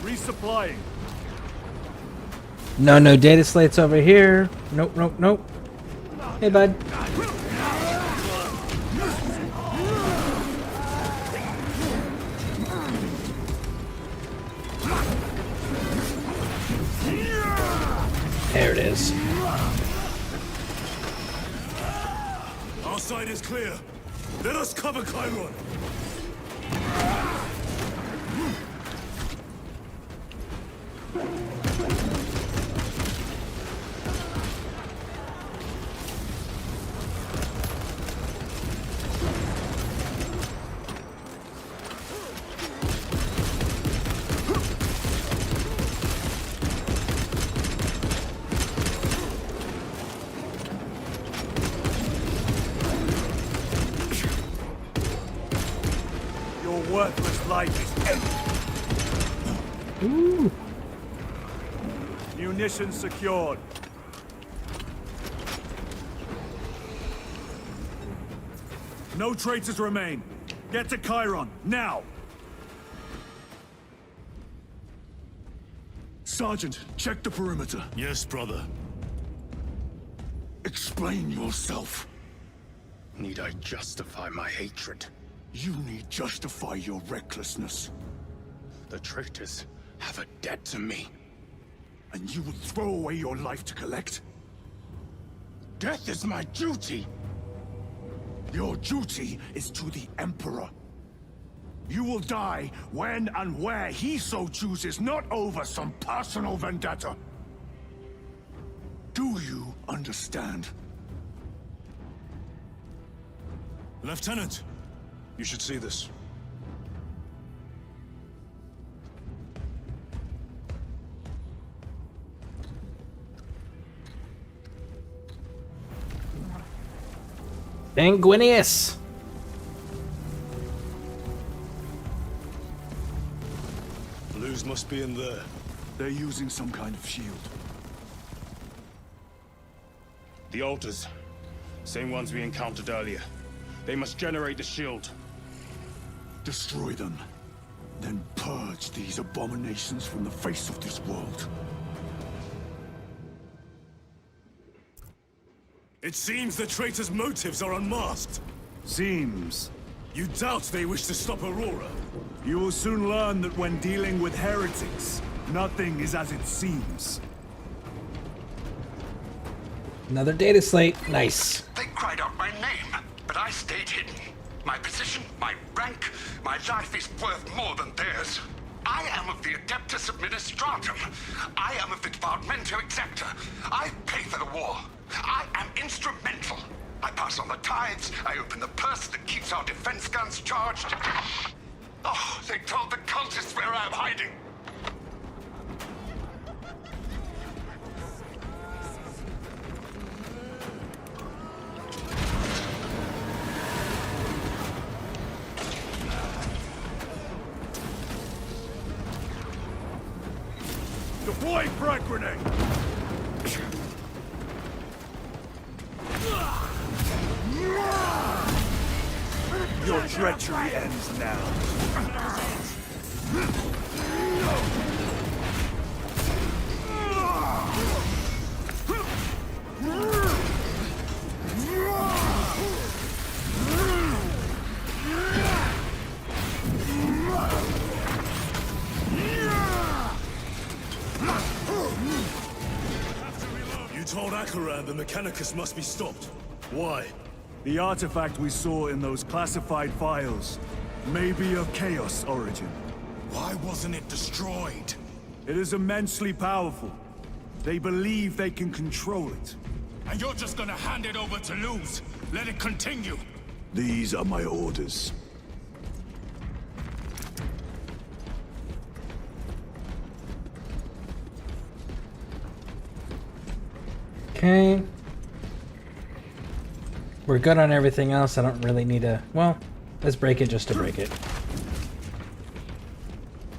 Resupplying. No data slates over here. Nope. Hey, bud. There it is. Our side is clear. Let us cover Chiron. worthless life is empty. Ooh. Munitions secured. No traitors remain. Get to Chiron, now! Sergeant, check the perimeter. Yes, brother. Explain yourself. Need I justify my hatred? You need justify your recklessness. The traitors have a debt to me. And you would throw away your life to collect? Death is my duty! Your duty is to the Emperor. You will die when and where he so chooses, not over some personal vendetta. Do you understand? Lieutenant, you should see this. Sanguinius! Blues must be in there. They're using some kind of shield. The altars. Same ones we encountered earlier. They must generate the shield. Destroy them. Then purge these abominations from the face of this world. It seems the traitors' motives are unmasked. Seems. You doubt they wish to stop Aurora? You will soon learn that when dealing with heretics, nothing is as it seems. Another data slate. Nice. They cried out my name, but I stayed hidden. My position, my rank, my life is worth more than theirs. I am of the Adeptus Administratum. I am of the Departamento Exacta. I pay for the war. I am instrumental. I pass on the tithes. I open the purse that keeps our defense guns charged. Oh, they told the cultists where I'm hiding. Deploy frag grenade! Your treachery ends now. You told Akaran the Mechanicus must be stopped. Why? The artifact we saw in those classified files may be of Chaos origin. Why wasn't it destroyed? It is immensely powerful. They believe they can control it. And you're just gonna hand it over to lose? Let it continue? These are my orders. Okay. We're good on everything else. I don't really need to... Well, let's break it just to break it.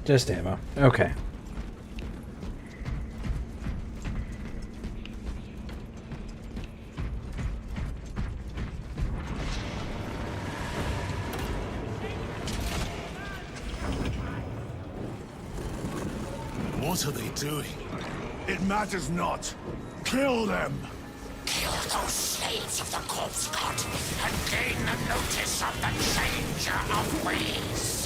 Just ammo. Okay. What are they doing? It matters not. Kill them! Kill those slaves of the corpse god and gain the notice of the changer of ways.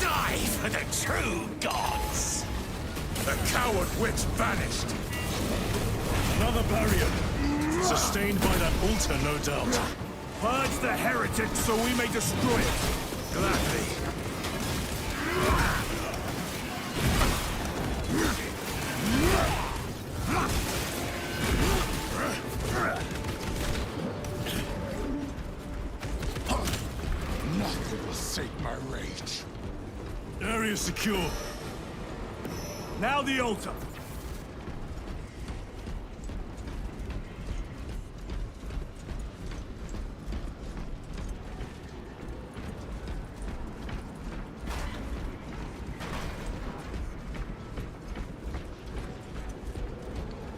Die for the true gods! The coward witch vanished. Another barrier. Sustained by that altar, no doubt. Purge the heretics so we may destroy it. Gladly. Nothing will sate my rage. Area secure. Now the altar.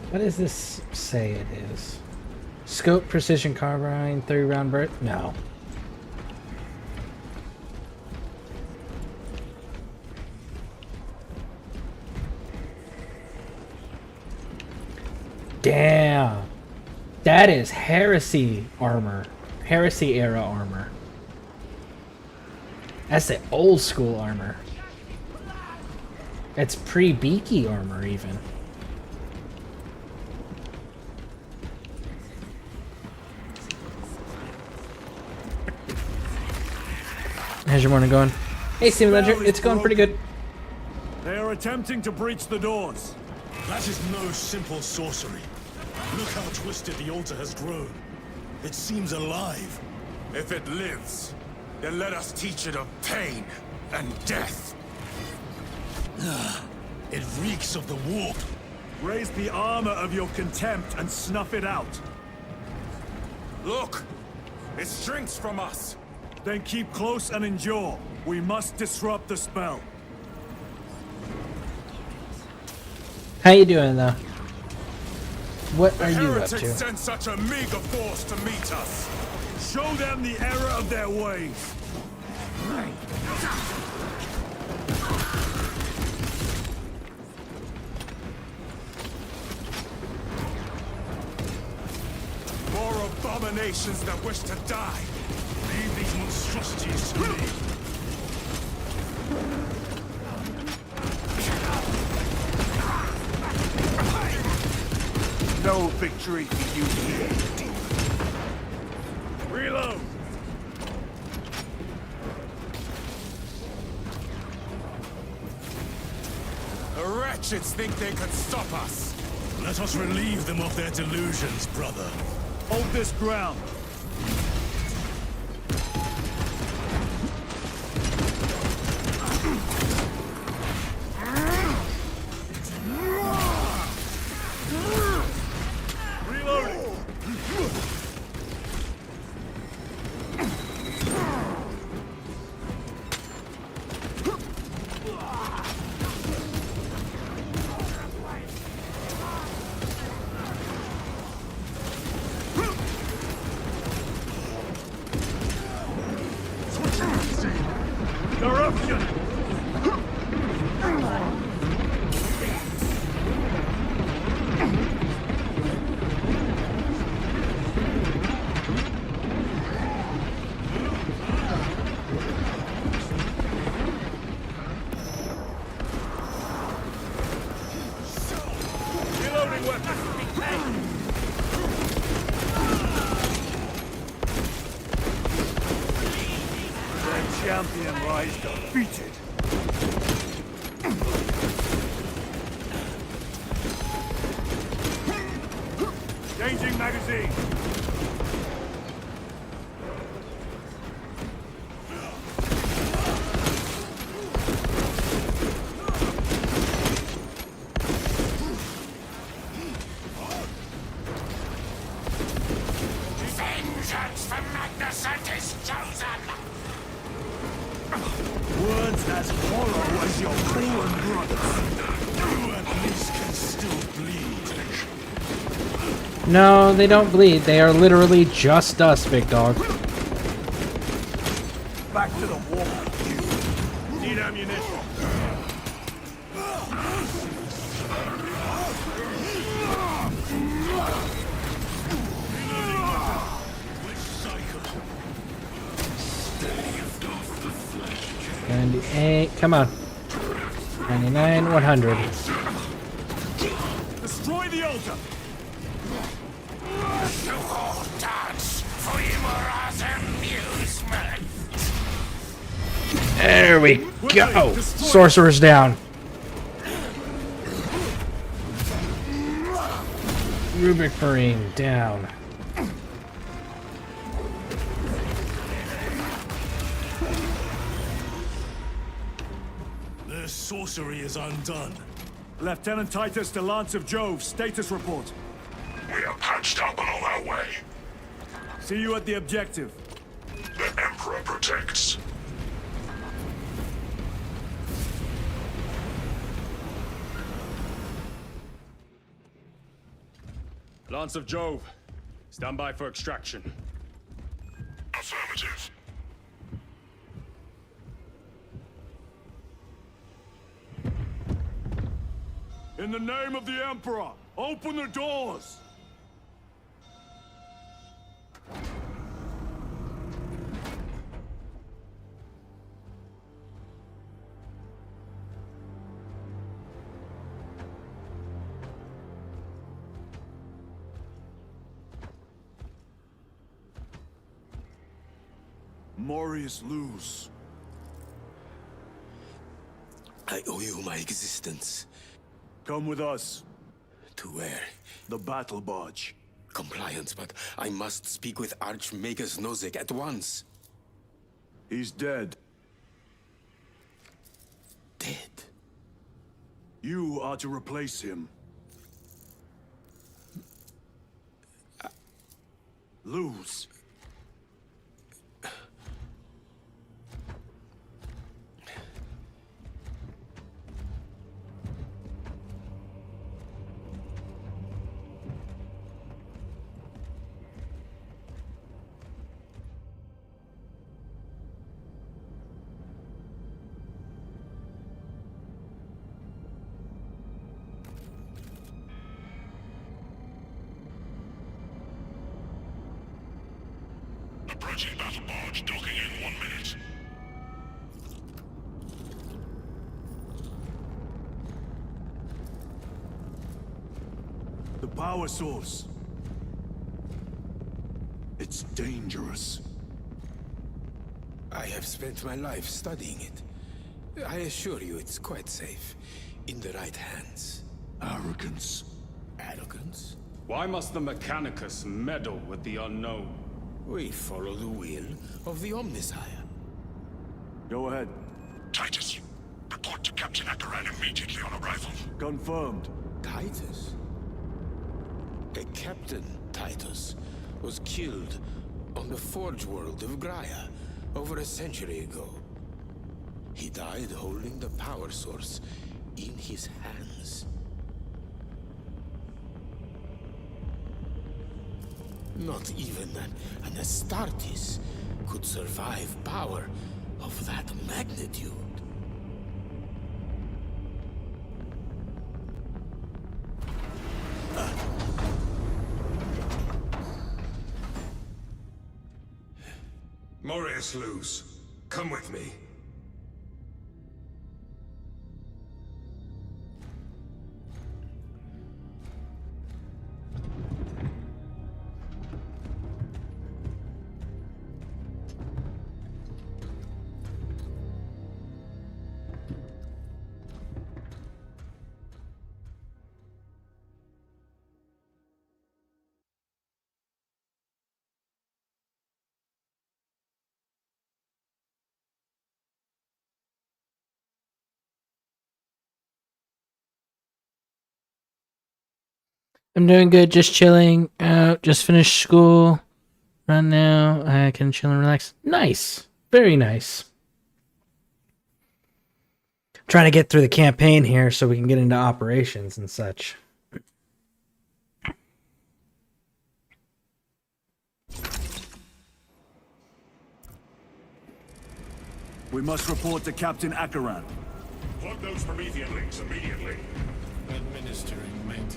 What does this say it is? Scope, precision carbine, 30-round burst? No. Damn. That is heresy armor. Heresy era armor. That's the old school armor. It's pre-beaky armor even. How's your morning going? Hey, Steven Ledger, it's going pretty good. They are attempting to breach the doors. That is no simple sorcery. Look how twisted the altar has grown. It seems alive. If it lives, then let us teach it of pain and death. It reeks of the war. Raise the armor of your contempt and snuff it out. Look! It shrinks from us! Then keep close and endure. We must disrupt the spell. How you doing, though? What are The you up heretics to? sent such a meager force to meet us. Show them the error of their ways. More abominations that wish to die. Leave these monstrosities to me. No victory for you here, demon. Reload! The wretches think they can stop us. Let us relieve them of their delusions, brother. Hold this ground. Corruption! Reloading weapons! Champion lies defeated. Changing magazine. Vengeance from Magnificent is chosen! Words as hollow as your fallen brothers. You at least can still bleed. No, they don't bleed. They are literally just us, big dog. Back to the wall. Need ammunition. $98, come on. 99, 100. Destroy the altar. You all dance for Imura's amusement. There we go. Sorcerer's down. Rubik Marine down. Their sorcery is undone. Lieutenant Titus to Lance of Jove, status report. We are patched up and on our way. See you at the objective. The Emperor protects. Lance of Jove, stand by for extraction. Affirmative. In the name of the Emperor, open the doors! Morius Luz. I owe you my existence. Come with us. To where? The battle barge. Compliance, but I must speak with Archmagus Nozick at once. He's dead. Dead? You are to replace him. Luz. Approaching battle barge, docking in 1 minute. The power source. It's dangerous. I have spent my life studying it. I assure you it's quite safe. In the right hands. Arrogance. Arrogance? Why must the Mechanicus meddle with the unknown? We follow the will of the Omnisire. Go ahead. Titus, report to Captain Akaran immediately on arrival. Confirmed. Titus? A Captain Titus was killed on the Forge world of Graia over a century ago. He died holding the power source in his hands. Not even an Astartes could survive power of that magnitude. Morius Luz, come with me. I'm doing good, just chilling out, just finished school. Right now, I can chill and relax. Nice. Very nice. Trying to get through the campaign here so we can get into operations and such. We must report to Captain Akaran. Plug those Promethean links immediately. Administering maintenance.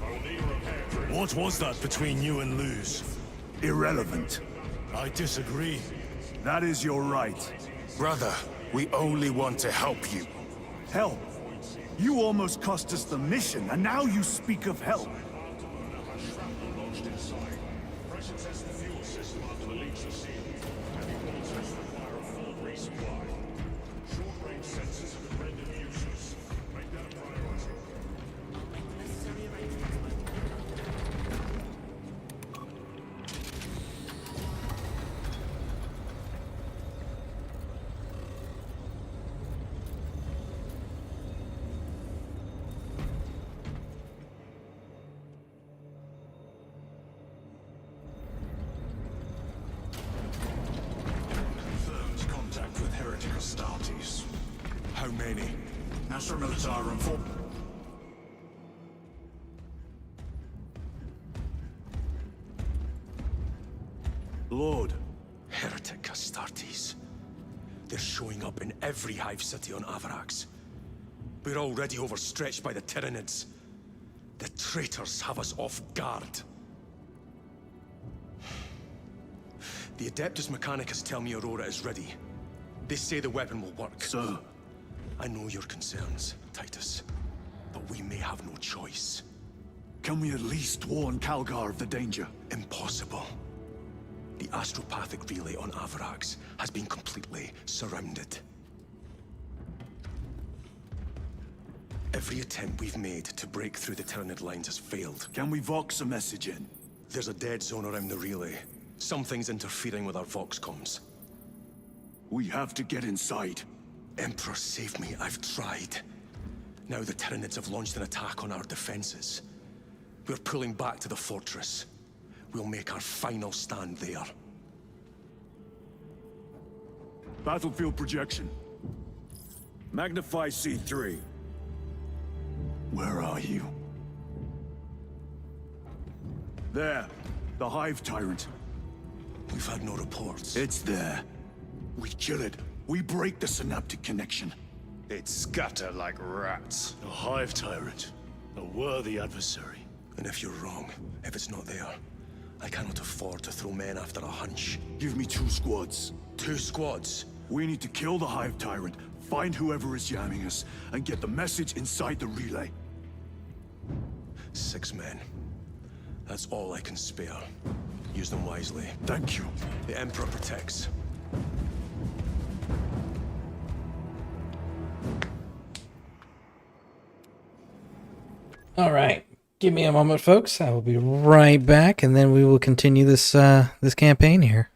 I will need a repair crew. What was that between you and Luz? Irrelevant. I disagree. That is your right. Brother, we only want to help you. Help? You almost cost us the mission, and now you speak of help. Pressure test the fuel system after the leaks are sealed. Heavy fuel tests require a full resupply. Short-range sensors have been rendered useless. Make that a priority. Confirmed contact with Heretic Astartes. How many? Astra Militarum 4. Lord. Heretic Astartes. They're showing up in every hive city on Avarax. We're already overstretched by the Tyranids. The traitors have us off guard. The Adeptus Mechanicus tell me Aurora is ready. They say the weapon will work. Sir. I know your concerns, Titus, but we may have no choice. Can we at least warn Calgar of the danger? Impossible. The astropathic relay on Avarax has been completely surrounded. Every attempt we've made to break through the Tyranid lines has failed. Can we vox a message in? There's a dead zone around the relay. Something's interfering with our vox comms. We have to get inside. Emperor, save me. I've tried. Now the Tyranids have launched an attack on our defenses. We're pulling back to the fortress. We'll make our final stand there. Battlefield projection. Magnify C3. Where are you? There. The Hive Tyrant. We've had no reports. It's there. We kill it. We break the synaptic connection. It scatter like rats. The Hive Tyrant. A worthy adversary. And if you're wrong, if it's not there, I cannot afford to throw men after a hunch. Give me 2 squads. 2 squads? We need to kill the Hive Tyrant, find whoever is jamming us, and get the message inside the relay. 6 men. That's all I can spare. Use them wisely. Thank you. The Emperor protects. All right. Give me a moment, folks. I will be right back, and then we will continue this this campaign here.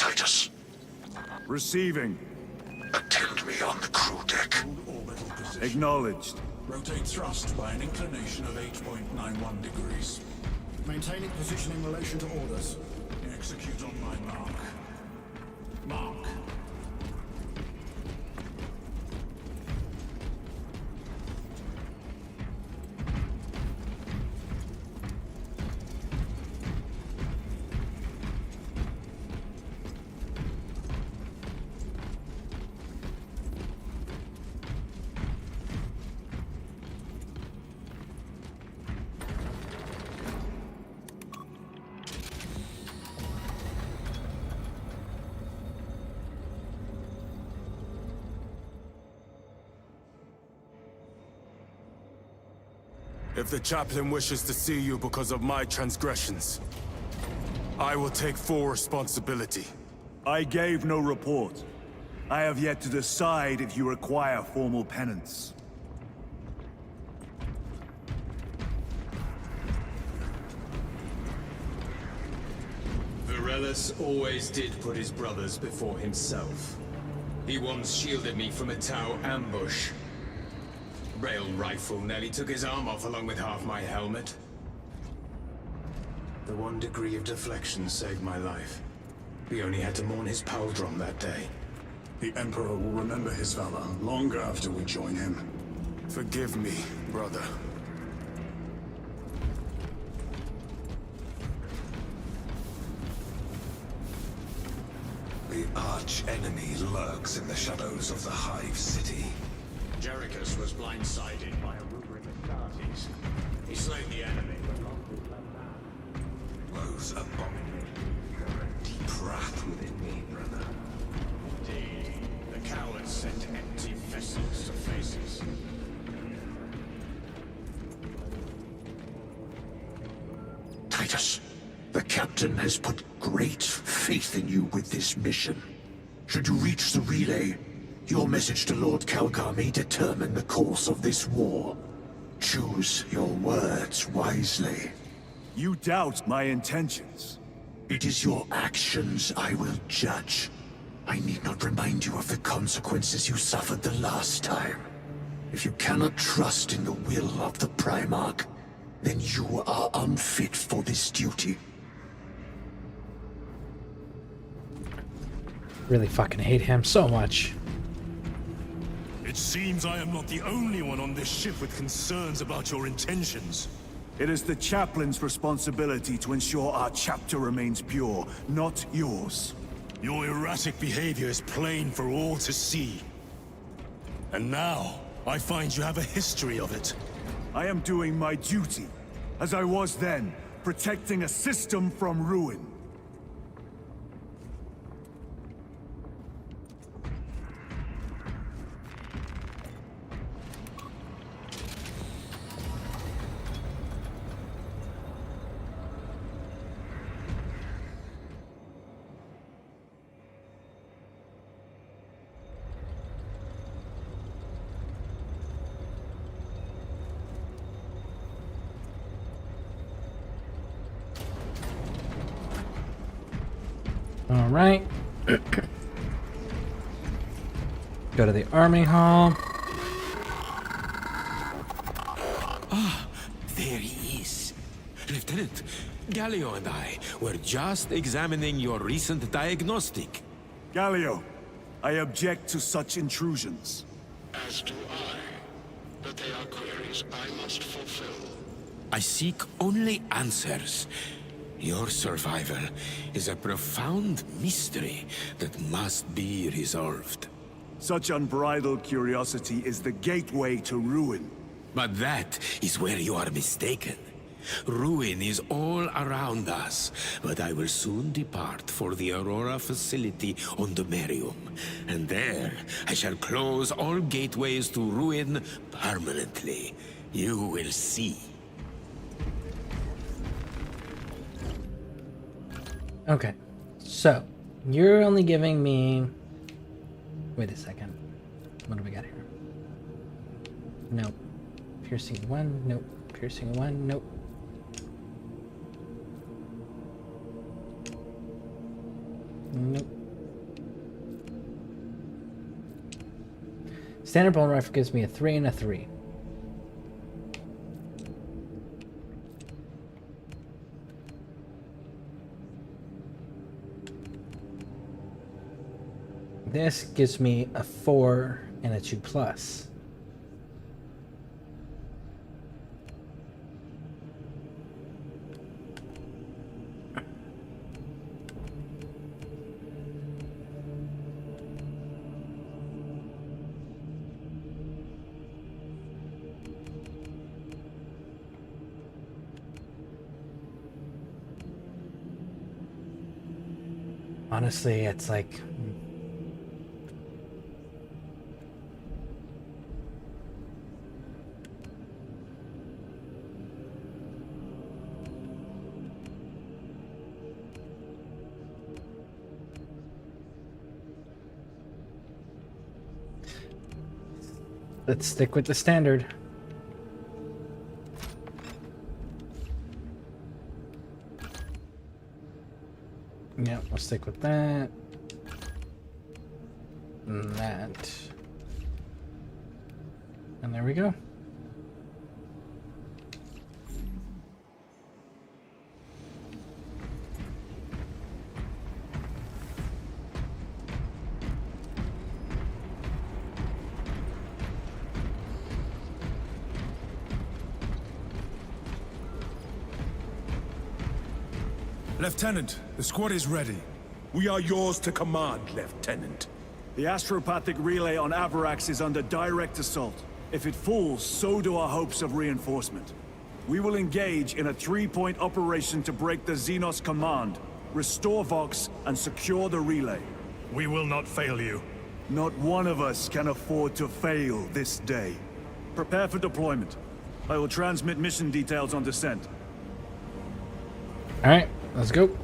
Titus. Receiving. Attend me on the crew deck. Acknowledged. Rotate thrust by an inclination of 8.91 degrees. Maintaining position in relation to orders. Execute on my mark. Mark. If the chaplain wishes to see you because of my transgressions, I will take full responsibility. I gave no report. I have yet to decide if you require formal penance. Varellus always did put his brothers before himself. He once shielded me from a Tau ambush. Rail rifle nearly took his arm off along with half my helmet. The 1 degree of deflection saved my life. We only had to mourn his pauldron that day. The Emperor will remember his valor long after we join him. Forgive me, brother. The arch-enemy lurks in the shadows of the Hive City. Jerichus was blindsided by a rumor in the Astartes. He slayed the enemy, but not with blood. Those abominations are a deep wrath within me, brother. Indeed, the cowards sent empty vessels to faces. Titus, the captain has put great faith in you with this mission. Should you reach the relay, your message to Lord Calgar may determine the course of this war. Choose your words wisely. You doubt my intentions. It is your actions I will judge. I need not remind you of the consequences you suffered the last time. If you cannot trust in the will of the Primarch, then you are unfit for this duty. Really fucking hate him so much. It seems I am not the only one on this ship with concerns about your intentions. It is the chaplain's responsibility to ensure our chapter remains pure, not yours. Your erratic behavior is plain for all to see. And now, I find you have a history of it. I am doing my duty, as I was then, protecting a system from ruin. All right. Go to the army hall. Ah, there he is. Lieutenant, Gallio and I were just examining your recent diagnostic. Gallio, I object to such intrusions. As do I. But they are queries I must fulfill. I seek only answers. Your survival is a profound mystery that must be resolved. Such unbridled curiosity is the gateway to ruin. But that is where you are mistaken. Ruin is all around us, but I will soon depart for the Aurora facility on the Merium. And there, I shall close all gateways to ruin permanently. You will see. Okay, so you're only giving me. Wait a second. What do we got here? Nope. Piercing 1. Nope. Piercing 1. Nope. Nope. Standard bolt rifle gives me a 3 and a 3. This gives me a 4 and a 2 plus. Honestly, it's like... Let's stick with the standard. Yeah, we'll stick with that. And that. And there we go. Lieutenant, the squad is ready. We are yours to command, Lieutenant. The astropathic relay on Avarax is under direct assault. If it falls, so do our hopes of reinforcement. We will engage in a 3-point operation to break the Xenos command, restore Vox, and secure the relay. We will not fail you. Not one of us can afford to fail this day. Prepare for deployment. I will transmit mission details on descent. Alright, let's go.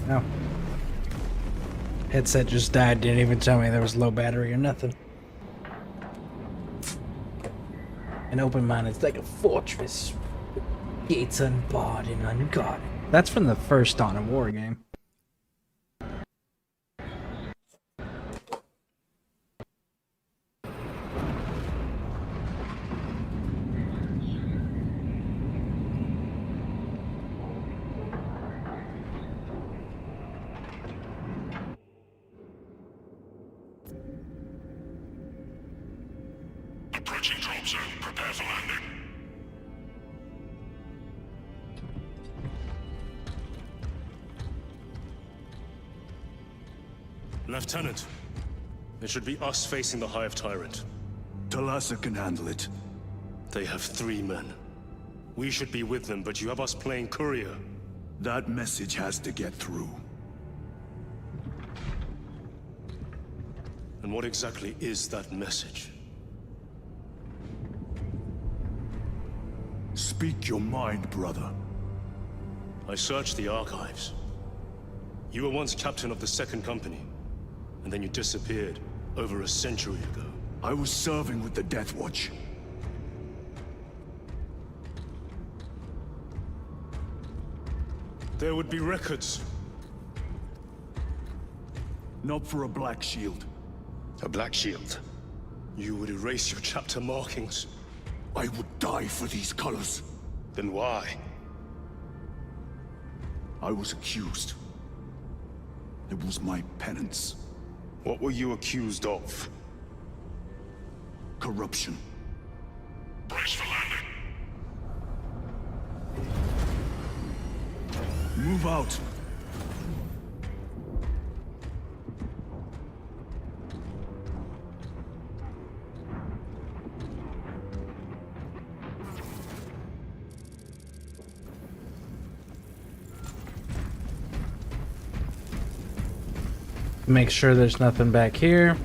No. Headset just died, didn't even tell me there was low battery or nothing. An open mind is like a fortress. Gates unbarred and unguarded. That's from the first Dawn of War game. Approaching drop zone. Prepare for landing. Lieutenant, it should be us facing the Hive Tyrant. Talassa can handle it. They have 3 men. We should be with them, but you have us playing courier. That message has to get through. And what exactly is that message? Speak your mind, brother. I searched the archives. You were once captain of the 2nd Company, and then you disappeared over a century ago. I was serving with the Death Watch. There would be records. Not for a Black Shield. A Black Shield? You would erase your chapter markings. I would die for these colors. Then why? I was accused. It was my penance. What were you accused of? Corruption. Brace for landing. Move out. Make sure there's nothing back here.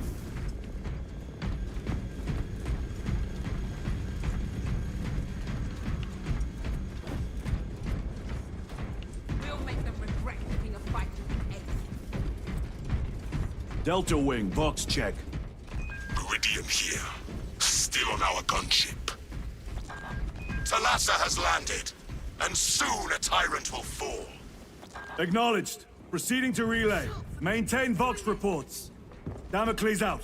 We'll make them Delta Wing, box check. Meridian here. Still on our gunship. Talassa has landed, and soon a tyrant will fall. Acknowledged. Proceeding to relay. Maintain Vox reports. Damocles out.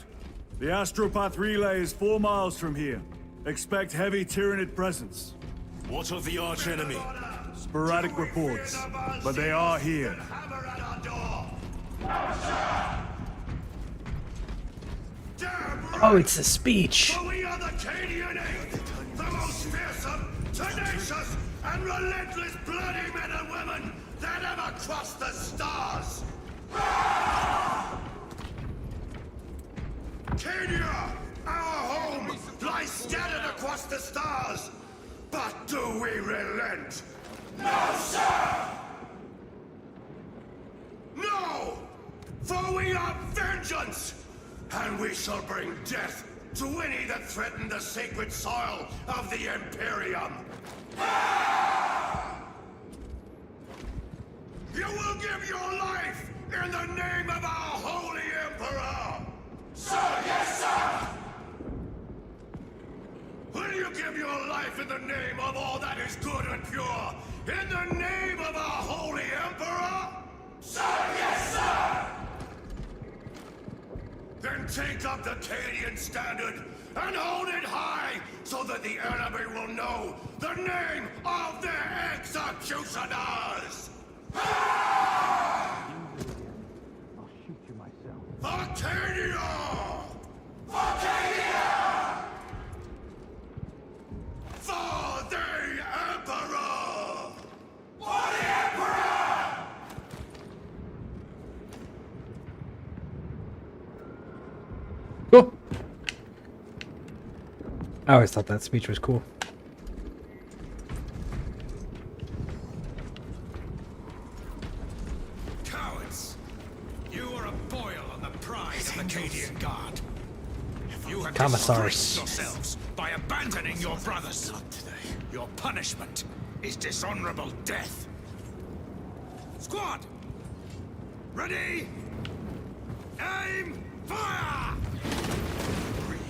The Astropath relay is 4 miles from here. Expect heavy Tyranid presence. What of the archenemy? Sporadic reports, but they are here. Oh, it's a speech. For we are the Cadian Eighth, the most fearsome, tenacious, and relentless bloody men and women that ever crossed the stars! Cadia, our home, lies scattered across the stars! But do we relent? No, sir! No! For we are vengeance! And we shall bring death to any that threaten the sacred soil of the Imperium! You will give your life in the name of our Holy Emperor! Sir, yes, sir! Will you give your life in the name of all that is good and pure? In the name of our Holy Emperor? Sir, yes, sir! Then take up the Cadian standard and hold it high so that the enemy will know the name of their executioners! I'll shoot you myself. Arcadia! Arcadia! For the Emperor! For the Emperor! Cool. I always thought that speech was cool. Cowards! You are a boil on the pride of the Cadian Guard. You have Commissars. disgraced yourselves by abandoning your brothers. Your punishment is dishonorable death. Squad! Ready! Aim! Fire! Breathe.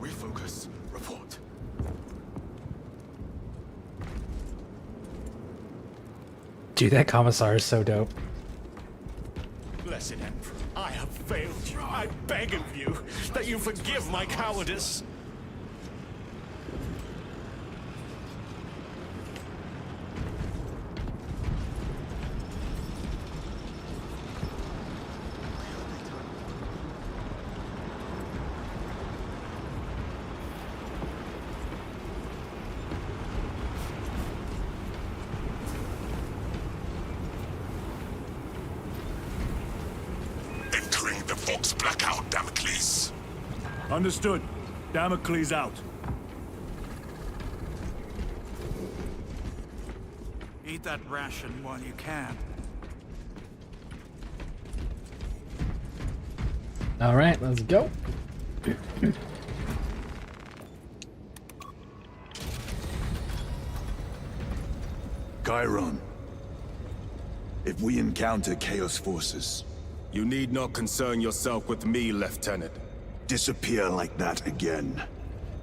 Refocus. Report. Dude, that commissar is so dope. Blessed Emperor, I have failed you. I beg of you that you forgive my cowardice. Entering the Vox blackout, Damocles. Understood. Damocles out. Eat that ration while you can. All right, let's go. Chiron. If we encounter Chaos forces... You need not concern yourself with me, Lieutenant. Disappear like that again,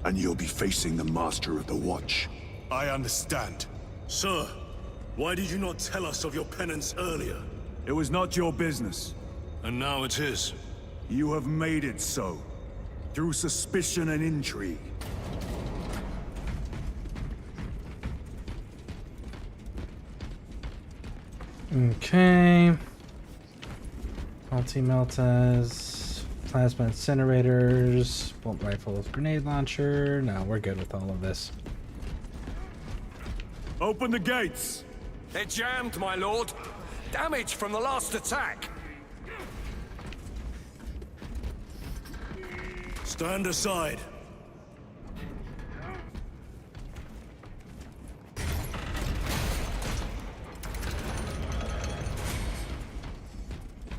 and you'll be facing the Master of the Watch. I understand. Sir, why did you not tell us of your penance earlier? It was not your business. And now it is. You have made it so, through suspicion and intrigue. Okay. Multi-meltas, plasma incinerators, bolt rifles, grenade launcher. No, we're good with all of this. Open the gates! They're jammed, my lord. Damage from the last attack. Stand aside.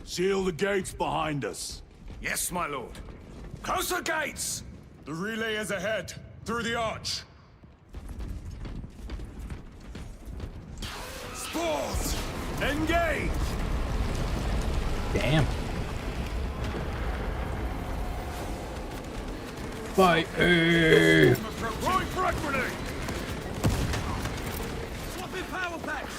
Seal the gates behind us. Yes, my lord. Close the gates! The relay is ahead, through the arch. Spores! Engage! Damn. Fire! Throwing frag grenade! Swapping power packs!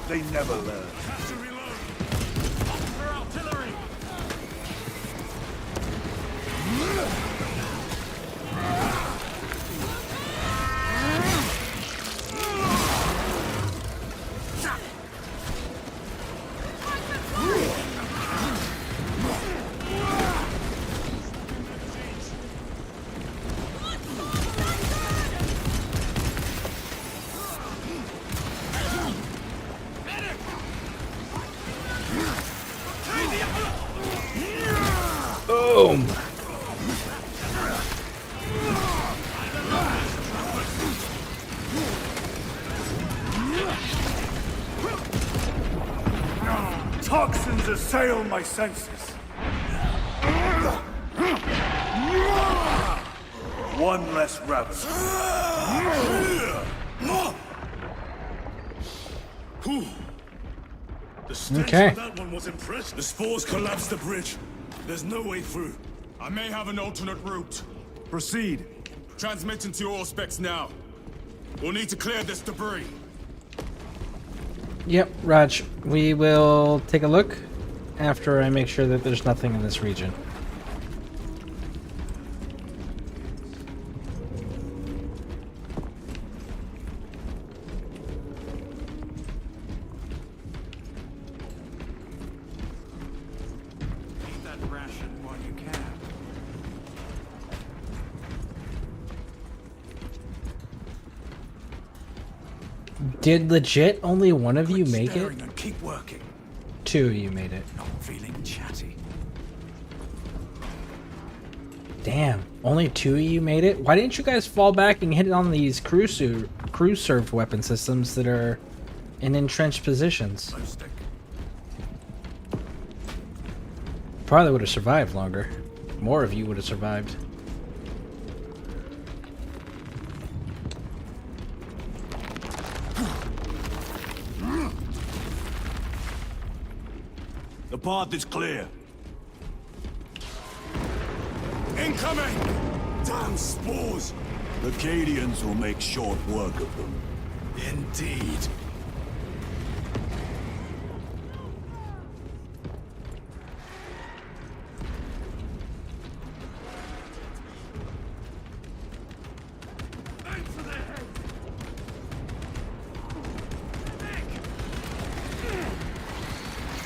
They never learn. Have to reload! For artillery! Boom! Toxins assail my senses. One less rabbit. The stench Okay. of that one was impressive. The spores collapsed the bridge. There's no way through. I may have an alternate route. Proceed. Transmitting to your specs now. We'll need to clear this debris. Yep, Raj. We will take a look after I make sure that there's nothing in this region. Eat that ration while you can. Did legit only one of you make it? Staring and keep working. Two of you made it. Not feeling chatty. Damn, only two of you made it? Why didn't you guys fall back and hit it on these crew-served weapon systems that are in entrenched positions? Probably would have survived longer. More of you would have survived. The path is clear. Incoming! Damn spores! The Cadians will make short work of them. Indeed.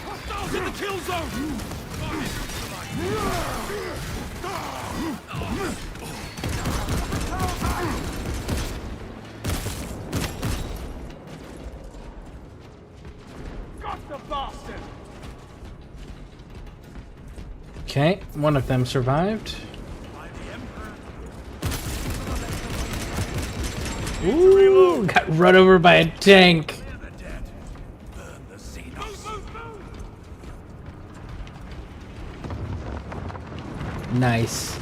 Hostiles in the kill zone! Got the bastard! Okay, one of them survived. Ooh, got run over by a tank. Nice.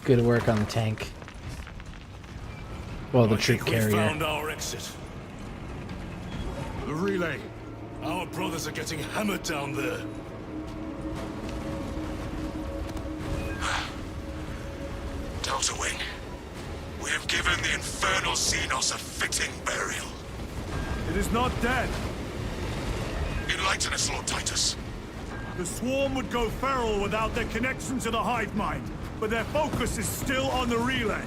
Good work on the tank. Well, the troop We carrier. found our exit. The relay. Our brothers are getting hammered down there. Delta Wing. We have given the infernal Xenos a fitting burial. It is not dead. Enlighten us, Lord Titus. The swarm would go feral without their connection to the hive mind, but their focus is still on the relay.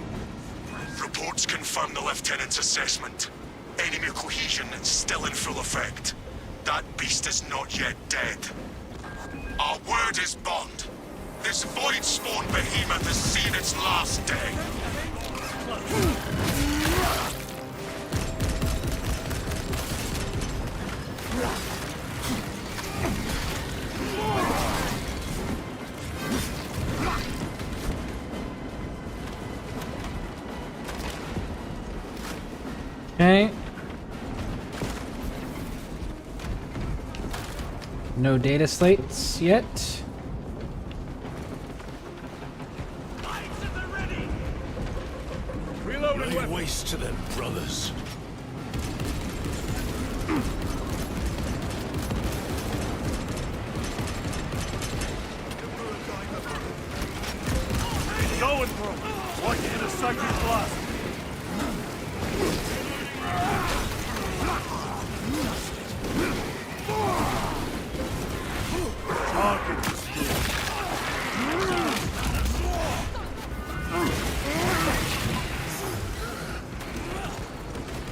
Reports confirm the Lieutenant's assessment. Enemy cohesion is still in full effect. That beast is not yet dead. Our word is bond. This void-spawn behemoth has seen its last day. Okay. no data slates yet. Lay waste to them, brothers. Going for him! Like in a psychic blast! Target destroyed.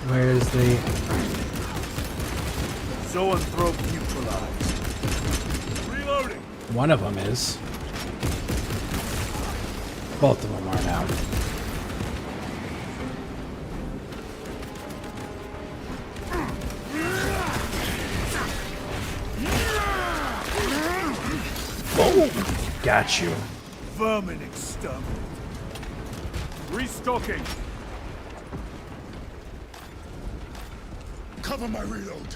Where is the... Zoanthrope neutralized. Reloading! One of them is. Both of them are now. Oh, got you. Vermin exterminated. Restocking. Cover my reload.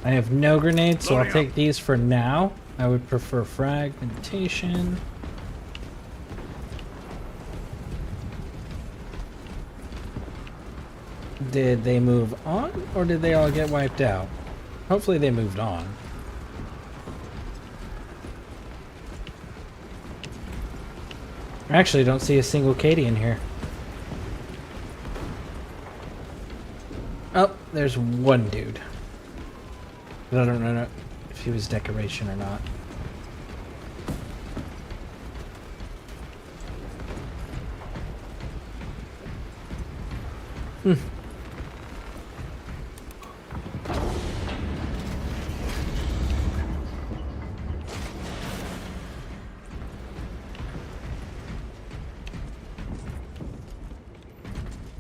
I have no grenades, so I'll take these for now. I would prefer fragmentation. Did they move on, or did they all get wiped out? Hopefully they moved on. I actually don't see a single Katie in here. Oh, there's one dude. But I don't know if he was decoration or not.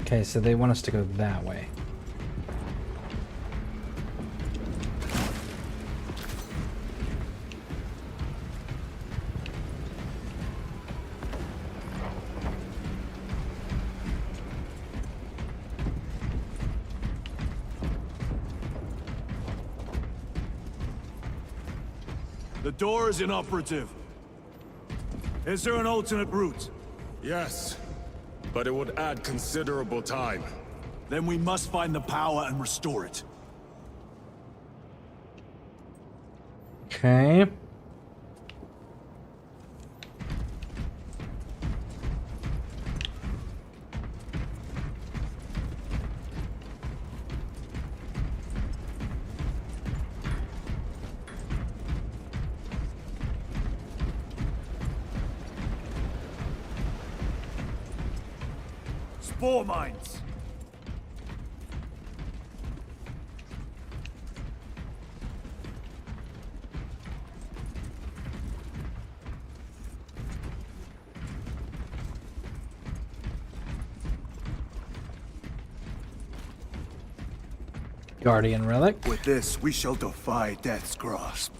Okay, so they want us to go that way. The door is inoperative. Is there an alternate route? Yes, but it would add considerable time. Then we must find the power and restore it. Okay. Spore mines. Guardian relic. With this, we shall defy death's grasp.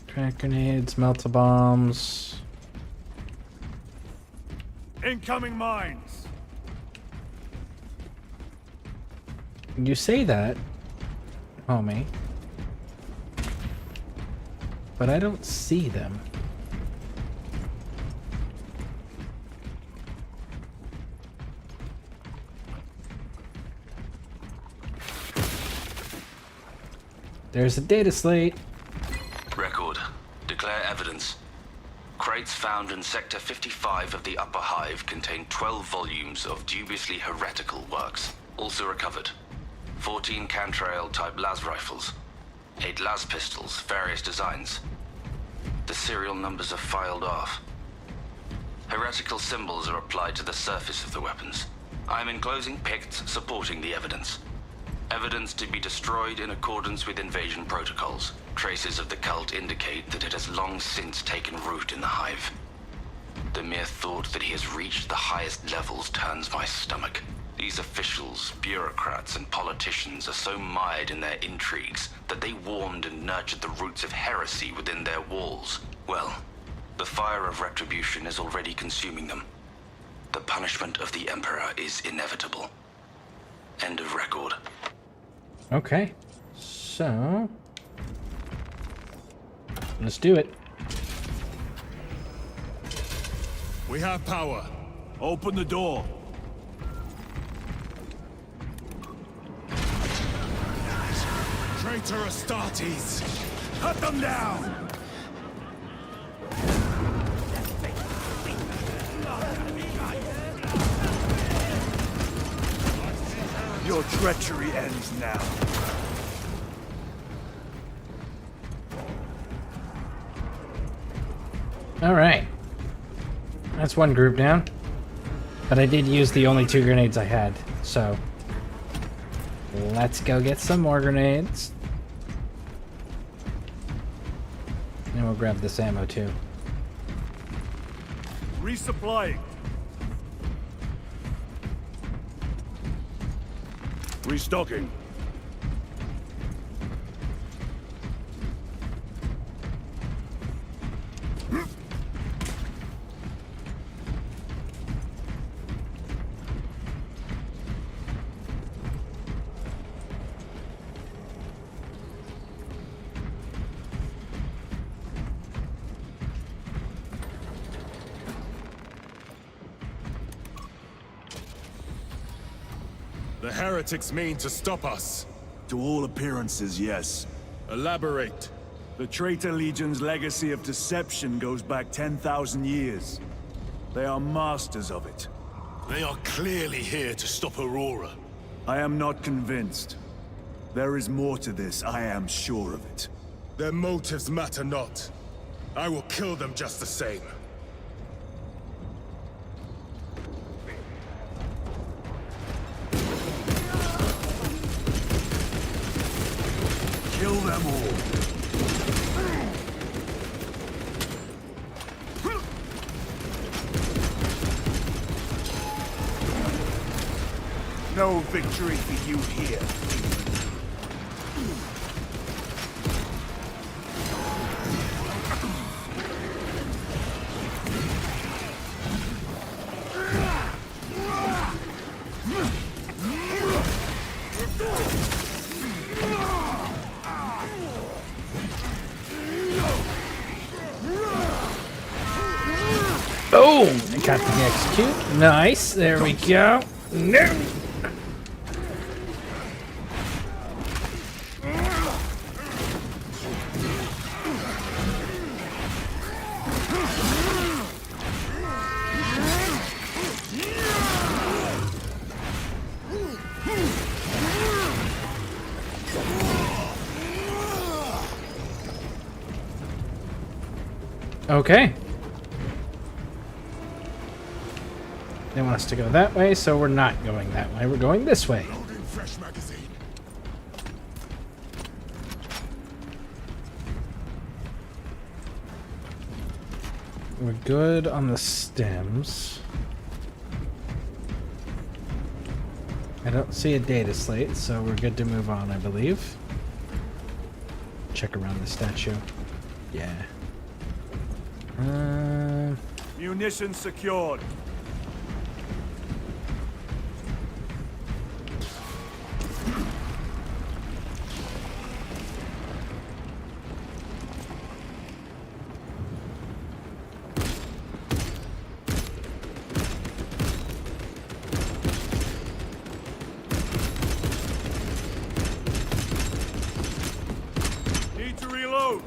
Crack grenades, melta bombs. Incoming mines. You say that, homie, but I don't see them. There's a data slate. Record. Declare evidence. Crates found in Sector 55 of the Upper Hive contain 12 volumes of dubiously heretical works. Also recovered. 14 Cantrail-type las rifles. 8 las pistols, various designs. The serial numbers are filed off. Heretical symbols are applied to the surface of the weapons. I am enclosing picts supporting the evidence. Evidence to be destroyed in accordance with invasion protocols. Traces of the cult indicate that it has long since taken root in the Hive. The mere thought that he has reached the highest levels turns my stomach. These officials, bureaucrats, and politicians are so mired in their intrigues that they warmed and nurtured the roots of heresy within their walls. Well, the fire of retribution is already consuming them. The punishment of the Emperor is inevitable. End of record. Okay. So... let's do it. We have power. Open the door. Traitor Astartes! Cut them down! Your treachery ends now. Alright. That's one group down. But I did use the only 2 grenades I had, so... let's go get some more grenades. And we'll grab this ammo too. Resupplying. Restocking. The heretics mean to stop us. To all appearances, yes. Elaborate. The Traitor Legion's legacy of deception goes back 10,000 years. They are masters of it. They are clearly here to stop Aurora. I am not convinced. There is more to this, I am sure of it. Their motives matter not. I will kill them just the same. Kill them all. No victory for you here. Boom! I got the execute. Nice. There we go. No. Okay. They want us to go that way, so we're not going that way. We're going this way. Fresh magazine. We're good on the stems. I don't see a data slate, so we're good to move on, I believe. Check around the statue. Yeah. Munitions secured. Need to reload.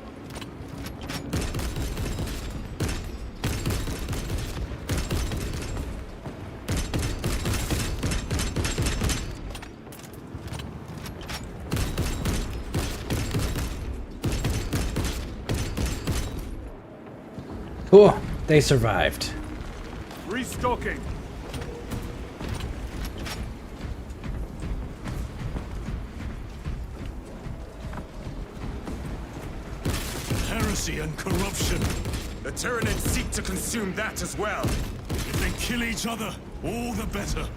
Cool. They survived. Restocking. Heresy and corruption. The Tyranids seek to consume that as well. If they kill each other, all the better.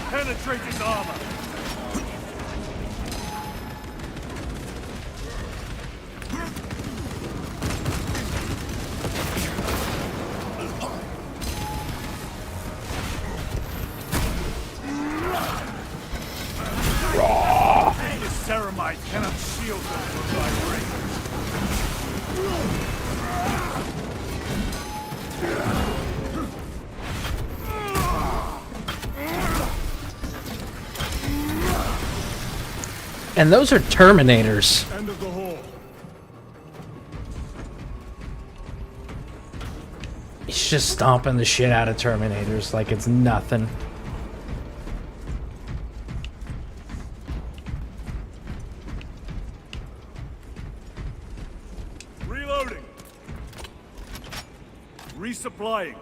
Penetrating armor. And those are Terminators. End of the hall. He's just stomping the shit out of Terminators like it's nothing. Reloading. Resupplying.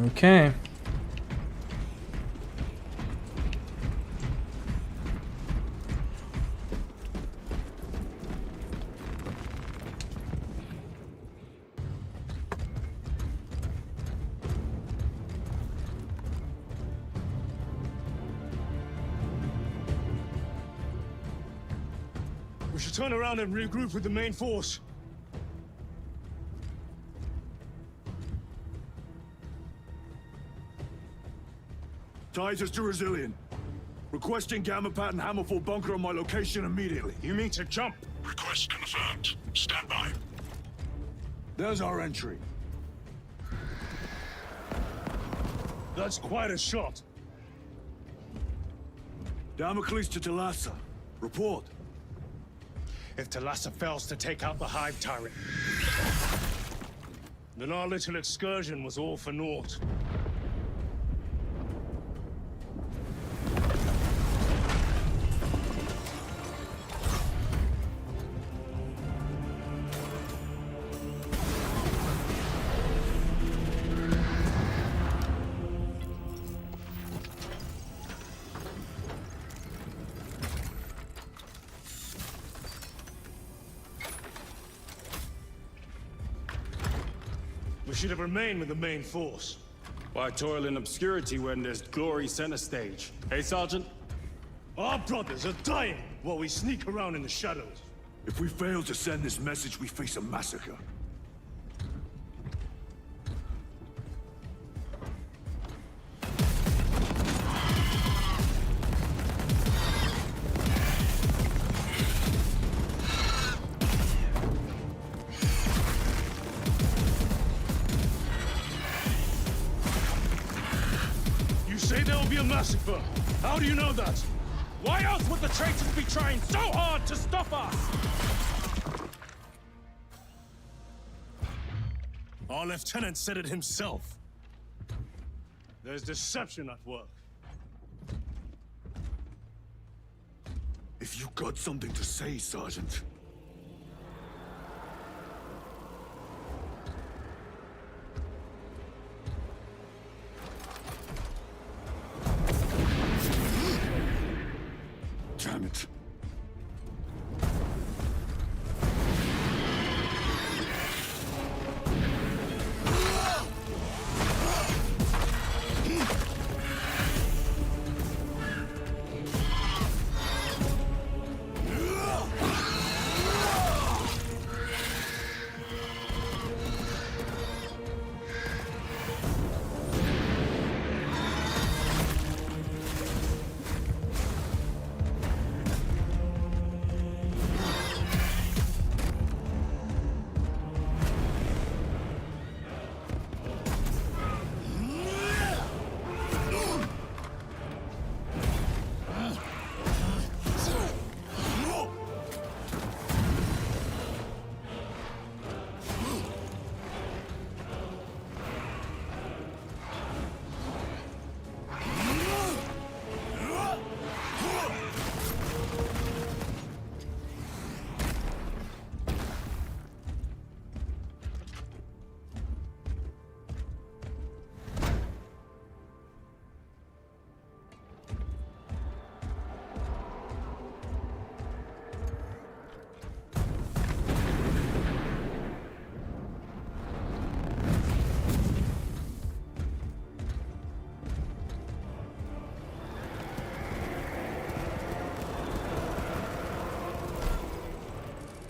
Okay. We should turn around and regroup with the main force. Titus to Resilient. Requesting Gamma Pat and Hammerfall bunker on my location immediately. You mean to jump? Request confirmed. Stand by. There's our entry. That's quite a shot. Damocles to Talassa. Report. If Talassa fails to take out the Hive Tyrant, then our little excursion was all for naught. We should have remained with the main force. Why toil in obscurity when there's glory center stage? Hey, Sergeant? Our brothers are dying while we sneak around in the shadows. If we fail to send this message, we face a massacre. You say there will be a massacre. How do you know that? Why else would the traitors be trying so hard to stop us? Our lieutenant said it himself. There's deception at work. If you got something to say, Sergeant. Damn it.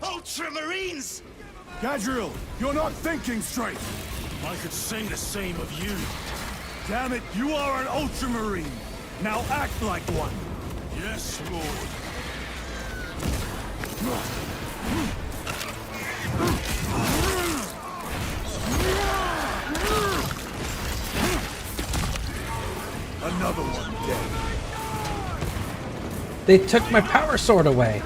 Ultramarines! Gadriel, you're not thinking straight! I could say the same of you. Damn it, you are an Ultramarine! Now act like one! Yes, Lord. Another one dead. They took my power sword away.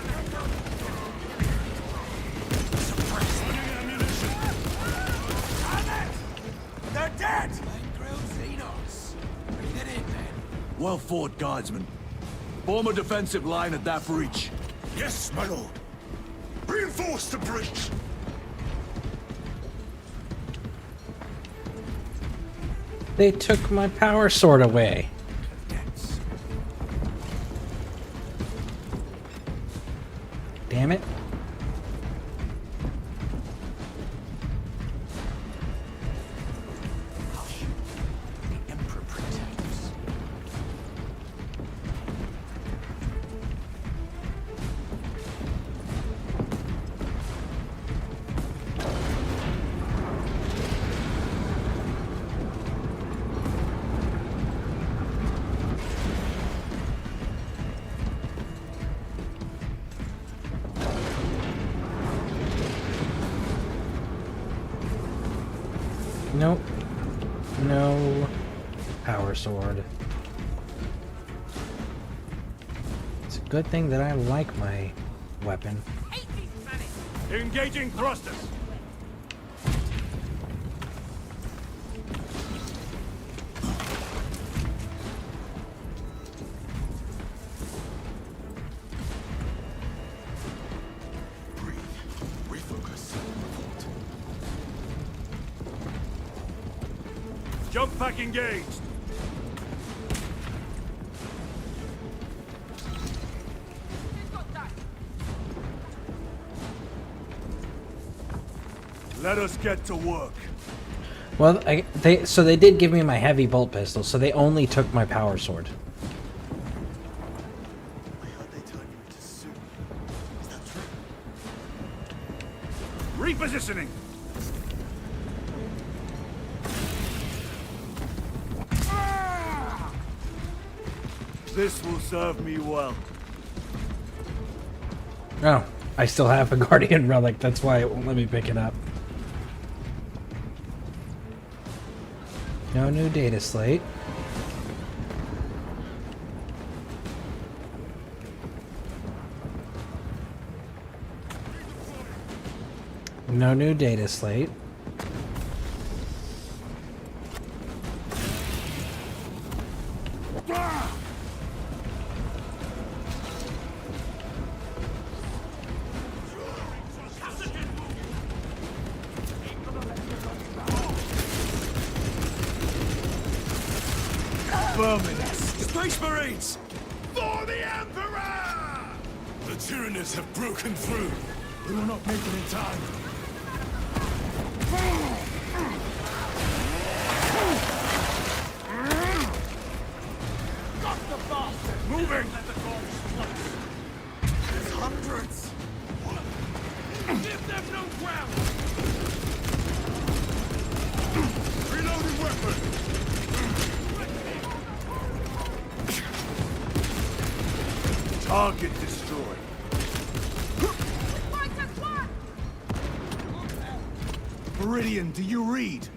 They're dead! Well fought, guardsmen. Form a defensive line at that breach. Yes, my lord. Reinforce the breach. They took my power sword away. Damn it. The Emperor protects. Nope. No power sword. It's a good thing that I like my weapon. Engaging thrusters. Jump pack engaged. Let us get to work. Well, they did give me my heavy bolt pistol, so they only took my power sword. Repositioning. This will serve me well. Oh, I still have a Guardian Relic, that's why it won't let me pick it up. No new data slate. No new data slate. Space Marines! For the Emperor! The Tyranids have broken through. We will not make it in time. Got the bastard! Moving! There's hundreds! Give them no ground! Reloading weapon! Target destroyed. Meridian, do you read?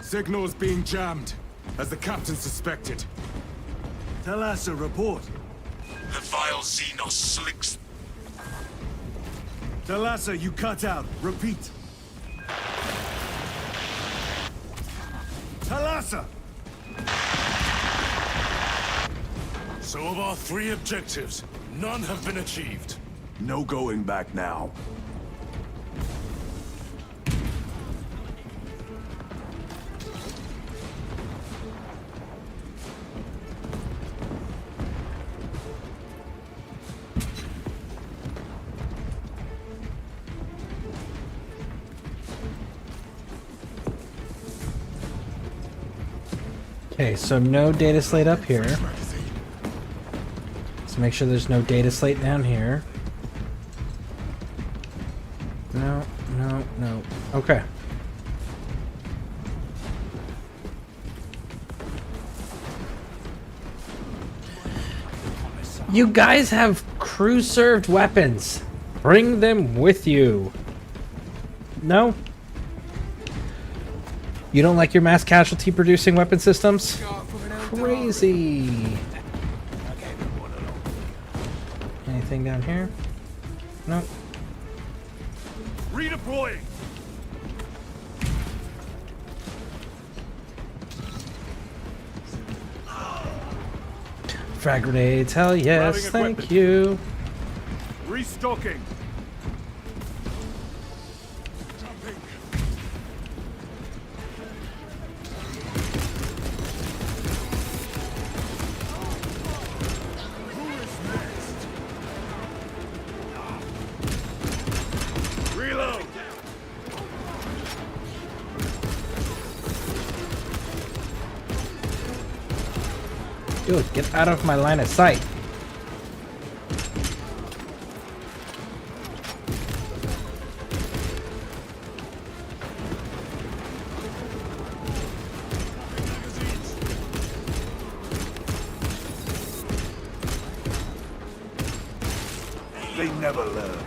Signals being jammed, as the captain suspected. Talassa, report. The vile Xenos slicks. Talassa, you cut out. Repeat. Talassa! So of our 3 objectives, none have been achieved. No going back now. Okay, so no data slate up here. Let's make sure there's no data slate down here. No, no, no. Okay. You guys have crew-served weapons. Bring them with you. No? You don't like your mass casualty producing weapon systems? Crazy. Anything down here? Nope. Redeploying. Frag grenades, hell yes, thank you. Restocking. Reload. Dude, get out of my line of sight. They never learn.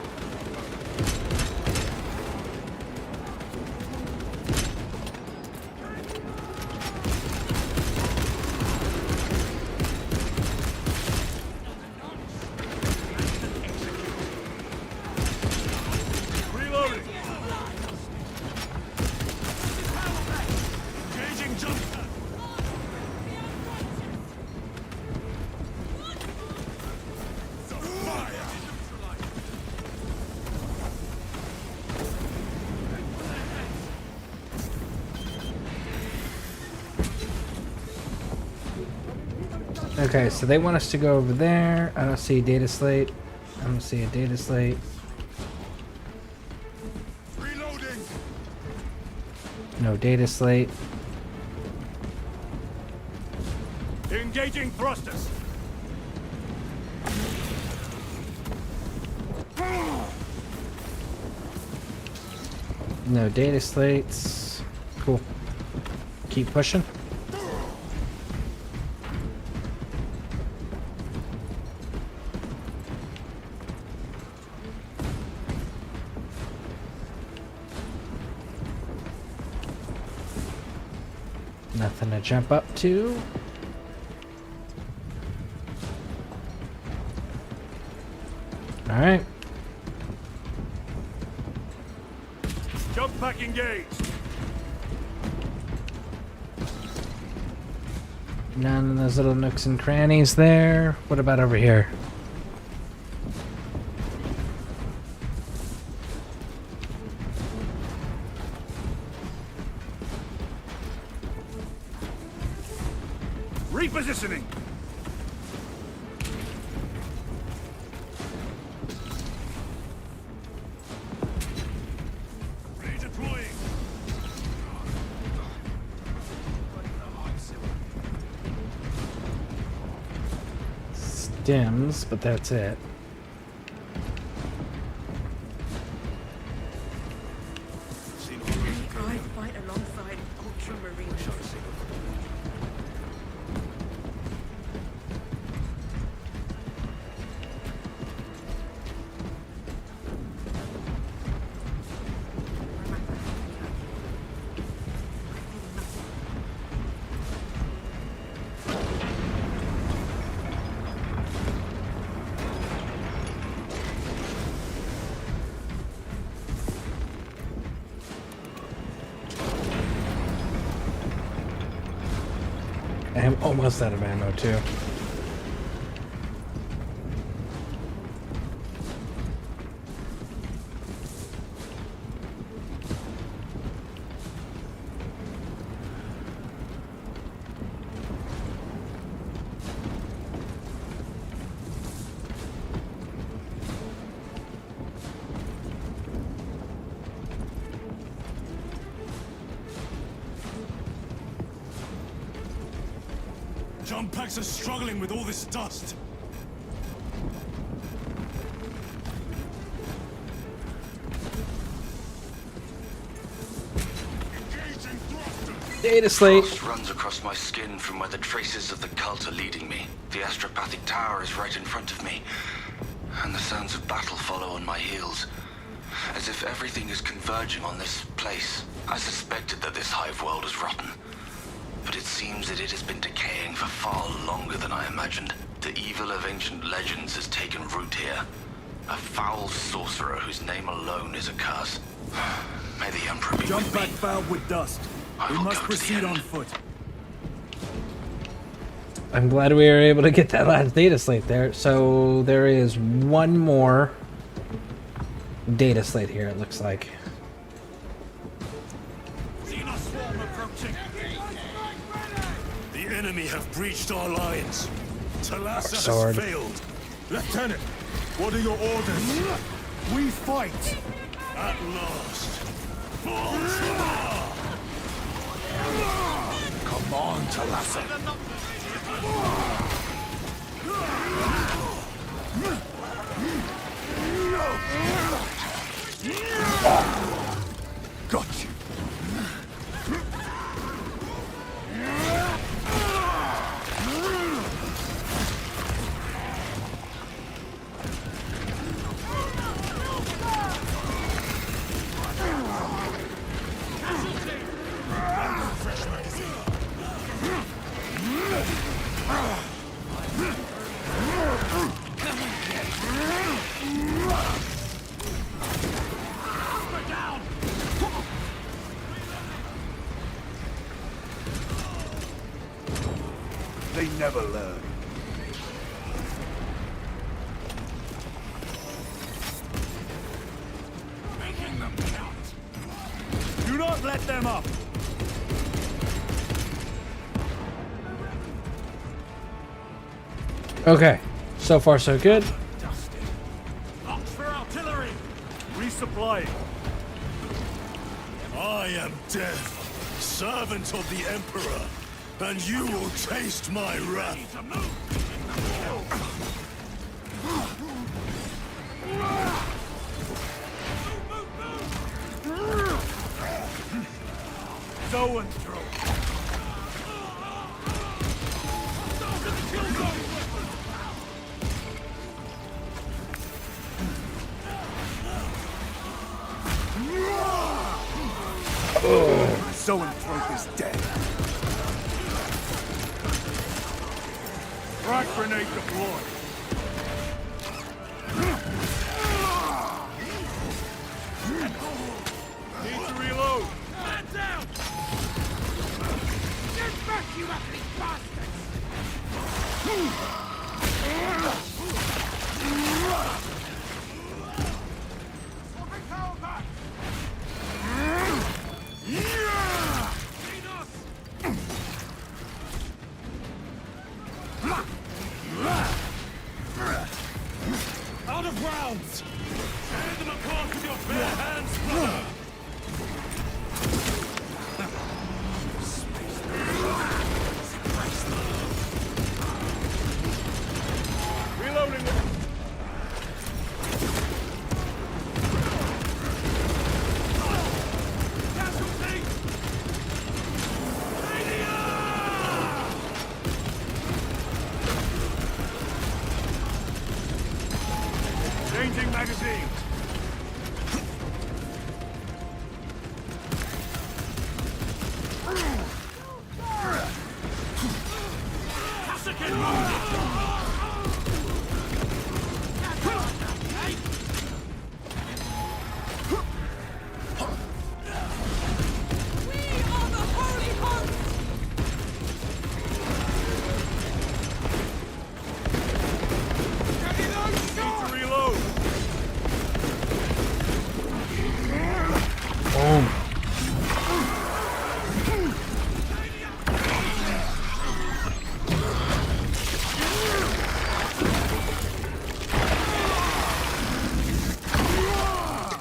Reloading. Engaging jump. Okay, so they want us to go over there. I don't see a data slate. I don't see a data slate. Reloading. No data slate. Engaging thrusters. No data slates. Cool. Keep pushing. Nothing to jump up to. Alright. Jump pack engaged. None of those little nooks and crannies there. What about over here? Repositioning. Redeploying. Stims, but that's it. I fight alongside Ultramarines. I am almost out of ammo too. Jump packs are struggling with all this dust. Data slate. Frost runs across my skin from where the traces of the cult are leading me. The astropathic tower is right in front of me. and the sounds of battle follow on my heels, as if everything is converging on this place. I suspected that this hive world was rotten, but it seems that it has been decaying for far longer than I imagined. The evil of ancient legends has taken root here. A foul sorcerer whose name alone is a curse. May the Emperor be Jump with back me. foul with dust. We must proceed on foot. I'm glad we were able to get that last data slate there. So there is one more data slate here, it looks like. The enemy have breached our lines. Talassa Sword. has failed. Lieutenant, what are your orders? We fight! At last. Come on, Talassa. Got you. They never learn. Making them count. Do not let them up. Okay, so far so good. Ox for artillery. Resupplying. I am Death, servant of the Emperor, and you will taste my wrath. So and throw. Zoanthrope is dead. Frag grenade deployed. Need to reload. Man down! Get back, you ugly bastards! Out of rounds! Tear them apart with your bare hands, brother! Reloading. Changing magazine.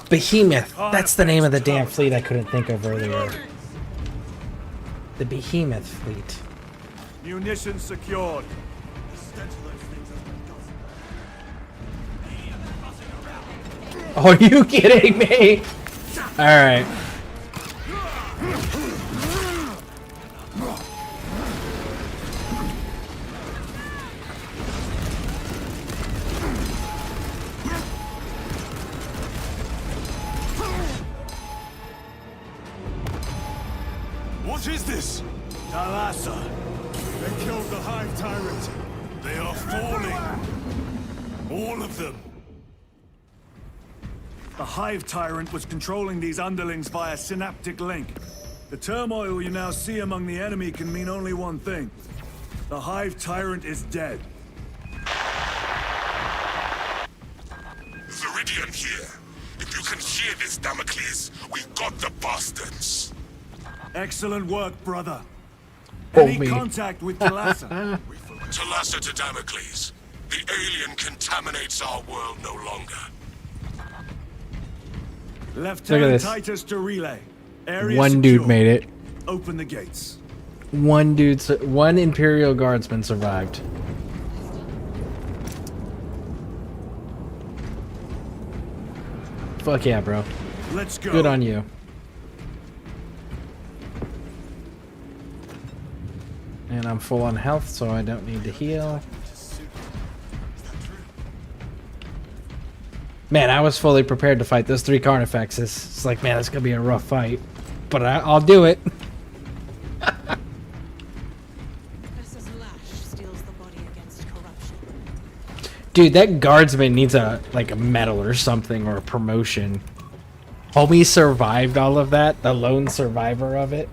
Behemoth. That's the name of the damn fleet I couldn't think of earlier. The Behemoth fleet. Munitions secured. Are you kidding me? Alright. this? Thalassa. They killed the Hive Tyrant. They are falling. All of them. The Hive Tyrant was controlling these underlings via synaptic link. The turmoil you now see among the enemy can mean only one thing. The Hive Tyrant is dead. Viridian here. If you can hear this, Damocles, we got the bastards. Excellent work, brother. Oh, Any me. contact with Thalassa? Thalassa to Damocles. The alien contaminates our world no longer. Lieutenant this. Titus to relay. Area One dude secure. made it. Open the gates. One Imperial Guardsman survived. Fuck yeah, bro. Let's go. Good on you. And I'm full on health, so I don't need to heal. Man, I was fully prepared to fight those 3 Carnifexes. It's like, man, it's gonna be a rough fight. But I'll do it. Dude, that guardsman needs a medal or something, or a promotion. Homie survived all of that, the lone survivor of it.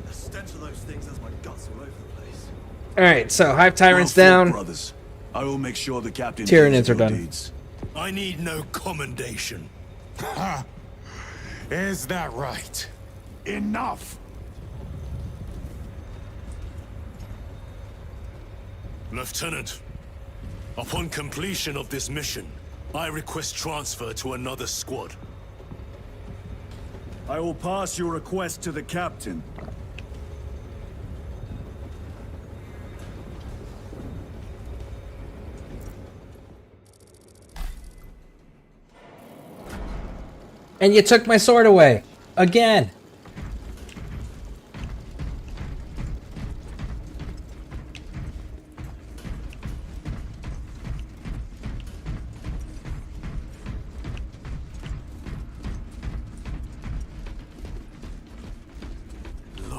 The stench of those things has my guts all over the place. Alright, so Hive Tyrant's Well fought, down. brothers. I will make sure the captain Tyranids hears are your done. deeds. I need no commendation. Ha! Is that right? Enough! Lieutenant, upon completion of this mission, I request transfer to another squad. I will pass your request to the captain. And you took my sword away. Again.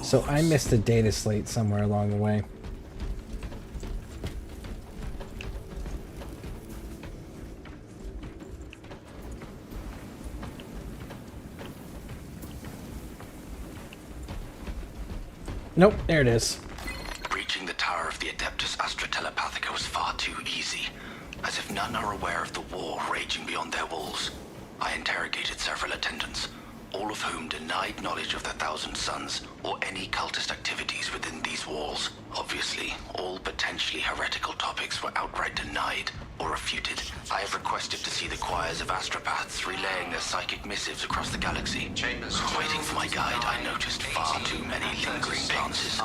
So I missed a data slate somewhere along the way. Nope, there it is. Breaching the tower of the Adeptus Astra Telepathica was far too easy. As if none are aware of the war raging beyond their walls. I interrogated several attendants, all of whom denied knowledge of the Thousand Sons or any cultist activities within these walls. Obviously, all potentially heretical topics were outright denied or refuted. I have requested to see the choirs of astropaths relaying their psychic missives across the galaxy. Waiting for my guide, I noticed far too many lingering glances.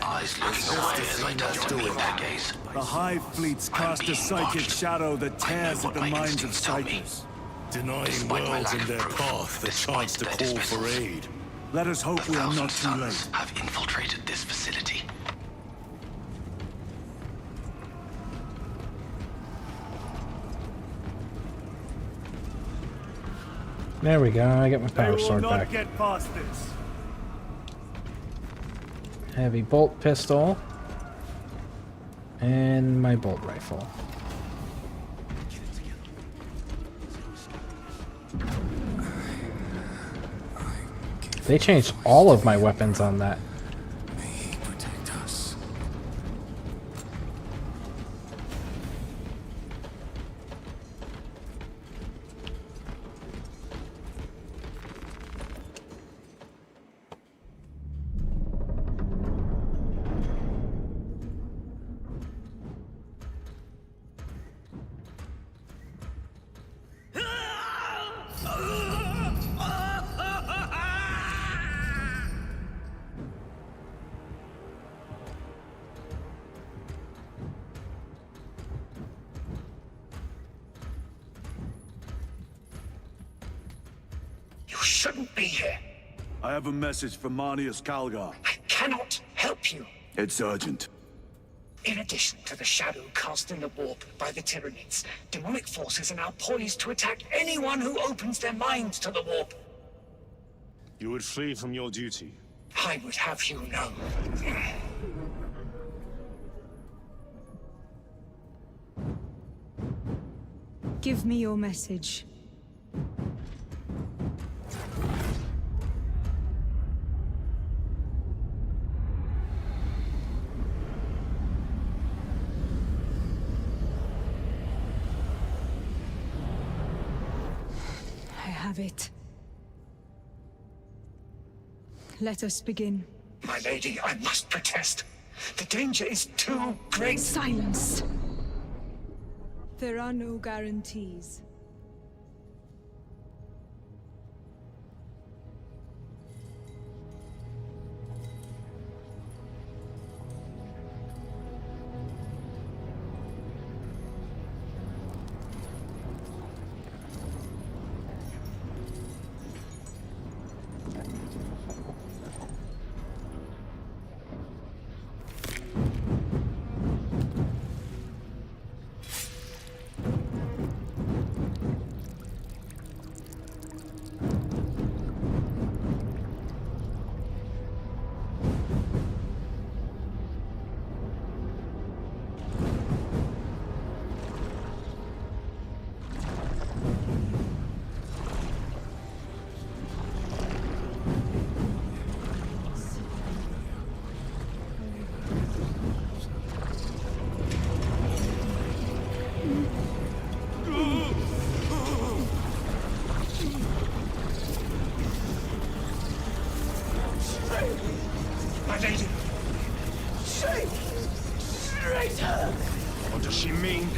Eyes looking away as I turned to meet their gaze. The Hive fleets cast a psychic shadow that tears at the minds of psychers. Denying worlds in their path the chance to call for aid. Let us hope we are not too late. Have infiltrated this facility. There we go, I get my power They will sword not back. get past this. Heavy bolt pistol. And my bolt rifle. They changed all of my weapons on that. You shouldn't be here. I have a message from Marnius Calgar. I cannot help you. It's urgent. In addition to the shadow cast in the warp by the Tyranids, demonic forces are now poised to attack anyone who opens their minds to the warp. You would flee from your duty. I would have you know. Give me your message. I have it. Let us begin. My lady, I must protest. The danger is too great. Silence! There are no guarantees. My lady! Shame! Traitor! What does she mean?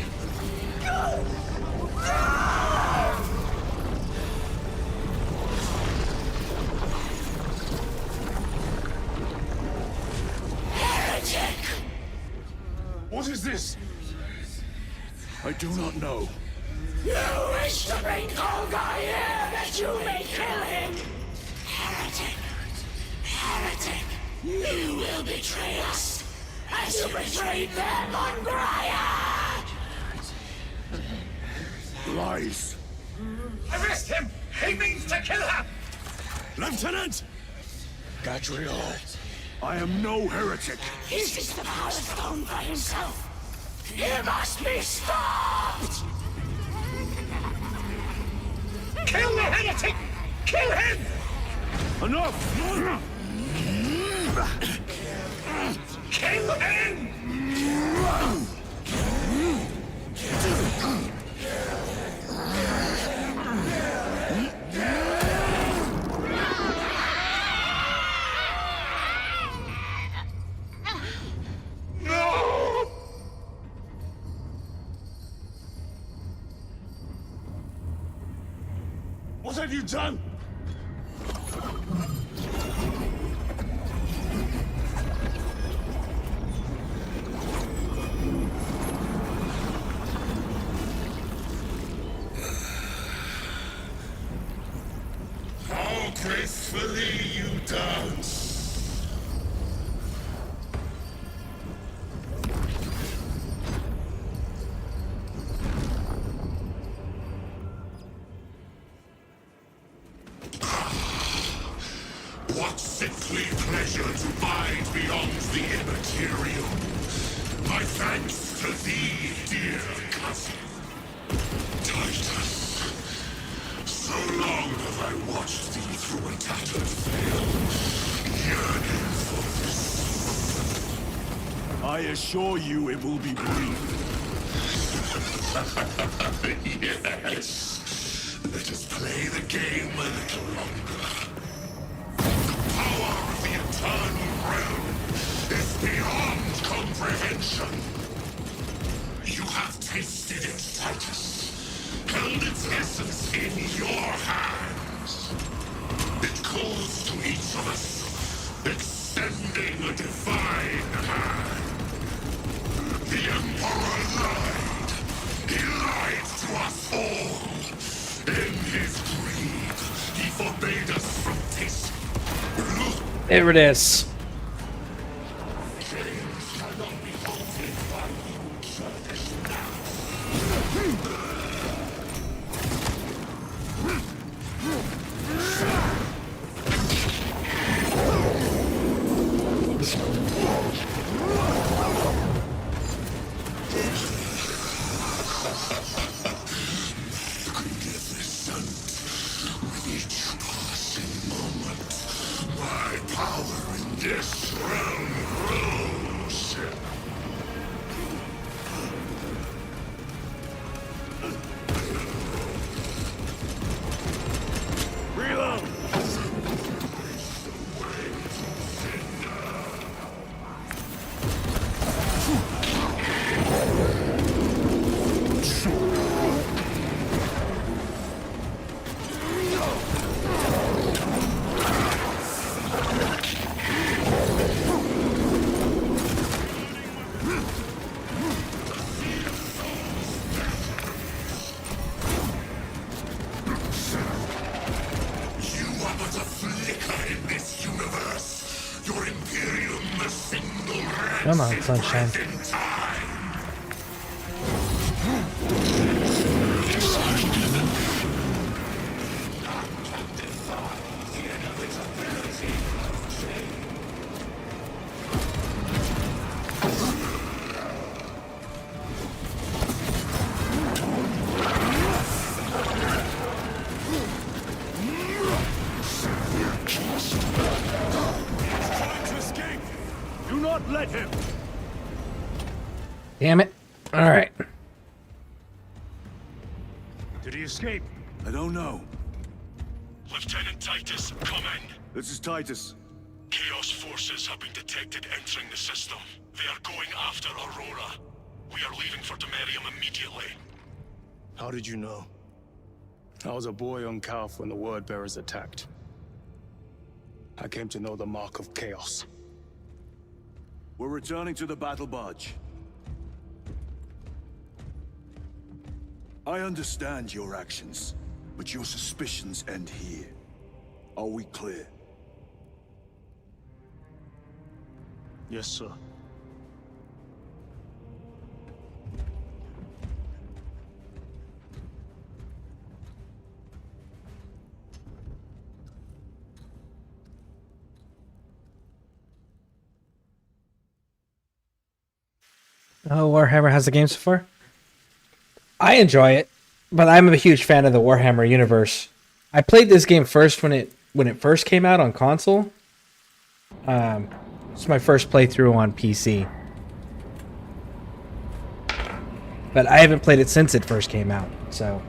Heretic! What is this? I do not know. You wish to bring Kolgar here that you may kill him! Heretic! Heretic! You will betray us, as you betrayed them on Graia! Lies. Arrest him! He means to kill her! Lieutenant! Gadriel, I am no heretic. He seeks the Power Stone for himself. He must be stopped! Kill the heretic! Kill him! Enough! Kill him! No! What have you done? How gracefully you dance! What sickly pleasure to bide beyond the immaterial! My thanks to thee, dear cousin. Titus. So long have I watched thee through a tattered veil, yearning for this. I assure you it will be brief. Yes. Let us play the game a little longer. The power of the eternal realm is beyond comprehension. You have tasted it, Titus. Held its essence in your hands. It calls to each of us, extending a divine hand. The Emperor lied. He lied to us all. In his greed, he forbade us from tasting. There it is. Change cannot be halted by human service. With each passing moment, my power in this realm grows. Reload! You are but a flicker in this universe. Your Imperium, a single Come on, rancid sunshine. breath in time. Trying to escape! Do not let him! Damn it. Alright. Did he escape? I don't know. Lieutenant Titus, come in. This is Titus. Chaos forces have been detected entering the system. They are going after Aurora. We are leaving for Demerium immediately. How did you know? I was a boy on Calf when the Word Bearers attacked. I came to know the mark of chaos. We're returning to the battle barge. I understand your actions, but your suspicions end here. Are we clear? Yes, sir. Oh, Warhammer has the game so far? I enjoy it, but I'm a huge fan of the Warhammer universe. I played this game first when it first came out on console. It's my first playthrough on PC. But I haven't played it since it first came out, so.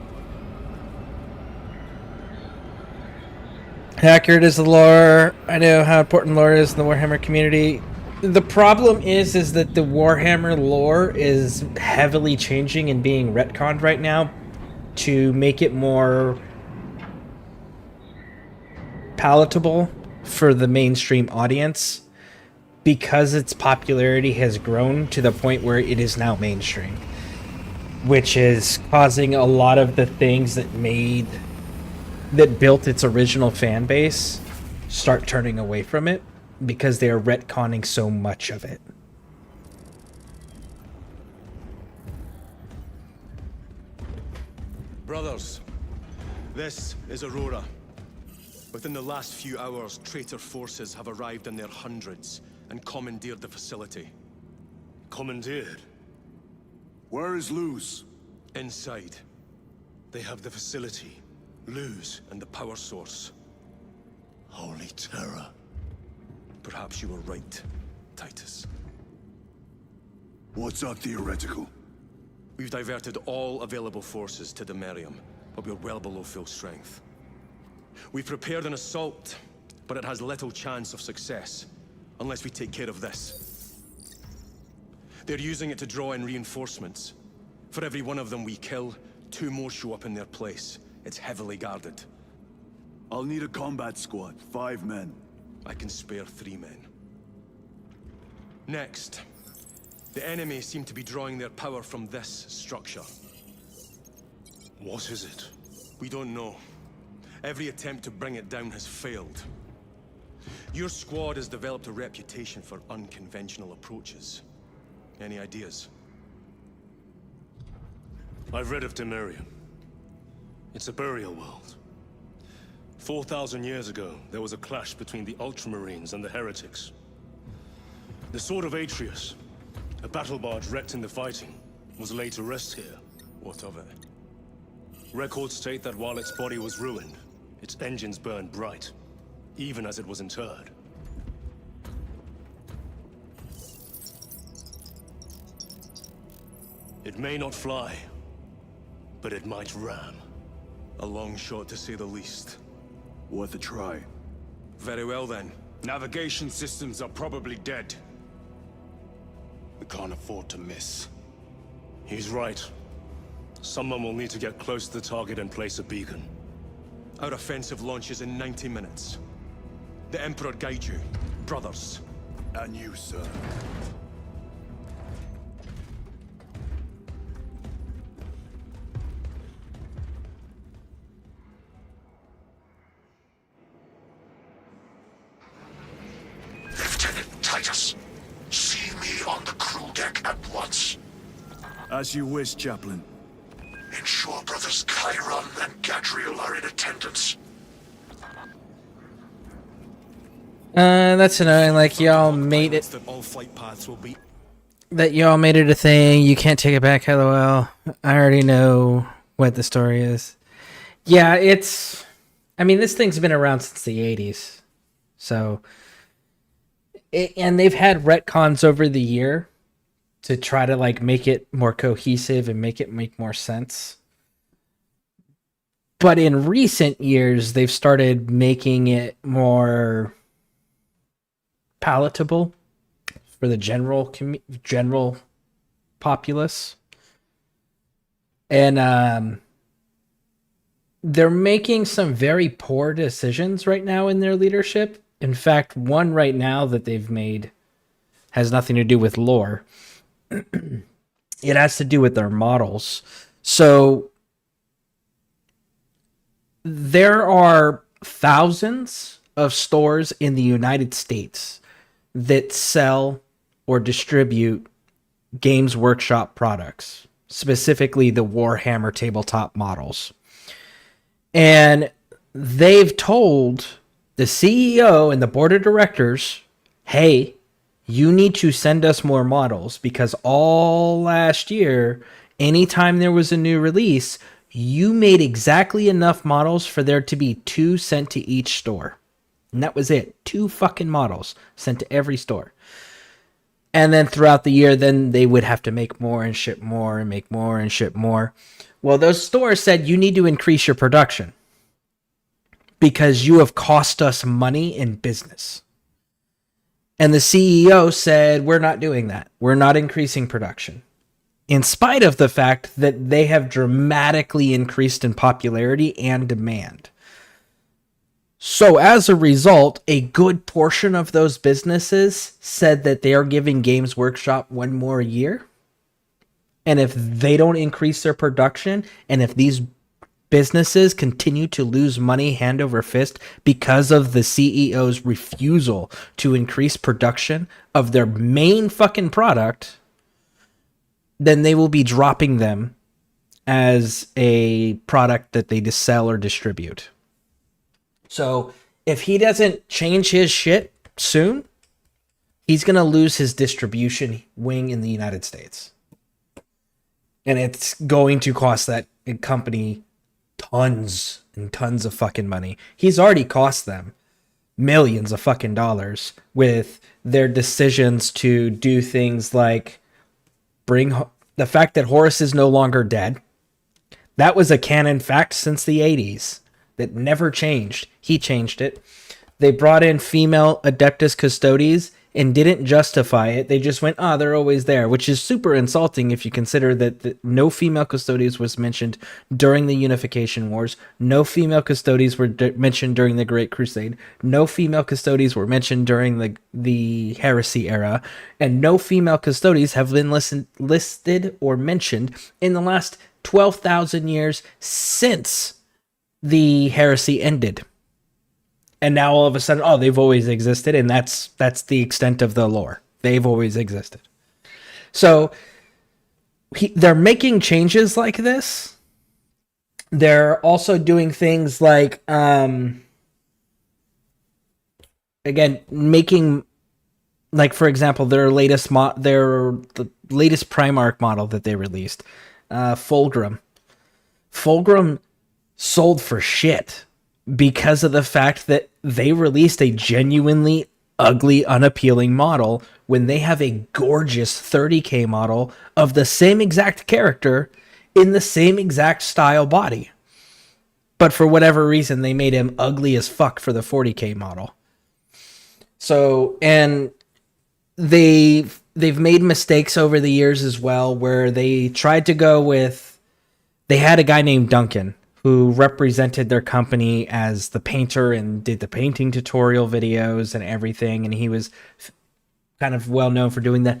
How accurate is the lore? I know how important lore is in the Warhammer community. The problem is that the Warhammer lore is heavily changing and being retconned right now to make it more palatable for the mainstream audience because its popularity has grown to the point where it is now mainstream, which is causing a lot of the things that built its original fan base start turning away from it because they are retconning so much of it. Brothers, this is Aurora. Within the last few hours, traitor forces have arrived in their hundreds and commandeered the facility. Commandeered? Where is Luz? Inside. They have the facility, Luz, and the power source. Holy terror. Perhaps you were right, Titus. What's our theoretical? We've diverted all available forces to Demerium, but we're well below full strength. We've prepared an assault, but it has little chance of success, unless we take care of this. They're using it to draw in reinforcements. For every one of them we kill, 2 more show up in their place. It's heavily guarded. I'll need a combat squad, 5 men. I can spare 3 men. Next, the enemy seem to be drawing their power from this structure. What is it? We don't know. Every attempt to bring it down has failed. Your squad has developed a reputation for unconventional approaches. Any ideas? I've read of Demerium. It's a burial world. 4,000 years ago, there was a clash between the Ultramarines and the Heretics. The Sword of Atreus, a battle barge wrecked in the fighting, was laid to rest here. What of it? Records state that while its body was ruined, its engines burned bright, even as it was interred. It may not fly, but it might ram. A long shot to say the least. Worth a try. Very well then. Navigation systems are probably dead. We can't afford to miss. He's right. Someone will need to get close to the target and place a beacon. Our offensive launches in 90 minutes. The Emperor guide you, brothers. And you, sir. Lieutenant Titus, see me on the crew deck at once. As you wish, Chaplain. Ensure brothers Chiron and Gadriel are in attendance. That's annoying. Like, y'all made it. That all flight paths will be. That y'all made it a thing. You can't take it back, LOL. I already know what the story is. Yeah, it's... I mean, this thing's been around since the 80s. So... and they've had retcons over the year to try to, like, make it more cohesive and make it make more sense. But in recent years, they've started making it more palatable for the general populace. And they're making some very poor decisions right now in their leadership. In fact, one right now that they've made has nothing to do with lore. It has to do with their models. So there are thousands of stores in the United States that sell or distribute Games Workshop products, specifically the Warhammer tabletop models. And they've told the CEO and the board of directors, hey, you need to send us more models, because all last year, anytime there was a new release, you made exactly enough models for there to be 2 sent to each store. And that was it. 2 fucking models sent to every store. And then throughout the year, then they would have to make more and ship more and make more and ship more. Well, those stores said you need to increase your production because you have cost us money in business. And the CEO said, we're not doing that. We're not increasing production. In spite of the fact that they have dramatically increased in popularity and demand. So as a result, a good portion of those businesses said that they are giving Games Workshop 1 more year. And if they don't increase their production, and if these businesses continue to lose money hand over fist because of the CEO's refusal to increase production of their main fucking product, then they will be dropping them as a product that they just sell or distribute. So if he doesn't change his shit soon, he's going to lose his distribution wing in the United States. And it's going to cost that company tons and tons of fucking money. He's already cost them millions of fucking dollars with their decisions to do things like bring the fact that Horus is no longer dead. That was a canon fact since the 80s that never changed. He changed it. They brought in female Adeptus Custodes and didn't justify it. They just went, they're always there, which is super insulting if you consider that no female Custodes was mentioned during the Unification Wars. No female Custodes were mentioned during the Great Crusade. No female Custodes were mentioned during the Heresy era. And no female Custodes have been listed or mentioned in the last 12,000 years since the Heresy ended. And now all of a sudden, they've always existed, and that's the extent of the lore. They've always existed. So they're making changes like this. They're also doing things like, again, making like for example, their latest the latest Primarch model that they released, Fulgrim. Fulgrim sold for shit because of the fact that they released a genuinely ugly, unappealing model when they have a gorgeous 30k model of the same exact character in the same exact style body. But for whatever reason, they made him ugly as fuck for the 40k model. So, and they've made mistakes over the years as well, where they tried to go with, they had a guy named Duncan who represented their company as the painter and did the painting tutorial videos and everything, and he was kind of well known for doing the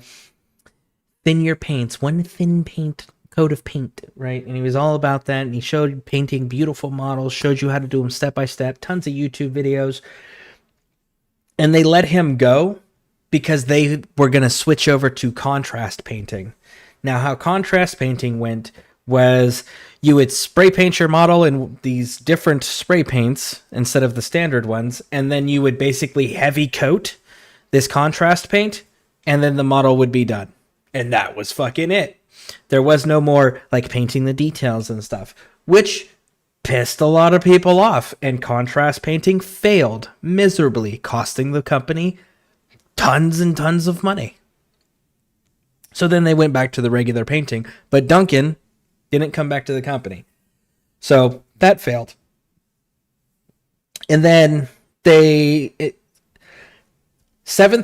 thin your paints, one thin paint coat of paint, right? And he was all about that, and he showed painting beautiful models, showed you how to do them step by step, tons of YouTube videos. And they let him go because they were going to switch over to contrast painting. Now, how contrast painting went was you would spray paint your model in these different spray paints instead of the standard ones, and then you would basically heavy coat this contrast paint, and then the model would be done. And that was fucking it. There was no more like painting the details and stuff, which pissed a lot of people off, and contrast painting failed miserably, costing the company tons and tons of money. So then they went back to the regular painting, but Duncan didn't come back to the company. So that failed. And then 7th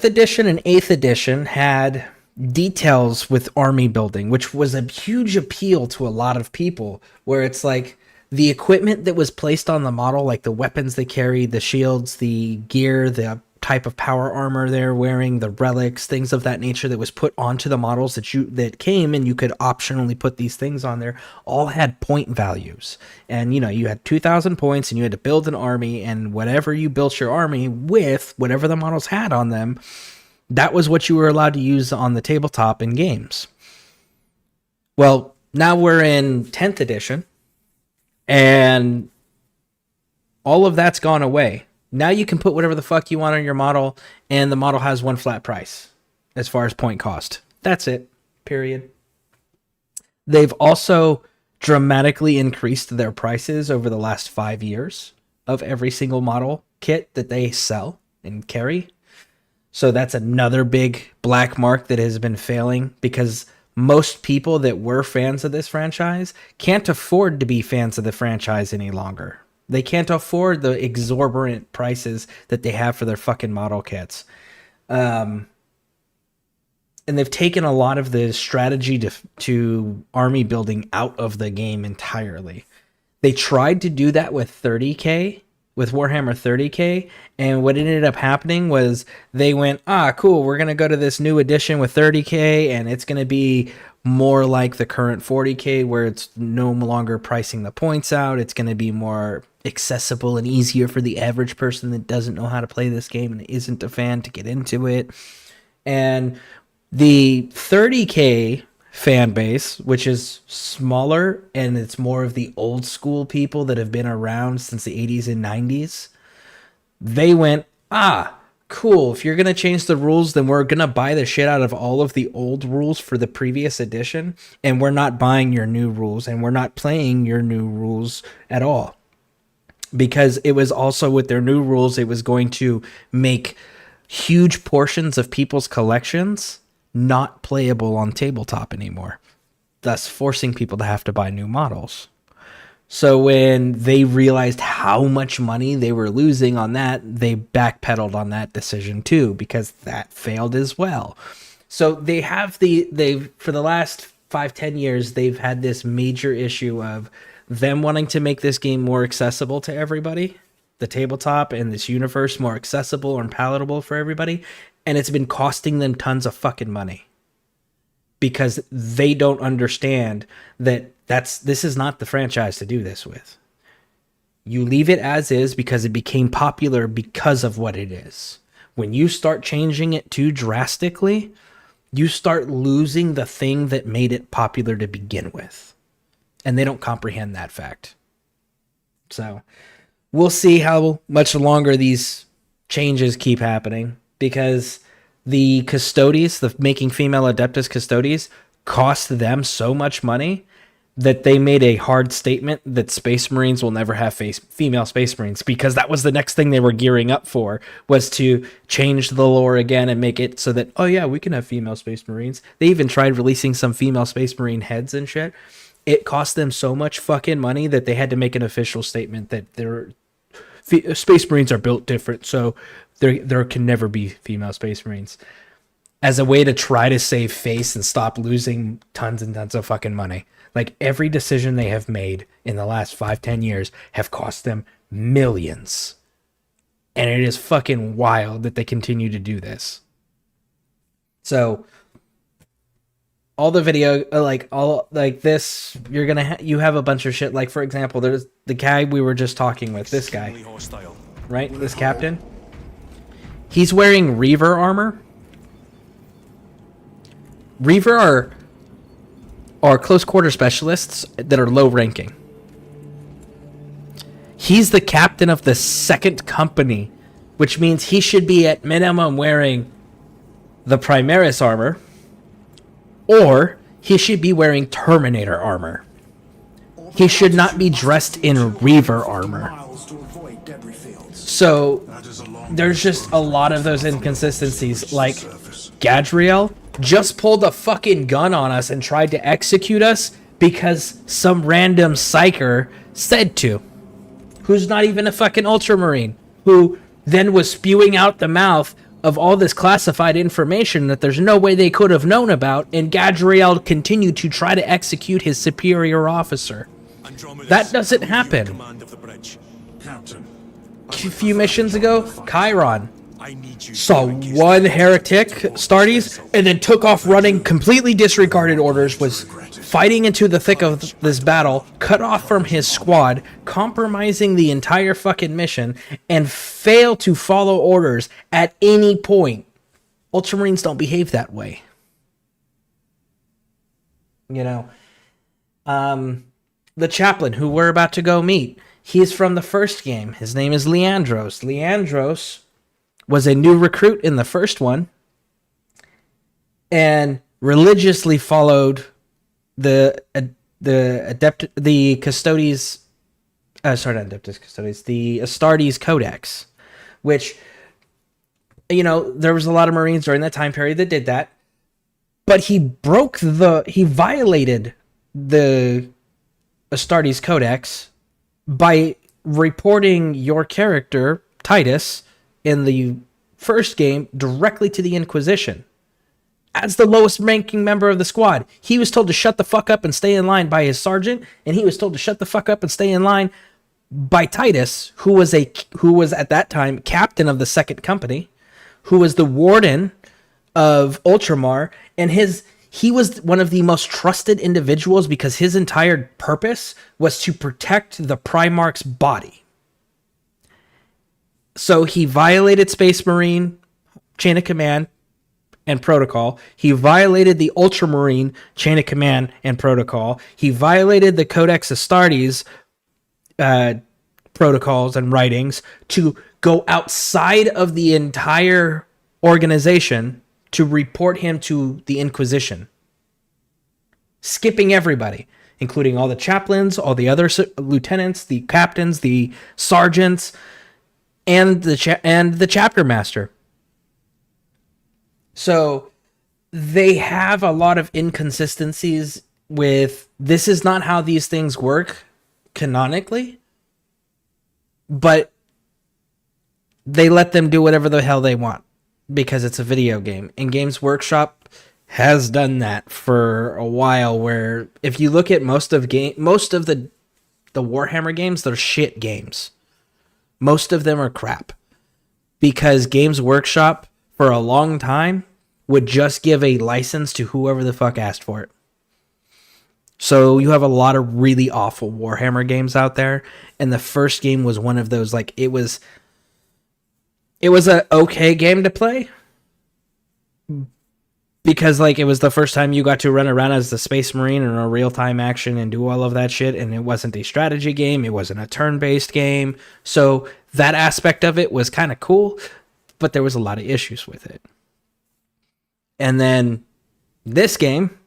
edition and 8th edition had details with army building, which was a huge appeal to a lot of people, where it's like the equipment that was placed on the model, like the weapons they carry, the shields, the gear, the type of power armor they're wearing, the relics, things of that nature that was put onto the models that came, and you could optionally put these things on there, all had point values. And you had 2,000 points, and you had to build an army, and whatever you built your army with, whatever the models had on them, that was what you were allowed to use on the tabletop in games. Well, now we're in 10th edition, and all of that's gone away. Now you can put whatever the fuck you want on your model, and the model has one flat price as far as point cost. That's it. Period. They've also dramatically increased their prices over the last 5 years of every single model kit that they sell and carry. So that's another big black mark that has been failing, because most people that were fans of this franchise can't afford to be fans of the franchise any longer. They can't afford the exorbitant prices that they have for their fucking model kits. And they've taken a lot of the strategy to army building out of the game entirely. They tried to do that with 30k, with Warhammer 40k, and what ended up happening was they went, cool, we're going to go to this new edition with 30k, and it's going to be more like the current 40k, where it's no longer pricing the points out. It's going to be more accessible and easier for the average person that doesn't know how to play this game and isn't a fan to get into it. And the 30k fan base, which is smaller, and it's more of the old school people that have been around since the 80s and 90s, they went, cool, if you're going to change the rules, then we're going to buy the shit out of all of the old rules for the previous edition, and we're not buying your new rules, and we're not playing your new rules at all. Because it was also, with their new rules, it was going to make huge portions of people's collections not playable on tabletop anymore, thus forcing people to have to buy new models. So when they realized how much money they were losing on that, they backpedaled on that decision too, because that failed as well. So they have for the last 5-10 years, they've had this major issue of them wanting to make this game more accessible to everybody, the tabletop and this universe more accessible and palatable for everybody, and it's been costing them tons of fucking money, because they don't understand that this is not the franchise to do this with. You leave it as is because it became popular because of what it is. When you start changing it too drastically, you start losing the thing that made it popular to begin with. And they don't comprehend that fact. So we'll see how much longer these changes keep happening, because the custodies, the making female Adeptus custodies, cost them so much money that they made a hard statement that Space Marines will never have female Space Marines, because that was the next thing they were gearing up for, was to change the lore again and make it so that, oh yeah, we can have female Space Marines. They even tried releasing some female Space Marine heads and shit. It cost them so much fucking money that they had to make an official statement that Space Marines are built different, so there can never be female Space Marines, as a way to try to save face and stop losing tons and tons of fucking money. Like, every decision they have made in the last 5-10 years have cost them millions. And it is fucking wild that they continue to do this. So, all the video, this, you're gonna you have a bunch of shit. Like, for example, there's the guy we were just talking with, this guy, right? This captain. He's wearing Reaver armor. Reaver are close quarter specialists that are low ranking. He's the captain of the second company, which means he should be at minimum wearing the Primaris armor, or he should be wearing Terminator armor. He should not be dressed in Reaver armor. So there's just a lot of those inconsistencies. Like, Gadriel just pulled a fucking gun on us and tried to execute us because some random psyker said to, who's not even a fucking Ultramarine, who then was spewing out the mouth of all this classified information that there's no way they could have known about, and Gadriel continued to try to execute his superior officer. That doesn't happen. A few missions ago, Chiron saw one heretic Astartes and then took off running, completely disregarded orders, was fighting into the thick of this battle, cut off from his squad, compromising the entire fucking mission, and failed to follow orders at any point. Ultramarines don't behave that way. You know, the chaplain who we're about to go meet, he's from the first game. His name is Leandros. Leandros was a new recruit in the first one and religiously followed the Astartes Codex, which, you know, there was a lot of Marines during that time period that did that, but he violated the Astartes Codex by reporting your character, Titus, in the first game directly to the Inquisition. As the lowest ranking member of the squad, he was told to shut the fuck up and stay in line by his sergeant, and he was told to shut the fuck up and stay in line by Titus, who was at that time captain of the second company, who was the warden of Ultramar, and he was one of the most trusted individuals because his entire purpose was to protect the Primarch's body. So he violated Space Marine chain of command and protocol. He violated the Ultramarine chain of command and protocol. He violated the Codex Astartes protocols and writings to go outside of the entire organization to report him to the Inquisition, skipping everybody, including all the chaplains, all the other lieutenants, the captains, the sergeants, and the chapter master. So they have a lot of inconsistencies with, this is not how these things work canonically, but they let them do whatever the hell they want because it's a video game. And Games Workshop has done that for a while, where if you look at most of the Warhammer games, they're shit games. Most of them are crap because Games Workshop for a long time would just give a license to whoever the fuck asked for it. So you have a lot of really awful Warhammer games out there, and the first game was one of those. Like, it was an okay game to play because, like, it was the first time you got to run around as the Space Marine in a real-time action and do all of that shit, and it wasn't a strategy game, it wasn't a turn-based game, so that aspect of it was kind of cool, but there was a lot of issues with it. And then this game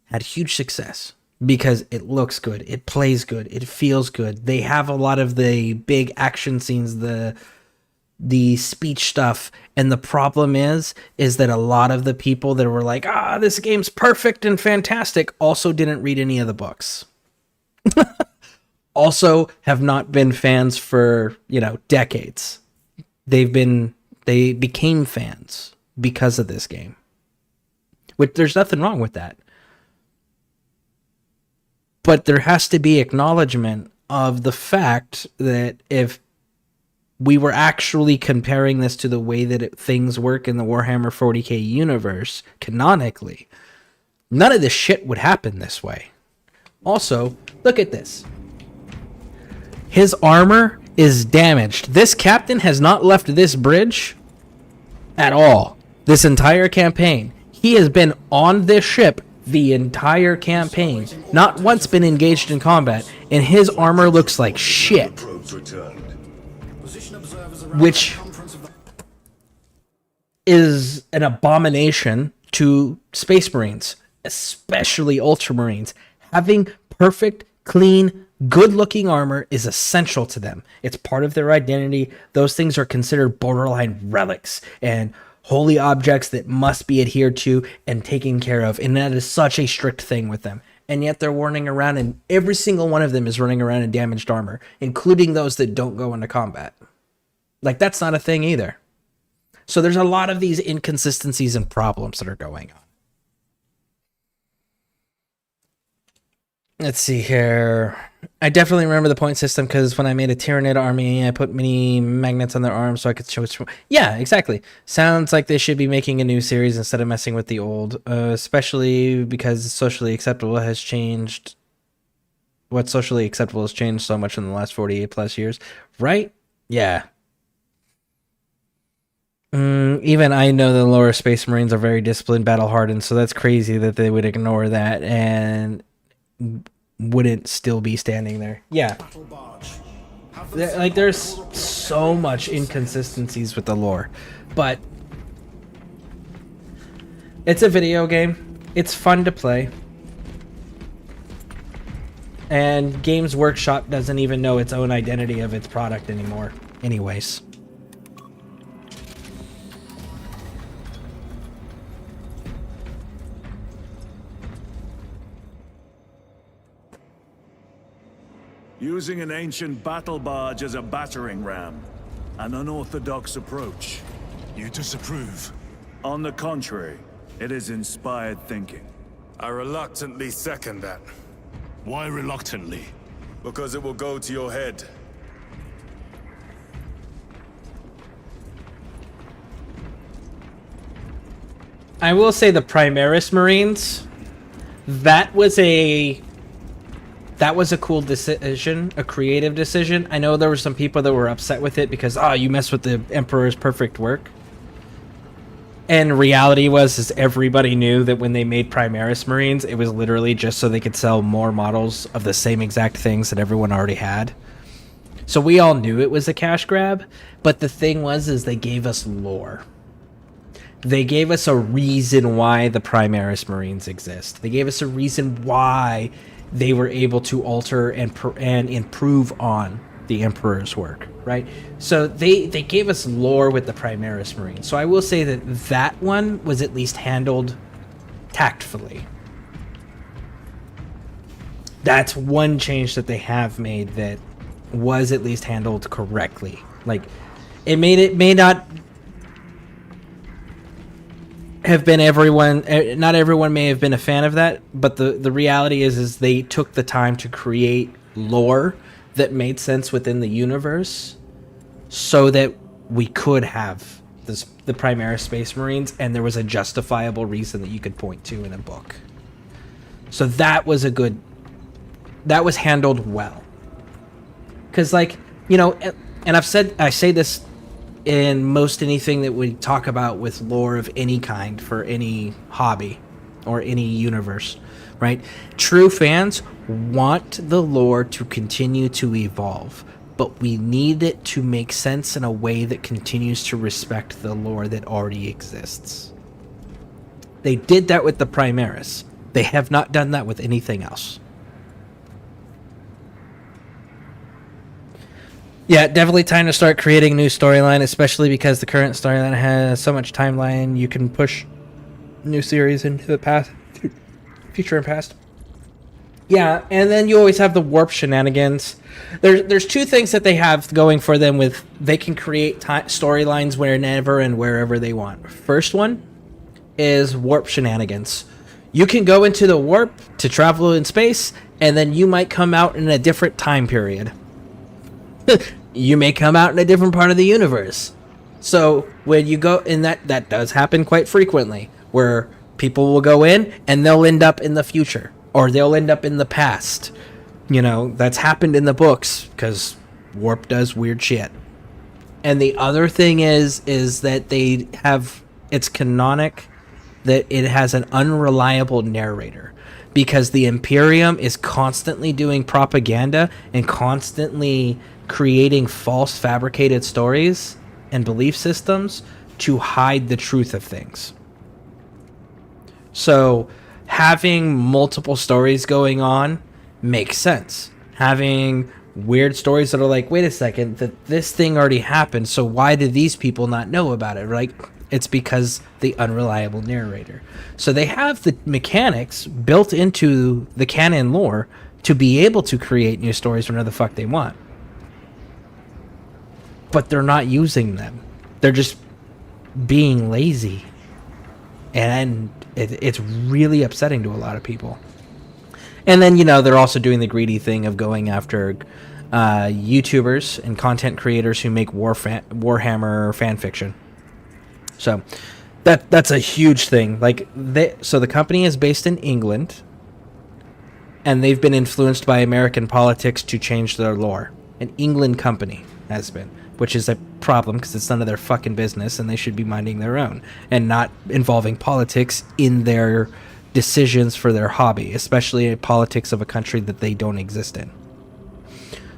had huge success because it looks good, it plays good, it feels good. They have a lot of the big action scenes, the speech stuff, and the problem is that a lot of the people that were like, this game's perfect and fantastic, also didn't read any of the books. Also have not been fans for, decades. They became fans because of this game. Which there's nothing wrong with that. But there has to be acknowledgement of the fact that if we were actually comparing this to the way that things work in the Warhammer 40k universe, canonically, none of this shit would happen this way. Also, look at this. His armor is damaged. This captain has not left this bridge at all. This entire campaign. He has been on this ship the entire campaign. Not once been engaged in combat. And his armor looks like shit. Which is an abomination to Space Marines. Especially Ultramarines. Having perfect, clean, good-looking armor is essential to them. It's part of their identity. Those things are considered borderline relics and holy objects that must be adhered to and taken care of. And that is such a strict thing with them. And yet they're running around, and every single one of them is running around in damaged armor, including those that don't go into combat. Like, that's not a thing either. So there's a lot of these inconsistencies and problems that are going on. Let's see here. I definitely remember the point system because when I made a Tyranid army, I put mini magnets on their arms so I could show which one. Yeah, exactly. Sounds like they should be making a new series instead of messing with the old, especially because socially acceptable has changed. What's socially acceptable has changed so much in the last 48 plus years, right? Yeah. Even I know the lower Space Marines are very disciplined, battle hardened, so that's crazy that they would ignore that and wouldn't still be standing there. Yeah. Like, there's so much inconsistencies with the lore. But it's a video game. It's fun to play. And Games Workshop doesn't even know its own identity of its product anymore. Anyways. Using an ancient battle barge as a battering ram. An unorthodox approach. You disapprove? On the contrary, it is inspired thinking. I reluctantly second that. Why reluctantly? Because it will go to your head. I will say the Primaris Marines, that was a cool decision, a creative decision. I know there were some people that were upset with it because, you mess with the Emperor's perfect work. And reality is everybody knew that when they made Primaris Marines, it was literally just so they could sell more models of the same exact things that everyone already had. So we all knew it was a cash grab, but the thing was they gave us lore. They gave us a reason why the Primaris Marines exist. They gave us a reason why they were able to alter and improve on the Emperor's work, right? So they gave us lore with the Primaris Marines. So I will say that one was at least handled tactfully. That's one change that they have made that was at least handled correctly. Like, it may not have been not everyone may have been a fan of that, but the reality is they took the time to create lore that made sense within the universe so that we could have the Primaris Space Marines, and there was a justifiable reason that you could point to in a book. So that was handled well. Because, and I say this in most anything that we talk about with lore of any kind for any hobby or any universe, right? True fans want the lore to continue to evolve, but we need it to make sense in a way that continues to respect the lore that already exists. They did that with the Primaris. They have not done that with anything else. Yeah, definitely time to start creating a new storyline, especially because the current storyline has so much timeline. You can push new series into the past, future and past. Yeah, and then you always have the warp shenanigans. There's two things that they have going for them. With they can create storylines whenever and wherever they want. First one is warp shenanigans. You can go into the warp to travel in space, and then you might come out in a different time period. You may come out in a different part of the universe. So when you go in, that does happen quite frequently, where people will go in and they'll end up in the future, or they'll end up in the past. You know, that's happened in the books because warp does weird shit. And the other thing is that they have, it's canonic that it has an unreliable narrator, because the Imperium is constantly doing propaganda and constantly creating false fabricated stories and belief systems to hide the truth of things. So having multiple stories going on makes sense. Having weird stories that are like, wait a second, that this thing already happened, so why did these people not know about it? Like, it's because the unreliable narrator. So they have the mechanics built into the canon lore to be able to create new stories whenever the fuck they want. But they're not using them. They're just being lazy. And it's really upsetting to a lot of people. And then, you know, they're also doing the greedy thing of going after YouTubers and content creators who make Warhammer fan fiction. So that's a huge thing. Like, so the company is based in England, and they've been influenced by American politics to change their lore. An England company has been, which is a problem because it's none of their fucking business, and they should be minding their own and not involving politics in their decisions for their hobby, especially politics of a country that they don't exist in.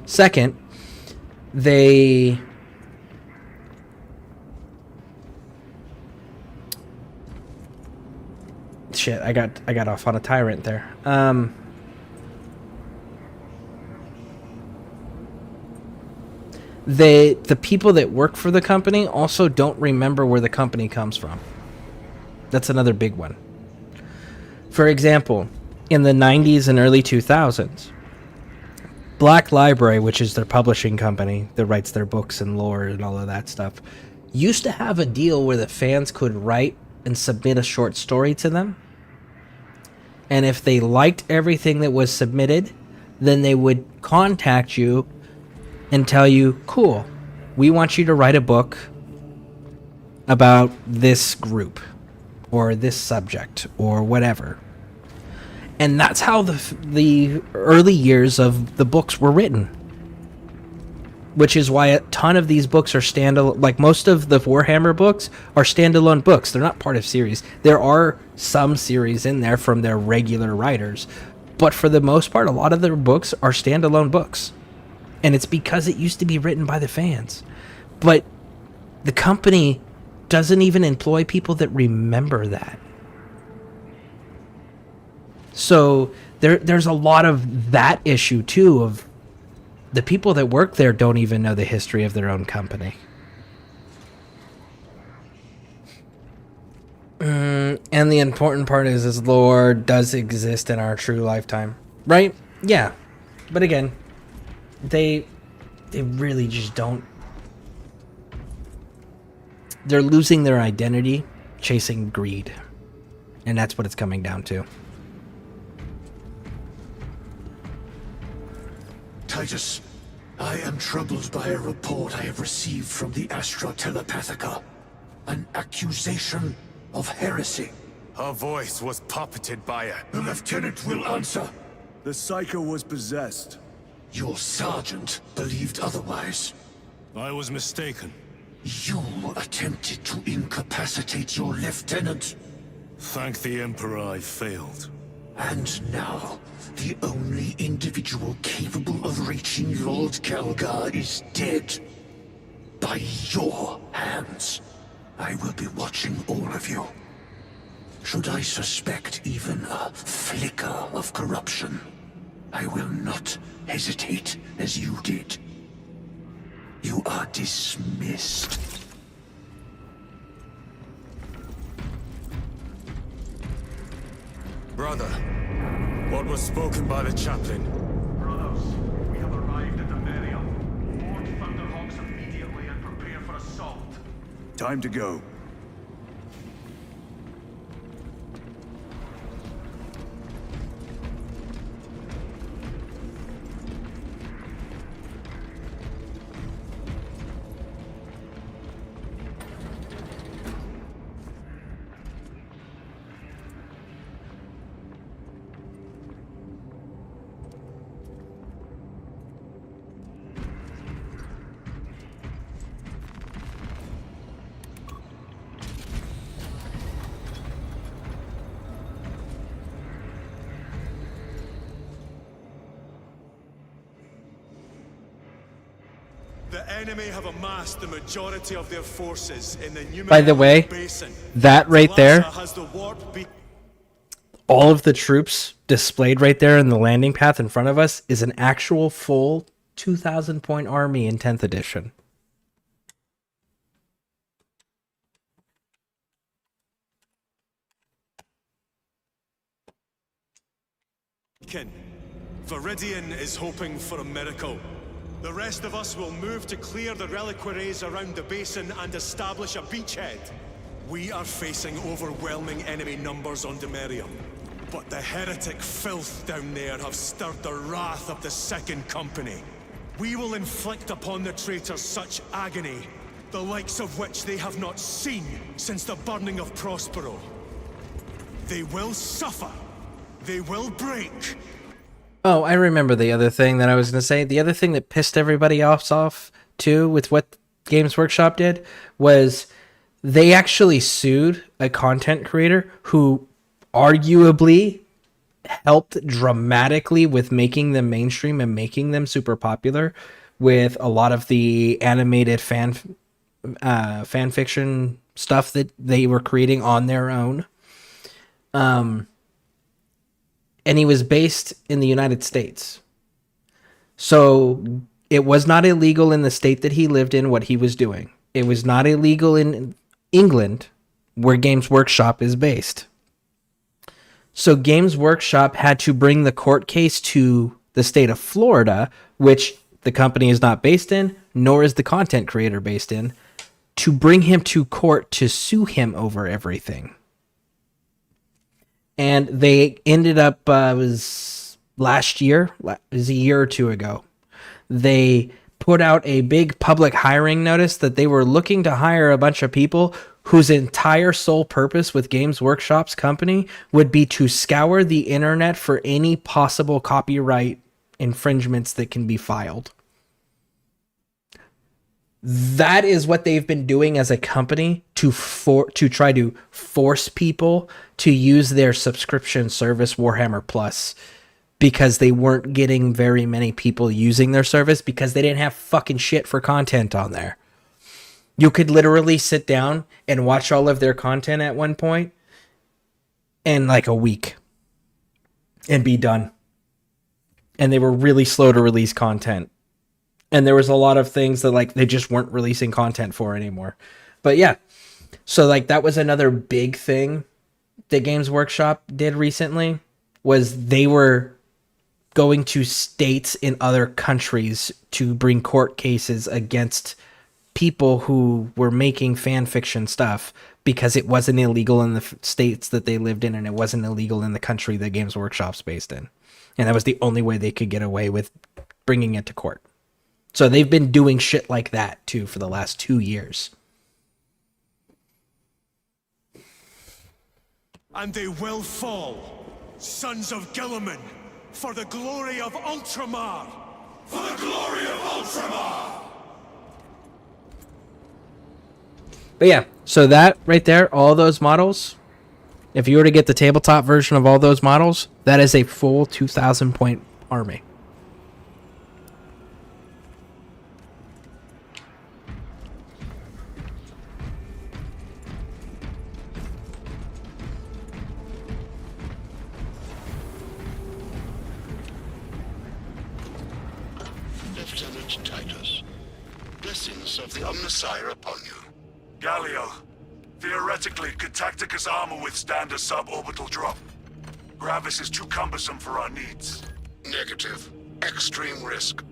Second, shit, I got off on a tyrant there. The people that work for the company also don't remember where the company comes from. That's another big one. For example, in the 90s and early 2000s, Black Library, which is their publishing company that writes their books and lore and all of that stuff, used to have a deal where the fans could write and submit a short story to them. And if they liked everything that was submitted, then they would contact you and tell you, cool, we want you to write a book about this group or this subject or whatever. And that's how the early years of the books were written. Which is why a ton of these books are standalone. Like, most of the Warhammer books are standalone books. They're not part of series. There are some series in there from their regular writers. But for the most part, a lot of their books are standalone books. And it's because it used to be written by the fans. But the company doesn't even employ people that remember that. So there's a lot of that issue, too, of the people that work there don't even know the history of their own company. And the important part is lore does exist in our true lifetime. Right? Yeah. But again, they really just don't. They're losing their identity, chasing greed. And that's what it's coming down to. Titus, I am troubled by a report I have received from the Astra Telepathica. An accusation of heresy. Her voice was puppeted by her. The lieutenant will answer. The Psycho was possessed. Your sergeant believed otherwise. I was mistaken. You attempted to incapacitate your lieutenant. Thank the Emperor I failed. And now, the only individual capable of reaching Lord Kelgar is dead. By your hands. I will be watching all of you. Should I suspect even a flicker of corruption, I will not hesitate as you did. You are dismissed. Brother, what was spoken by the chaplain? Brothers, we have arrived at the Merium. Board Thunderhawks immediately and prepare for assault. Time to go. The enemy have amassed the majority of their forces in the By the way, basin. that right there, Has the warp be all of the troops displayed right there in the landing path in front of us is an actual full 2,000 point army in 10th edition. Viridian is hoping for a miracle. The rest of us will move to clear the reliquaries around the basin and establish a beachhead. We are facing overwhelming enemy numbers on Demerium. But the heretic filth down there have stirred the wrath of the Second Company. We will inflict upon the traitors such agony, the likes of which they have not seen since the burning of Prospero. They will suffer. They will break. Oh, I remember the other thing that I was going to say. The other thing that pissed everybody off too with what Games Workshop did was they actually sued a content creator who arguably helped dramatically with making them mainstream and making them super popular with a lot of the animated fan fiction stuff that they were creating on their own. And he was based in the United States. So it was not illegal in the state that he lived in what he was doing. It was not illegal in England, where Games Workshop is based. So Games Workshop had to bring the court case to the state of Florida, which the company is not based in, nor is the content creator based in, to bring him to court to sue him over everything. And they ended up, it was last year, it was a year or two ago, they put out a big public hiring notice that they were looking to hire a bunch of people whose entire sole purpose with Games Workshop's company would be to scour the internet for any possible copyright infringements that can be filed. That is what they've been doing as a company to try to force people to use their subscription service Warhammer Plus, because they weren't getting very many people using their service because they didn't have fucking shit for content on there. You could literally sit down and watch all of their content at one point in like a week and be done. And they were really slow to release content. And there was a lot of things that like they just weren't releasing content for anymore. But yeah, so like that was another big thing that Games Workshop did recently, was they were going to states in other countries to bring court cases against people who were making fan fiction stuff because it wasn't illegal in the states that they lived in, and it wasn't illegal in the country that Games Workshop's based in. And that was the only way they could get away with bringing it to court. So they've been doing shit like that, too, for the last 2 years. And they will fall, sons of Gilliman, for the glory of Ultramar! For the glory of Ultramar! But yeah, so that right there, all those models, if you were to get the tabletop version of all those models, that is a full 2,000 point army. Great, Titus. Blessings of the Omnissiah upon you. Galio, theoretically, could Tacticus armor withstand a suborbital drop? Gravis is too cumbersome for our needs. Negative. Extreme risk.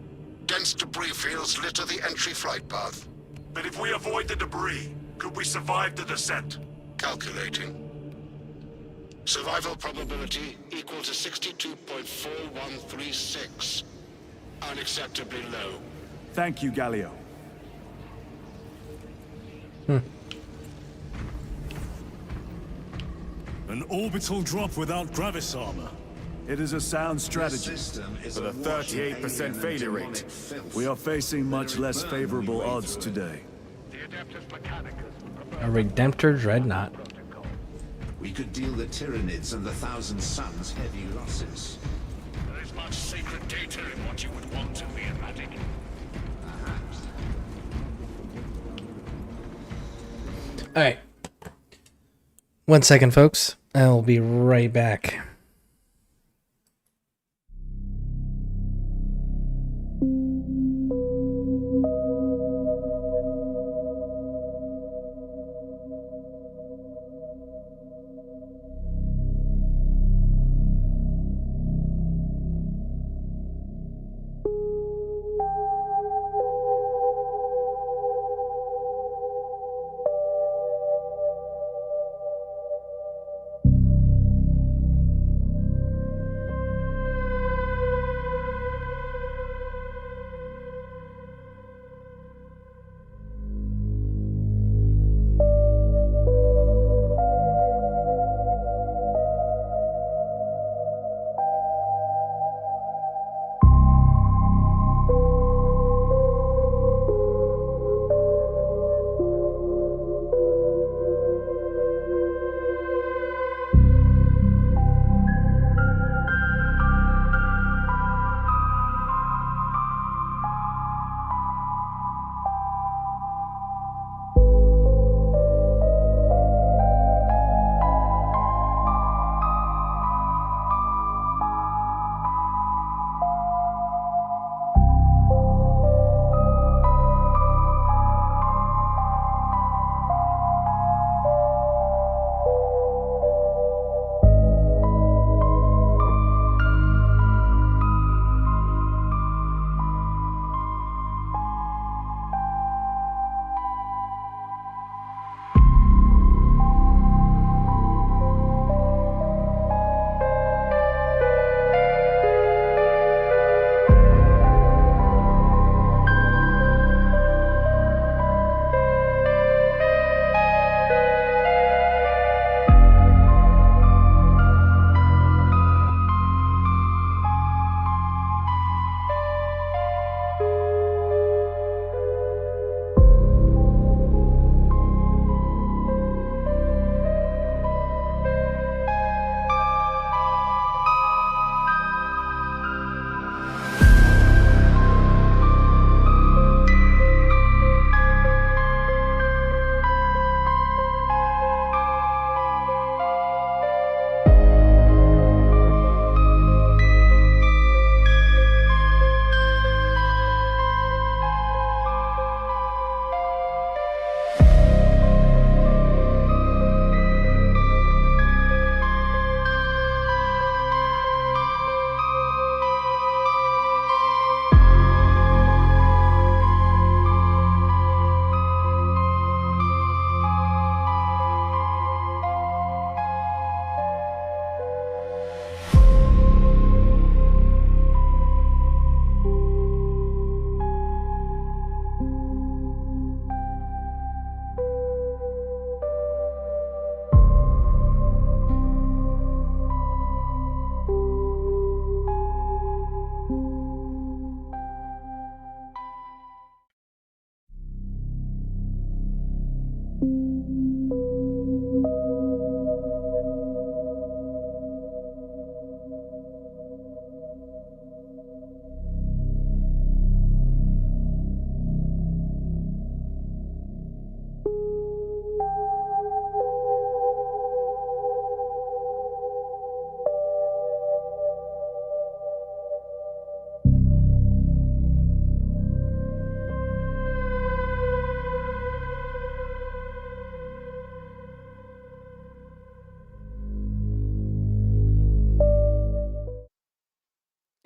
Dense debris fields litter the entry flight path. But if we avoid the debris, could we survive the descent? Calculating. Survival probability equal to 62.4136. Unacceptably low. Thank you, Galio. An orbital drop without Gravis armor. It is a sound strategy. With a 38% failure rate. We are facing much less favorable odds today. A Redemptor Dreadnought. We could deal the Tyranids and the Thousand Suns heavy losses. There is much sacred data in what you would want to be erratic. Alright. 1 second, folks. I'll be right back.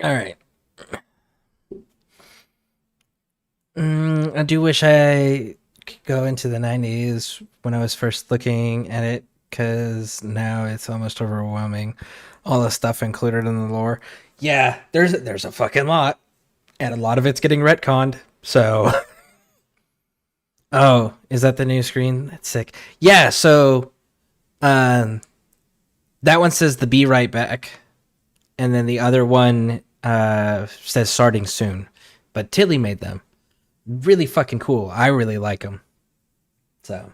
All right. I do wish I could go into the 90s when I was first looking at it, because now it's almost overwhelming. All the stuff included in the lore. Yeah, there's a fucking lot, and a lot of it's getting retconned. So, oh, is that the new screen? That's sick. Yeah, so, that one says the Be Right Back, and then the other one says starting soon. But Tilly made them. Really fucking cool. I really like them. So,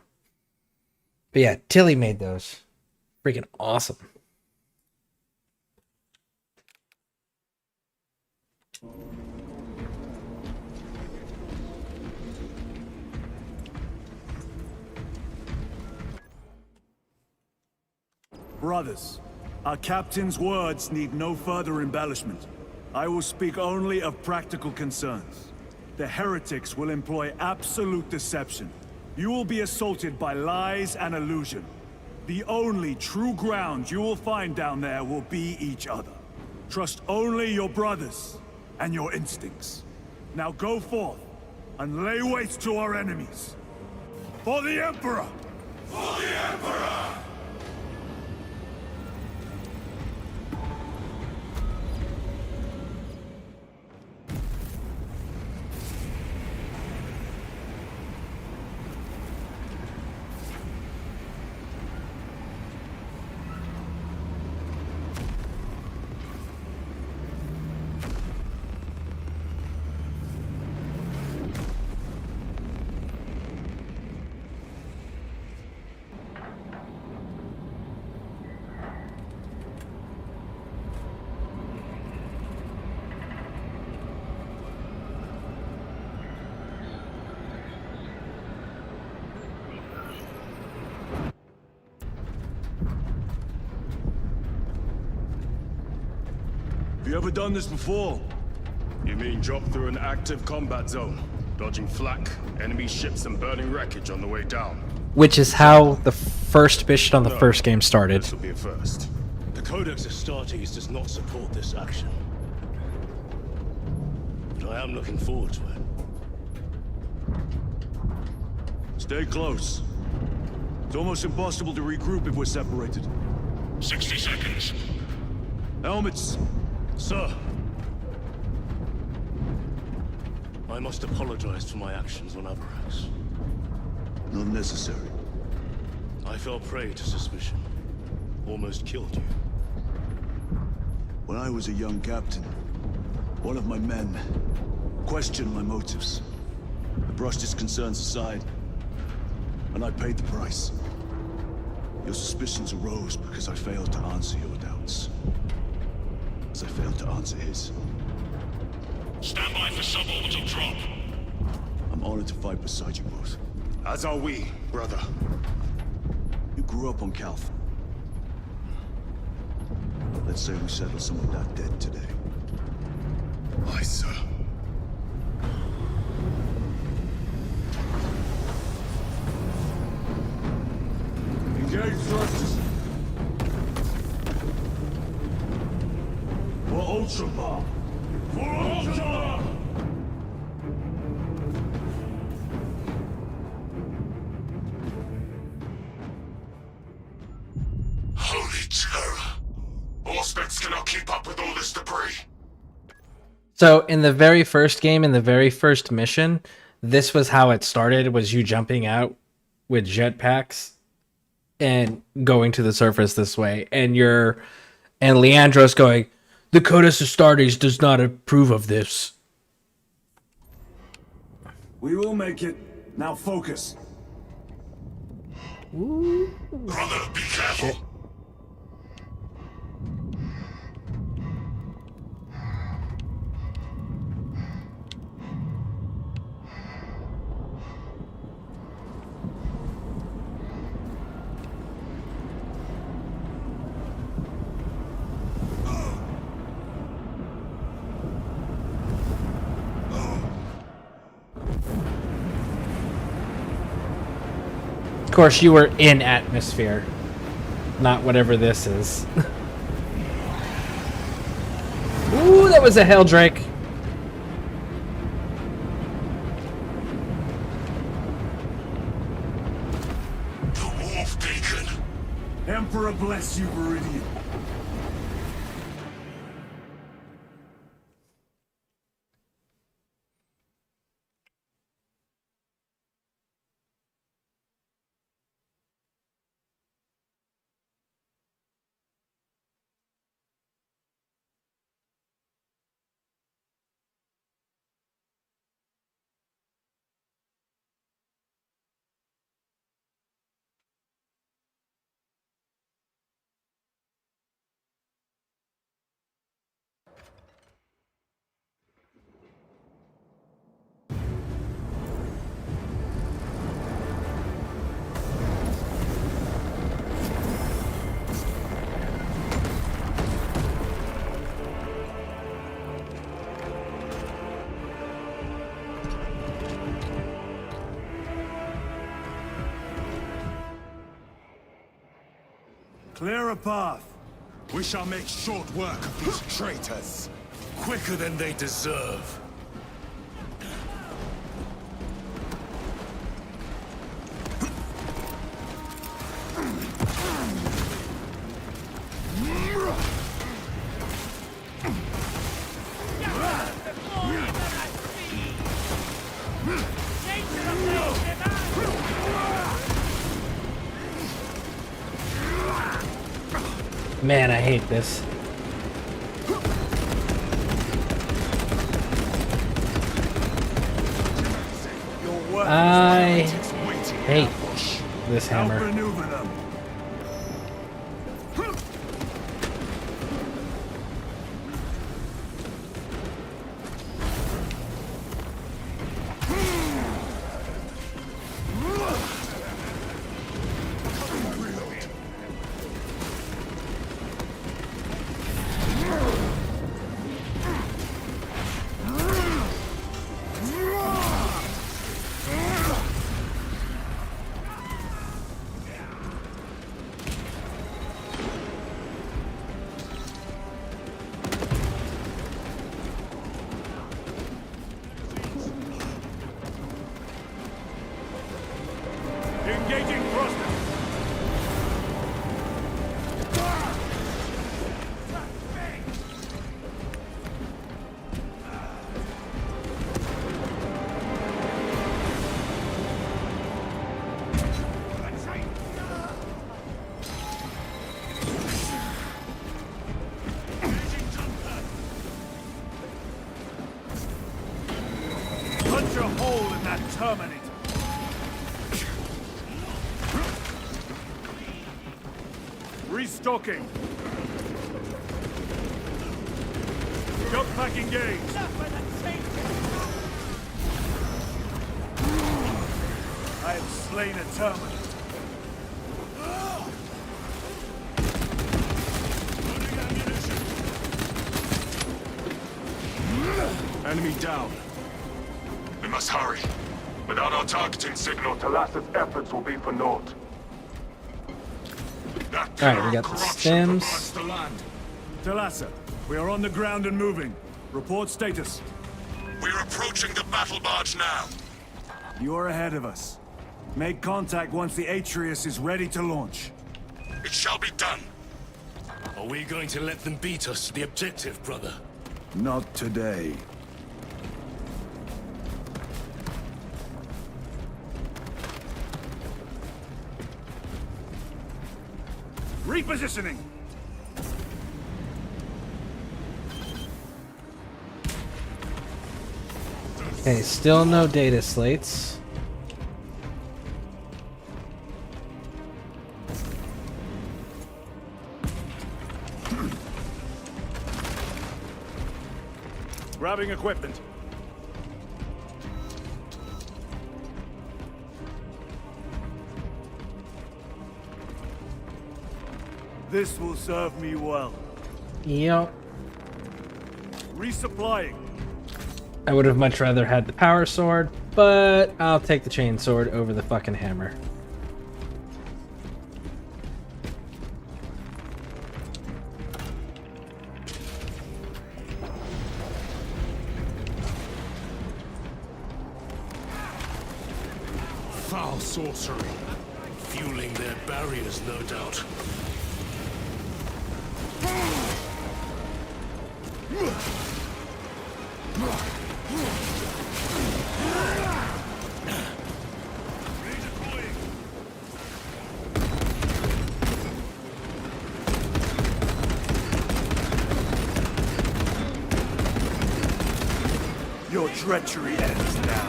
but yeah, Tilly made those. Freaking awesome. Brothers, our captain's words need no further embellishment. I will speak only of practical concerns. The heretics will employ absolute deception. You will be assaulted by lies and illusion. The only true ground you will find down there will be each other. Trust only your brothers and your instincts. Now go forth and lay waste to our enemies. For the Emperor! For the Emperor! Have you ever done this before? You mean drop through an active combat zone, dodging flak, enemy ships and burning wreckage on the way down? Which is how the first mission on the first game started. This will be a first. The Codex Astartes does not support this action. But I am looking forward to it. Stay close. It's almost impossible to regroup if we're separated. 60 seconds. Helmets! Sir! I must apologize for my actions on Avarax. Not necessary. I fell prey to suspicion. Almost killed you. When I was a young captain, one of my men questioned my motives. I brushed his concerns aside, and I paid the price. Your suspicions arose because I failed to answer your doubts. As I failed to answer his. Stand by for suborbital drop. I'm honored to fight beside you both. As are we, brother. You grew up on Calth. Let's say we settle some of that debt today. Aye, sir. Engage thrusters. For Ultra Bomb! For Ultra! Holy terror. Auspex cannot keep up with all this debris. So in the very first game, in the very first mission, this was how it started, was you jumping out with jetpacks and going to the surface this way. And Leandros going, the Codex Astartes does not approve of this. We will make it. Now focus. Brother, be careful. Shit. Of course, you were in atmosphere, not whatever this is. Ooh, that was a Helldrake. The Wolf Beacon. Emperor bless you, Viridian. Clear a path. We shall make short work of these traitors. Quicker than they deserve. Man, I hate this. I hate this hammer. Outmaneuver them. Engaging thrusters. Punch a hole in that Terminator. Restocking. Jump pack engaged. I have slain a Terminator. Enemy down. We must hurry. Without our targeting signal, Talassa's efforts will be for naught. Alright, we got the stems. The land. Talassa, we are on the ground and moving. Report status. We're approaching the battle barge now. You are ahead of us. Make contact once the Atreus is ready to launch. It shall be done. Are we going to let them beat us to the objective, brother? Not today. Repositioning! Okay, still no data slates. Grabbing equipment. This will serve me well. Yep. Resupplying. I would have much rather had the power sword, but I'll take the chain sword over the fucking hammer. Foul sorcery. Fueling their barriers, no doubt. Your treachery ends now.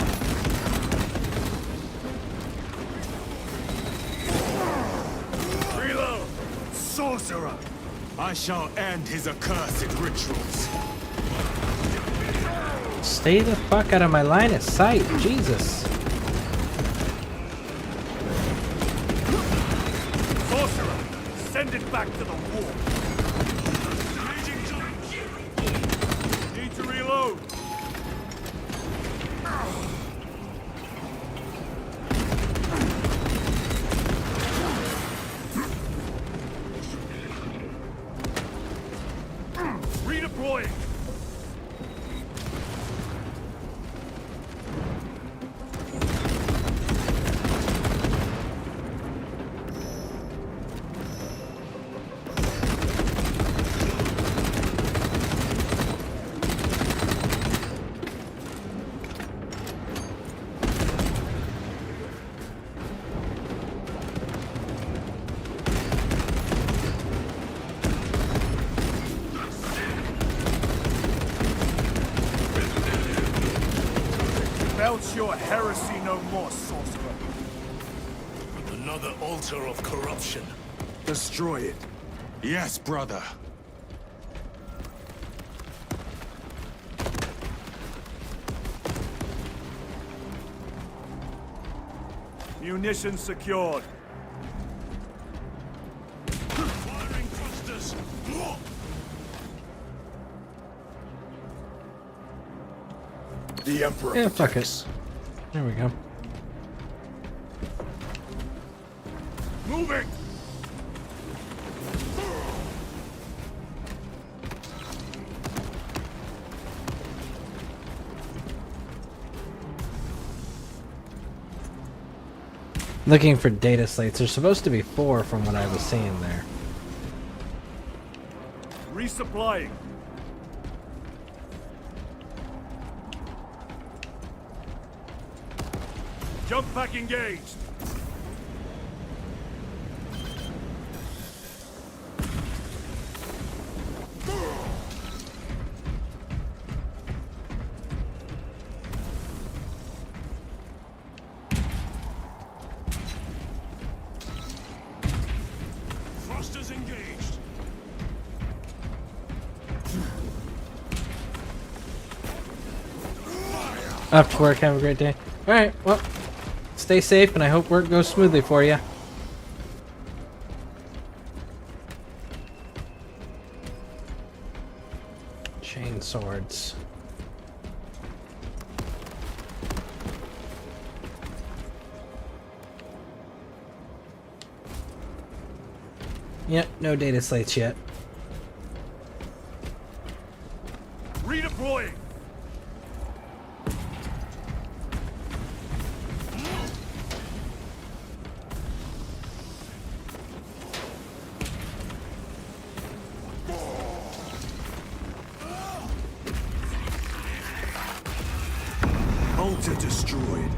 Reload! Sorcerer! I shall end his accursed rituals. Stay the fuck out of my line of sight, Jesus. Sorcerer! Send it back to the wall. Need to reload. Redeploying! Belch your heresy no more, sorcerer. Another altar of corruption. Destroy it. Yes, brother. Munitions secured. Firing thrusters. The Emperor Yeah, fuck protects. it. There we go. Moving! Looking for data slates. There's supposed to be 4 from what I was seeing there. Resupplying. Jump pack engaged. Thrusters engaged. Off to work. Have a great day. Alright, well, stay safe and I hope work goes smoothly for you. Chain swords. Yep, no data slates yet. Redeploying. Altar destroyed.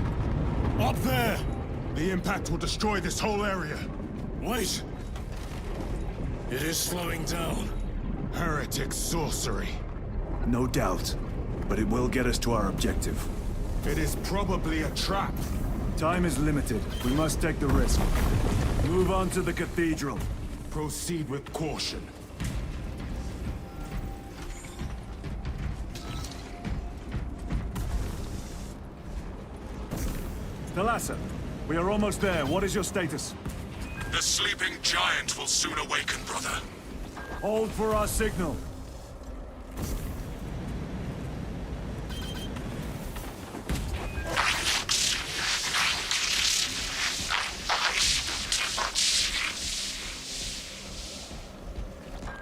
Up there! The impact will destroy this whole area. Wait. It is slowing down. Heretic sorcery. No doubt, but it will get us to our objective. It is probably a trap. Time is limited. We must take the risk. Move on to the cathedral. Proceed with caution. Thalassa, we are almost there. What is your status? The sleeping giant will soon awaken, brother. Hold for our signal.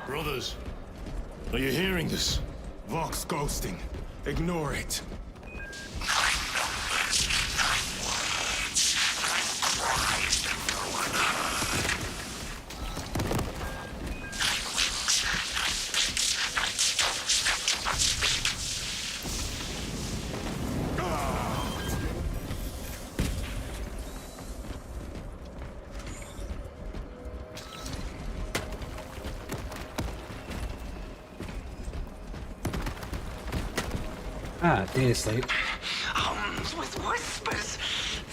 Brothers, are you hearing this? Vox ghosting. Ignore it. Ah, data slate. Hums with whispers.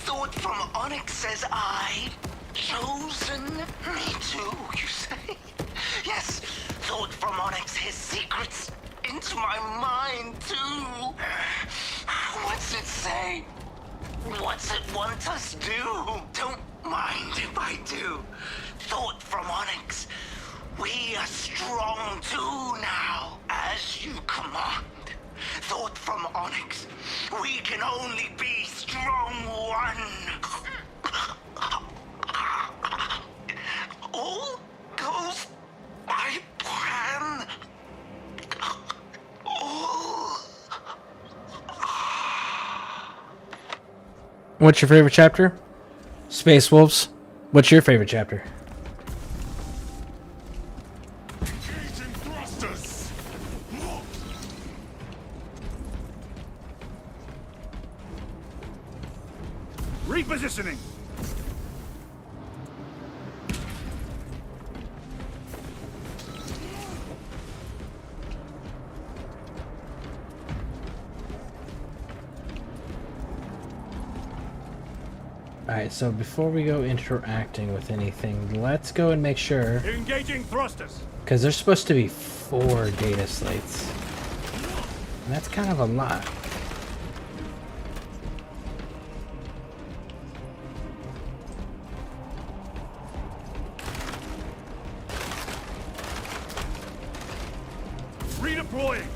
Thought from Onyx says I. Chosen? Me too, you say? Yes, thought from Onyx his secrets into my mind too. What's it say? What's it want us do? Don't mind if I do. Thought from Onyx. We are strong too now, as you command. Thought from Onyx. We can only be strong one. All goes by plan. All. What's your favorite chapter? Space Wolves. What's your favorite chapter? Repositioning. Alright, so before we go interacting with anything, let's go and make sure. Engaging thrusters. Because there's supposed to be 4 data slates. And that's kind of a lot. Redeploying.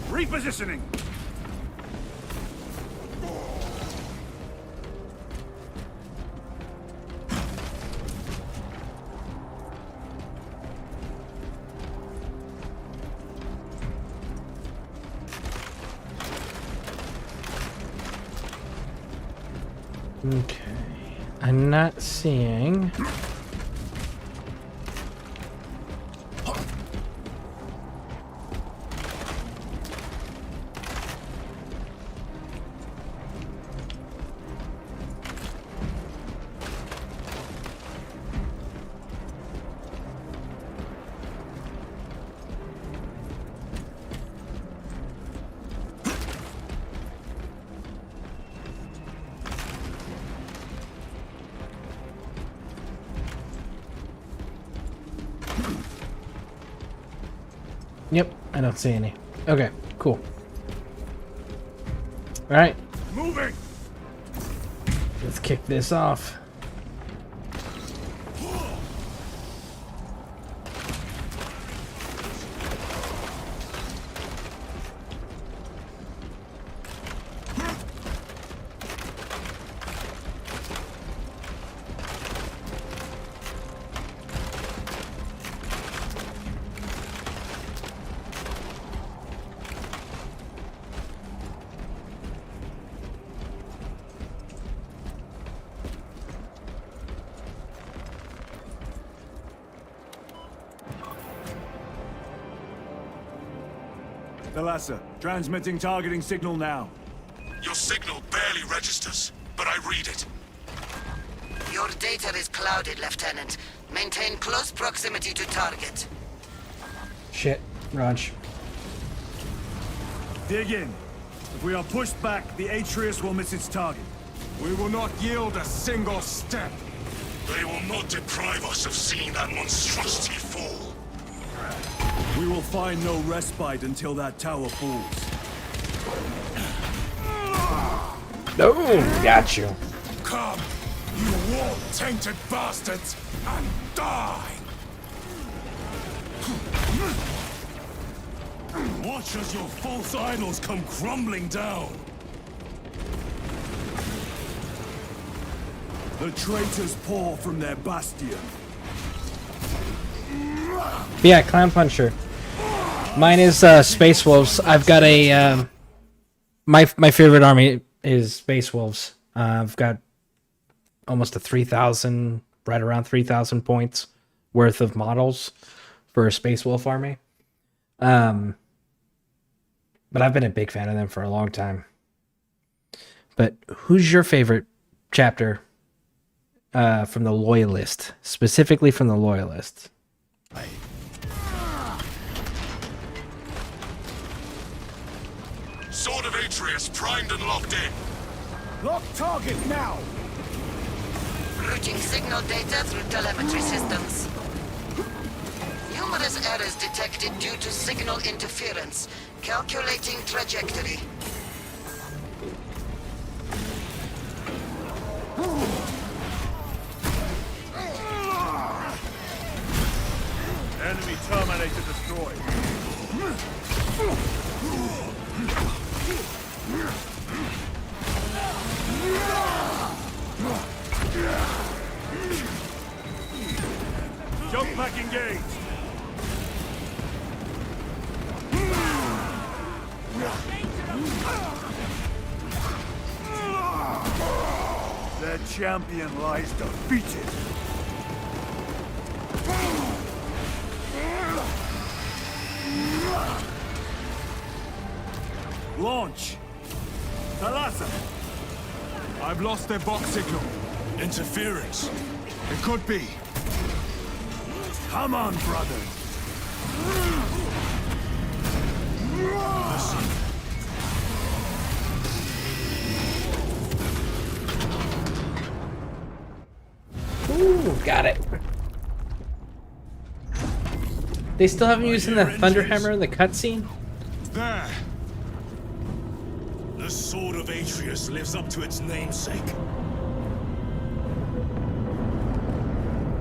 Repositioning. Okay. I'm not seeing. Yep, I don't see any. Okay, cool. Alright. Moving. Let's kick this off. Thalassa, transmitting targeting signal now. Your signal barely registers, but I read it. Your data is clouded, Lieutenant. Maintain close proximity to target. Shit, Raj. Dig in. If we are pushed back, the Atreus will miss its target. We will not yield a single step. They will not deprive us of seeing that monstrosity fall. We will find no respite until that tower falls. No, got you. Come, you war-tainted bastards, and die! Watch as your false idols come crumbling down. The traitors pour from their bastion. Yeah, Clown Puncher. Mine is Space Wolves. I've got a my favorite army is Space Wolves. I've got almost a 3,000, right around 3,000 points worth of models for a Space Wolf army. But I've been a big fan of them for a long time. But who's your favorite chapter from the Loyalist, specifically from the Loyalist? Sword of Atreus primed and locked in. Lock target now! Routing signal data through telemetry systems. Numerous errors detected due to signal interference. Calculating trajectory. Enemy Terminator destroyed. Jump pack engaged. Their champion lies defeated. Launch! Thalassa! I've lost their box signal. Interference. It could be. Come on, brother. Listen. Ooh, got it. They still haven't used the Thunderhammer in the cutscene? There. The Sword of Atreus lives up to its namesake.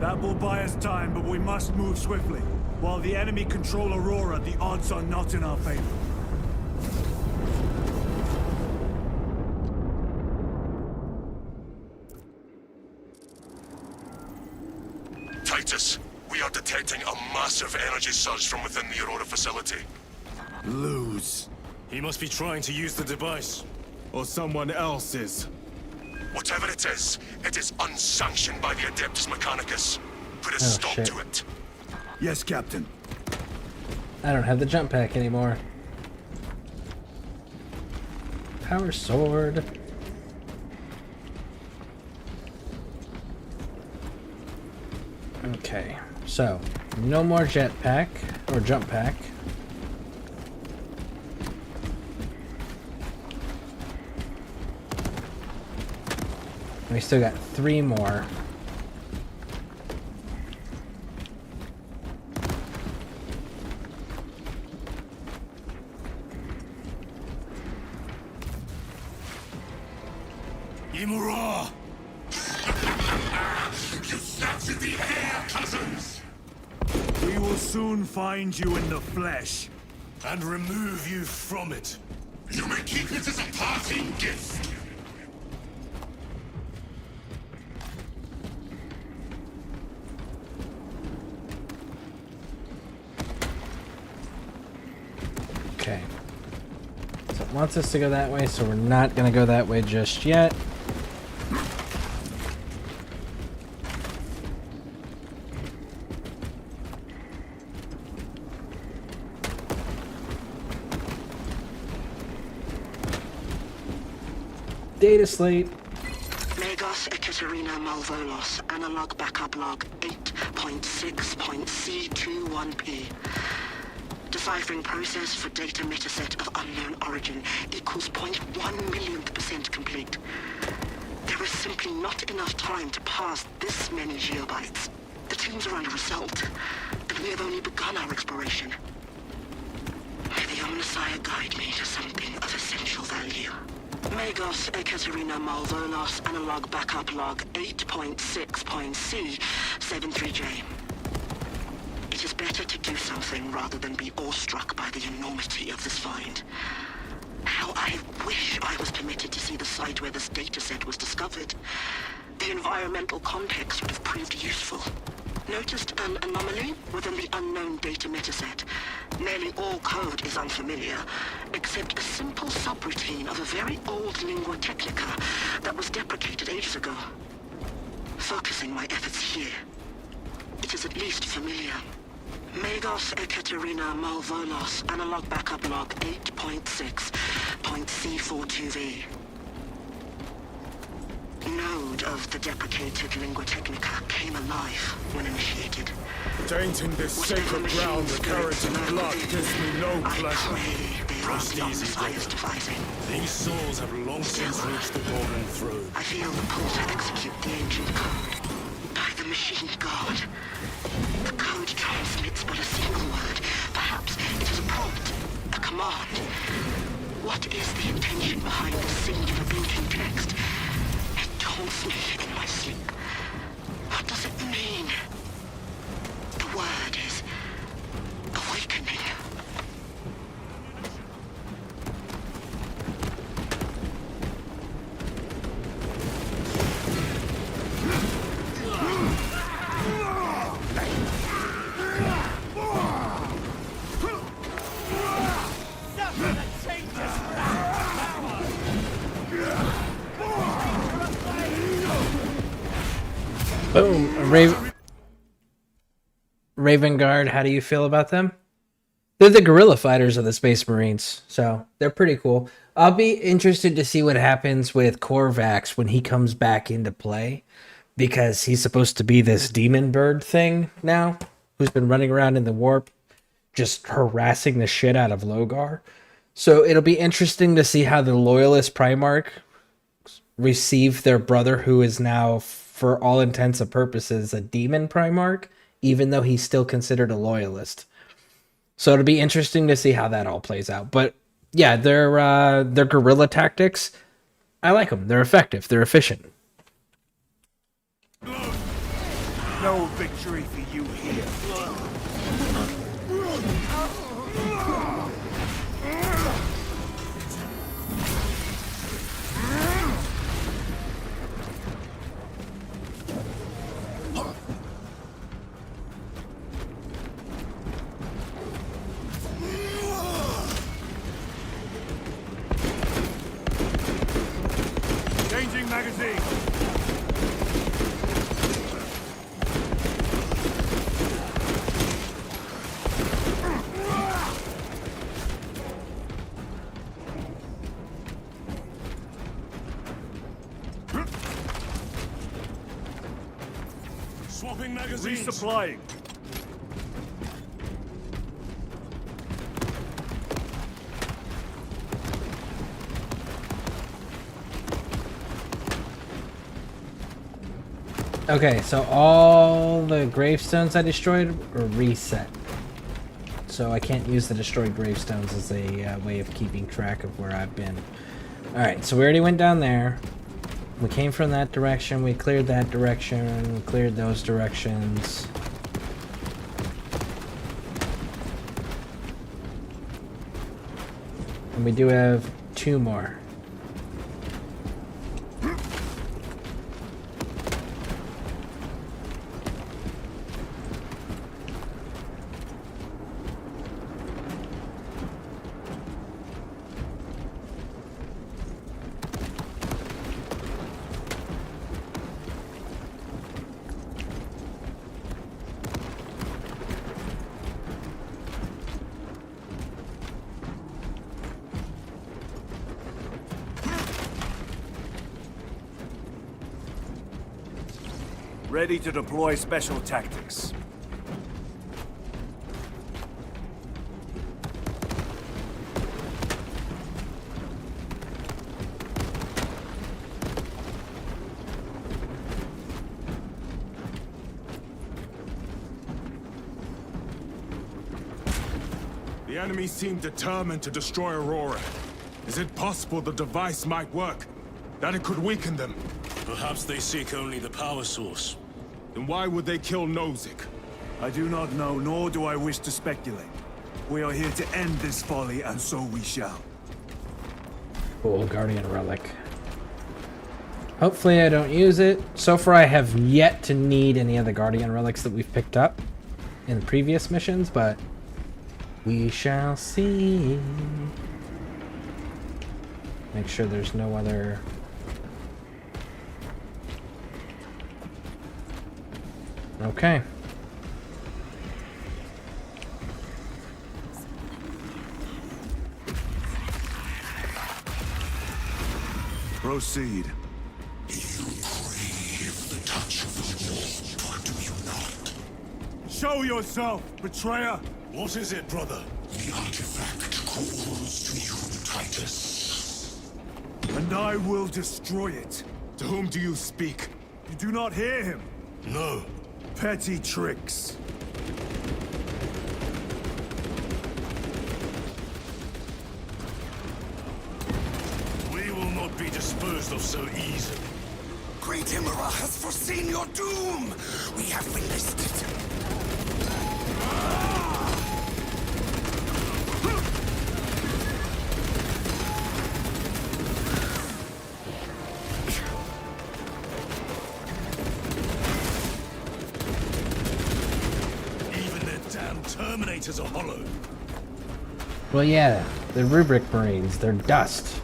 That will buy us time, but we must move swiftly. While the enemy control Aurora, the odds are not in our favor. Titus, we are detecting a massive energy surge from within the Aurora facility. Lose. He must be trying to use the device. Or someone else is. Whatever it is unsanctioned by the Adeptus Mechanicus. Put a stop shit. to it. Yes, Captain. I don't have the jump pack anymore. Power sword. Okay, so no more jetpack or jump pack. We still got 3 more. Imura! You snatched the air, cousins! We will soon find you in the flesh and remove you from it. You may keep it as a parting gift. Okay. So it wants us to go that way, so we're not going to go that way just yet. Data slate. Megos Ekaterina Malvolos, analog backup log 8.6.C21P. Deciphering process for data metaset of unknown origin equals 0.1 millionth % complete. There is simply not enough time to pass this many geobytes. The teams are under assault, and we have only begun our exploration. May the Omnissiah guide me to something of essential value. Megos Ekaterina Malvolos, analog backup log 8.6.C73J. It is better to do something rather than be awestruck by the enormity of this find. How I wish I was permitted to see the site where this dataset was discovered. The environmental context would have proved useful. Noticed an anomaly within the unknown data metaset. Nearly all code is unfamiliar, except a simple subroutine of a very old lingua technica that was deprecated ages ago. focusing my efforts here. It is at least familiar. Magos Ekaterina Malvolos, analog backup log 8.6.C42V. Node of the deprecated Lingua Technica came alive when initiated. Tainting this sacred ground with heretic blood gives me no pleasure. Rest easy, brother. These souls have long since reached the golden throne. I feel the pull to execute the ancient code. By the machine god. The code transmits but a single word. Perhaps it is a prompt, a command. What is the intention behind this singular blinking text? It taunts me in my sleep. What does it mean? The word is awakening. Boom. Raven Guard, how do you feel about them? They're the guerrilla fighters of the Space Marines, so they're pretty cool. I'll be interested to see what happens with Korvax when he comes back into play, because he's supposed to be this demon bird thing now, who's been running around in the warp, just harassing the shit out of Logar. So it'll be interesting to see how the Loyalist Primarch receive their brother, who is now, for all intents and purposes, a demon Primarch, even though he's still considered a Loyalist. So it'll be interesting to see how that all plays out. But yeah, their guerrilla tactics, I like them. They're effective. They're efficient. No victory for you here. Changing magazine. Swapping magazines. Resupplying. Okay, so all the gravestones I destroyed are reset. So I can't use the destroyed gravestones as a way of keeping track of where I've been. Alright, so we already went down there. We came from that direction, we cleared that direction, we cleared those directions. And we do have 2 more. Ready to deploy special tactics. The enemy seem determined to destroy Aurora. Is it possible the device might work? That it could weaken them? Perhaps they seek only the power source. Then why would they kill Nozick? I do not know, nor do I wish to speculate. We are here to end this folly, and so we shall. Cool, Guardian Relic. Hopefully I don't use it. So far I have yet to need any of the Guardian Relics that we've picked up in previous missions, but we shall see. Make sure there's no other Okay. Proceed. You crave the touch of the law, or do you not? Show yourself, betrayer! What is it, brother? The artifact calls to you, Titus. And I will destroy it. To whom do you speak? You do not hear him? No. Petty tricks. We will not be disposed of so easily. Great Emperor has foreseen your doom! We have witnessed it. Even their damn Terminators are hollow. Well, yeah, the Rubric Marines, they're dust.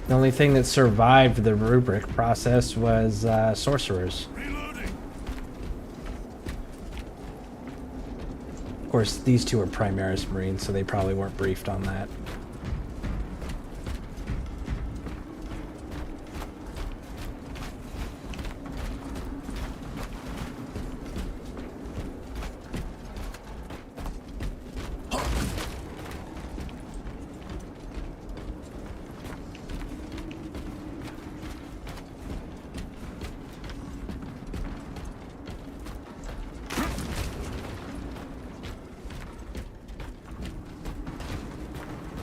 The only thing that survived the Rubric process was sorcerers. Of course, these two are Primaris Marines, so they probably weren't briefed on that.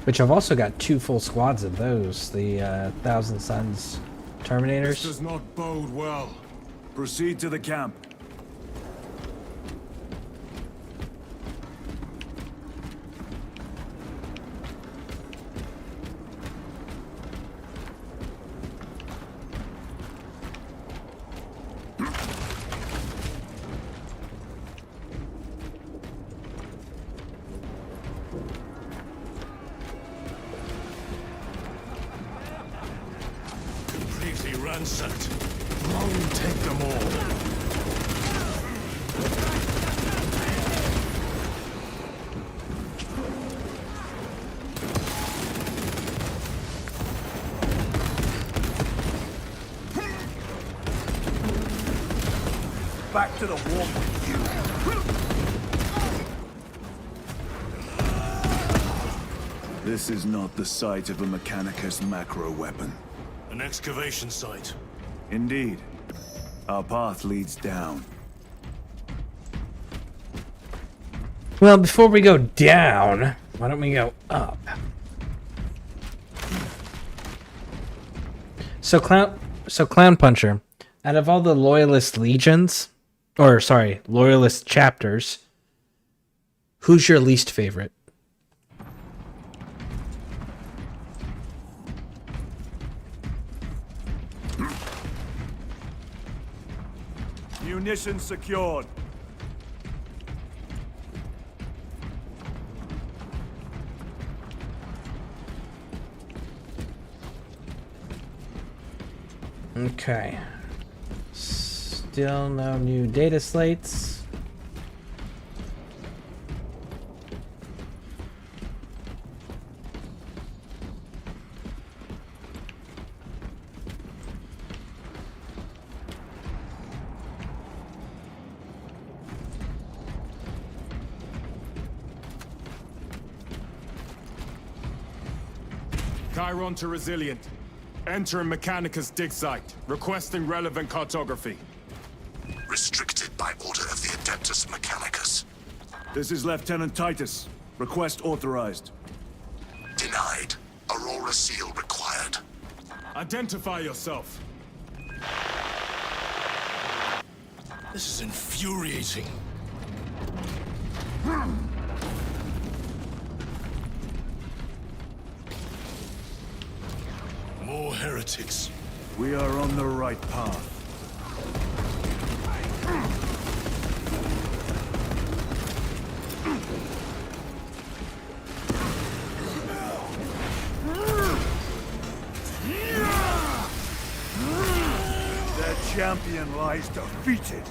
Which I've also got 2 full squads of those, the Thousand Suns Terminators. This does not bode well. Proceed to the camp. Completely ransacked. Rome, take them all. Back to the war with you. This is not the site of a Mechanicus macro weapon. An excavation site. Indeed. Our path leads down. Well, before we go down, why don't we go up? So Clown Puncher, out of all the Loyalist legions, or sorry, Loyalist chapters, who's your least favorite? Munitions secured. Okay. Still no new data slates. Chiron to Resilient. Entering Mechanicus dig site. Requesting relevant cartography. Restricted by order of the Adeptus Mechanicus. This is Lieutenant Titus. Request authorized. Denied. Aurora seal required. Identify yourself. This is infuriating. More heretics. We are on the right path. Their champion lies defeated.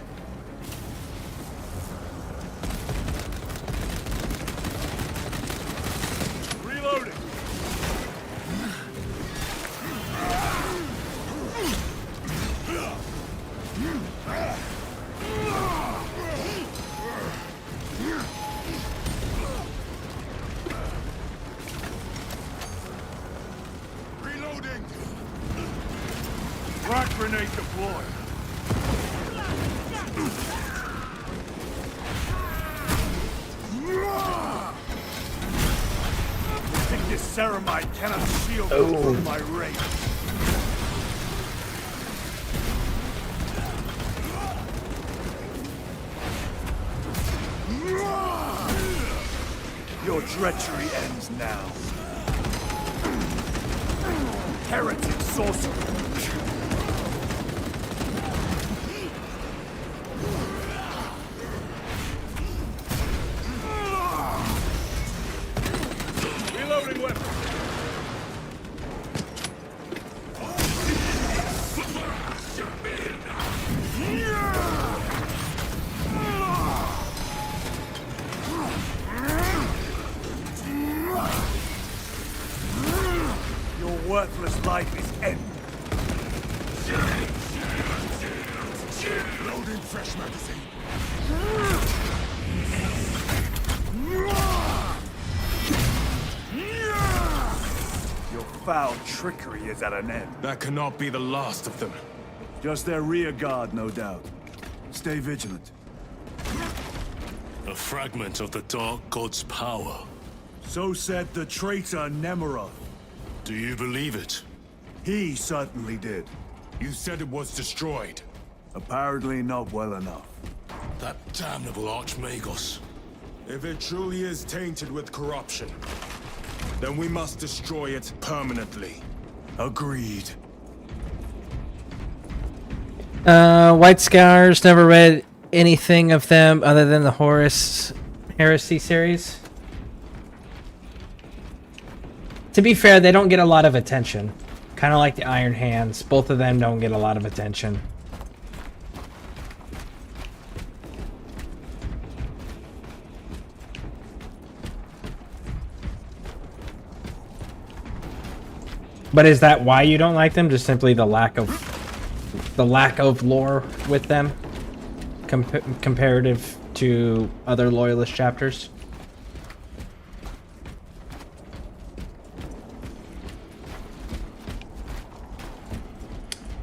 Reloading! Frag grenade deployed. I think this ceramite cannot shield me from my rage. Your treachery ends now. Heretic sorcerer. Reloading weapon! Your worthless life is ended. Loading fresh magazine. Your foul trickery is at an end. That cannot be the last of them. Just their rear guard, no doubt. Stay vigilant. A fragment of the Dark God's power. So said the traitor Nemeroth. Do you believe it? He certainly did. You said it was destroyed. Apparently not well enough. That damnable Archmagos. If it truly is tainted with corruption, then we must destroy it permanently. Agreed. White Scars, never read anything of them other than the Horus Heresy series. To be fair, they don't get a lot of attention. Kind of like the Iron Hands. Both of them don't get a lot of attention. But is that why you don't like them? Just simply the lack of lore with them, comparative to other Loyalist chapters?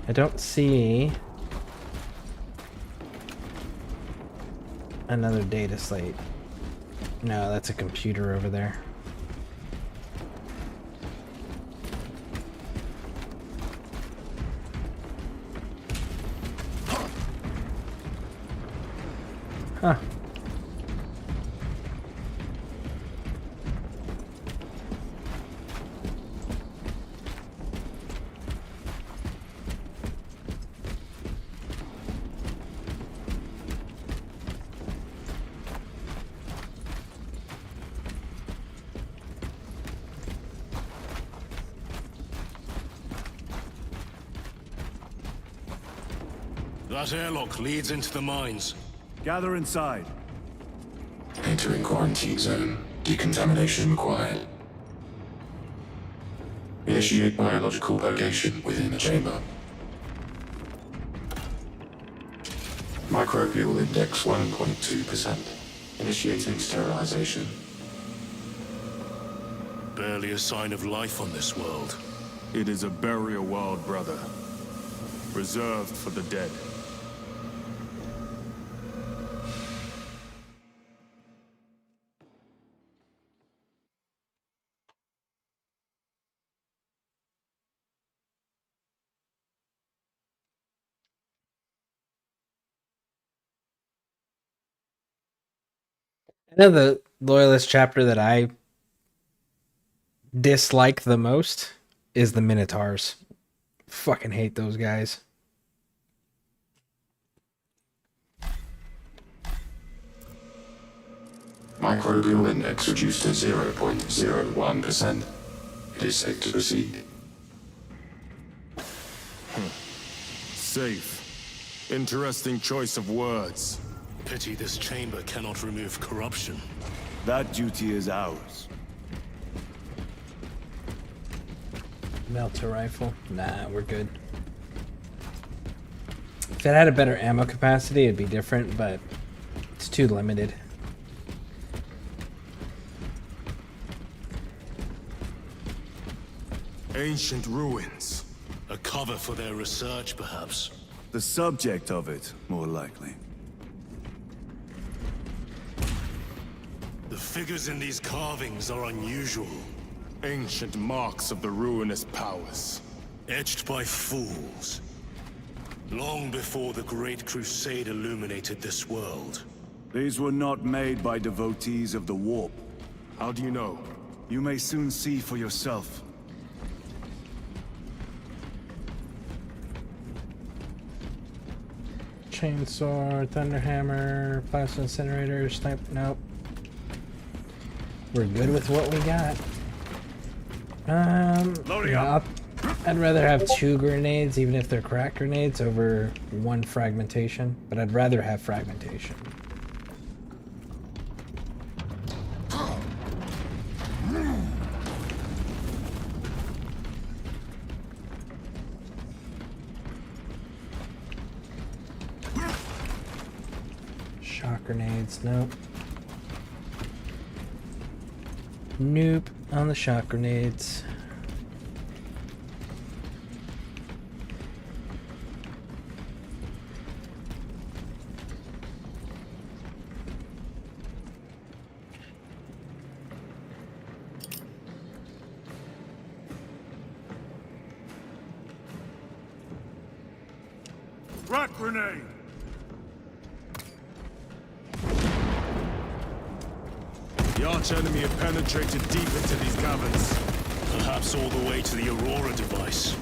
I don't see another data slate. No, that's a computer over there. Huh. That airlock leads into the mines. Gather inside. Entering quarantine zone. Decontamination required. Initiate biological purgation within the chamber. Microbial index 1.2%. Initiating sterilization. Barely a sign of life on this world. It is a burial world, brother. Reserved for the dead. I know the Loyalist chapter that I dislike the most is the Minotaurs. Fucking hate those guys. Microbial index reduced to 0.01%. It is safe to proceed. Safe. Interesting choice of words. Pity this chamber cannot remove corruption. That duty is ours. Melter rifle? Nah, we're good. If it had a better ammo capacity, it'd be different, but it's too limited. Ancient ruins. A cover for their research, perhaps. The subject of it, more likely. The figures in these carvings are unusual. Ancient marks of the ruinous powers. Etched by fools. Long before the Great Crusade illuminated this world. These were not made by devotees of the warp. How do you know? You may soon see for yourself. Chainsaw, Thunderhammer, Plasma Incinerator, Snipe. Nope. We're good with what we got. Yeah, I'd rather have 2 grenades, even if they're crack grenades, over 1 fragmentation. But I'd rather have fragmentation. Shock grenades, nope. Nope on the shock grenades. Frag grenade! The arch-enemy have penetrated deep into these caverns. Perhaps all the way to the Aurora device.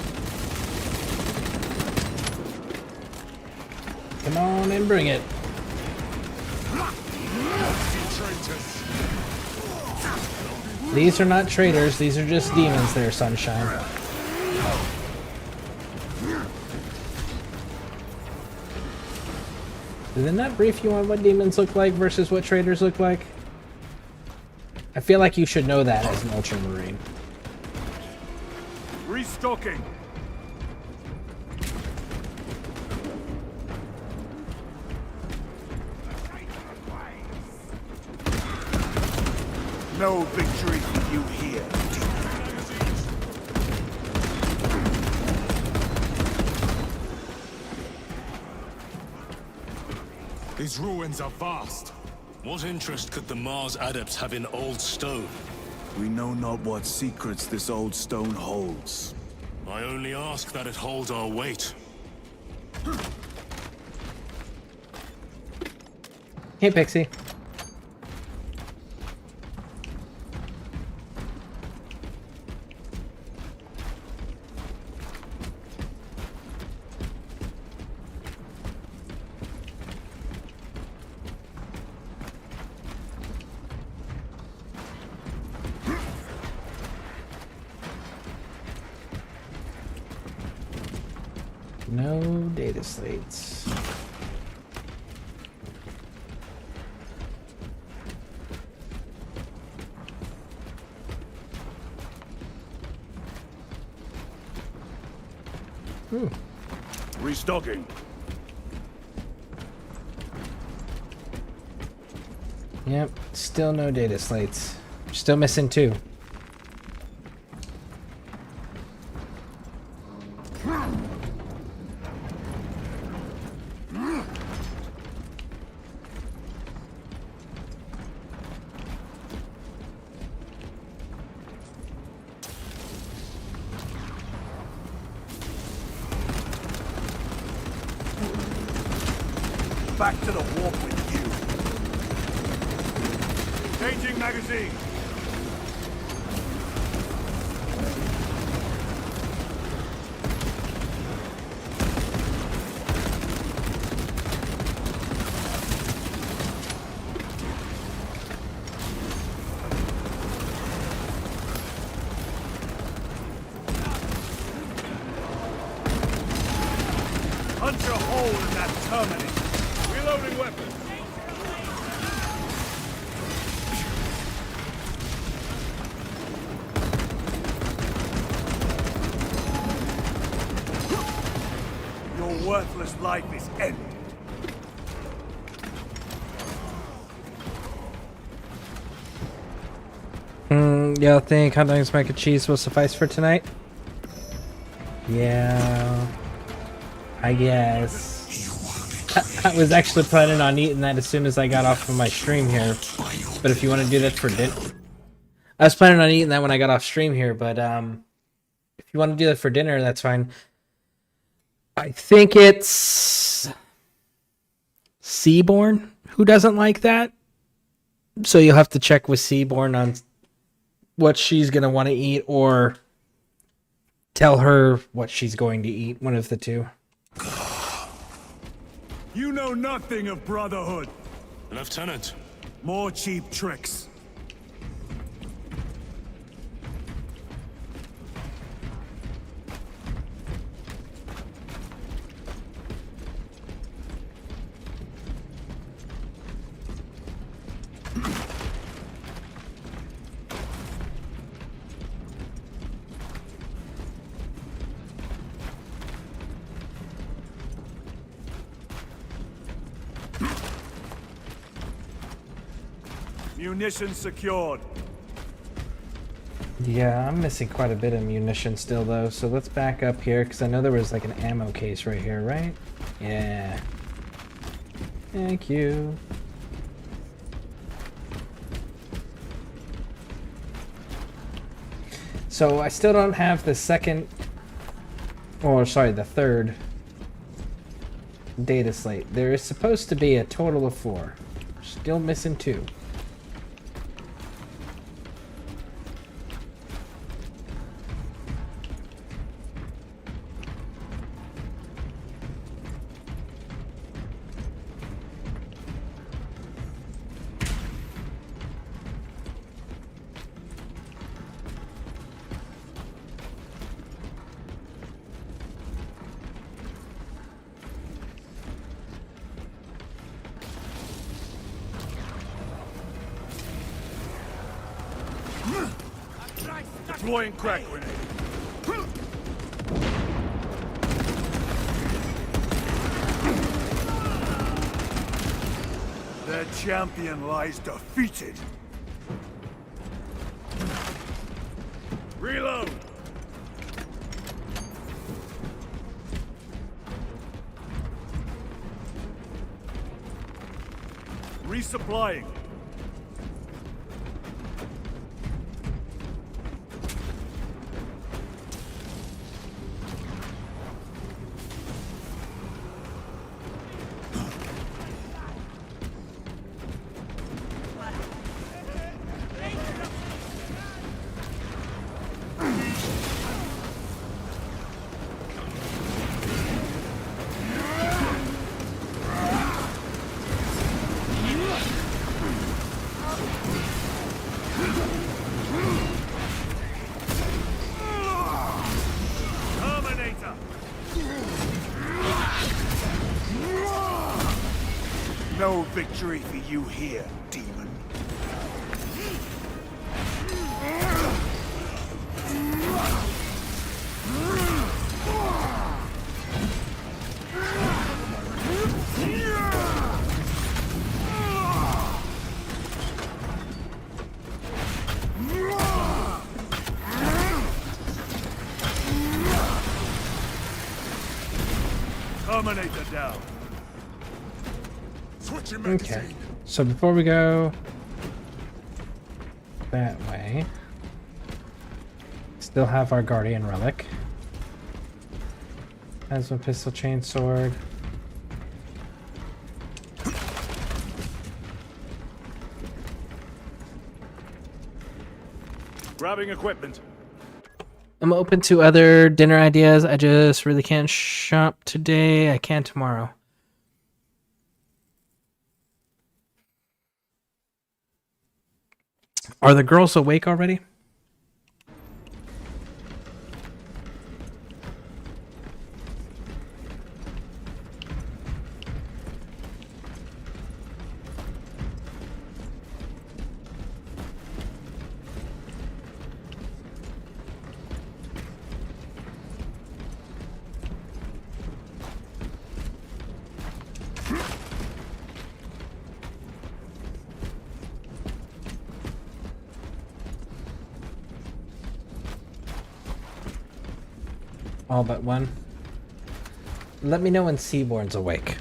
Come on and bring it. These are not traitors, these are just demons there, Sunshine. Did they not brief you on what demons look like versus what traitors look like? I feel like you should know that as an Ultramarine. Restocking! No victory for you here. These ruins are vast. What interest could the Mars adepts have in old stone? We know not what secrets this old stone holds. I only ask that it holds our weight. Hey, Pixie. No data slates. Restocking. Yep, still no data slates. Still missing 2. Back to the warp with you. Changing magazine. Punch a hole in that terminal. Reloading weapons. Your worthless life is ended. Y'all think hot dogs, mac and cheese will suffice for tonight? Yeah, I guess. I was actually planning on eating that as soon as I got off of my stream here. But if you want to do that for dinner... I was planning on eating that when I got off stream here, but if you want to do that for dinner, that's fine. I think it's Seaborn who doesn't like that. So you'll have to check with Seaborn on what she's going to want to eat, or tell her what she's going to eat. One of the two. You know nothing of Brotherhood. Lieutenant. More cheap tricks. Munitions secured. Yeah, I'm missing quite a bit of munition still, though. So let's back up here, because I know there was like an ammo case right here, right? Yeah. Thank you. So I still don't have the second, or sorry, the third data slate. There is supposed to be a total of 4. Still missing 2. Deploying crack grenade. Their champion lies defeated. Reload. Resupplying. No victory for you here, demon. Terminator down. Okay, so before we go that way, still have our Guardian Relic. Has a pistol chain sword. Grabbing equipment. I'm open to other dinner ideas. I just really can't shop today. I can tomorrow. Are the girls awake already? All but one. Let me know when Seaborn's awake.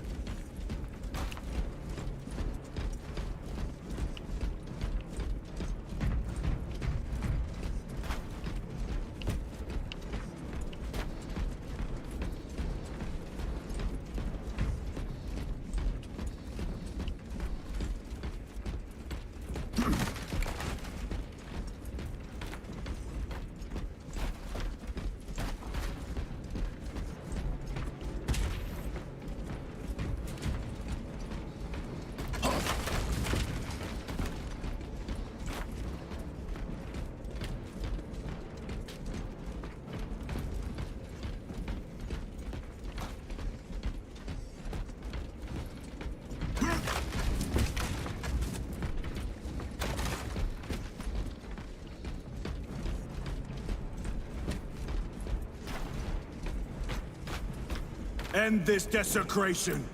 End this desecration.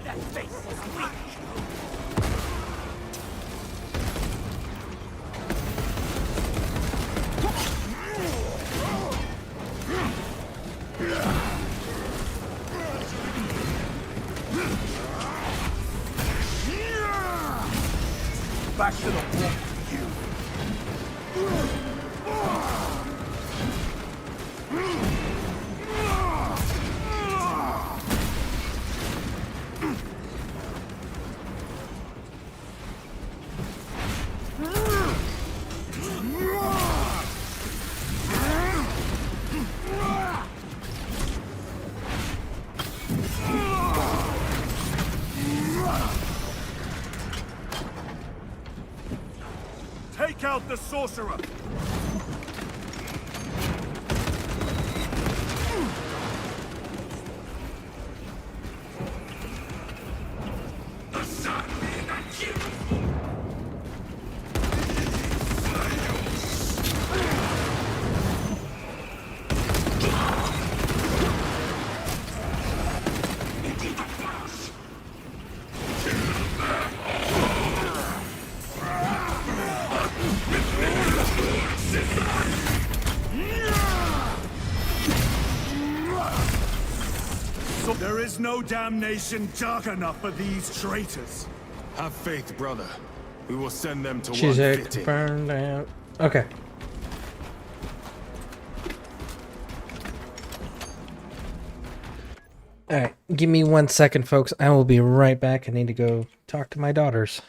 That face is weak. Back to the wall, you. Take out the sorcerer! There is no damnation dark enough for these traitors. Have faith, brother. We will send them to one Chiswick fitting. burned out. Okay. Alright, give me 1 second, folks. I will be right back. I need to go talk to my daughters.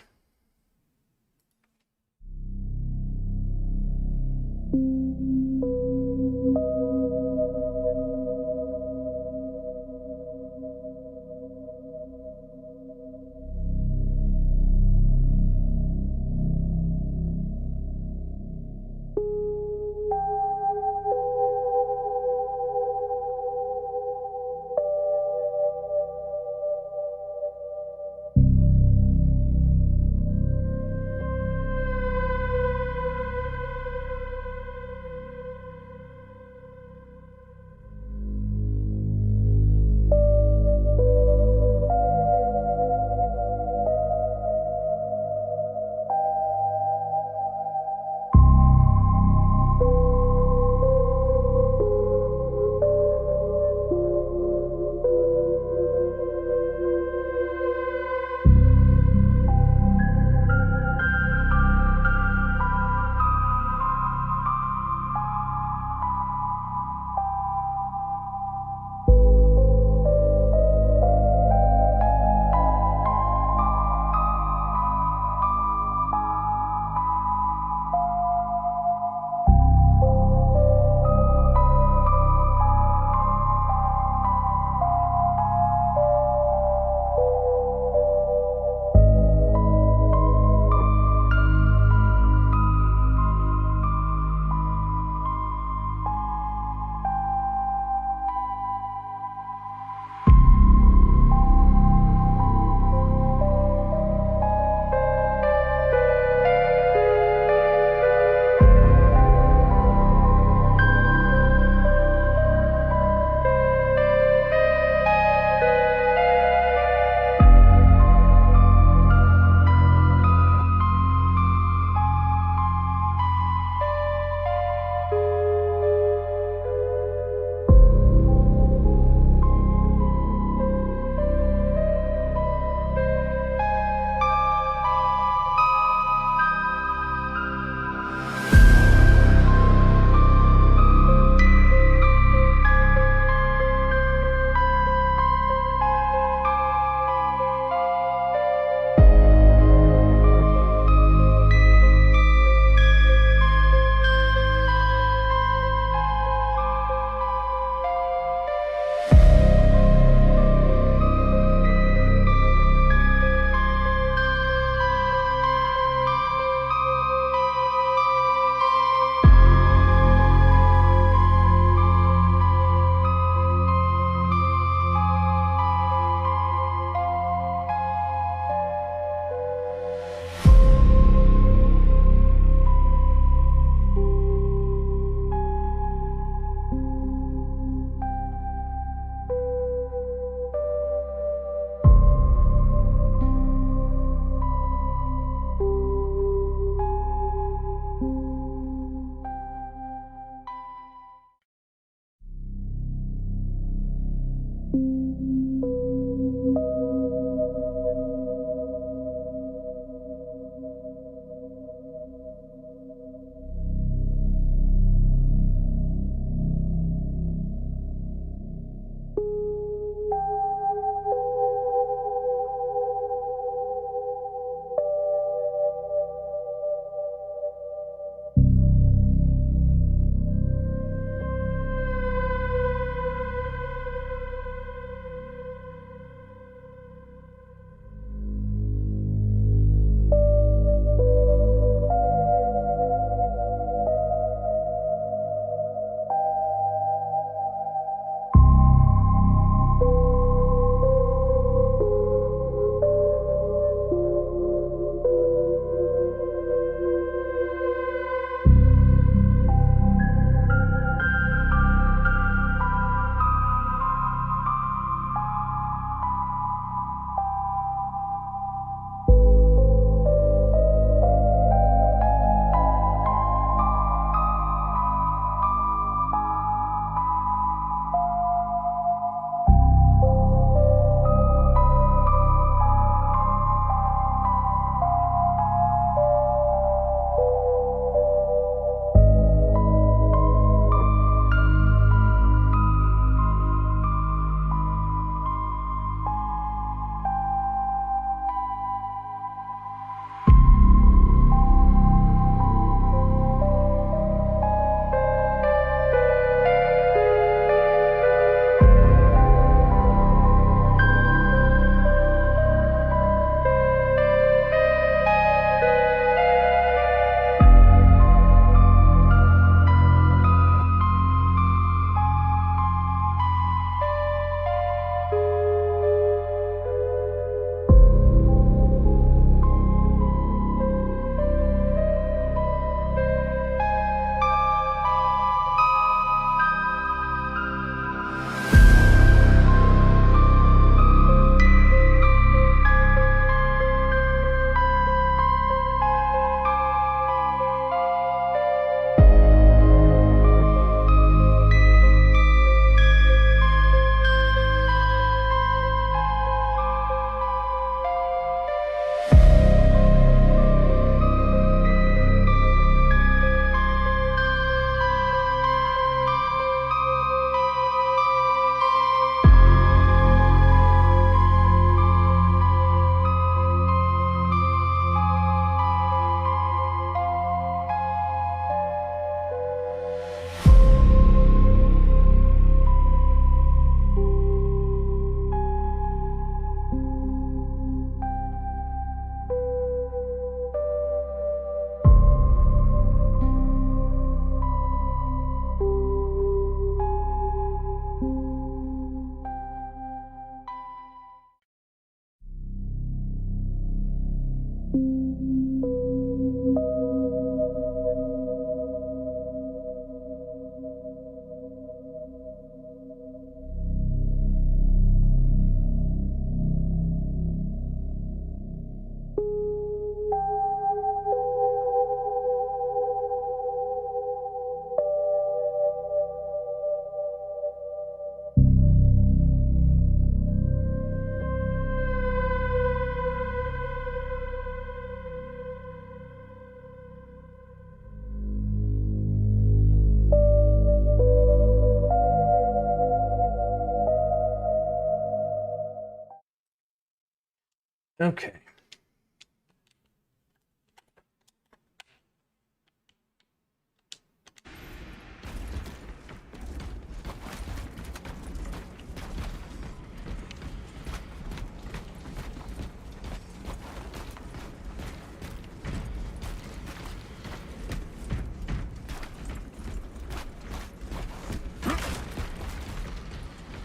Okay.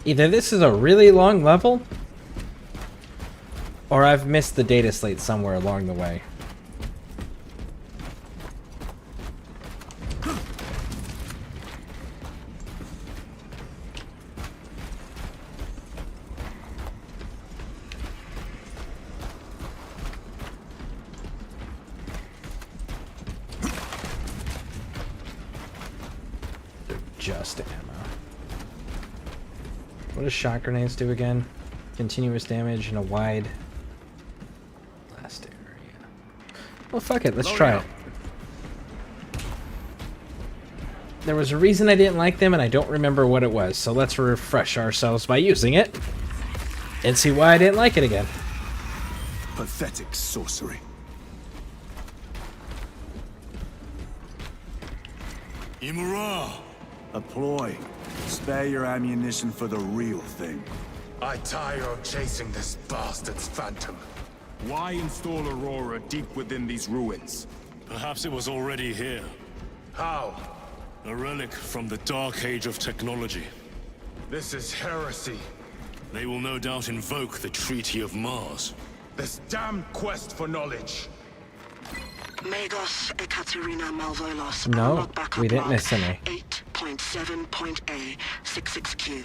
Either this is a really long level, or I've missed the data slate somewhere along the way. Just ammo. What does shot grenades do again? Continuous damage in a wide blast area. Well, fuck it. Let's try it. There was a reason I didn't like them, and I don't remember what it was. So let's refresh ourselves by using it and see why I didn't like it again. Pathetic sorcery. Imura! A ploy. Spare your ammunition for the real thing. I tire of chasing this bastard's phantom. Why install Aurora deep within these ruins? Perhaps it was already here. How? A relic from the Dark Age of technology. This is heresy. They will no doubt invoke the Treaty of Mars. This damned quest for knowledge. Magos Ekaterina Malvolos. No, we didn't miss any. 8.7.A 66Q.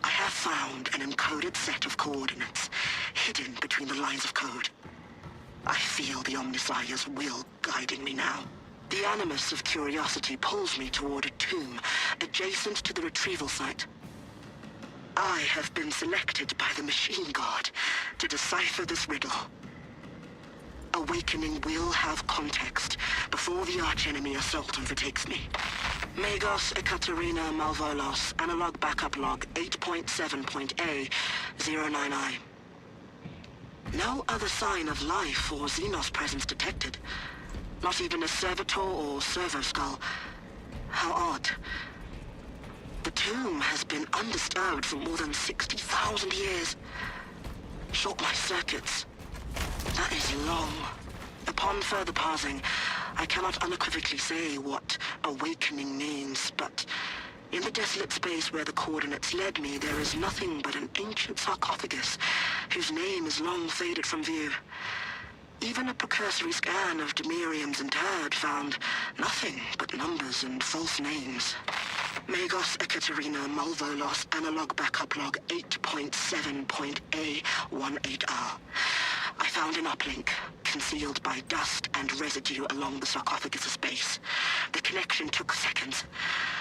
I have found an encoded set of coordinates hidden between the lines of code. I feel the Omnissiah's will guiding me now. The animus of curiosity pulls me toward a tomb adjacent to the retrieval site. I have been selected by the Machine God to decipher this riddle. Awakening will have context before the archenemy assault overtakes me. Magos Ekaterina Malvolos, analog backup log 8.7.A 09I. No other sign of life or Xenos presence detected. Not even a servitor or servo skull. How odd. The tomb has been undisturbed for more than 60,000 years. Short my circuits. That is long. Upon further parsing, I cannot unequivocally say what awakening means, but in the desolate space where the coordinates led me, there is nothing but an ancient sarcophagus whose name is long faded from view. Even a precursory scan of Demirium's interred found nothing but numbers and false names. Magos Ekaterina Malvolos, analog backup log 8.7.A18R. I found an uplink, concealed by dust and residue along the sarcophagus's base. The connection took seconds,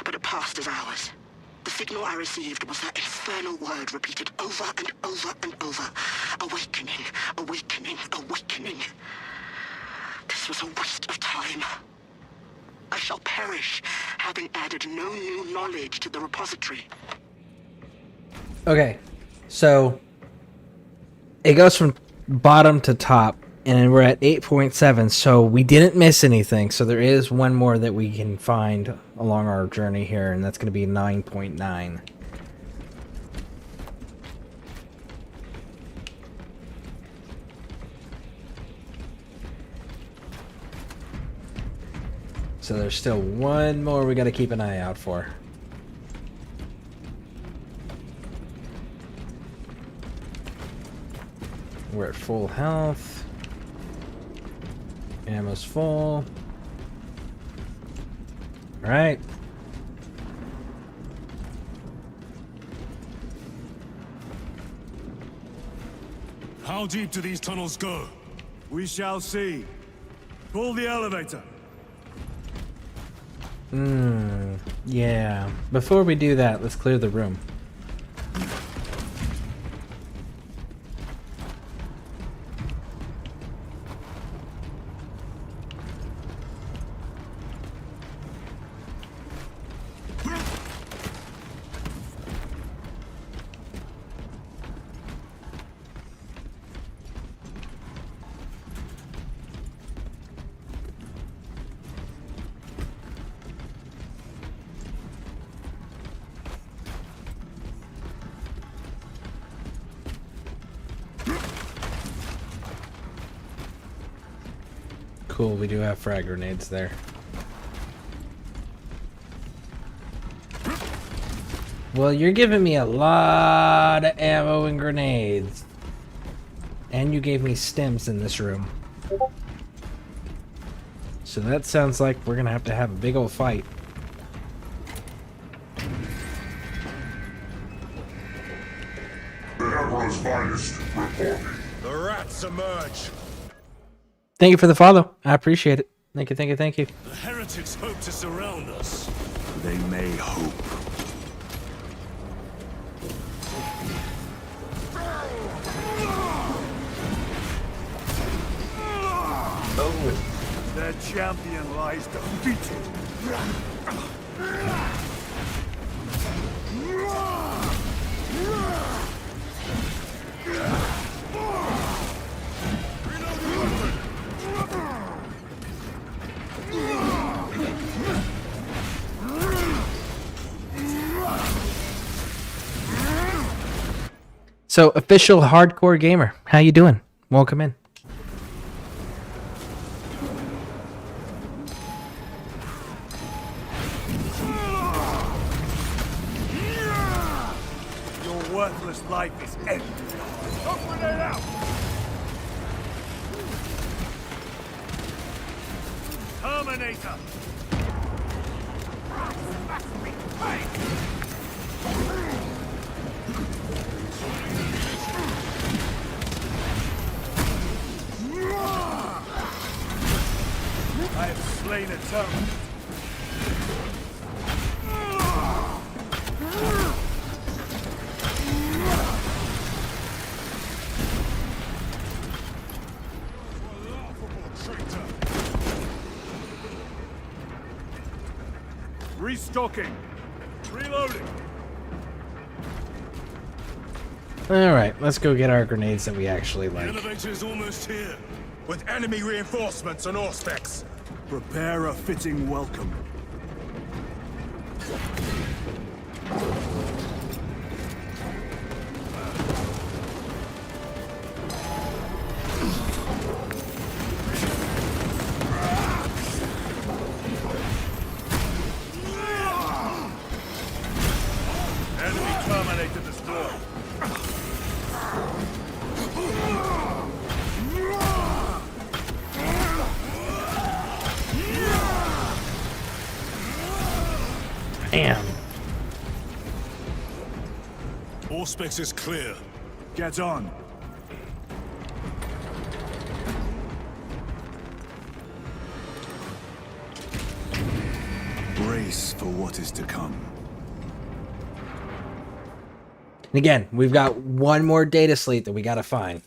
but it passed as hours. The signal I received was that infernal word repeated over and over and over. Awakening, awakening, awakening. This was a waste of time. I shall perish, having added no new knowledge to the repository. Okay, so it goes from bottom to top, and we're at 8.7, so we didn't miss anything. So there is one more that we can find along our journey here, and that's going to be 9.9. So there's still one more we got to keep an eye out for. We're at full health. Ammo's full. All right. How deep do these tunnels go? We shall see. Pull the elevator. Yeah. Before we do that, let's clear the room. Cool, we do have frag grenades there. Well, you're giving me a lot of ammo and grenades. And you gave me stems in this room. So that sounds like we're gonna have a big old fight. The Emperor's finest reporting. The rats emerge. Thank you for the follow. I appreciate it. Thank you, thank you, thank you. The heretics hope to surround us. They may hope. Their champion lies defeated. So, official hardcore gamer, how you doing? Welcome in. Your worthless life is ended. Open it out! Terminator! I have slain a terminal. Restocking. Reloading. Alright, let's go get our grenades that we actually The like. elevator is almost here, with enemy reinforcements on all specs. Prepare a fitting welcome. Enemy Terminator destroyed. Damn. All specs is clear. Get on. Brace for what is to come. And again, we've got one more data slate that we gotta find.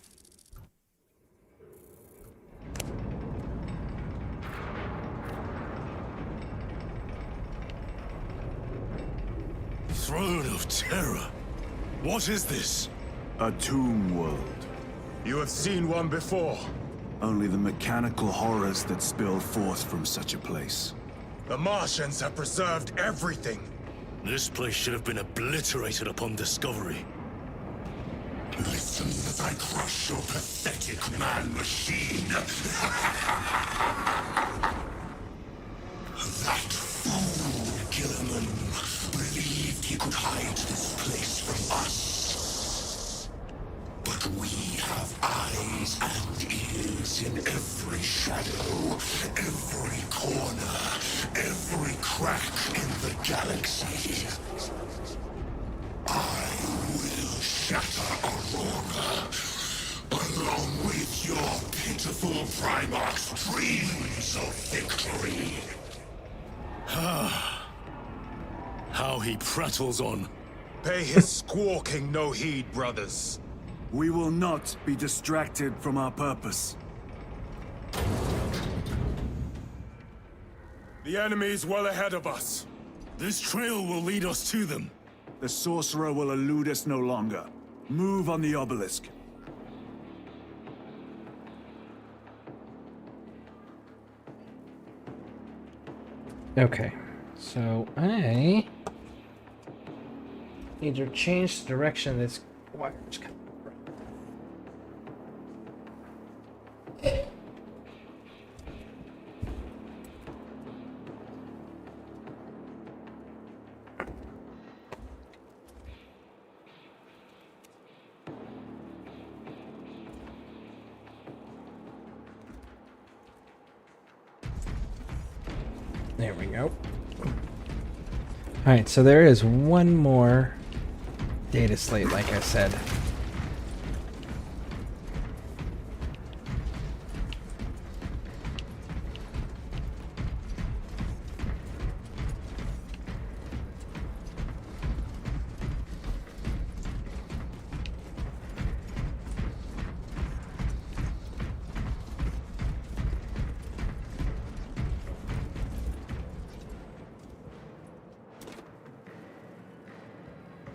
Throne of Terror. What is this? A tomb world. You have seen one before. Only the mechanical horrors that spill forth from such a place. The Martians have preserved everything. This place should have been obliterated upon discovery. Listen as I crush your pathetic man-machine. That fool, Gilliman, believed he could hide this place from us. But we have eyes and ears in every shadow, every corner, every crack in the galaxy. I will shatter Aurora, along with your pitiful Primarch's dreams of victory. How he prattles on. Pay his squawking no heed, brothers. We will not be distracted from our purpose. The enemy is well ahead of us. This trail will lead us to them. The sorcerer will elude us no longer. Move on the obelisk. Okay, so I need to change the direction this wire's coming from. There we go. Alright, so there is one more data slate, like I said.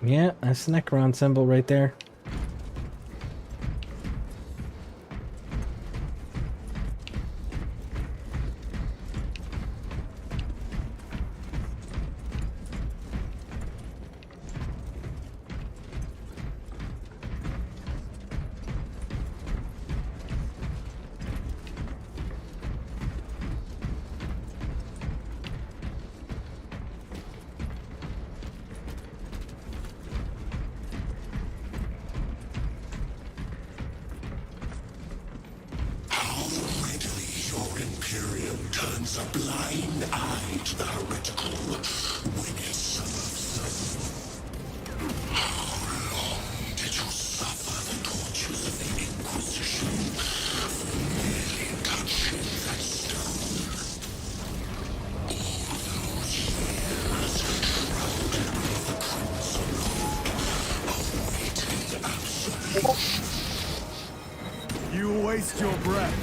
Yeah, that's the Necron symbol right there. Turns a blind eye to the heretical when it serves them. How long did you suffer the tortures of the Inquisition for merely touching that stone? All those years shrouded with the crimson hood, awaiting absolution. You waste your breath.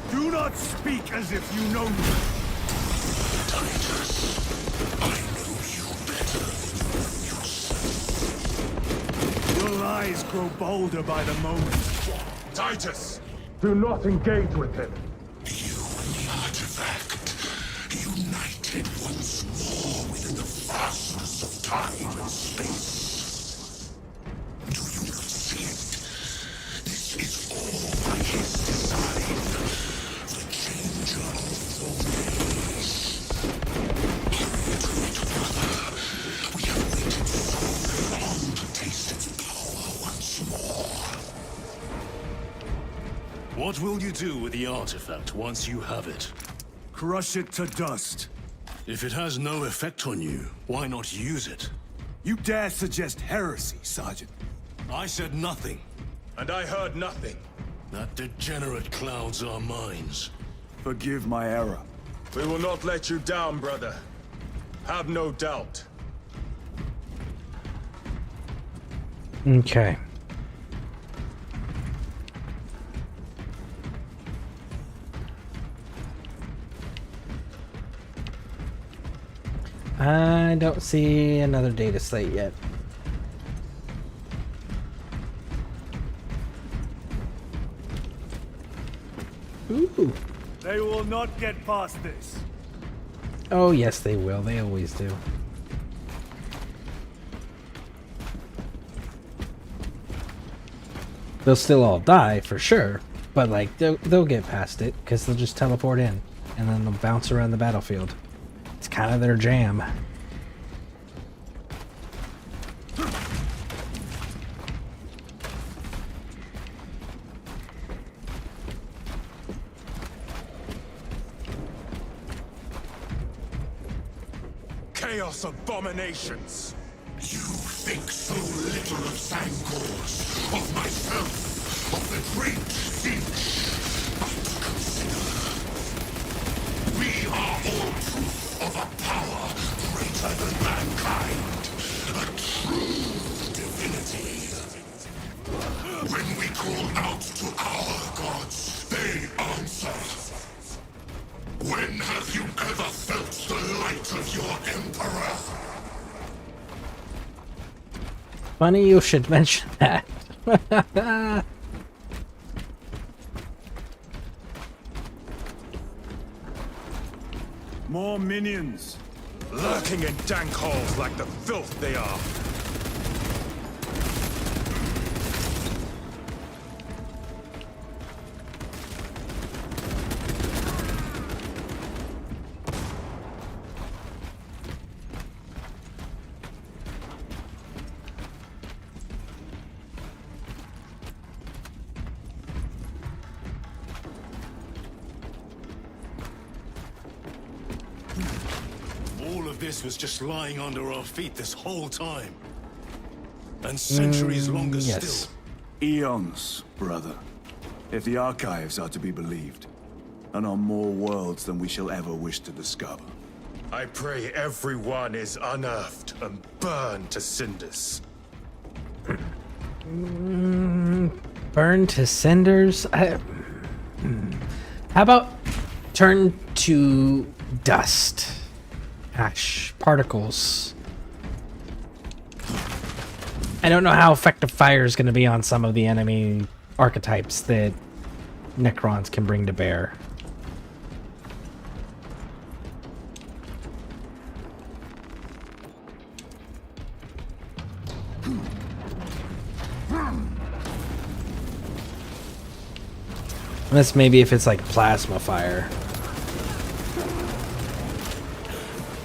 Do not speak as if you know me. Titus, I know you better than you know yourself. Your lies grow bolder by the moment. Titus, do not engage with him. You and the artifact, united once more within the vastness of time and space. Do you not see it? This is all by his design. The changer of the ways. Reiterate, brother. We have waited so long to taste its power once more. What will you do with the artifact once you have it? Crush it to dust. If it has no effect on you, why not use it? You dare suggest heresy, Sergeant? I said nothing. And I heard nothing. That degenerate clouds our minds. Forgive my error. We will not let you down, brother. Have no doubt. Okay. I don't see another data slate yet. Ooh. They will not get past this. Oh, yes, they will. They always do. They'll still all die, for sure. But, like, they'll get past it, because they'll just teleport in. And then they'll bounce around the battlefield. It's kind of their jam. Chaos abominations! You think so little of Sangors, of myself, of the great siege. But consider, we are all proof of a power greater than mankind, a true divinity. When we call out to our gods, they answer. When have you ever felt the light of your Emperor? Funny you should mention that. More minions. Lurking in dank holes like the filth they are. of this was just lying under our feet this whole time. And centuries longer still. Eons, brother. If the archives are to be believed. And on more worlds than we shall ever wish to discover. I pray everyone is unearthed and burned to cinders. Burn to cinders? How about turn to dust? Ash. Particles. I don't know how effective fire is going to be on some of the enemy archetypes that Necrons can bring to bear. Unless maybe if it's like plasma fire.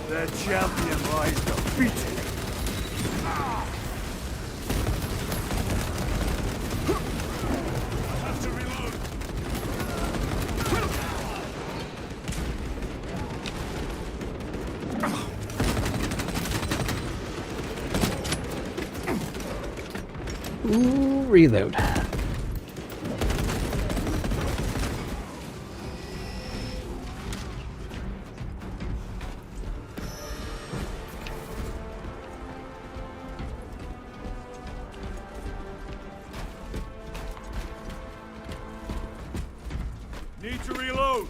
Their champion lies defeated. Have to reload. Ooh, reload. Need to reload.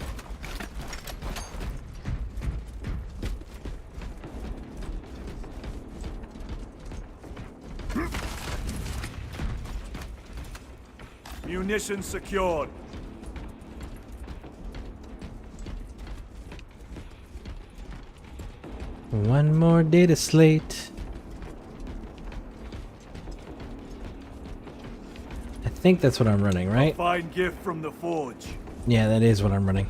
Munitions secured. One more data slate. I think that's what I'm running, right? A fine gift from the forge. Yeah, that is what I'm running.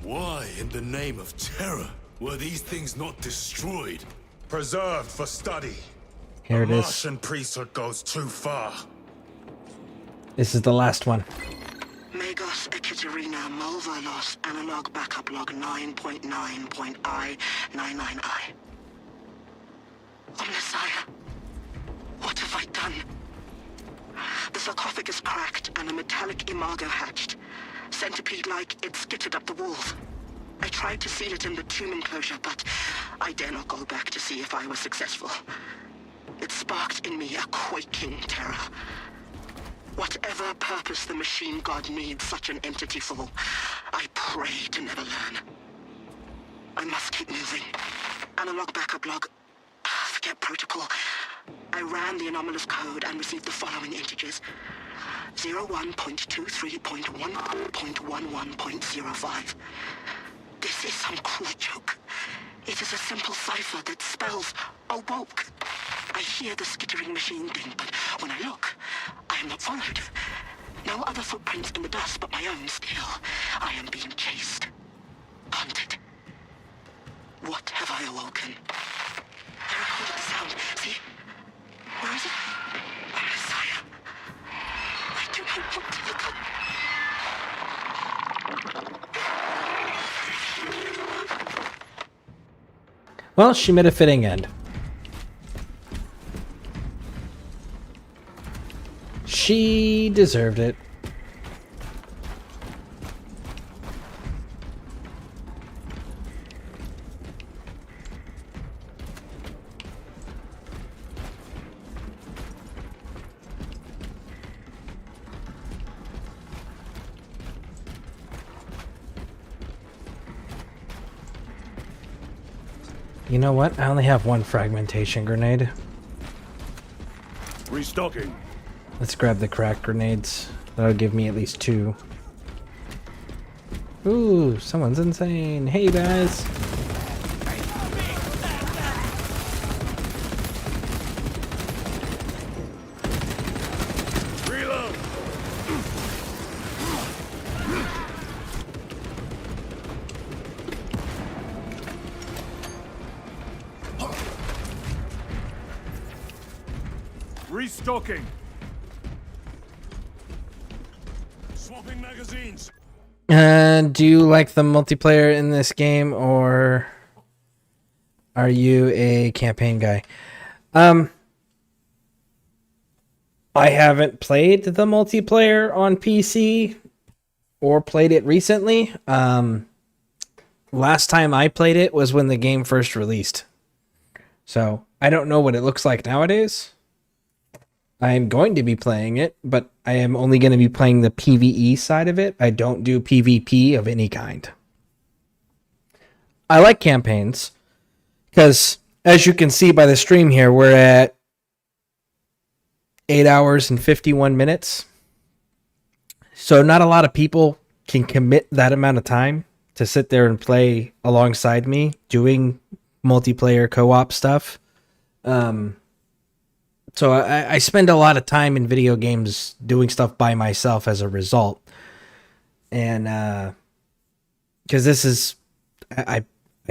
Why, in the name of terror, were these things not destroyed? Preserved for study. Here it the is. Martian priesthood goes too far. This is the last one. Magos Ekaterina Mulverlos Analog Backup Log 9.9.I99I. Oh, Messiah. What have I done? The sarcophagus cracked and a metallic imago hatched. Centipede-like, it skittered up the walls. I tried to seal it in the tomb enclosure, but I dare not go back to see if I was successful. It sparked in me a quaking terror. Whatever purpose the machine god needs such an entity for, I pray to never learn. I must keep moving. Analog backup log. Forget protocol. I ran the anomalous code and received the following integers. 01.23.1.11.05. This is some cruel joke. It is a simple cipher that spells awoke. I hear the skittering machine ding, but when I look, I am not followed. No other footprints in the dust but my own still. I am being chased. Hunted. What have I awoken? I recorded the sound. See? Where is it? Oh, Messiah. I do not want to look up. Well, she made a fitting end. She deserved it. You know what? I only have one fragmentation grenade. Restocking. Let's grab the crack grenades. That'll give me at least 2. Ooh, someone's insane. Hey, guys. Reload. Restocking. Swapping magazines. Do you like the multiplayer in this game, or are you a campaign guy? I haven't played the multiplayer on PC or played it recently. Last time I played it was when the game first released. So I don't know what it looks like nowadays. I'm going to be playing it, but I am only going to be playing the PvE side of it. I don't do PvP of any kind. I like campaigns because, as you can see by the stream here, we're at 8 hours and 51 minutes. So not a lot of people can commit that amount of time to sit there and play alongside me doing multiplayer co-op stuff. So I spend a lot of time in video games doing stuff by myself as a result. And because this is, I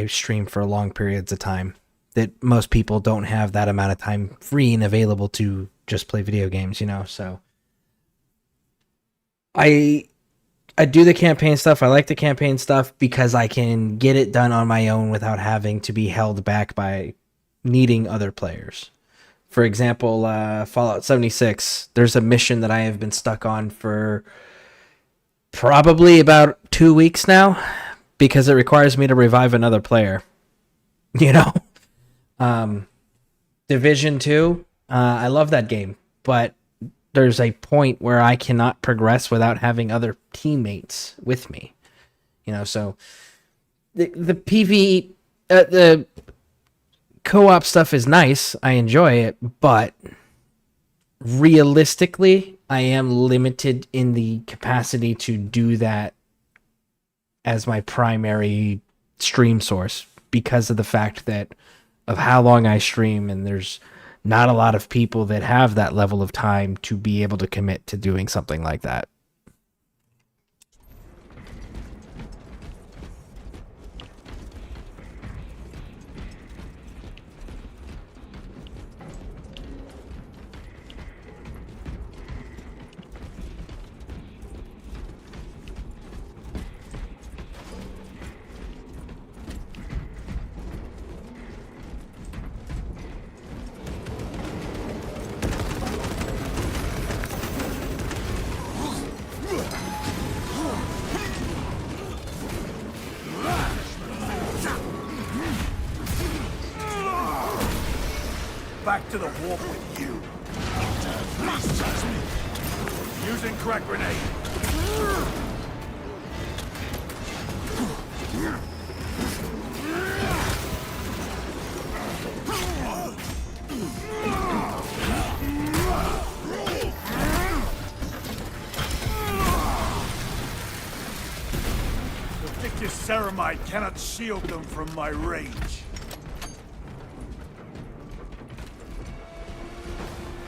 stream for long periods of time that most people don't have that amount of time free and available to just play video games, you know. So I do the campaign stuff. I like the campaign stuff because I can get it done on my own without having to be held back by needing other players. For example, Fallout 76, there's a mission that I have been stuck on for probably about 2 weeks now because it requires me to revive another player. You know? Division 2, I love that game, but there's a point where I cannot progress without having other teammates with me. You know, so the PvE, the co-op stuff is nice. I enjoy it, but realistically, I am limited in the capacity to do that as my primary stream source because of the fact that of how long I stream, and there's not a lot of people that have that level of time to be able to commit to doing something like that. Back to the warp with you. Please touch me. Using crack grenade. The thickest ceramide cannot shield them from my range.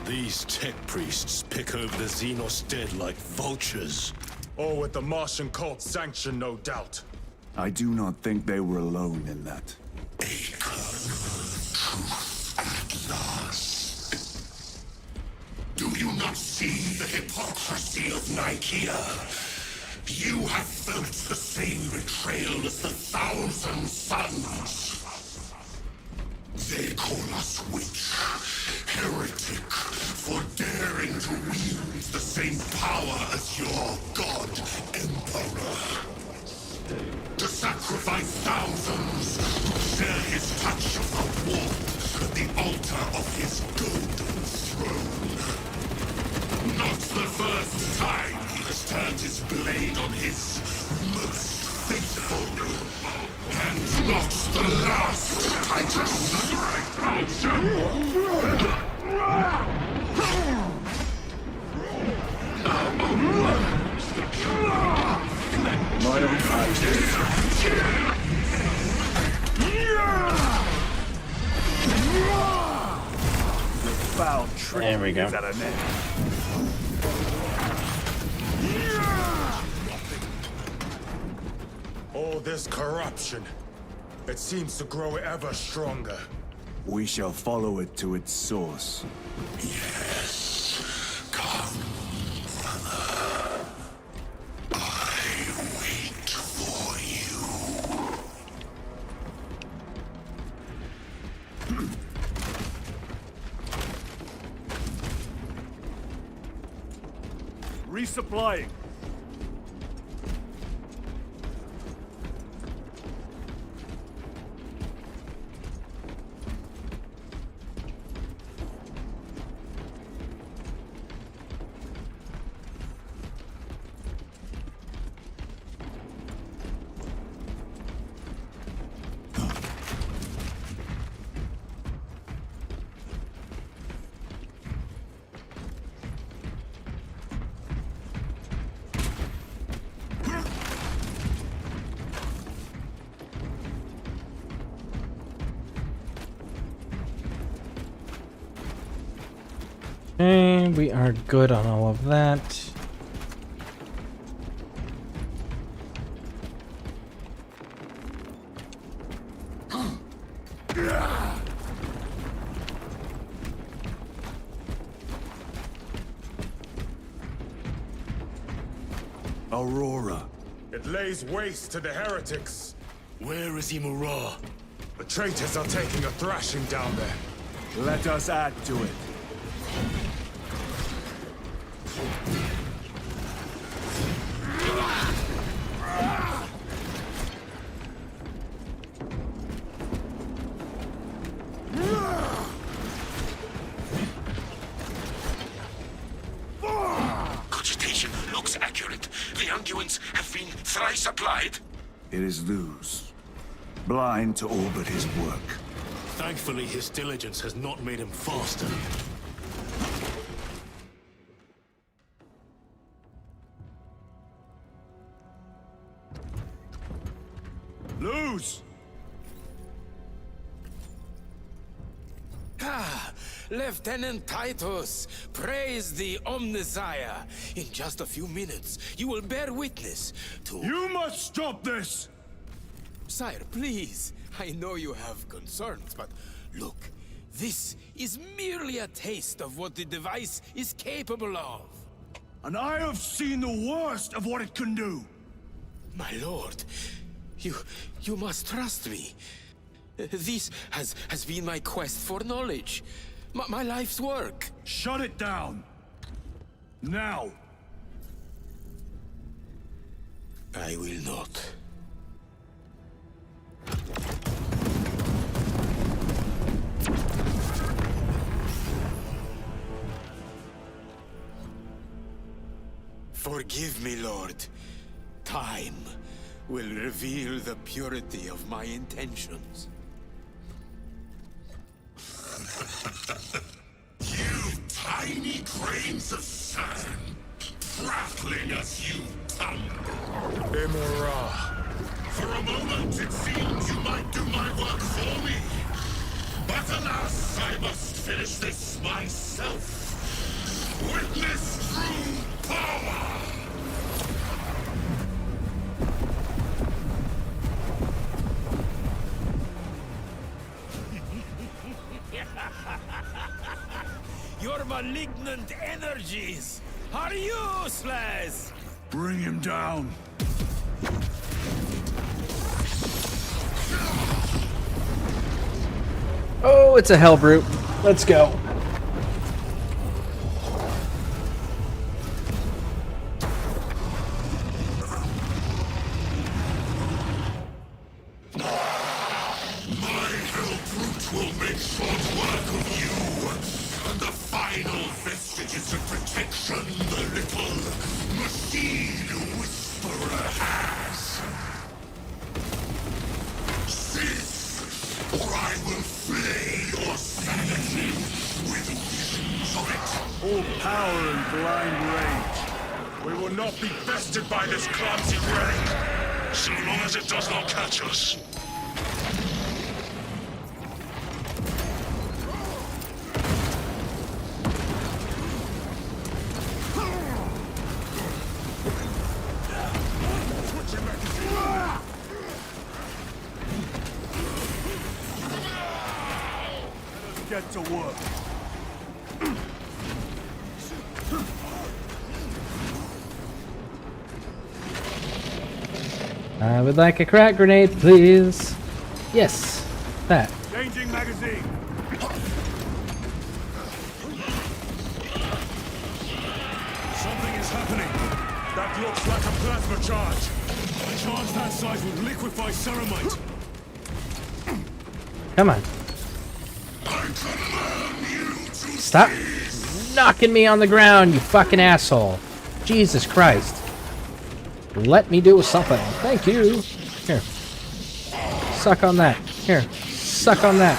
These tech priests pick over the Xenos dead like vultures. All with the Martian cult's sanction, no doubt. I do not think they were alone in that. At last. Do you not see the hypocrisy of Nicaea? You have felt the same betrayal as the Thousand Suns. They call us witch, heretic, for daring to wield the same power as your god, Emperor. To sacrifice thousands who share his touch of the warp at the altar of his golden throne. Not the first time he has turned his blade on his most faithful. And not the last, Titus. The foul trick There we go. is at an end. All this corruption, it seems to grow ever stronger. We shall follow it to its source. Yes. Resupplying. Okay, we are good on all of that. Aurora. It lays waste to the heretics. Where is Imura? The traitors are taking a thrashing down there. Let us add to it. Cogitation looks accurate. The unguents have been thrice applied. It is Luz. Blind to all but his work. Thankfully, his diligence has not made him faster. Luz! Ah, Lieutenant Titus, praise the Omnissiah. In just a few minutes, you will bear witness to... You must stop this! Sire, please. I know you have concerns, but look, this is merely a taste of what the device is capable of. And I have seen the worst of what it can do. My lord, you must trust me. This has been my quest for knowledge. My life's work. Shut it down. Now. I will not. Forgive me, Lord. Time will reveal the purity of my intentions. You tiny grains of sand, prattling as you tumble. Imura. For a moment, it seemed you might do my work for me. But alas, I must finish this myself. Witness true power! Your malignant energies are useless! Bring him down. Oh, it's a hell brute. Let's go. My hell brute will make short work of you, and the final vestiges of protection the little machine whisperer has. Cease, or I will flay your sanity with visions of it. All power and blind rage. We will not be bested by this clumsy ray, So long as it does not catch us. Get to work. I would like a crack grenade, please. Yes, that. Changing magazine. Something is happening. That looks like a plasma charge. A charge that size would liquefy ceramite. Come on. Stop knocking me on the ground, you fucking asshole. Jesus Christ. Let me do something. Thank you. Here. Suck on that. Here. Suck on that.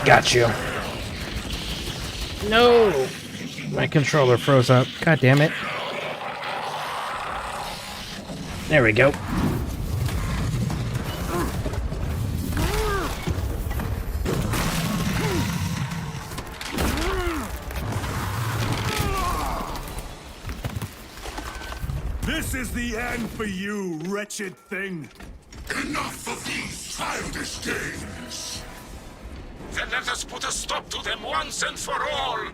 Got you. No! My controller froze up. God damn it. There we go. This is the end for you, wretched thing. Enough of these childish games! Then let us put a stop to them once and for all!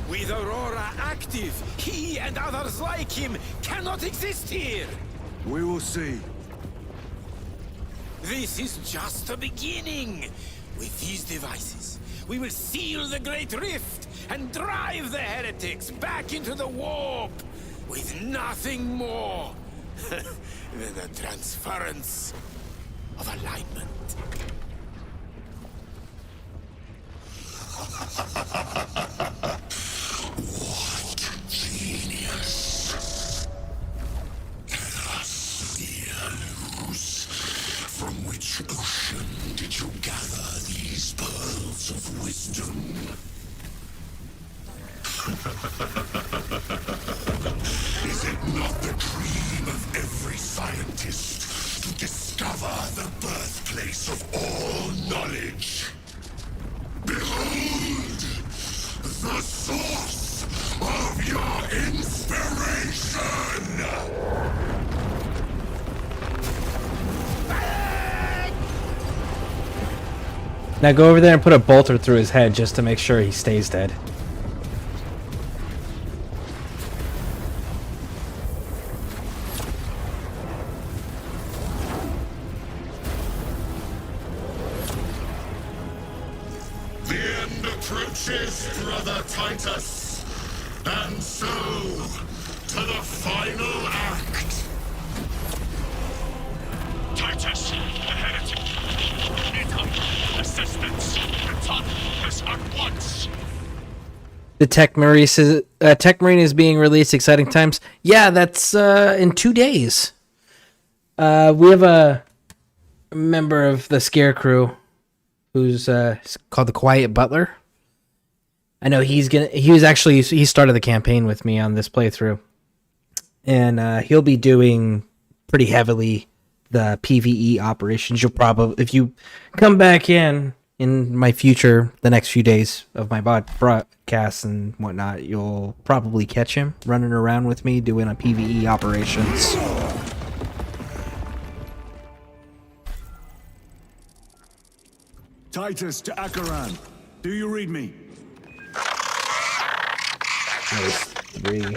With Aurora active, he and others like him cannot exist here! We will see. This is just the beginning! With these devices, we will seal the Great Rift and drive the heretics back into the warp with nothing more than the transference of alignment. What genius! Lose. From which ocean did you gather these pearls of wisdom? Is it not the dream of every scientist to discover the birthplace of all knowledge? Behold! The source of your inspiration! Now go over there and put a bolter through his head just to make sure he stays dead. The end approaches, Brother Titus. And so, to the final act. Titus, the heretic. Need assistance. Return this at once. The Tech Marine is being released. Exciting times. Yeah, that's in 2 days. We have a member of the ScareCrew who's called the Quiet Butler. I know he started the campaign with me on this playthrough, and he'll be doing pretty heavily the PvE operations. You'll probably, if you come back in my future, the next few days of my broadcasts and whatnot, you'll probably catch him running around with me doing a PvE operations. Titus to Acheran. Do you read me? There's 3.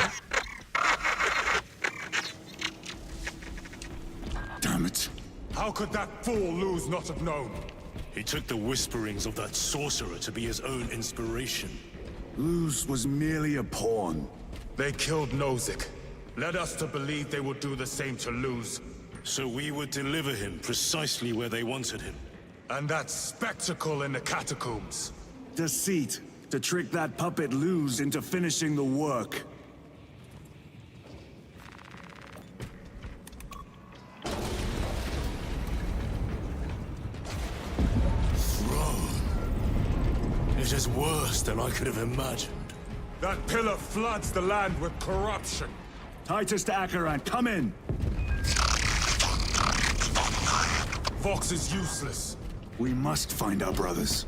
Damn it. How could that fool lose not have known? He took the whisperings of that sorcerer to be his own inspiration. Luz was merely a pawn. They killed Nozick. Led us to believe they would do the same to Luz. So we would deliver him precisely where they wanted him. And that spectacle in the catacombs. Deceit. To trick that puppet Luz into finishing the work. It is worse than I could have imagined. That pillar floods the land with corruption. Titus to Acheron, come in! Vox is useless. We must find our brothers.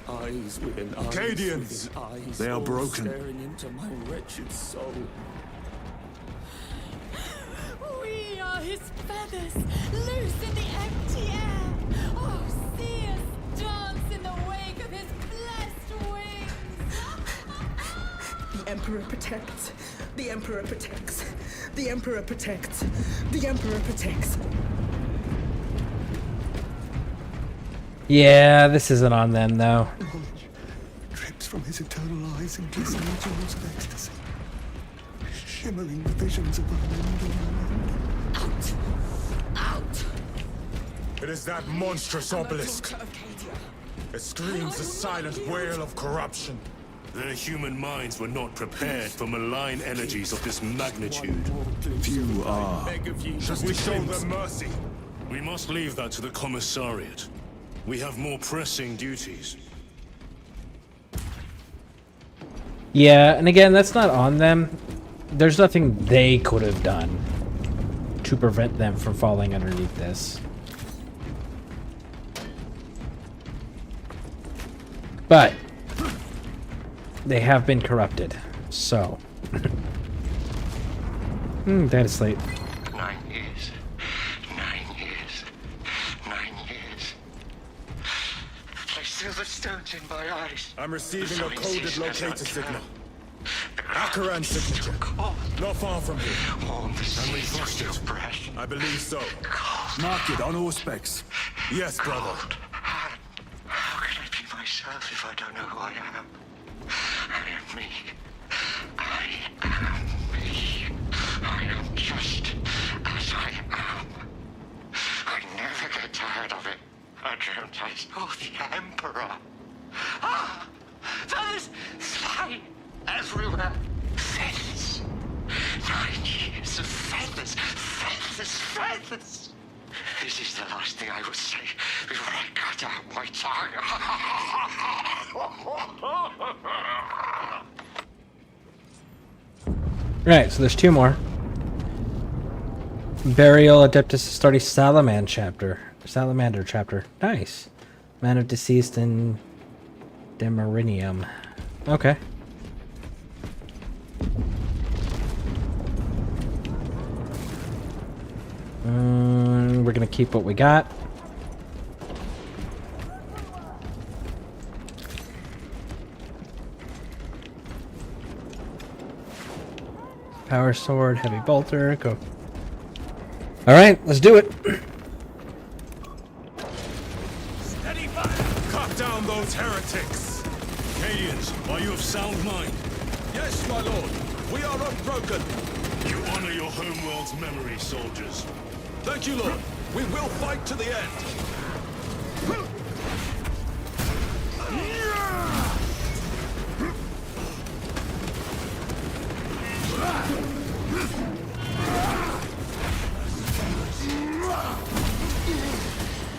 Eyes within eyes. Cadians! Within eyes, They are all broken. Staring into my wretched soul. We are his feathers, loose in the empty air. Oh, see us dance in the wake of his blessed wings. The Emperor protects. The Emperor protects. The Emperor protects. The Emperor protects. Yeah, this isn't on them though. Drips from his eternal eyes in glistening jewels of ecstasy. Shimmering visions of unending. Out! Out! It is that monstrous obelisk. It screams a silent wail of corruption. Their human minds were not prepared for malign energies of this magnitude. Few are. Should we show them mercy? We must leave that to the commissariat. We have more pressing duties. Yeah, and again, that's not on them. There's nothing they could have done to prevent them from falling underneath this. But they have been corrupted, so. That is late. 9 years. 9 years. 9 years. I feel the stones in my eyes. I'm receiving a coded locator signal. Acheron's signature. Not far from here. On the seas of breath. I believe so. Mark it on Auspex. Yes, brother. How can I be myself if I don't know who I am? I am me. I am me. I am just as I am. I never get tired of it. I don't. I saw the Emperor. Ah! Feathers fly everywhere. Feathers. 9 years of feathers. Feathers. Feathers. This is the last thing I would say before I cut out my tongue. Right, so there's 2 more. Burial Adeptus Astartes Salamander chapter. Nice. Man of Deceased in Demarinium. Okay. We're gonna keep what we got. Power sword, heavy bolter, go. Alright, let's do it. Steady fire! Cut down those heretics! Cadians, are you of sound mind? Yes, my lord. We are unbroken. You honor your homeworld's memory, soldiers. Thank you, Lord. We will fight to the end.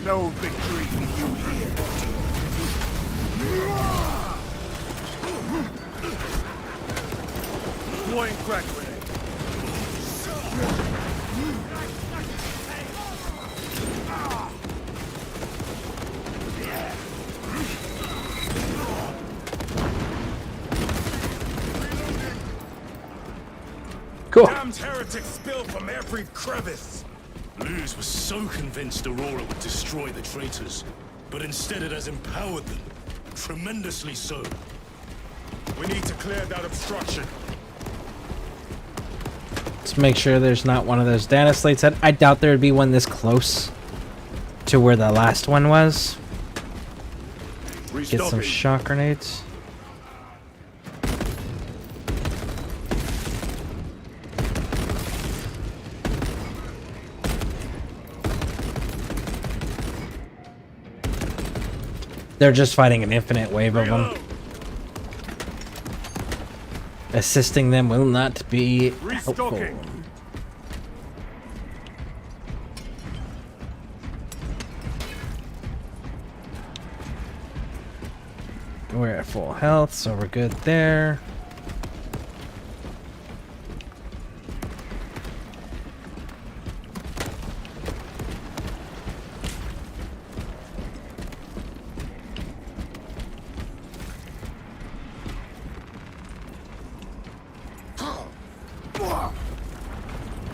No victory for you here. Point crack grenade. Cool. Damned heretics spill from every crevice. Luz was so convinced Aurora would destroy the traitors, but instead it has empowered them. Tremendously so. We need to clear that obstruction. Let's make sure there's not one of those data slates. I doubt there would be one this close to where the last one was. Get some shock grenades. They're just fighting an infinite wave of them. Assisting them will not be helpful. We're at full health, so we're good there.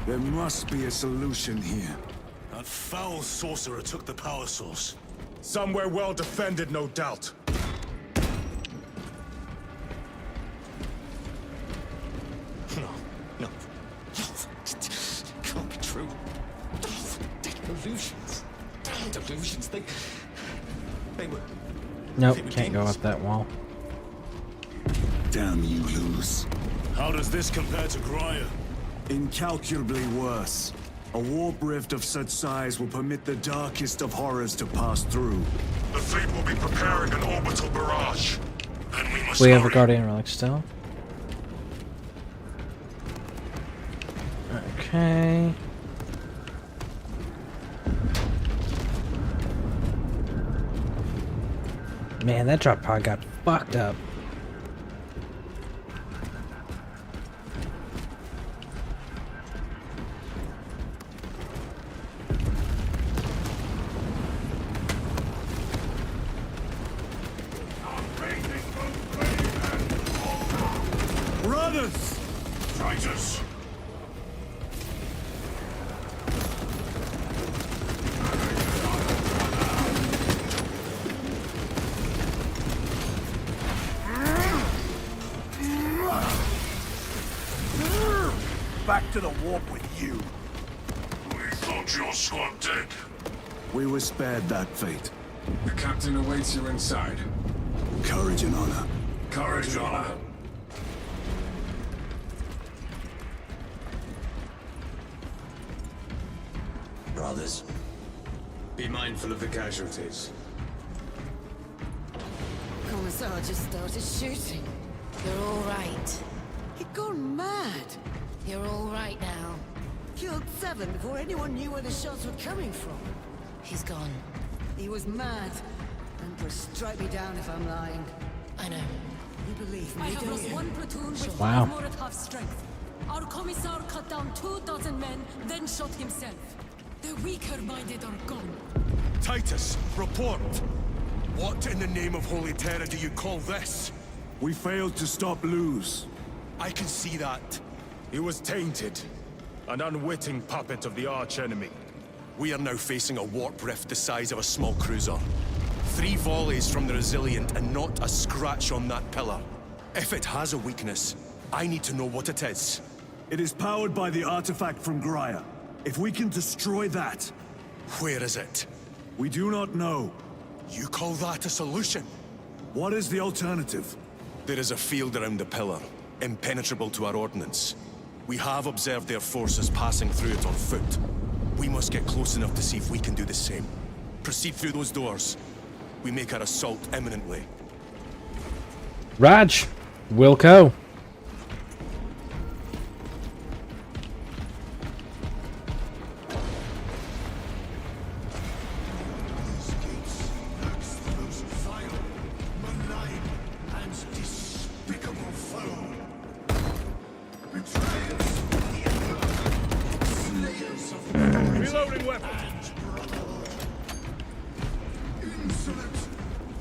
There must be a solution here. That foul sorcerer took the power source. Somewhere well defended, no doubt. No. Can't be true. Delusions. Damn delusions. They were... Nope, can't go up that wall. Damn you, lose. How does this compare to Graia? Incalculably worse. A warp rift of such size will permit the darkest of horrors to pass through. The fleet will be preparing an orbital barrage. And we must We have a hurry. Guardian Relic still. Okay. Man, that drop pod got fucked up. Brothers! Traitors! Back to the warp with you. We thought your squad dead. We were spared that fate. The captain awaits you inside. Courage and honor. Courage and honor. Brothers, be mindful of the casualties. Commissar just started shooting. You're all right. He'd gone mad. You're all right now. Killed 7 before anyone knew where the shots were coming from. He's gone. He was mad. Emperor, strike me down if I'm lying. I know. You believe me, I have do lost you? one platoon with Wow. 5 more at half strength. Our commissar cut down 2,000 men, then shot himself. The weaker-minded are gone. Titus, report! What in the name of Holy Terror do you call this? We failed to stop Luz. I can see that. He was tainted. An unwitting puppet of the arch-enemy. We are now facing a warp rift the size of a small cruiser. 3 volleys from the Resilient and not a scratch on that pillar. If it has a weakness, I need to know what it is. It is powered by the artifact from Graia. If we can destroy that... Where is it? We do not know. You call that a solution? What is the alternative? There is a field around the pillar, impenetrable to our ordnance. We have observed their forces passing through it on foot. We must get close enough to see if we can do the same. Proceed through those doors. We make our assault imminently. Raj, Wilco. Reloading weapons!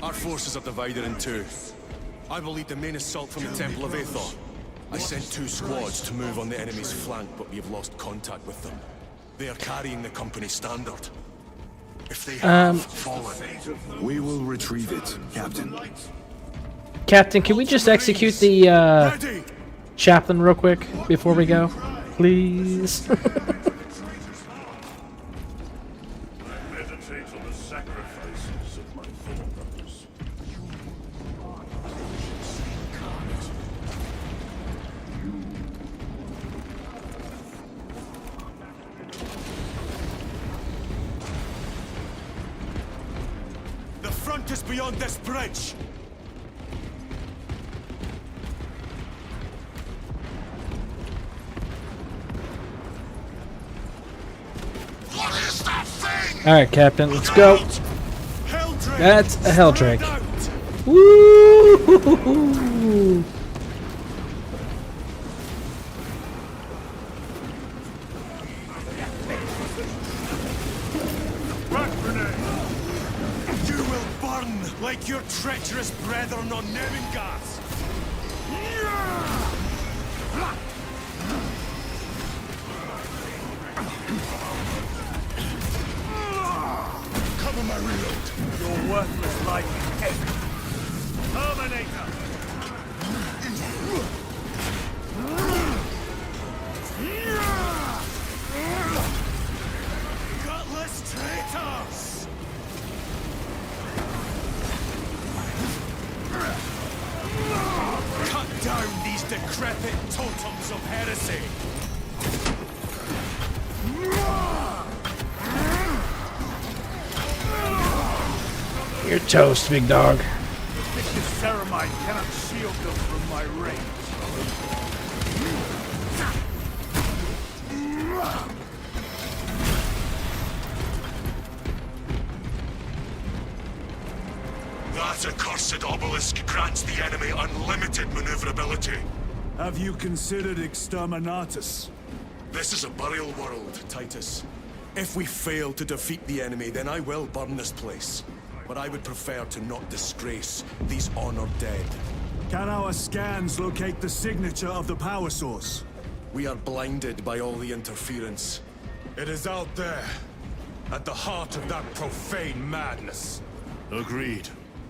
Our forces are divided in 2. I will lead the main assault from the Temple of Aethor. I sent 2 squads to move on the enemy's flank, but we have lost contact with them. They are carrying the company standard. If they have fallen, we will retrieve it, Captain. Captain, can we just execute the chaplain real quick before we go? Please. Meditate on the sacrifices of my forefathers. the front is beyond this bridge. What is that thing? Alright, Captain, let's go. Helldrake! That's a Helldrake. Spread out! Woo! You will burn like your treacherous brethren on Nevingas! Cover my reload. You're worthless like egg. Terminator! Gutless traitors! Cut down these decrepit totems of heresy! You're toast, big dog. Vicious ceramide cannot shield them from my range. That accursed obelisk grants the enemy unlimited maneuverability. Have you considered Exterminatus? This is a burial world, Titus, if we fail to defeat the enemy, then I will burn this place. But I would prefer to not disgrace these honored dead. Can our scans locate the signature of the power source? We are blinded by all the interference. It is out there, at the heart of that profane madness. Agreed.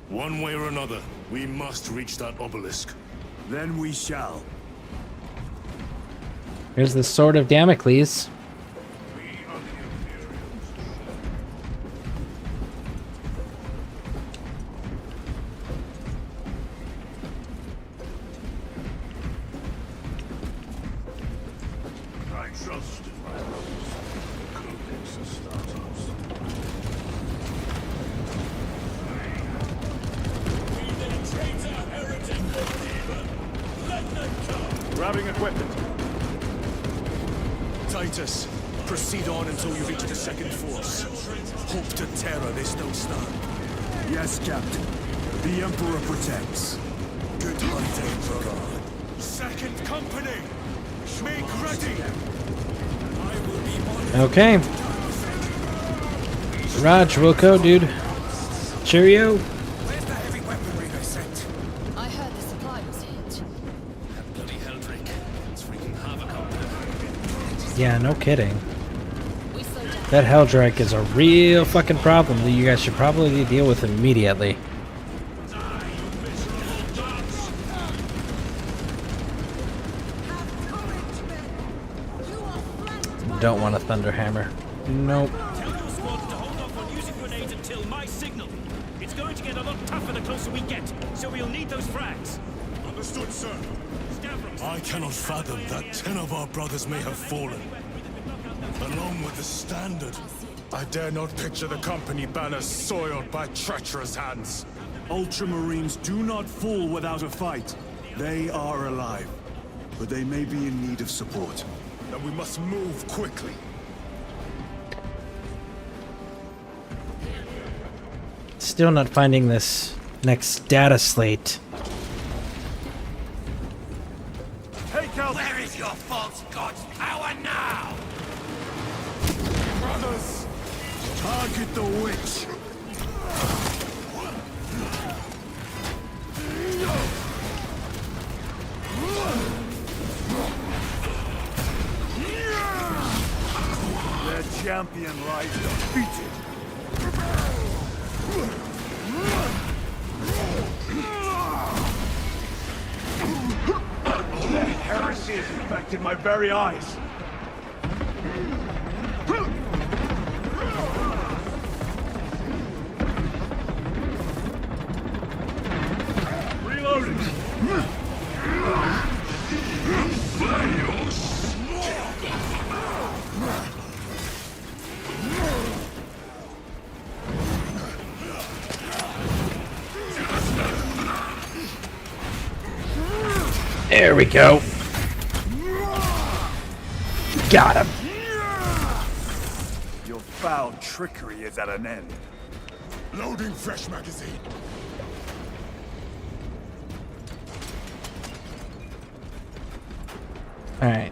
One way or another, we must reach that obelisk. Then we shall. Here's the Sword of Damocles. I trust in my rules. Codex of startups. Grabbing equipment. Titus, proceed on until you reach the second force. Hope to terror they still stand. Yes, Captain. The Emperor protects. Good hunting, brother. Second company! Make ready! Okay. Raj, Wilco, dude. Cheerio. Where's the heavy weaponry they sent? I heard the supply was hit. That bloody Helldrake. It's wreaking havoc out there. Yeah, no kidding. We slowed down. That Helldrake is a real fucking problem that you guys should probably deal with immediately. Don't want a Thunderhammer. Nope. Tell your squads to hold off on using grenades until my signal. It's going to get a lot tougher the closer we get, so we'll need those frags. Understood, sir. Stavros. I cannot fathom that 10 of our brothers may have fallen. Along with the Standard. I dare not picture the company banners soiled by treacherous hands. Ultramarines do not fall without a fight. They are alive, but they may be in need of support. And we must move quickly. Still not finding this next data slate. Take out. Where is your false god's power now? Brothers! Target the witch. Their champion lies defeated. The heresy has infected my very eyes. Reloading. There we go. Got him. Your foul trickery is at an end. Loading fresh magazine. Alright.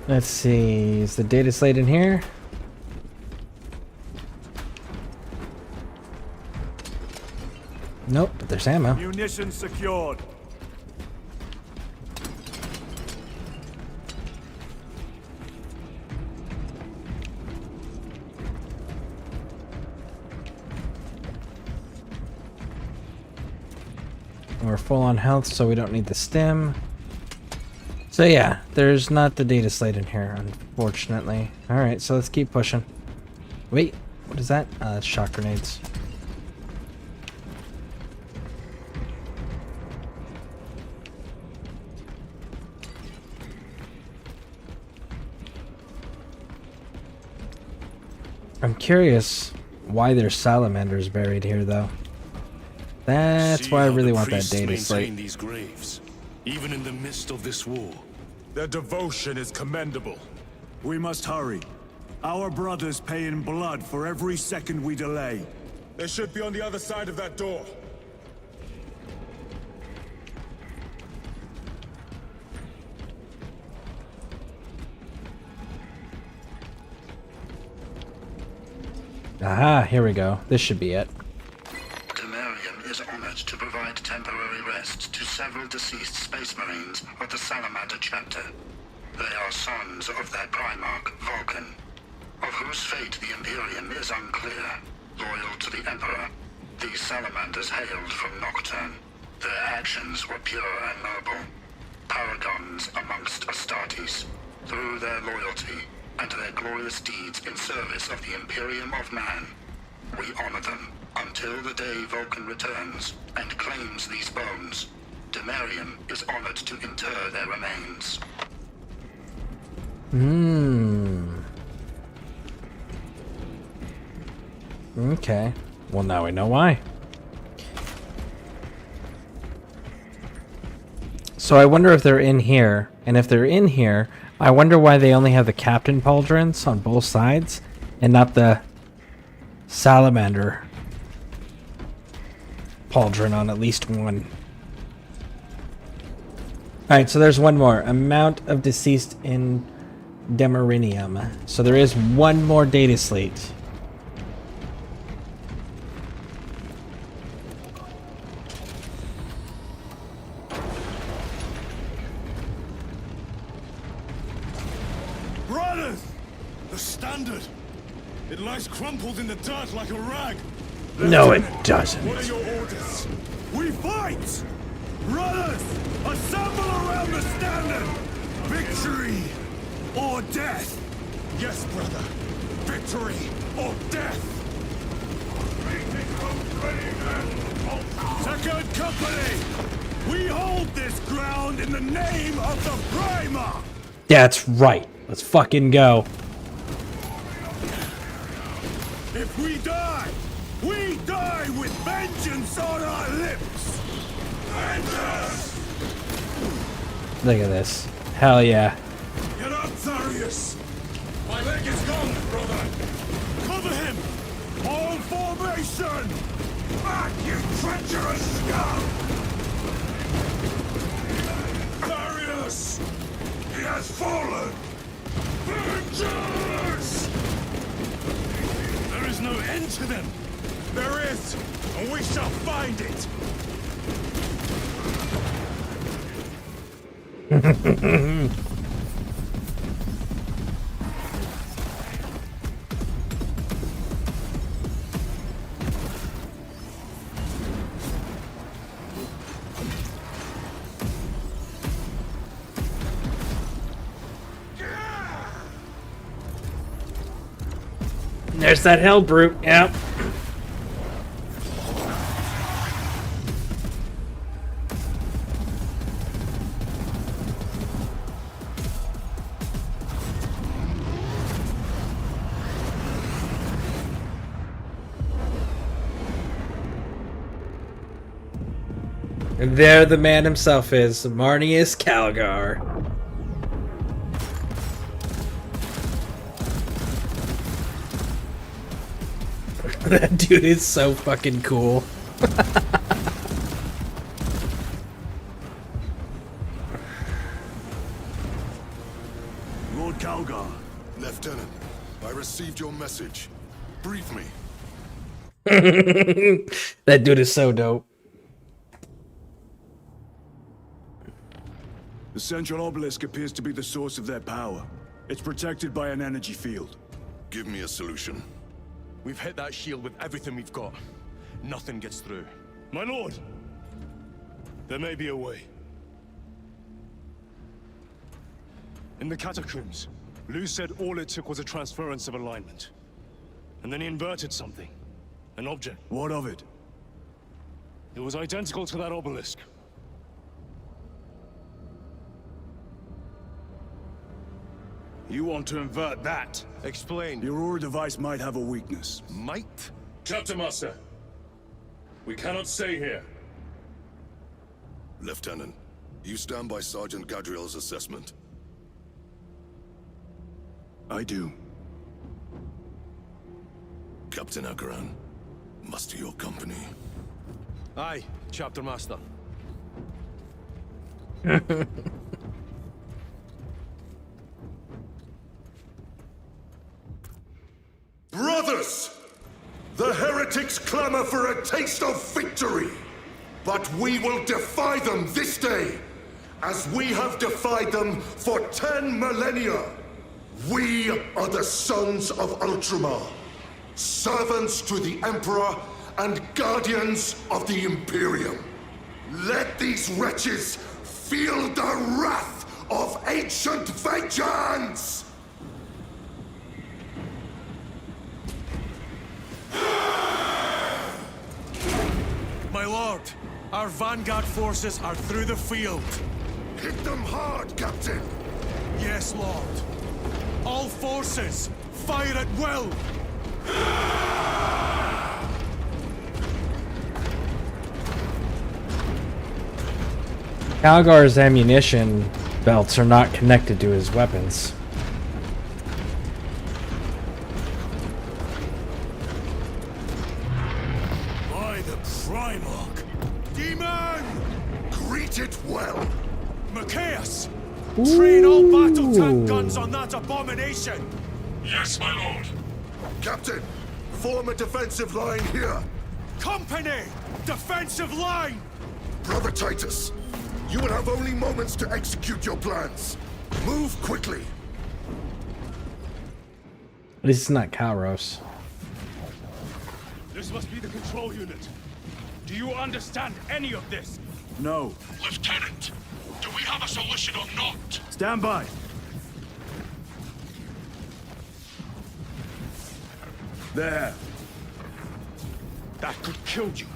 Let's see. Is the data slate in here? Nope, but there's ammo. Munitions secured. We're full on health, so we don't need the stim. So yeah, there's not the data slate in here, unfortunately. Alright, so let's keep pushing. Wait, what is that? It's shock grenades. I'm curious why there's salamanders buried here, though. That's why I really want that data slate. These graves, even in the midst of this war. Their devotion is commendable. We must hurry. Our brothers pay in blood for every second we delay. They should be on the other side of that door. Aha, here we go. This should be it. Demarium is honored to provide temporary rest to several deceased space marines of the Salamander chapter. They are sons of their Primarch, Vulcan, of whose fate the Imperium is unclear. Loyal to the Emperor, these salamanders hailed from Nocturne. Their actions were pure and noble, paragons amongst Astartes. Through their loyalty and their glorious deeds in service of the Imperium of Man, we honor them until the day Vulcan returns and claims these bones. Demarium is honored to inter their remains. Okay. Well, now we know why. So I wonder if they're in here, and if they're in here, I wonder why they only have the captain pauldrons on both sides and not the salamander pauldron on at least one. Alright, so there's one more. Amount of deceased in Demarinium. So there is one more data slate. Brothers! The standard! It lies crumpled in the dirt like a rag. No, it doesn't. What are your orders? We fight! Brothers, assemble around the standard! Victory or death! Yes, brother. Victory or death! Second Company! We hold this ground in the name of the Primarch! That's right. Let's fucking go. If we die with vengeance on our lips! Vengeance! Look at this. Hell yeah. Get up, Zarius! My leg is gone, brother! Cover him! All formation! Back, you treacherous scum! Zarius! He has fallen! Vengeance! There is no end to them. There is, and we shall find it! There's that hell brute. Yep. And there the man himself is, Marnius Calgar. That dude is so fucking cool. Lord Calgar. Lieutenant, I received your message. Brief me. That dude is so dope. The central obelisk appears to be the source of their power. It's protected by an energy field. Give me a solution. We've hit that shield with everything we've got. Nothing gets through. My lord, there may be a way. In the catacombs, Lu said all it took was a transference of alignment. And then he inverted something. An object. What of it? It was identical to that obelisk. You want to invert that? Explain. The Aurora device might have a weakness. Might? Captain Master, we cannot stay here. Lieutenant, you stand by Sergeant Gadriel's assessment. I do. Captain Akaran, muster your company. Aye, Chapter Master. Brothers! The heretics clamor for a taste of victory! But we will defy them this day, as we have defied them for 10 millennia! We are the sons of Ultramar, servants to the Emperor and guardians of the Imperium. Let these wretches feel the wrath of ancient vengeance! My lord, our vanguard forces are through the field. Hit them hard, Captain! Yes, lord. All forces, fire at will! Calgar's ammunition belts are not connected to his weapons. By the Primarch! Demon! Greet it well! Macias! Train all battle tank guns on that abomination! Yes, my lord. Captain, form a defensive line here. Company! Defensive line! Brother Titus, you will have only moments to execute your plans. Move quickly. At least it's not Kalros. This must be the control unit. Do you understand any of this? No. Lieutenant, do we have a solution or not? Stand by. There. That could kill you.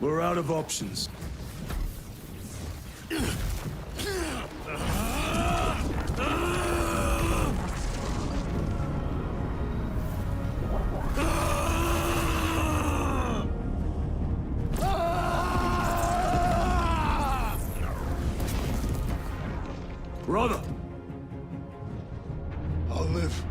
We're out of options. Brother! I'll live.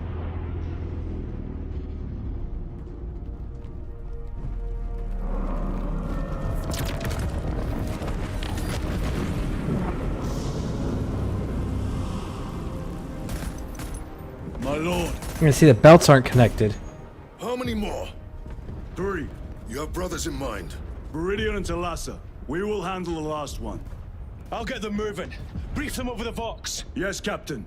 My lord. You're gonna see the belts aren't connected. How many more? 3. You have brothers in mind. Viridian and Talassa. We will handle the last one. I'll get them moving. Brief them over the Vox. Yes, Captain.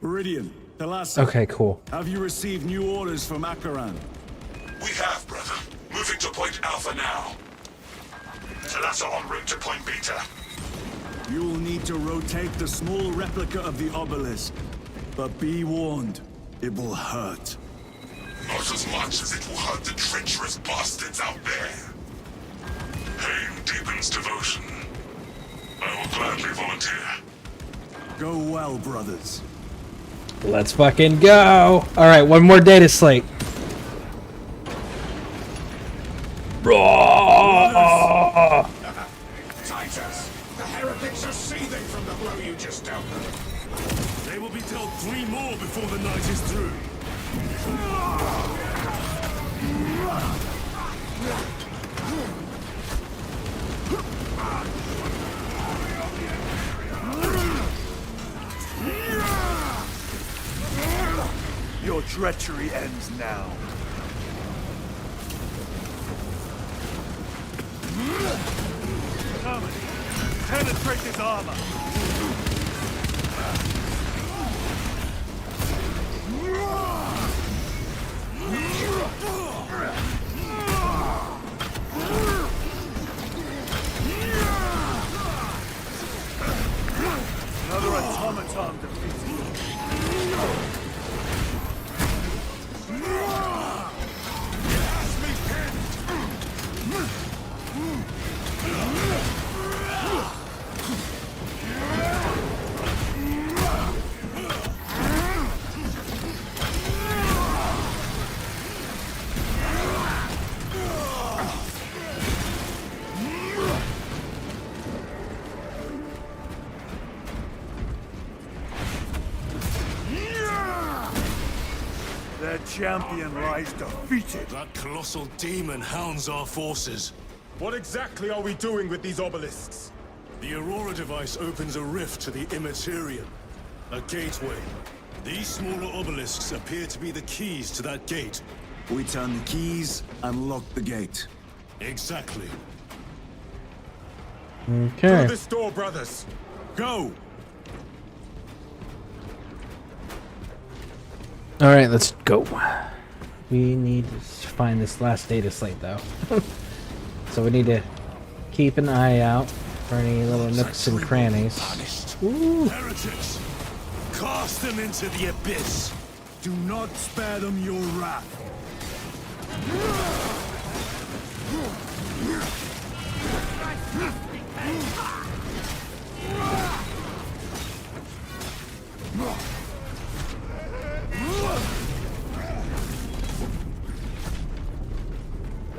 Viridian, Talassa. Okay, cool. Have you received new orders from Akaran? We have, brother. Moving to Point Alpha now. Talassa en route to Point Beta. You will need to rotate the small replica of the obelisk. But be warned, it will hurt. Not as much as it will hurt the treacherous bastards out there. Pain deepens devotion. I will gladly volunteer. Go well, brothers. Let's fucking go. All right, one more data slate. Titus, the heretics are seething from the blow you just dealt them. They will be dealt 3 more before the night is through. Your treachery ends now. Come, penetrate his armor. Another automaton defeated. Their champion lies defeated. That colossal demon hounds our forces. What exactly are we doing with these obelisks? The Aurora device opens a rift to the Immaterium, a gateway. These smaller obelisks appear to be the keys to that gate. We turn the keys and lock the gate. Exactly. Okay. Through this door, brothers. Go! All right, let's go. We need to find this last data slate, though. So we need to keep an eye out for any little nooks and crannies. Ooh. Heretics! Cast them into the abyss! Do not spare them your wrath.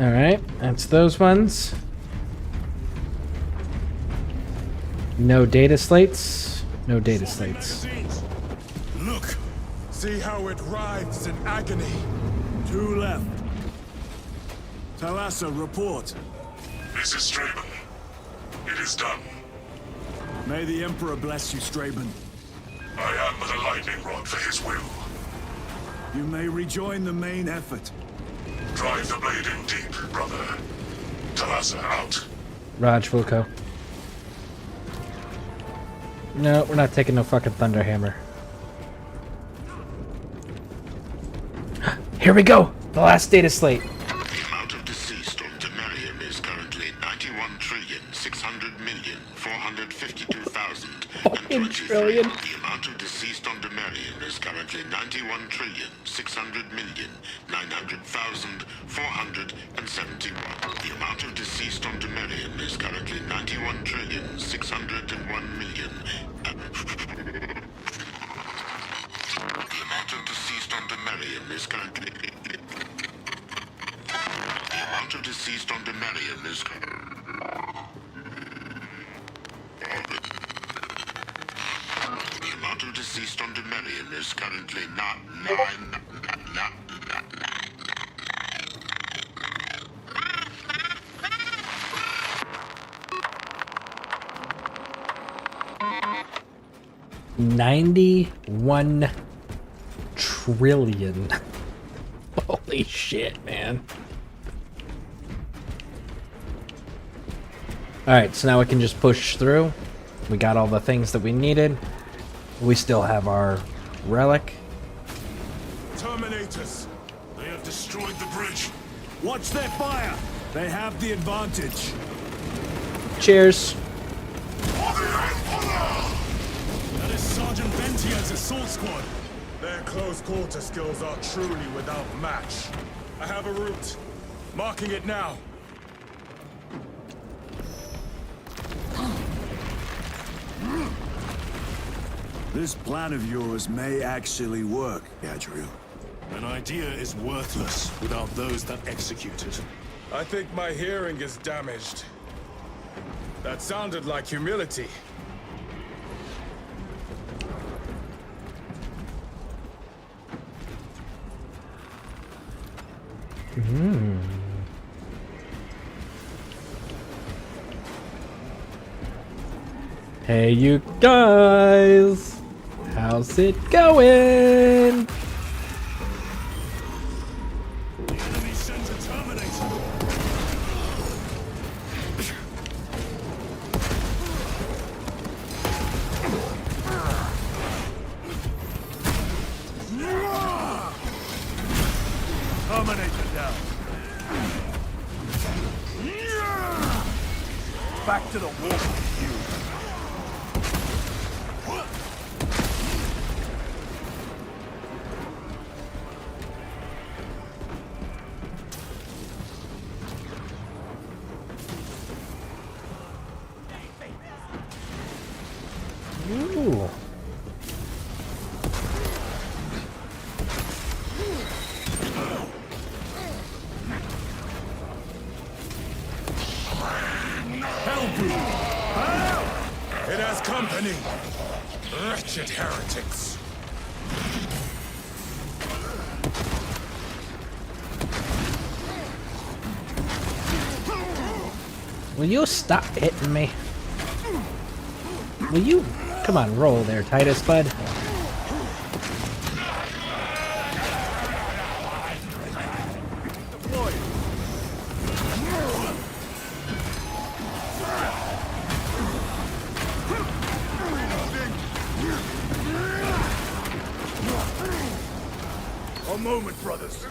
All right, that's those ones. No data slates. No data slates. Look! See how it writhes in agony. 2 left. Talassa, report. This is Straben. It is done. May the Emperor bless you, Straben. I am but a lightning rod for his will. You may rejoin the main effort. Drive the blade in deep, brother. Talassa out. Raj, Wilco. No, we're not taking no fucking Thunderhammer. Here we go! The last data slate. The amount of deceased on Temerium is currently 91,600,452,027. Trillion. The amount of deceased on Temerium is currently 91,600,900,471. The amount of deceased on Temerium is currently 91,601,000,000. The amount of deceased on Temerium is currently... The amount of deceased on Temerium is... The amount of deceased on Temerium is currently not 91 trillion. Holy shit, man. Alright, so now we can just push through. We got all the things that we needed. We still have our relic. Terminators! They have destroyed the bridge. Watch their fire! They have the advantage. Cheers. That is Sergeant Ventia's assault squad. Their close quarter skills are truly without match. I have a route. Marking it now. This plan of yours may actually work, Gadriel. An idea is worthless without those that execute it. I think my hearing is damaged. That sounded like humility. Hey, you guys! How's it going? The enemy sends a Terminator. Terminator down. Back to the wall, you. Ooh. It has company. Wretched heretics. Will you stop hitting me? Will you? Come on, roll there, Titus, bud. A moment, brothers.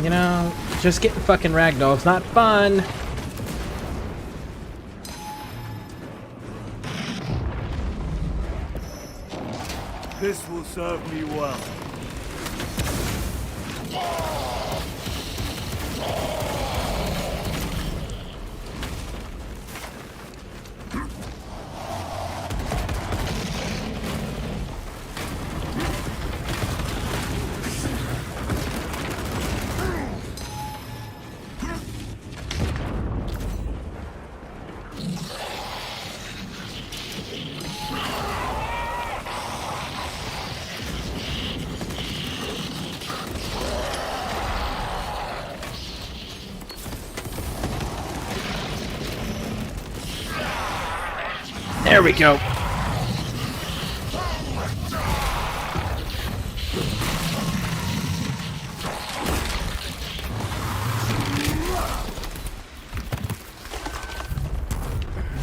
You know, just getting fucking ragdoll's not fun. This will serve me well. There we go.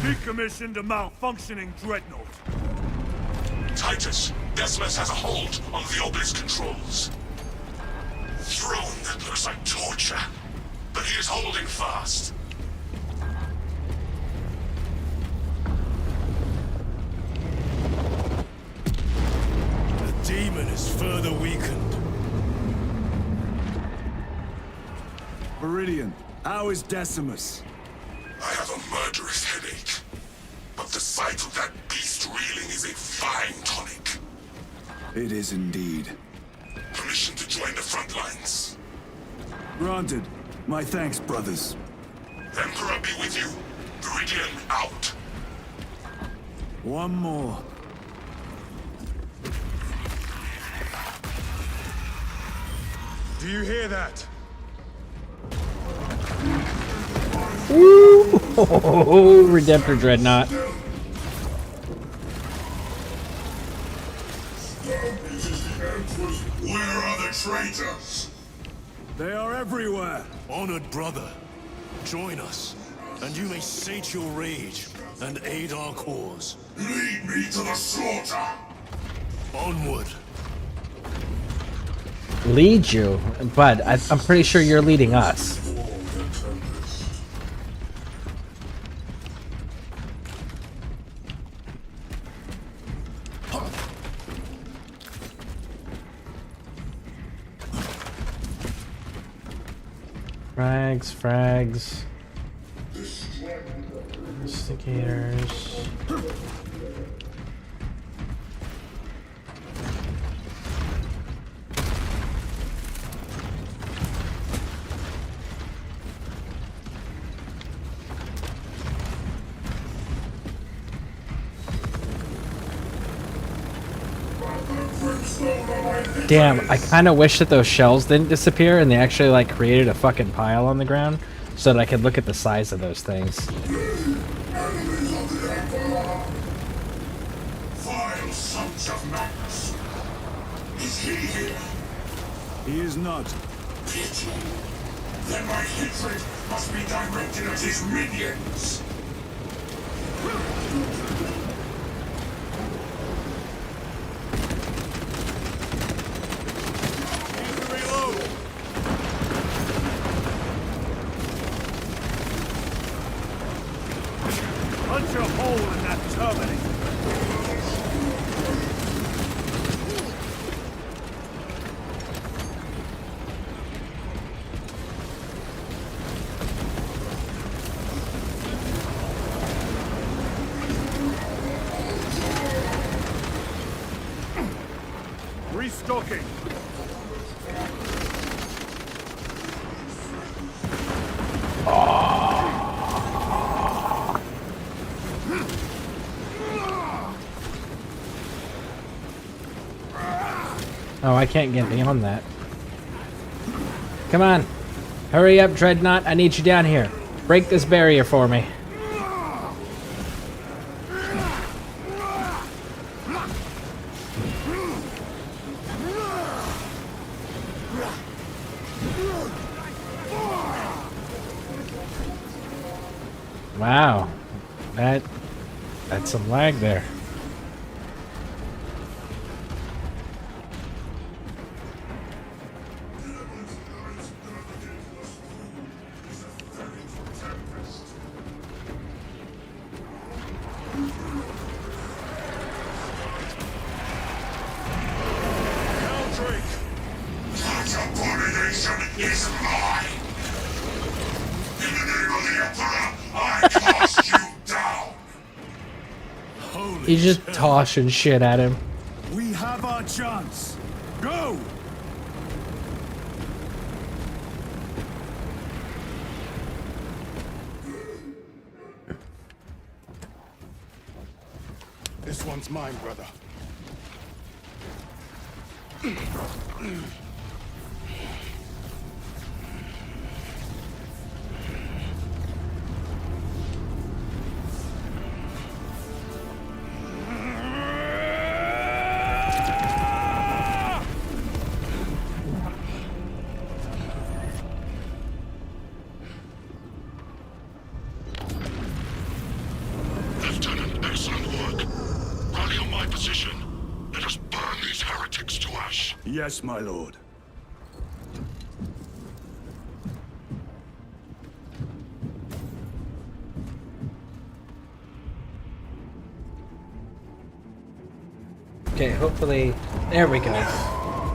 Decommissioned a malfunctioning dreadnought. Titus, Decimus has a hold on the obelisk controls. Throne that looks like torture, but he is holding fast. The demon is further weakened. Viridian, how is Decimus? I have a murderous headache, but the sight of that beast reeling is a fine tonic. It is indeed. Permission to join the front lines. Granted. My thanks, brothers. Emperor be with you. Viridian out. One more. Do you hear that? Ooh, Redemptor Dreadnought. Where are the traitors? They are everywhere. Honored brother, join us, and you may sate your rage and aid our cause. Lead me to the slaughter. Onward. Lead you? Bud, I'm pretty sure you're leading us. Frags. Investigators. Damn, I kind of wish that those shells didn't disappear and they actually like created a fucking pile on the ground so that I could look at the size of those things. Vile sons of madness. Is he here? He is not. Pity. Then my hatred must be directed at his minions. Punch a hole in that terminal. Restocking. Oh, I can't get beyond that. Come on. Hurry up, Dreadnought. I need you down here. Break this barrier for me. Wow. That's some lag there. That abomination is mine! In the name of the Emperor, I cast you down! He's just tossing shit at him. We have our chance. Go! This one's mine, brother. Lieutenant, excellent work. Rally on my position. Let us burn these heretics to ash. Yes, my lord. Okay, hopefully... There we go.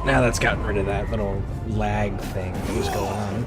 Now that's gotten rid of that little lag thing that was going on.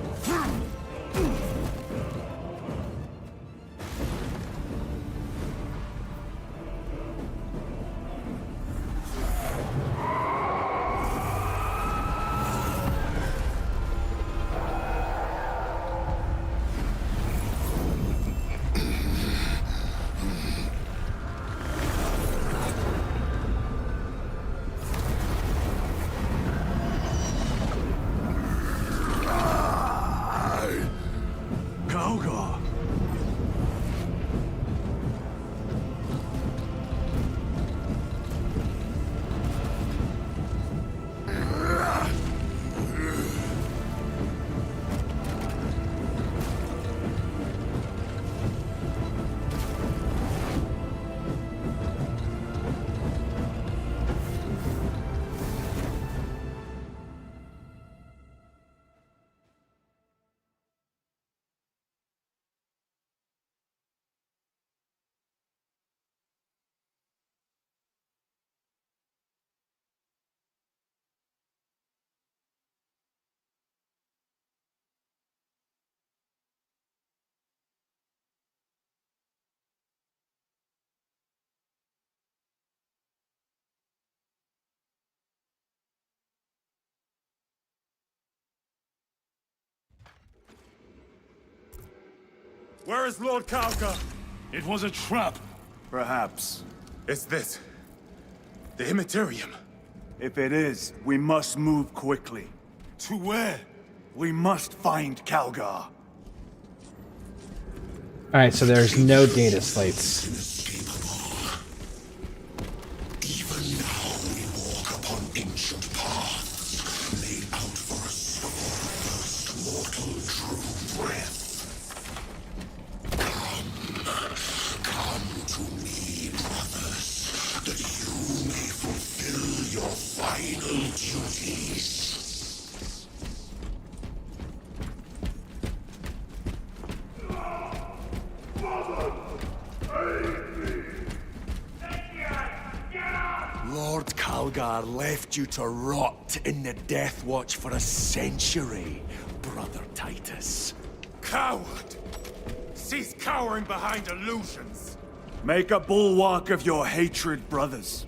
Where is Lord Kalka? It was a trap, perhaps. Is this the Immaterium? If it is, we must move quickly. To where? We must find Kalgar. Alright, so there's no data slates. Even now we walk upon ancient paths, laid out for us first mortal true breath. Come to me, brothers, that you may fulfill your final duties. Lord Kalgar left you to rot in the Death Watch for a century, Brother Titus. Coward! Cease cowering behind illusions! Make a bulwark of your hatred, brothers.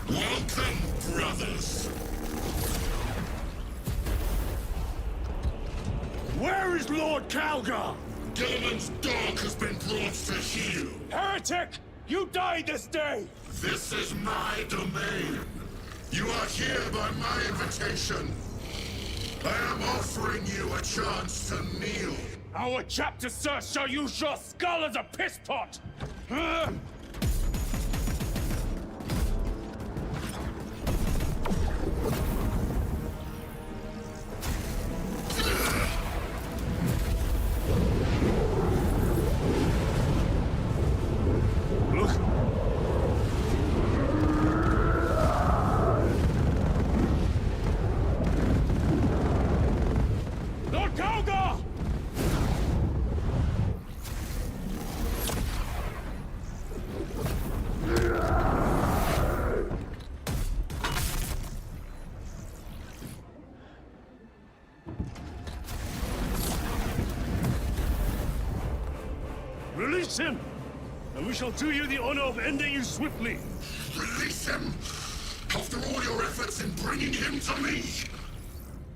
Welcome, brothers. Where is Lord Kalgar? Gilliman's dog has been brought to heel. Heretic! You died this day! This is my domain. You are here by my invitation. I am offering you a chance to kneel. Our chapter, sir, shall use your skull as a piss pot! Lord Kalgar! Release him, and we shall do you the honor of ending you swiftly. Release him! After all your efforts in bringing him to me!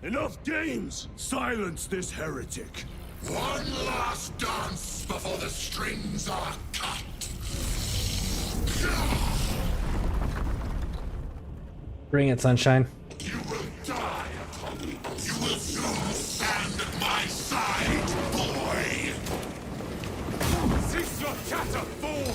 Enough games! Silence this heretic. One last dance before the strings are cut! Bring it, sunshine. You will die upon me. You will soon stand at my side, boy! Cease your chatter, fool!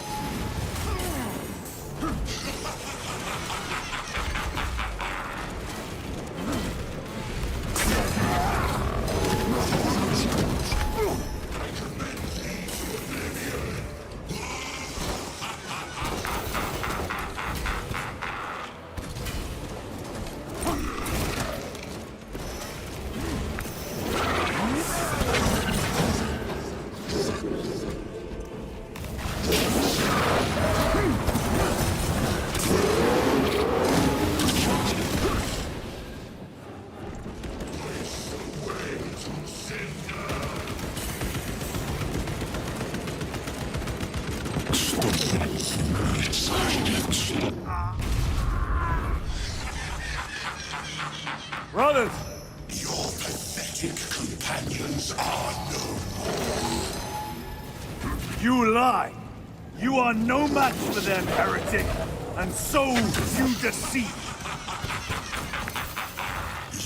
Brothers! Your pathetic companions are no more. You lie! You are no match for them, heretic! And so you deceive!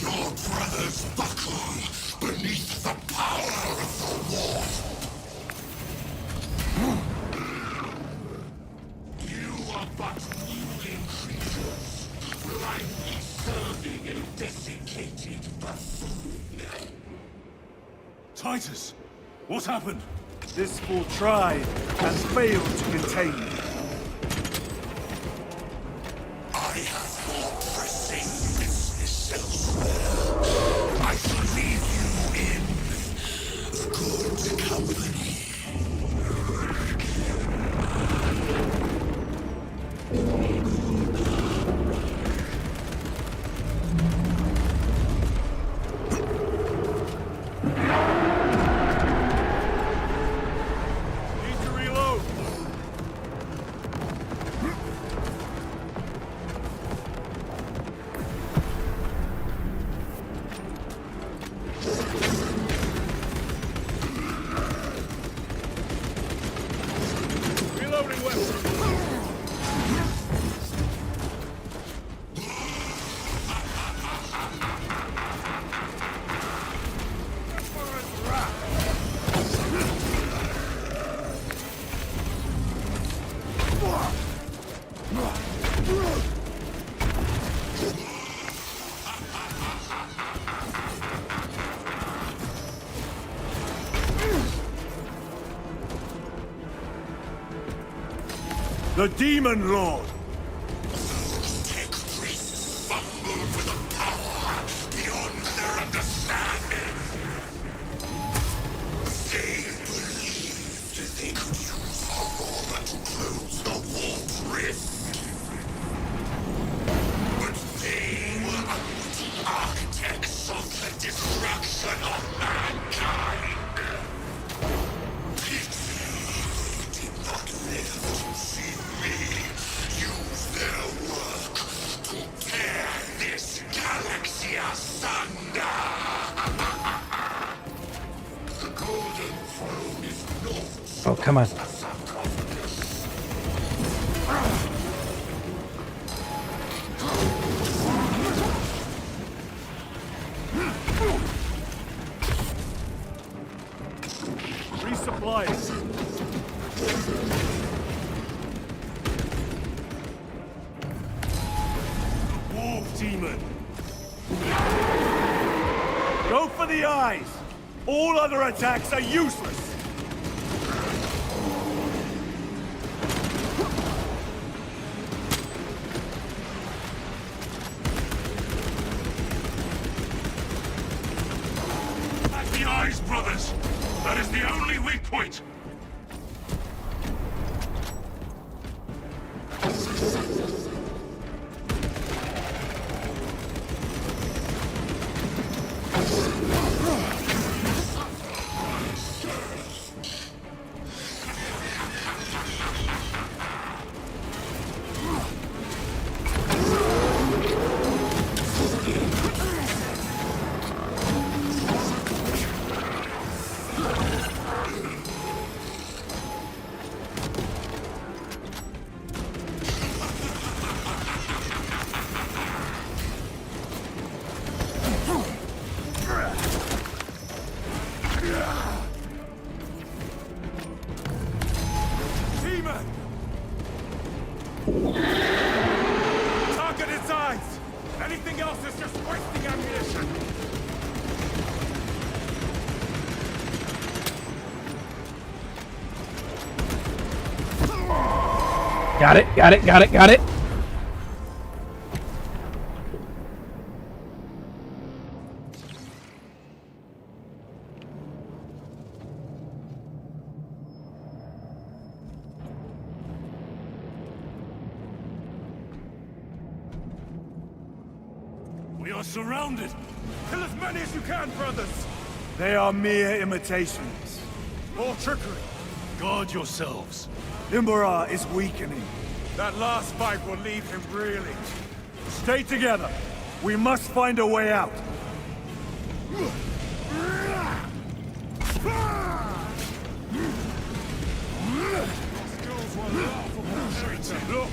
Your brothers buckle beneath the power of the war. You are but yielding creatures, blindly serving a desiccated buffoon. Titus, what happened? This fool tried and failed to contain me. I have fought for safe business elsewhere. I shall leave you in good company. The Demon Lord! Tech priests fumble for the power beyond their understanding. They believed they could use Aurora to close the warp rift. But they were unwitting architects of the destruction of mankind. Did not live to see me use their work to tear this galaxy asunder. The Golden Throne is not. Oh, come on. Resupplies. Warp Demon. Go for the eyes. All other attacks are useless. At the eyes, brothers. That is the only weak point. Demon! Target its eyes! Anything else is just wasting ammunition! Got it, got it, got it, got it. We are surrounded! Kill as many as you can, brothers! They are mere imitations. More trickery. Guard yourselves. Imbara is weakening. That last fight will leave him reeling. Stay together. We must find a way out. Look!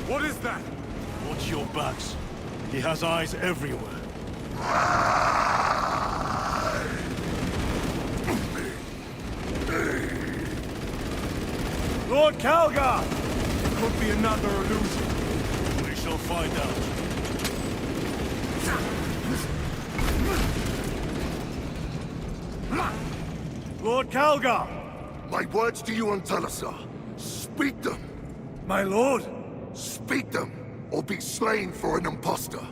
What is that? Watch your backs. He has eyes everywhere. Lord Calgar! It could be another illusion. We shall find out. Lord Calgar! My words to you on Talasar. Speak them. My lord? Speak them, or be slain for an impostor.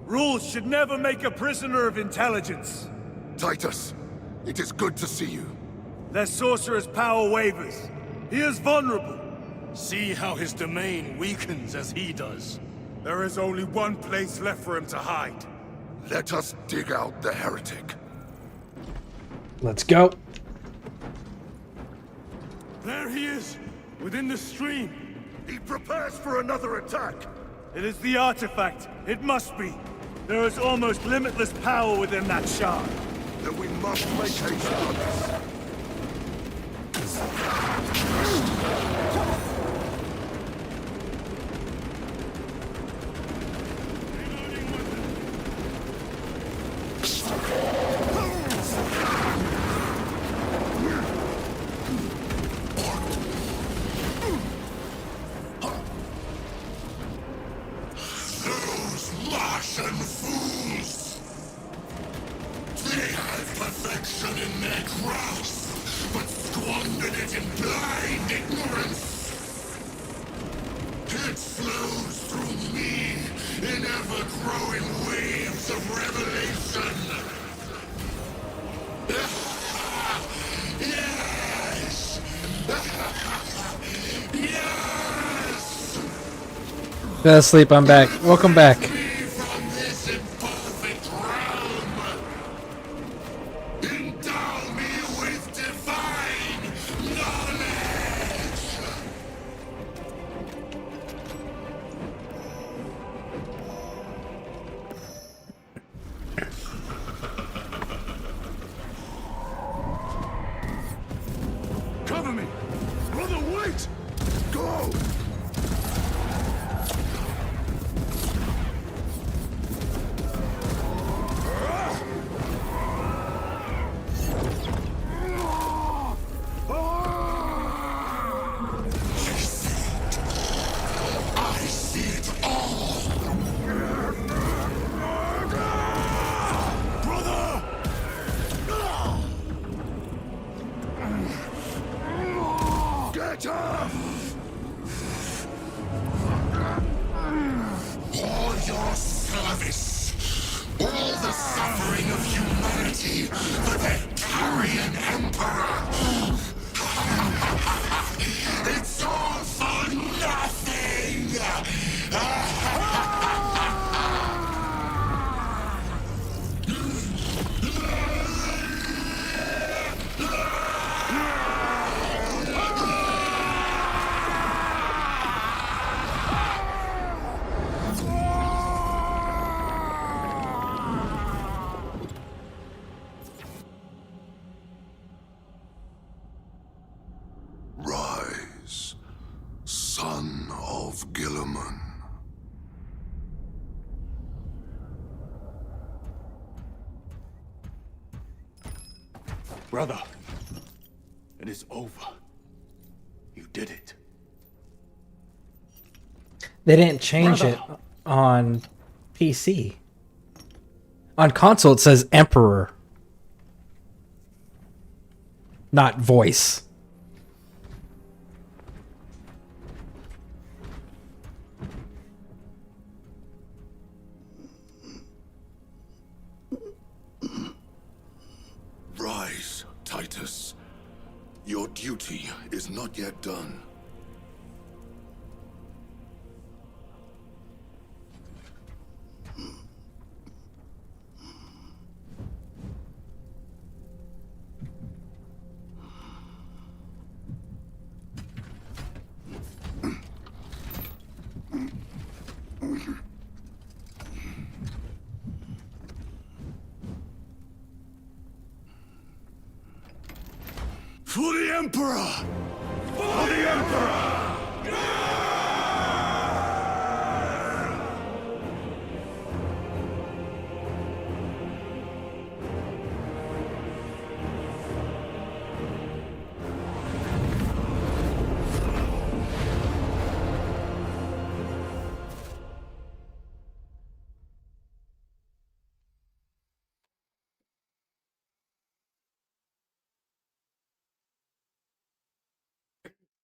Rules should never make a prisoner of intelligence. Titus, it is good to see you. Their sorcerer's power wavers. He is vulnerable. See how his domain weakens as he does. There is only one place left for him to hide. Let us dig out the heretic. Let's go. There he is, within the stream. He prepares for another attack. It is the artifact. It must be. There is almost limitless power within that shard. Then we must make haste on this. Fell asleep, I'm back. Welcome back. From this imperfect realm. Endow me with divine knowledge. Cover me! Brother, wait! Go! I see it all. Brother! Get up! All your service, all the suffering of humanity for that carrion emperor. It's all for nothing. Rise, son of Gilliman. Brother, it is over. You did it. They didn't change it on PC. On console, it says Emperor, not voice. Rise, Titus. Your duty is not yet done. For the Emperor! For the Emperor!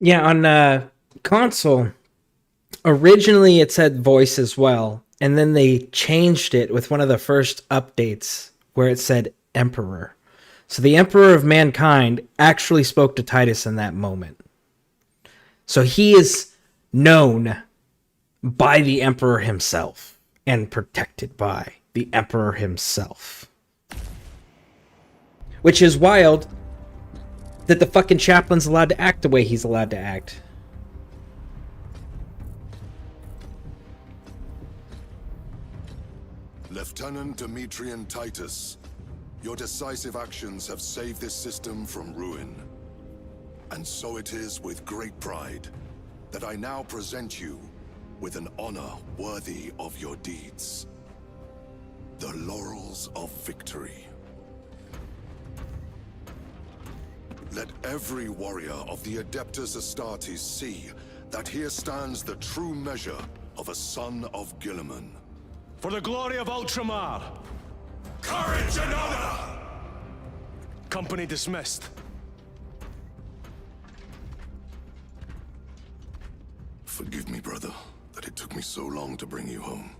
Yeah, on console, originally it said voice as well, and then they changed it with one of the first updates where it said Emperor. So the Emperor of Mankind actually spoke to Titus in that moment. So he is known by the Emperor himself and protected by the Emperor himself. Which is wild that the fucking chaplain's allowed to act the way he's allowed to act. Lieutenant Demetrian Titus, your decisive actions have saved this system from ruin. And so it is with great pride that I now present you with an honor worthy of your deeds. The Laurels of Victory. Let every warrior of the Adeptus Astartes see that here stands the true measure of a son of Gilliman. For the glory of Ultramar! Courage and honor! Company dismissed. Forgive me, brother, that it took me so long to bring you home.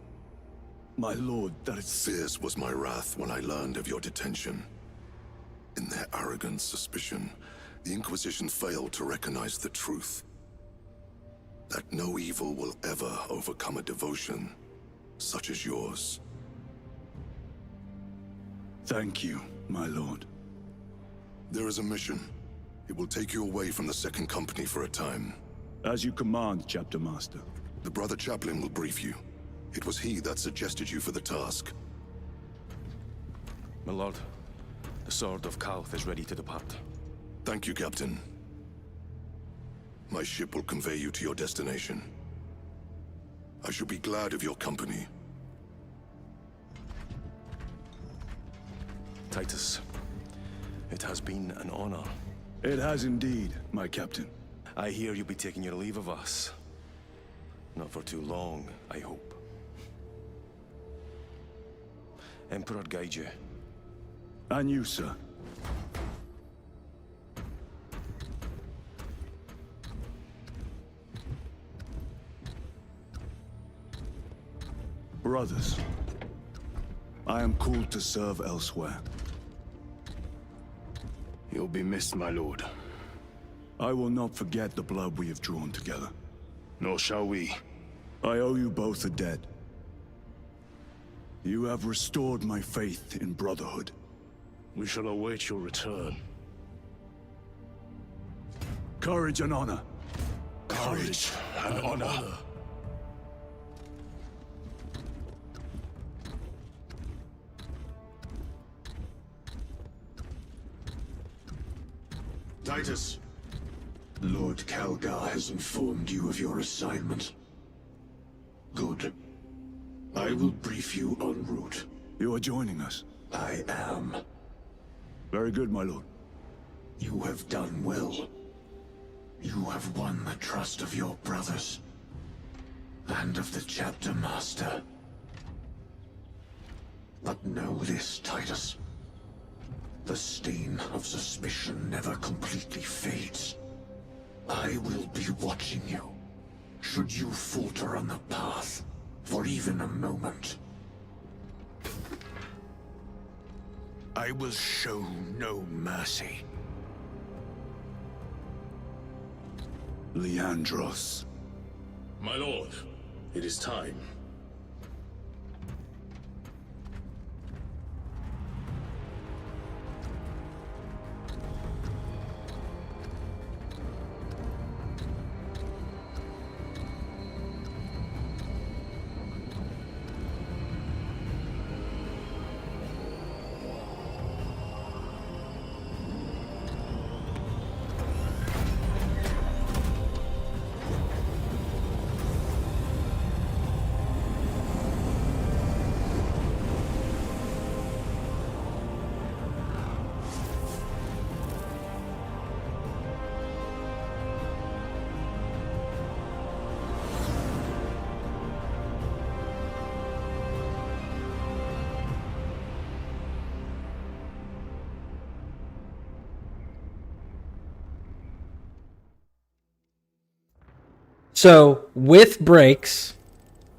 My lord, that is... Fierce was my wrath when I learned of your detention. In their arrogant suspicion, The Inquisition failed to recognize the truth. That no evil will ever overcome a devotion such as yours. Thank you, my lord. There is a mission. It will take you away from the Second Company for a time. As you command, Chapter Master. The Brother Chaplain will brief you. It was he that suggested you for the task. My lord, the Sword of Kalth is ready to depart. Thank you, Captain. My ship will convey you to your destination. I shall be glad of your company. Titus, it has been an honor. It has indeed, my captain. I hear you'll be taking your leave of us. Not for too long, I hope. Emperor guide you. And you, sir. Brothers, I am called to serve elsewhere. You'll be missed, my lord. I will not forget the blood we have drawn together. Nor shall we. I owe you both a debt. You have restored my faith in brotherhood. We shall await your return. Courage and honor. Courage and honor. Titus, Lord Calgar has informed you of your assignment. Good. I will brief you en route. You are joining us? I am. Very good, my lord. You have done well. You have won the trust of your brothers. And of the Chapter Master. But know this, Titus. The stain of suspicion never completely fades. I will be watching you. Should you falter on the path, for even a moment. I will show no mercy. Leandros. My lord, it is time. So, with breaks,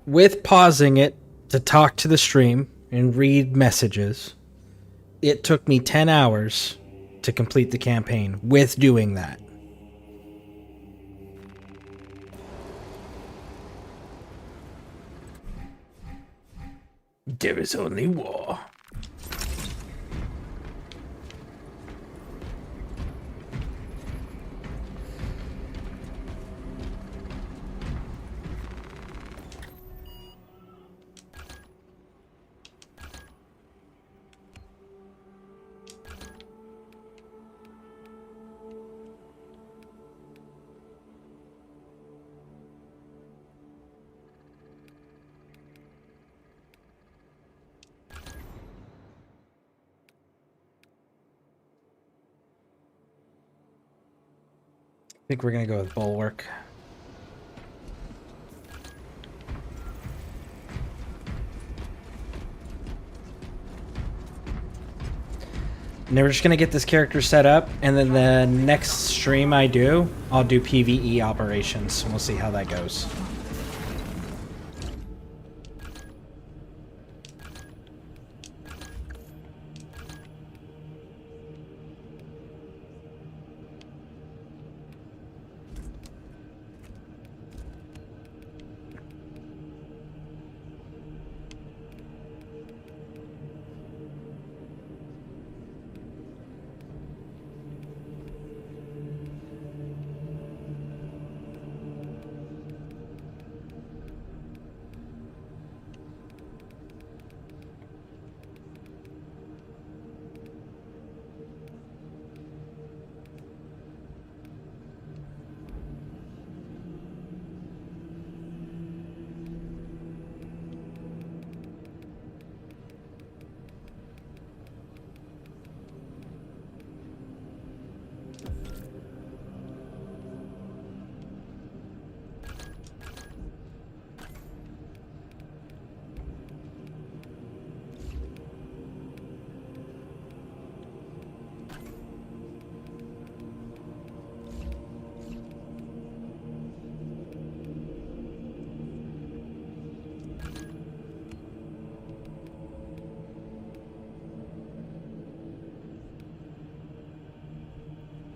with pausing it to talk to the stream and read messages, it took me 10 hours to complete the campaign with doing that. There is only war. I think we're going to go with Bulwark. And then we're just going to get this character set up, and then the next stream I do, I'll do PvE operations, and we'll see how that goes.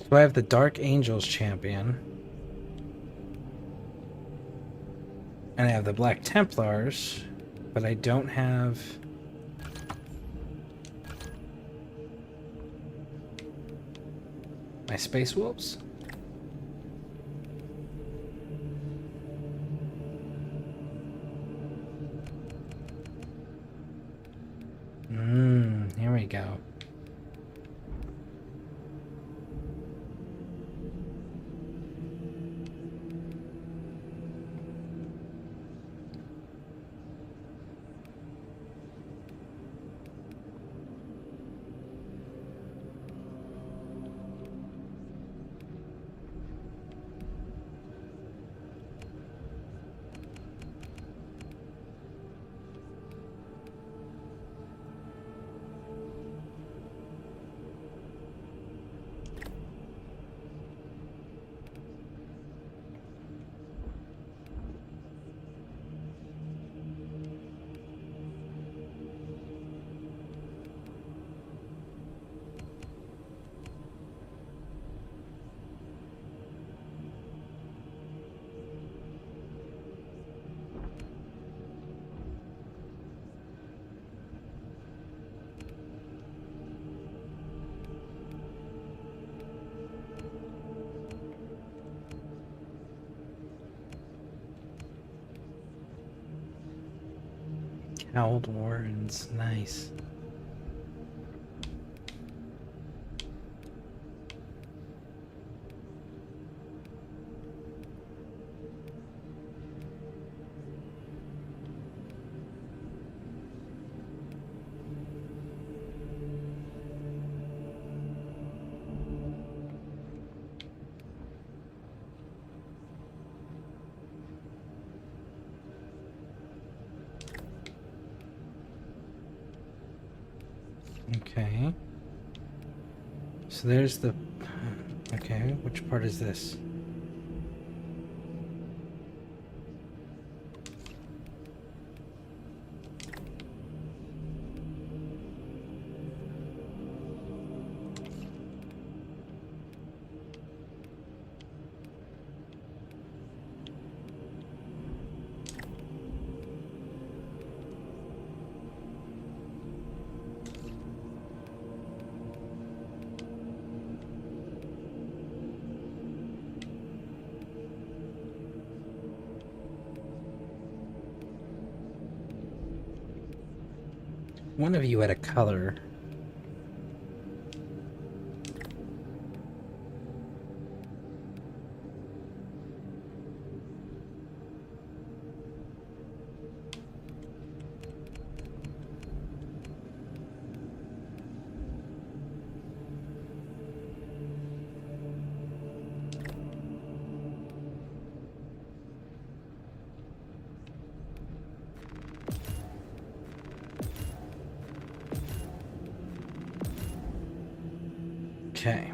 So I have the Dark Angels champion. And I have the Black Templars, but I don't have... my Space Wolves? Here we go. Cowled Warrens, nice. Okay. So there's the... Okay, which part is this? One of you had a color. Okay.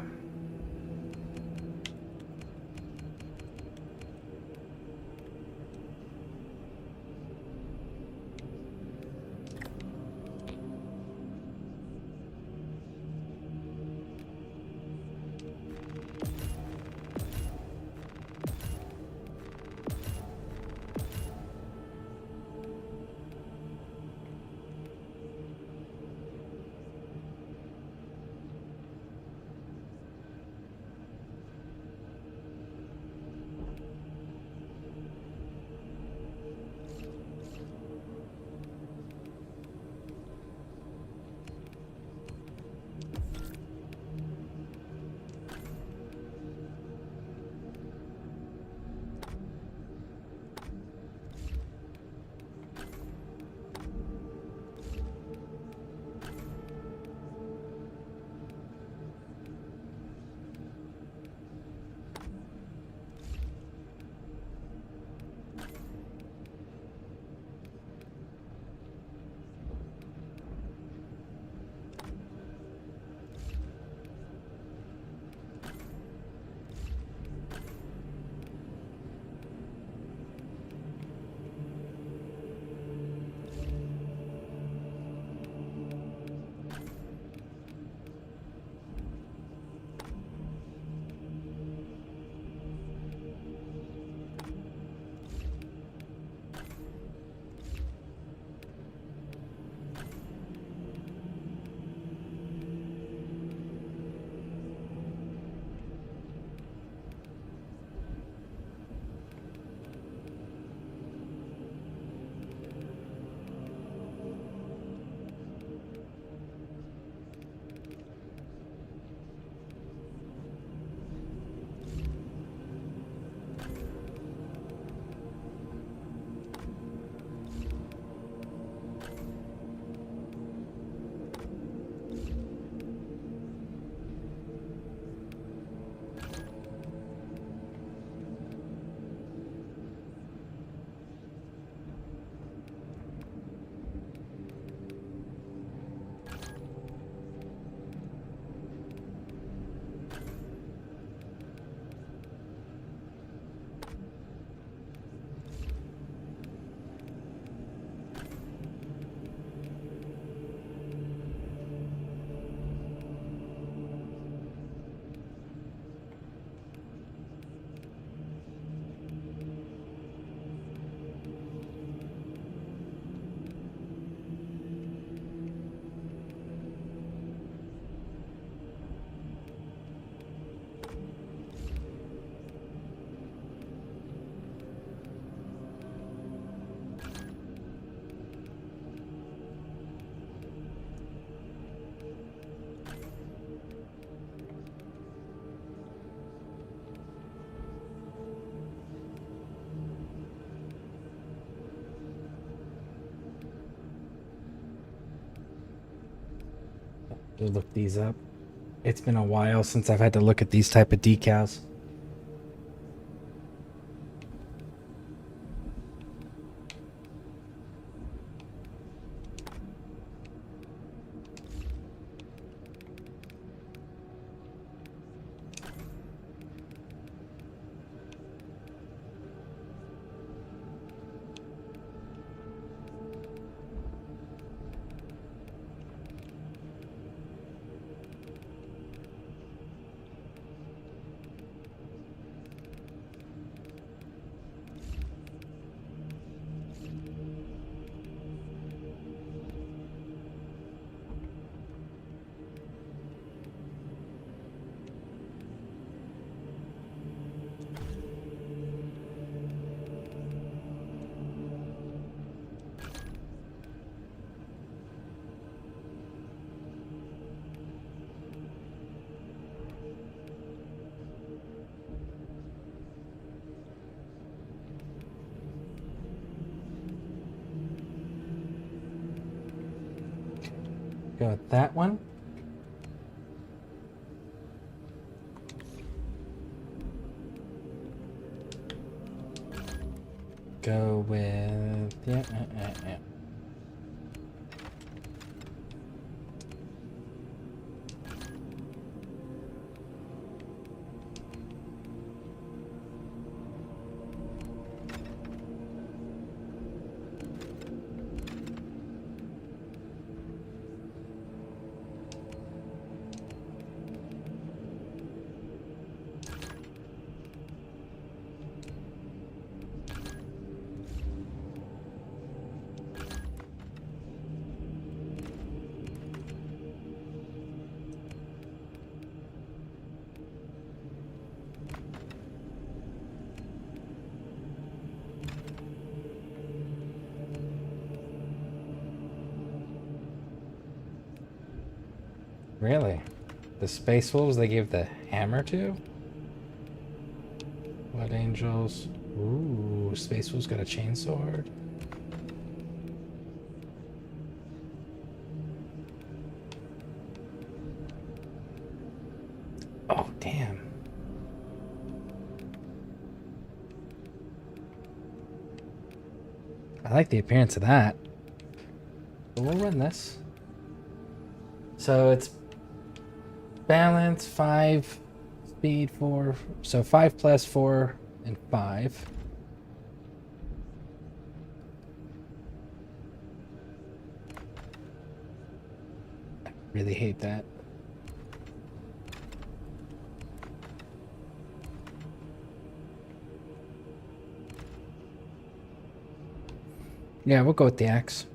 to look these up. It's been a while since I've had to look at these type of decals. Go with that one. Go with yeah. Really? The Space Wolves they gave the hammer to? Blood Angels. Ooh, Space Wolves got a chainsword. Oh, damn. I like the appearance of that. But we'll run this. So it's balance 5, speed 4. So 5 plus 4 and 5. I really hate that. Yeah, we'll go with the axe.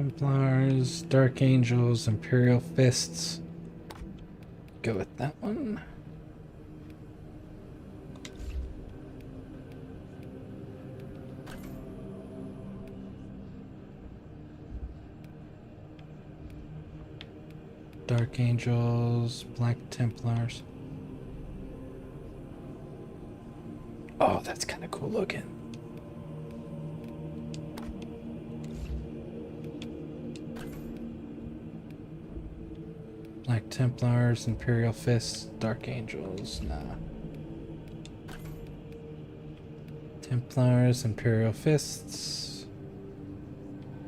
Templars, Dark Angels, Imperial Fists. Go with that one. Dark Angels, Black Templars. Oh, that's kind of cool looking. Black Templars, Imperial Fists, Dark Angels, nah. Templars, Imperial Fists,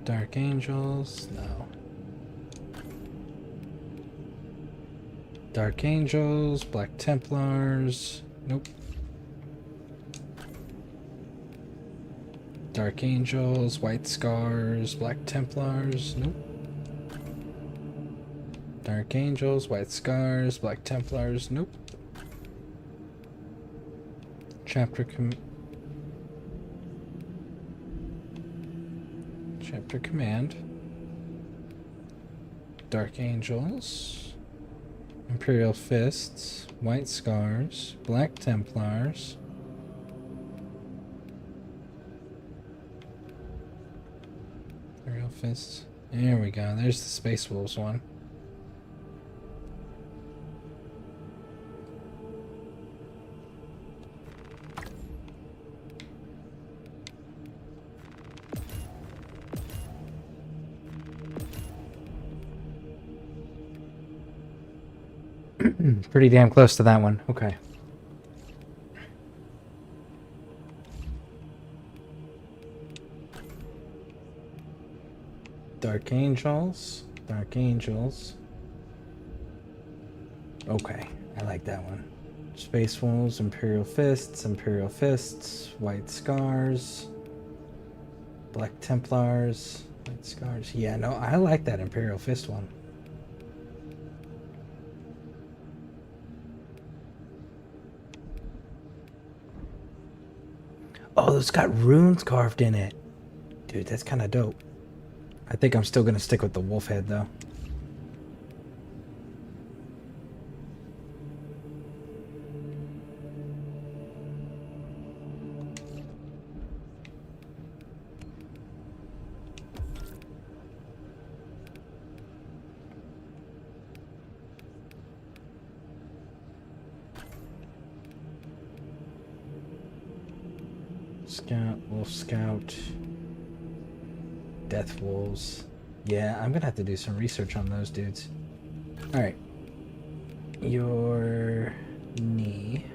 Dark Angels, no. Dark Angels, Black Templars, nope. Dark Angels, White Scars, Black Templars. Nope. Dark Angels, White Scars, Black Templars. Nope. Chapter Command. Dark Angels. Imperial Fists. White Scars. Black Templars. Imperial Fists. There we go. There's the Space Wolves one. Pretty damn close to that one. Okay. Dark Angels. Dark Angels. Okay, I like that one. Space Wolves, Imperial Fists, White Scars, Black Templars, White Scars. Yeah, no, I like that Imperial Fist one. Oh, it's got runes carved in it. Dude, that's kind of dope. I think I'm still going to stick with the wolf head, though. Scout, Wolf Scout, Death Wolves. Yeah, I'm gonna have to do some research on those dudes. Alright. Your knee.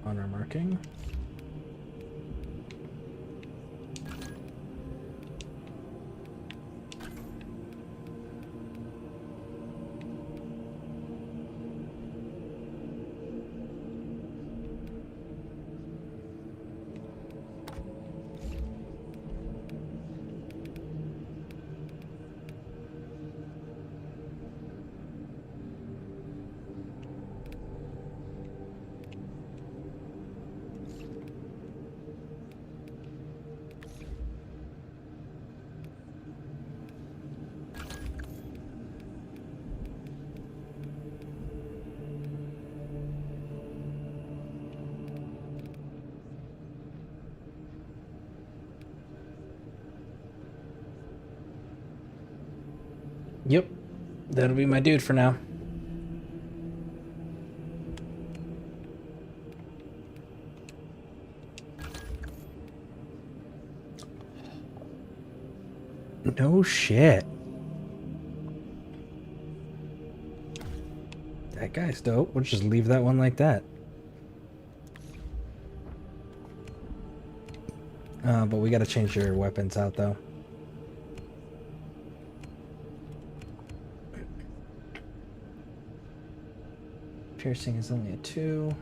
Honor marking. Yep, that'll be my dude for now. No shit. That guy's dope. We'll just leave that one like that. But we gotta change your weapons out though. Piercing is only a 2.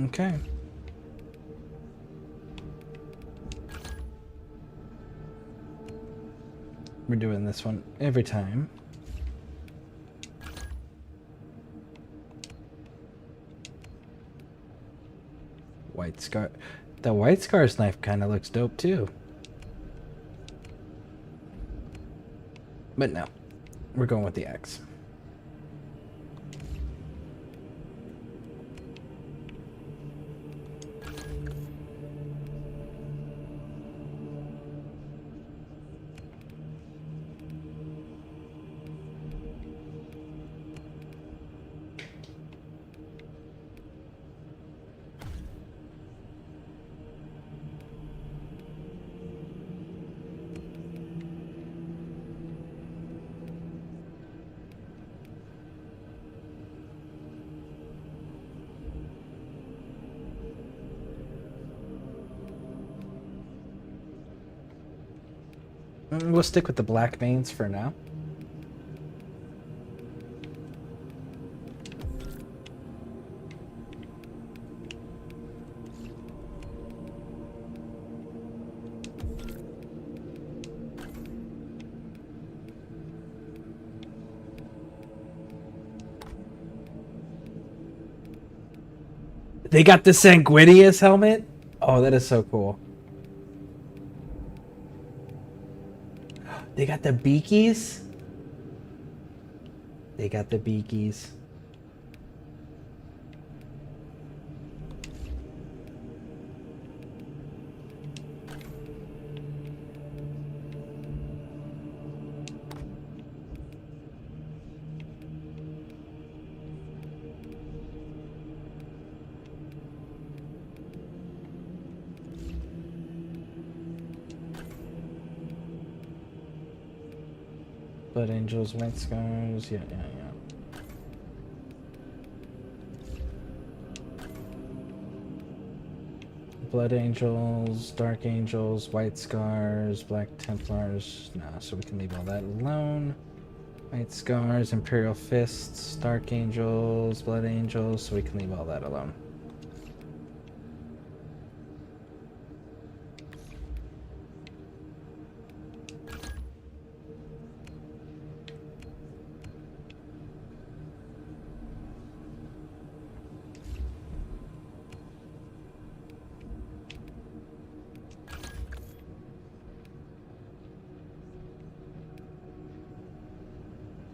Okay. We're doing this one every time. White Scar. The White Scar's knife kind of looks dope too. But no, we're going with the axe. We'll stick with the black veins for now. They got the Sanguinius helmet? Oh, that is so cool. They got the beakies? They got the beakies. Blood Angels, White Scars, yeah. Blood Angels, Dark Angels, White Scars, Black Templars, no, so we can leave all that alone. White Scars, Imperial Fists, Dark Angels, Blood Angels, so we can leave all that alone.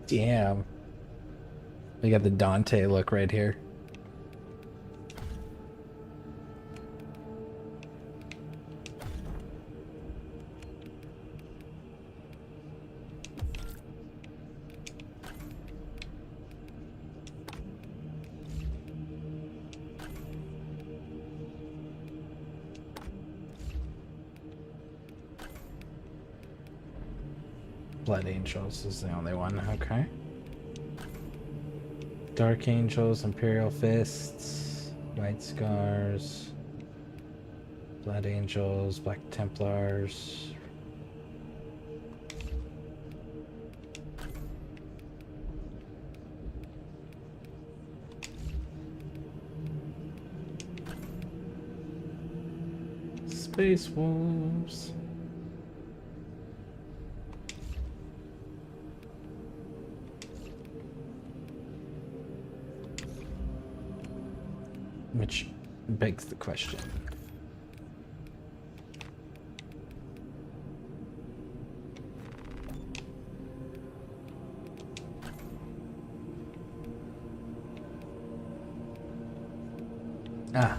Damn. We got the Dante look right here. Blood Angels is the only one, okay. Dark Angels, Imperial Fists, White Scars, Blood Angels, Black Templars. Space Wolves. Which begs the question. Ah,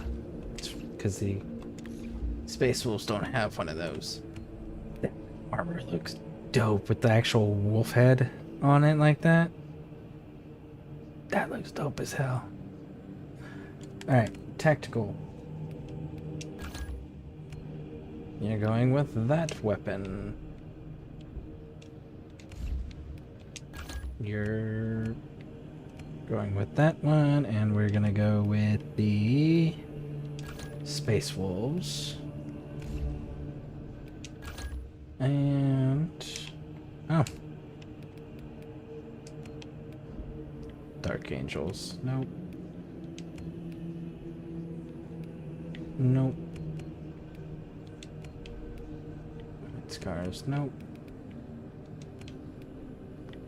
it's because the Space Wolves don't have one of those. The armor looks dope with the actual wolf head on it like that. That looks dope as hell. Alright, tactical. You're going with that weapon. You're going with that one, and we're gonna go with the Space Wolves. And... oh. Dark Angels. Nope. Nope. White Scars. Nope.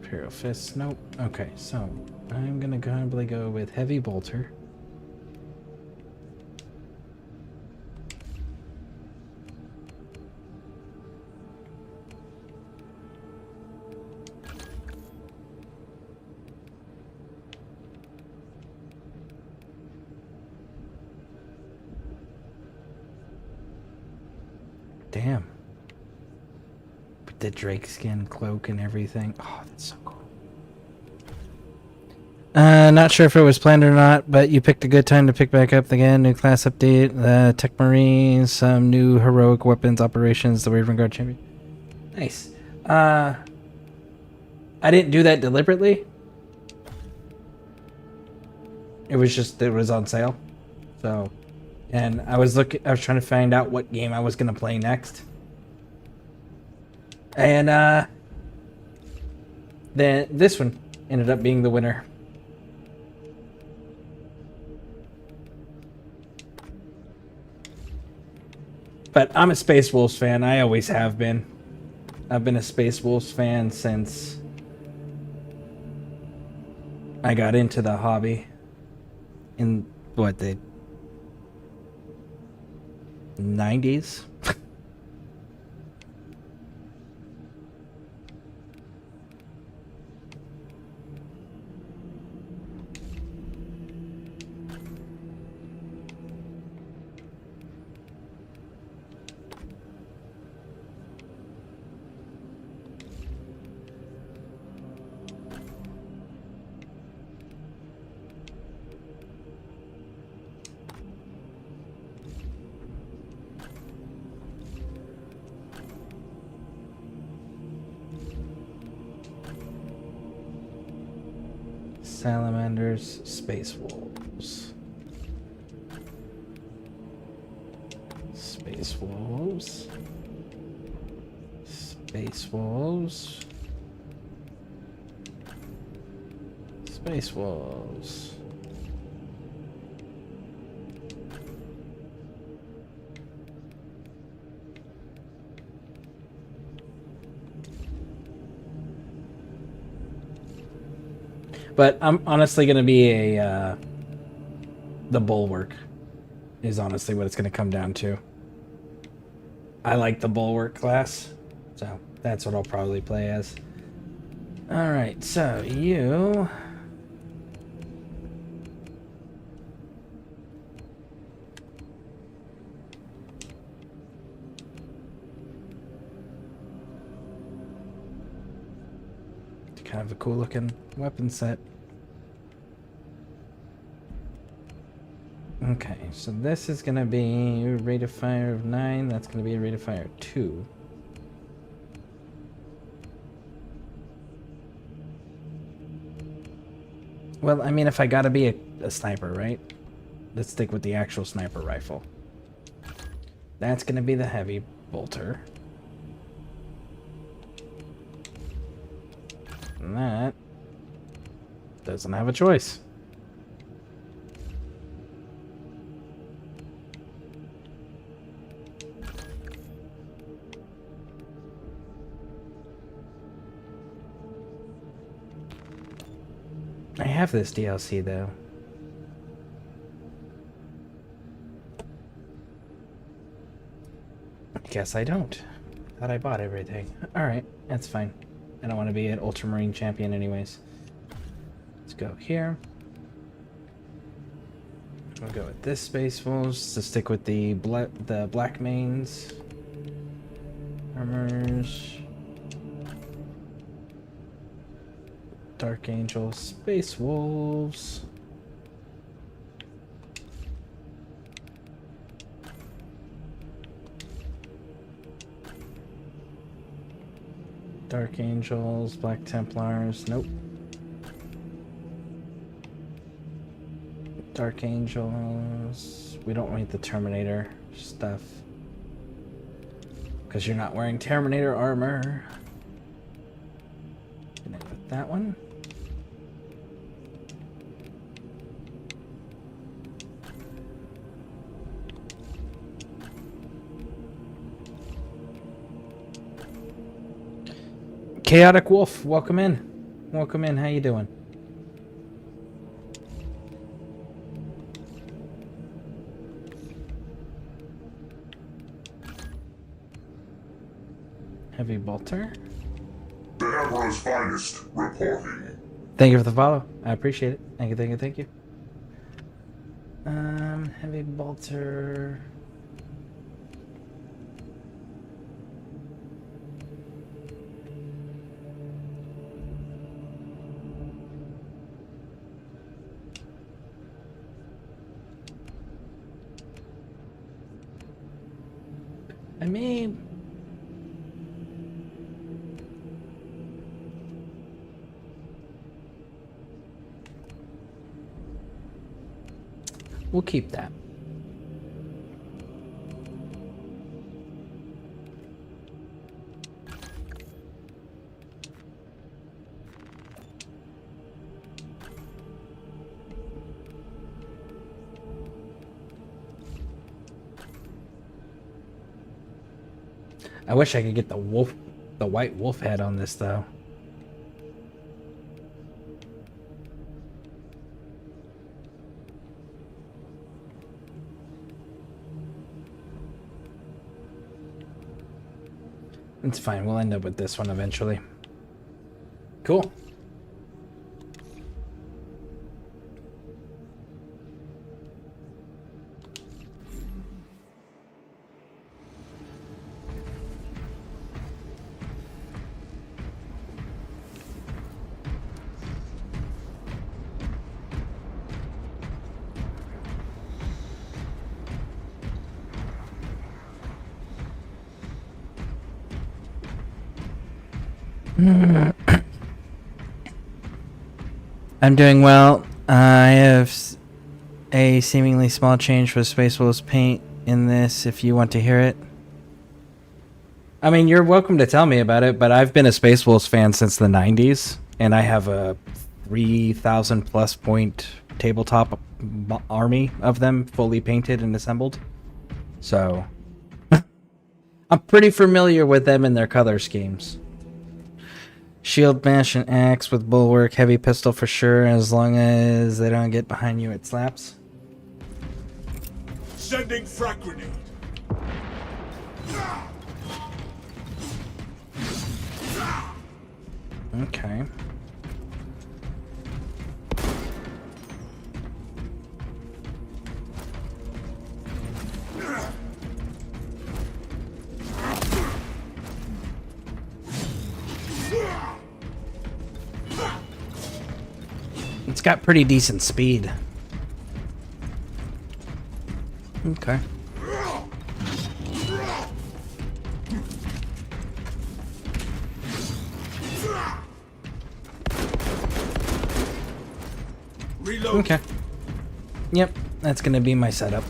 Imperial Fists. Nope. Okay, so I'm gonna probably go with Heavy Bolter. Damn. With the Drake skin cloak and everything. Oh, that's so cool. Not sure if it was planned or not, but you picked a good time to pick back up again. New class update, Tech Marines, some new heroic weapons operations, the Raven Guard Champion. Nice. I didn't do that deliberately. It was on sale. So, and I was trying to find out what game I was going to play next. And then this one ended up being the winner. But I'm a Space Wolves fan. I always have been. I've been a Space Wolves fan since I got into the hobby in, what, the 90s? Salamanders, Space Wolves. Space Wolves. Space Wolves. Space Wolves. But I'm honestly going to be a, the Bulwark is honestly what it's going to come down to. I like the Bulwark class, so that's what I'll probably play as. Alright, so you... kind of a cool looking weapon set. Okay, so this is going to be a rate of fire of 9. That's going to be a rate of fire of 2. Well, I mean, if I got to be a sniper, right? Let's stick with the actual sniper rifle. That's going to be the heavy bolter. And that doesn't have a choice. I have this DLC though. Guess I don't. Thought I bought everything. Alright, that's fine. I don't want to be an Ultramarine champion anyways. Let's go here. We'll go with this Space Wolves to stick with the black mains. Armors. Dark Angel, Space Wolves. Dark Angels, Black Templars, nope. Dark Angels, we don't need the Terminator stuff. Because you're not wearing Terminator armor. Gonna go with that one. Chaotic Wolf, welcome in. Welcome in, how you doing? Heavy bolter. The Emperor's finest reporting. Thank you for the follow. I appreciate it. Thank you, thank you, thank you. Heavy bolter. I mean, we'll keep that. I wish I could get the white wolf head on this though. It's fine, we'll end up with this one eventually. Cool. I'm doing well. I have a seemingly small change for Space Wolves paint in this if you want to hear it. I mean, you're welcome to tell me about it, but I've been a Space Wolves fan since the 90s, and I have a 3,000 plus point tabletop army of them fully painted and assembled. So, I'm pretty familiar with them and their color schemes. Shield bash and axe with bulwark, heavy pistol for sure, as long as they don't get behind you, it slaps. Sending frag grenade. Okay. It's got pretty decent speed. Okay. Okay. Yep, that's gonna be my setup.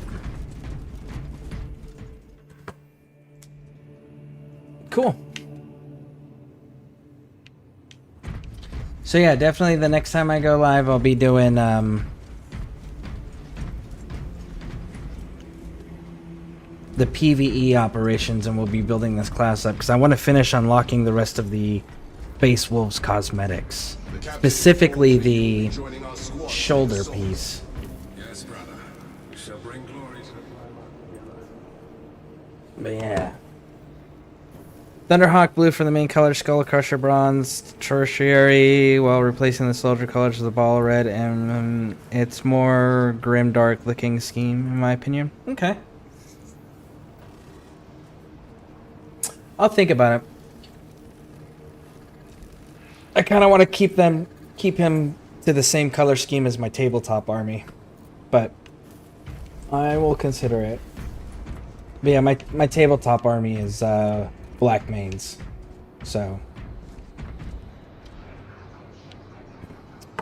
Cool. So yeah, definitely the next time I go live, I'll be doing the PvE operations, and we'll be building this class up because I want to finish unlocking the rest of the Space Wolves cosmetics, specifically the shoulder piece. Yes, brother. We shall bring glory to the But yeah. Thunderhawk blue for the main color, Skull Crusher bronze, tertiary, while replacing the soldier colors with the ball red, and it's more grim dark looking scheme in my opinion. Okay. I'll think about it. I kind of want to keep him to the same color scheme as my tabletop army, but I will consider it. But yeah, my tabletop army is black mains, so.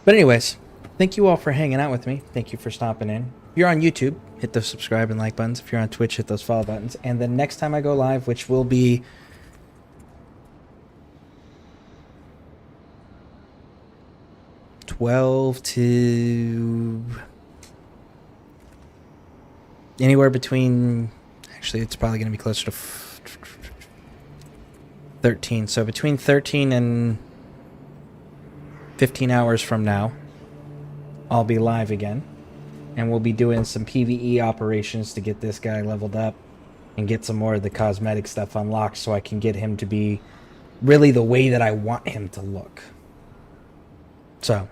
But anyways, thank you all for hanging out with me. Thank you for stopping in. If you're on YouTube, hit those subscribe and like buttons. If you're on Twitch, hit those follow buttons. And then next time I go live, which will be 12 to anywhere between, actually it's probably going to be closer to 13. So between 13 and 15 hours from now, I'll be live again. And we'll be doing some PvE operations to get this guy leveled up and get some more of the cosmetic stuff unlocked so I can get him to be really the way that I want him to look. So,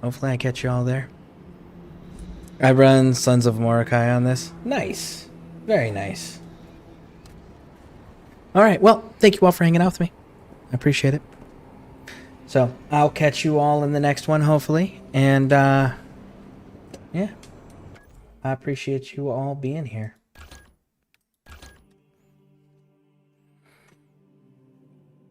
hopefully I catch you all there. I run Sons of Mordecai on this. Nice. Very nice. Alright, well, thank you all for hanging out with me. I appreciate it. So, I'll catch you all in the next one, hopefully. And, yeah. I appreciate you all being here.